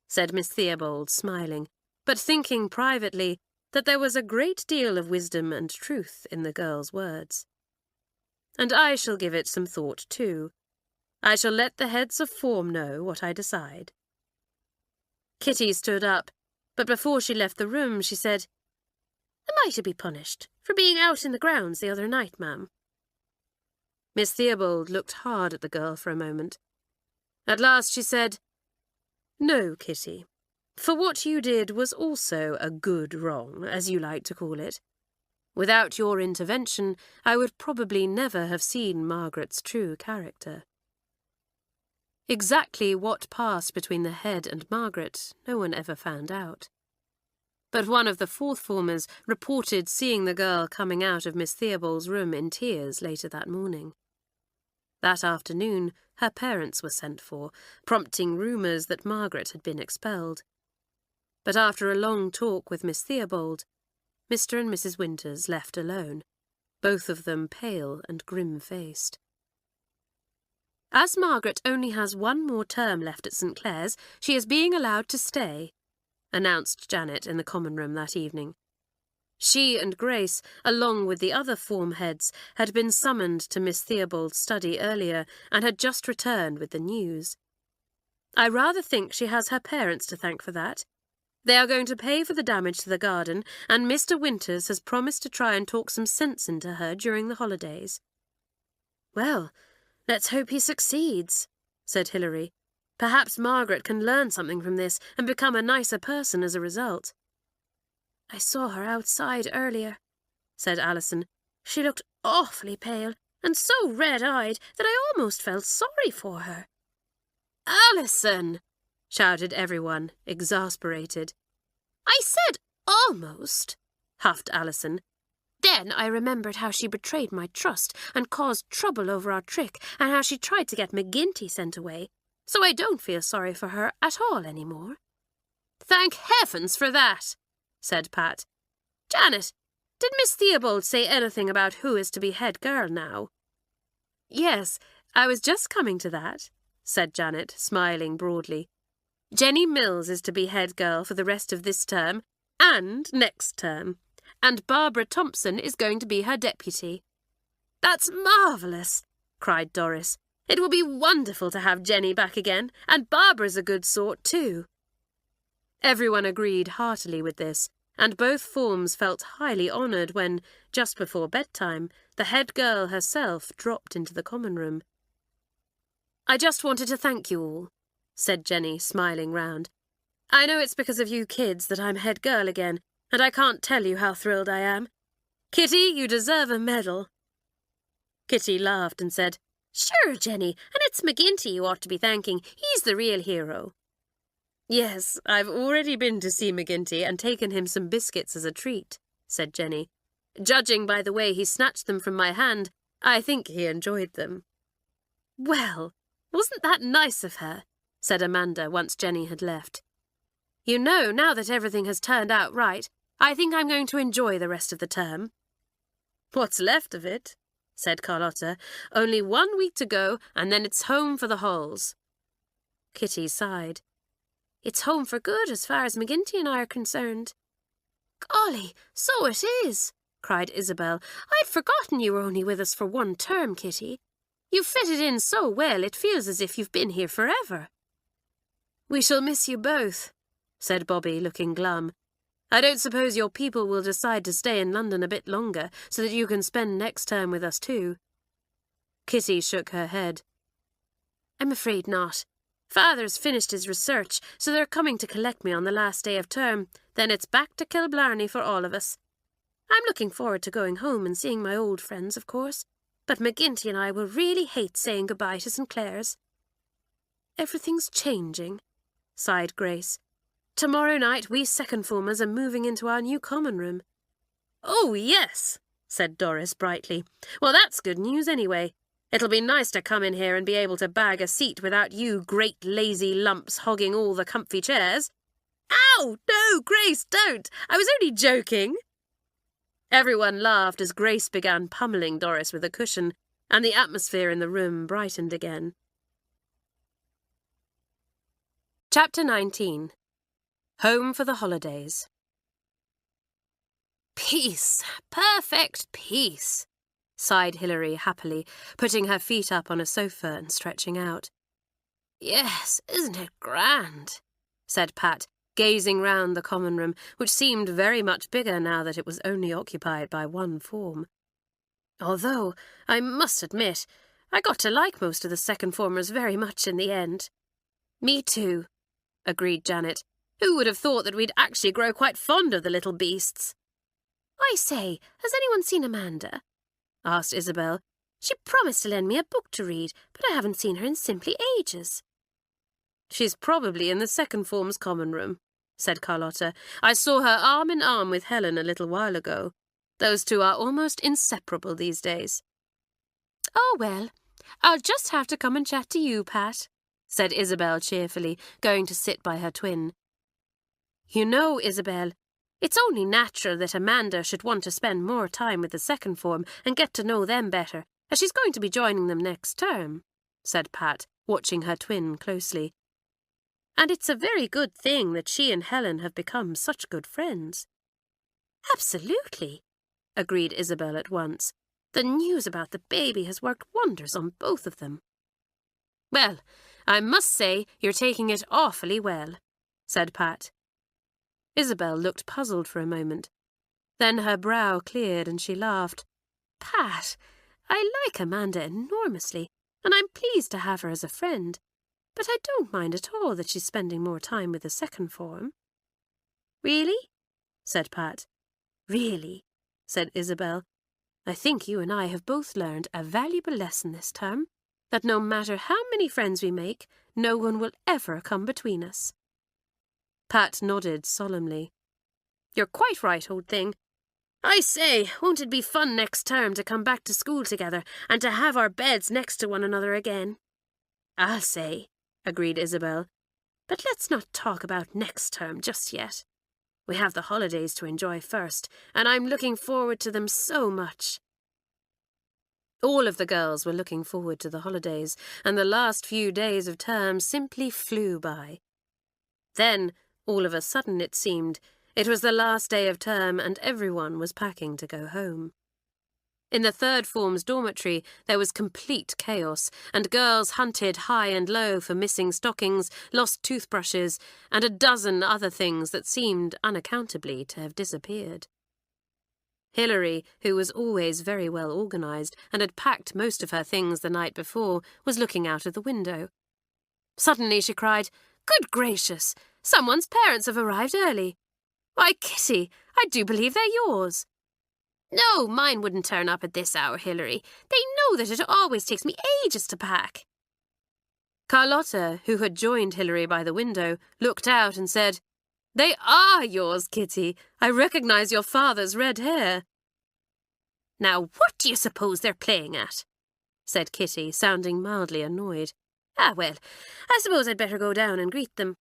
said Miss Theobald, smiling, but thinking privately that there was a great deal of wisdom and truth in the girl's words. "And I shall give it some thought too. I shall let the heads of form know what I decide." Kitty stood up, but before she left the room she said, "Am I to be punished for being out in the grounds the other night, ma'am?" Miss Theobald looked hard at the girl for a moment. At last she said, "No, Kitty, for what you did was also a good wrong, as you like to call it. Without your intervention, I would probably never have seen Margaret's true character." Exactly what passed between the head and Margaret, no one ever found out. But one of the fourth formers reported seeing the girl coming out of Miss Theobald's room in tears later that morning. That afternoon, her parents were sent for, prompting rumours that Margaret had been expelled. But after a long talk with Miss Theobald, Mr. and Mrs. Winters left alone, both of them pale and grim-faced. "As Margaret only has one more term left at St Clare's, she is being allowed to stay," announced Janet in the common room that evening. She and Grace, along with the other form heads, had been summoned to Miss Theobald's study earlier and had just returned with the news. "I rather think she has her parents to thank for that. They are going to pay for the damage to the garden, and Mr. Winters has promised to try and talk some sense into her during the holidays." "Well, let's hope he succeeds," said Hilary. "Perhaps Margaret can learn something from this and become a nicer person as a result." "I saw her outside earlier," said Alison. "She looked awfully pale, and so red-eyed that I almost felt sorry for her. "Alison!" shouted everyone, exasperated. "I said almost," huffed Alison. "Then I remembered how she betrayed my trust and caused trouble over our trick, and how she tried to get McGinty sent away, so I don't feel sorry for her at all anymore." "Thank heavens for that," said Pat. "Janet, did Miss Theobald say anything about who is to be head girl now?" "Yes, I was just coming to that," said Janet, smiling broadly. "Jenny Mills is to be head girl for the rest of this term and next term, and Barbara Thompson is going to be her deputy." "That's marvellous," cried Doris. "It will be wonderful to have Jenny back again, and Barbara's a good sort too." Everyone agreed heartily with this, and both forms felt highly honoured when, just before bedtime, the head girl herself dropped into the common room. "I just wanted to thank you all," said Jenny, smiling round. "I know it's because of you kids that I'm head girl again, and I can't tell you how thrilled I am. Kitty, you deserve a medal." Kitty laughed and said, "Sure, Jenny, and it's McGinty you ought to be thanking. He's the real hero." "Yes, I've already been to see McGinty and taken him some biscuits as a treat," said Jenny. "Judging by the way he snatched them from my hand, I think he enjoyed them." "Well, wasn't that nice of her?" said Amanda once Jenny had left. "You know, now that everything has turned out right, I think I'm going to enjoy the rest of the term." "What's left of it?" said Carlotta. "Only 1 week to go, and then it's home for the Halls." Kitty sighed. "It's home for good as far as McGinty and I are concerned." "Golly, so it is!" cried Isabel. "I'd forgotten you were only with us for 1 term, Kitty. You've fitted in so well it feels as if you've been here forever." "We shall miss you both," said Bobby, looking glum. "I don't suppose your people will decide to stay in London a bit longer so that you can spend next term with us too." Kitty shook her head. "I'm afraid not. Father's finished his research, so they're coming to collect me on the last day of term. Then it's back to Kilblarney for all of us. I'm looking forward to going home and seeing my old friends, of course, but McGinty and I will really hate saying goodbye to St Clare's." "Everything's changing," sighed Grace. "Tomorrow night we second-formers are moving into our new common room." "Oh, yes," said Doris brightly. "Well, that's good news anyway. It'll be nice to come in here and be able to bag a seat without you great lazy lumps hogging all the comfy chairs." "Ow! No, Grace, don't! I was only joking." Everyone laughed as Grace began pummelling Doris with a cushion, and the atmosphere in the room brightened again. Chapter 19. Home for the Holidays. "Peace, perfect peace," sighed Hilary happily, putting her feet up on a sofa and stretching out. "Yes, isn't it grand?" said Pat, gazing round the common room, which seemed very much bigger now that it was only occupied by 1 form. "Although, I must admit, I got to like most of the second-formers very much in the end." "Me too," agreed Janet. "Who would have thought that we'd actually grow quite fond of the little beasts?" "I say, has anyone seen Amanda?" asked Isabel. "She promised to lend me a book to read, but I haven't seen her in simply ages." "She's probably in the second form's common room," said Carlotta. "I saw her arm in arm with Helen a little while ago. Those two are almost inseparable these days." "Oh, well, I'll just have to come and chat to you, Pat," said Isabel cheerfully, going to sit by her twin. "You know, Isabel, it's only natural that Amanda should want to spend more time with the second form and get to know them better, as she's going to be joining them next term," said Pat, watching her twin closely. "And it's a very good thing that she and Helen have become such good friends." "Absolutely," agreed Isabel at once. "The news about the baby has worked wonders on both of them." "Well, I must say you're taking it awfully well," said Pat. Isabel looked puzzled for a moment. Then her brow cleared and she laughed. "Pat, I like Amanda enormously, and I'm pleased to have her as a friend, but I don't mind at all that she's spending more time with the second form." "Really?" said Pat. "Really," said Isabel. I think you and I have both learned a valuable lesson this term, that no matter how many friends we make, no one will ever come between us." Pat nodded solemnly. "You're quite right, old thing. I say, won't it be fun next term to come back to school together and to have our beds next to one another again?" "I'll say," agreed Isabel. "But let's not talk about next term just yet. We have the holidays to enjoy first, and I'm looking forward to them so much." All of the girls were looking forward to the holidays, and the last few days of term simply flew by. Then, all of a sudden it seemed, it was the last day of term and everyone was packing to go home. In the third form's dormitory there was complete chaos, and girls hunted high and low for missing stockings, lost toothbrushes, and a dozen other things that seemed unaccountably to have disappeared. Hilary, who was always very well organised and had packed most of her things the night before, was looking out of the window. Suddenly she cried, "Good gracious! Someone's parents have arrived early. Why, Kitty, I do believe they're yours." "No, mine wouldn't turn up at this hour, Hilary. They know that it always takes me ages to pack." Carlotta, who had joined Hilary by the window, looked out and said, "They are yours, Kitty. I recognise your father's red hair." "Now, what do you suppose they're playing at?" said Kitty, sounding mildly annoyed. "Ah, well, I suppose I'd better go down and greet them."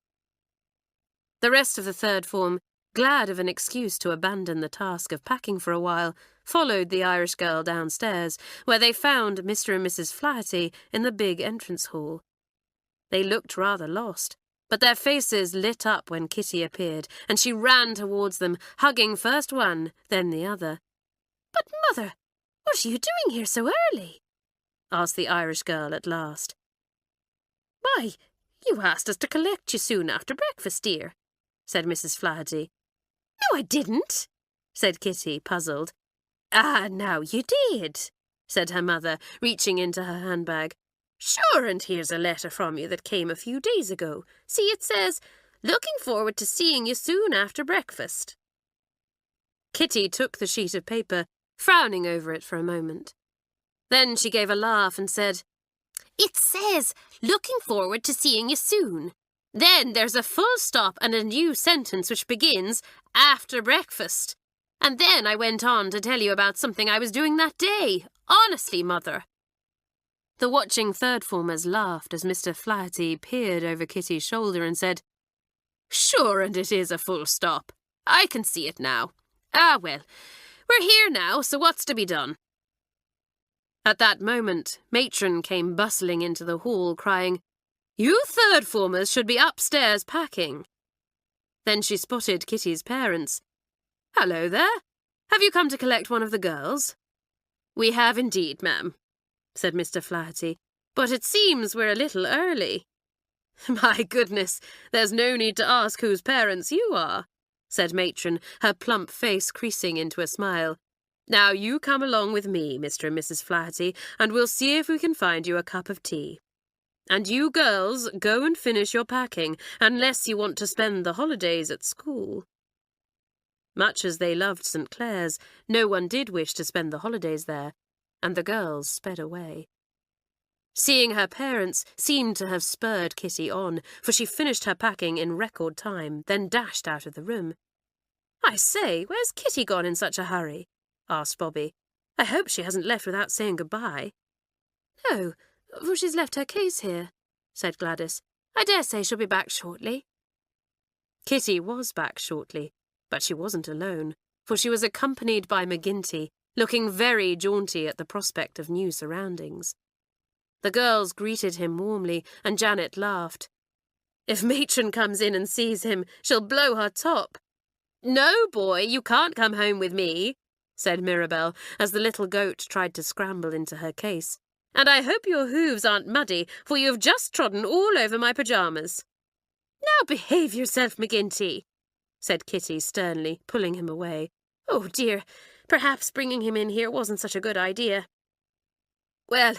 The rest of the third form, glad of an excuse to abandon the task of packing for a while, followed the Irish girl downstairs, where they found Mr. and Mrs. Flaherty in the big entrance hall. They looked rather lost, but their faces lit up when Kitty appeared, and she ran towards them, hugging first one, then the other. "But, Mother, what are you doing here so early?" asked the Irish girl at last. "Why, you asked us to collect you soon after breakfast, dear," said Mrs. Flaherty. "No, I didn't," said Kitty, puzzled. "Ah, now you did," said her mother, reaching into her handbag. "Sure, and here's a letter from you that came a few days ago. See, it says, 'Looking forward to seeing you soon after breakfast.'" Kitty took the sheet of paper, frowning over it for a moment. Then she gave a laugh and said, "It says, 'Looking forward to seeing you soon.' Then there's a full stop and a new sentence which begins, 'after breakfast.' And then I went on to tell you about something I was doing that day. Honestly, Mother." The watching third formers laughed as Mr. Flaherty peered over Kitty's shoulder and said, "Sure, and it is a full stop. I can see it now. Ah, well, we're here now, so what's to be done?" At that moment, Matron came bustling into the hall, crying, "You third formers should be upstairs packing." Then she spotted Kitty's parents. "Hello there. Have you come to collect one of the girls?" "We have indeed, ma'am," said Mr. Flaherty, "but it seems we're a little early." "My goodness, there's no need to ask whose parents you are," said Matron, her plump face creasing into a smile. "Now you come along with me, Mr. and Mrs. Flaherty, and we'll see if we can find you a cup of tea. And you girls, go and finish your packing, unless you want to spend the holidays at school." Much as they loved St. Clare's, no one did wish to spend the holidays there, and the girls sped away. Seeing her parents seemed to have spurred Kitty on, for she finished her packing in record time, then dashed out of the room. "I say, where's Kitty gone in such a hurry?" asked Bobby. "I hope she hasn't left without saying goodbye." "No, for she's left her case here," said Gladys. "I dare say she'll be back shortly." Kitty was back shortly, but she wasn't alone, for she was accompanied by McGinty, looking very jaunty at the prospect of new surroundings. The girls greeted him warmly, and Janet laughed. "If Matron comes in and sees him, she'll blow her top." "No, boy, you can't come home with me," said Mirabel, as the little goat tried to scramble into her case. "And I hope your hooves aren't muddy, for you have just trodden all over my pyjamas." "Now behave yourself, McGinty," said Kitty sternly, pulling him away. "Oh, dear, perhaps bringing him in here wasn't such a good idea." "Well,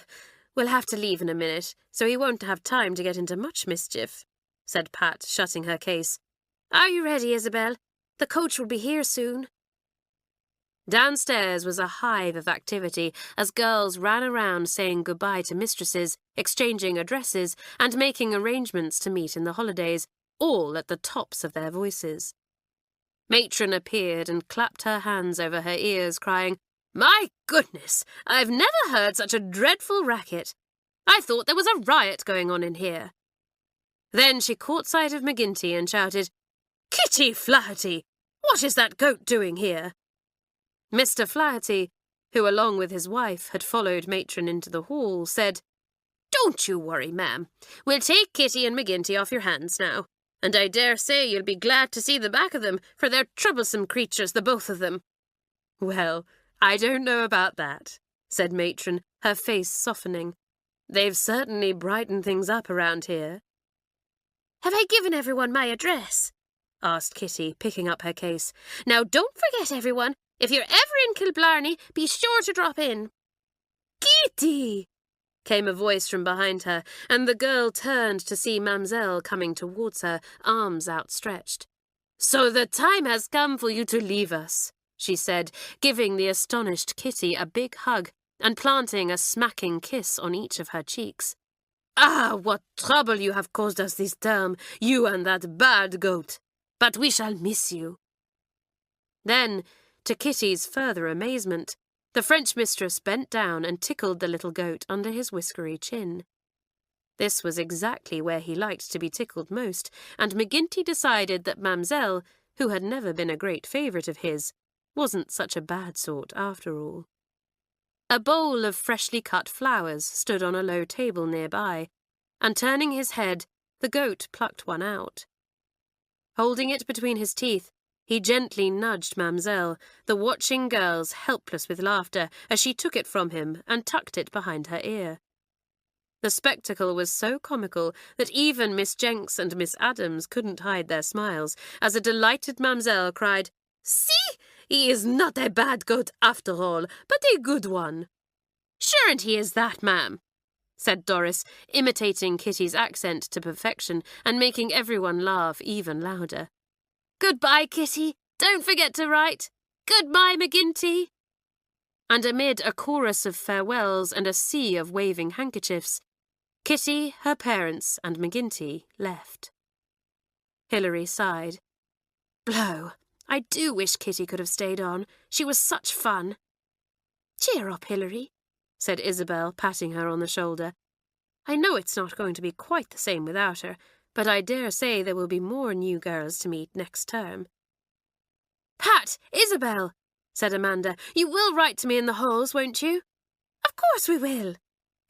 we'll have to leave in a minute, so he won't have time to get into much mischief," said Pat, shutting her case. "Are you ready, Isabel? The coach will be here soon." Downstairs was a hive of activity as girls ran around saying goodbye to mistresses, exchanging addresses, and making arrangements to meet in the holidays, all at the tops of their voices. Matron appeared and clapped her hands over her ears, crying, "My goodness, I've never heard such a dreadful racket. I thought there was a riot going on in here." Then she caught sight of McGinty and shouted, "Kitty Flaherty, what is that goat doing here?" Mr. Flaherty, who along with his wife had followed Matron into the hall, said, "Don't you worry, ma'am. We'll take Kitty and McGinty off your hands now, and I dare say you'll be glad to see the back of them, for they're troublesome creatures, the both of them." "Well, I don't know about that," said Matron, her face softening. "They've certainly brightened things up around here." "Have I given everyone my address?" asked Kitty, picking up her case. "Now don't forget, everyone. If you're ever in Kilblarney, be sure to drop in." "Kitty!" came a voice from behind her, and the girl turned to see Mamselle coming towards her, arms outstretched. "So the time has come for you to leave us," she said, giving the astonished Kitty a big hug and planting a smacking kiss on each of her cheeks. "Ah, what trouble you have caused us this term, you and that bad goat. But we shall miss you." Then, to Kitty's further amazement, the French mistress bent down and tickled the little goat under his whiskery chin. This was exactly where he liked to be tickled most, and McGinty decided that Mamselle, who had never been a great favourite of his, wasn't such a bad sort after all. A bowl of freshly cut flowers stood on a low table nearby, and turning his head, the goat plucked one out. Holding it between his teeth, he gently nudged Mamselle, the watching girls helpless with laughter, as she took it from him and tucked it behind her ear. The spectacle was so comical that even Miss Jenks and Miss Adams couldn't hide their smiles, as a delighted Mamselle cried, "See! He is not a bad goat after all, but a good one." "Sure and he is that, ma'am," said Doris, imitating Kitty's accent to perfection and making everyone laugh even louder. "Goodbye, Kitty. Don't forget to write. Goodbye, McGinty." And amid a chorus of farewells and a sea of waving handkerchiefs, Kitty, her parents, and McGinty left. Hilary sighed. "Blow. I do wish Kitty could have stayed on. She was such fun." "Cheer up, Hilary," said Isabel, patting her on the shoulder. "I know it's not going to be quite the same without her, but I dare say there will be more new girls to meet next term." "Pat! Isabel!" said Amanda. "You will write to me in the halls, won't you?" "Of course we will,"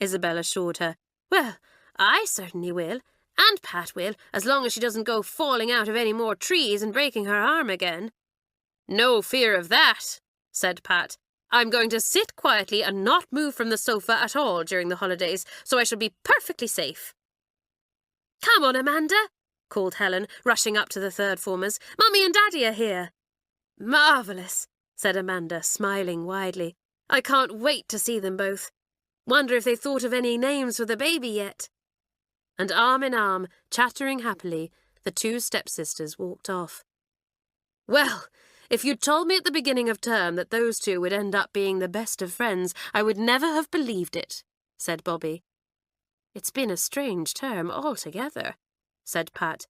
Isabel assured her. "Well, I certainly will, and Pat will, as long as she doesn't go falling out of any more trees and breaking her arm again." "No fear of that," said Pat. "I'm going to sit quietly and not move from the sofa at all during the holidays, so I shall be perfectly safe." "Come on, Amanda," called Helen, rushing up to the third formers. "Mummy and Daddy are here." "Marvellous," said Amanda, smiling widely. "I can't wait to see them both. Wonder if they thought of any names for the baby yet." And arm in arm, chattering happily, the two stepsisters walked off. "Well, if you'd told me at the beginning of term that those two would end up being the best of friends, I would never have believed it," said Bobby. "It's been a strange term altogether," said Pat.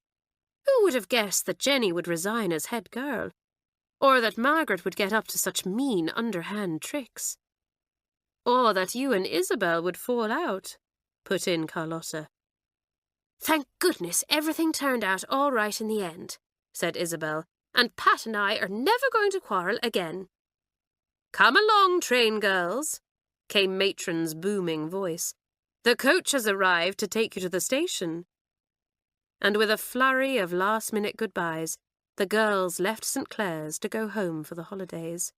"Who would have guessed that Jenny would resign as head girl? Or that Margaret would get up to such mean, underhand tricks? Or that you and Isabel would fall out?" put in Carlotta. "Thank goodness everything turned out all right in the end," said Isabel, "and Pat and I are never going to quarrel again." "Come along, train girls," came Matron's booming voice. "The coach has arrived to take you to the station." And with a flurry of last-minute goodbyes, the girls left St Clare's to go home for the holidays.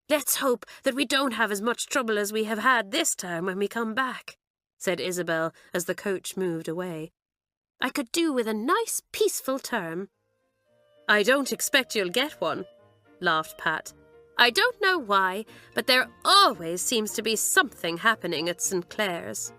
"Let's hope that we don't have as much trouble as we have had this term when we come back," said Isabel as the coach moved away. "I could do with a nice, peaceful term." "I don't expect you'll get one," laughed Pat. "I don't know why, but there always seems to be something happening at St Clare's."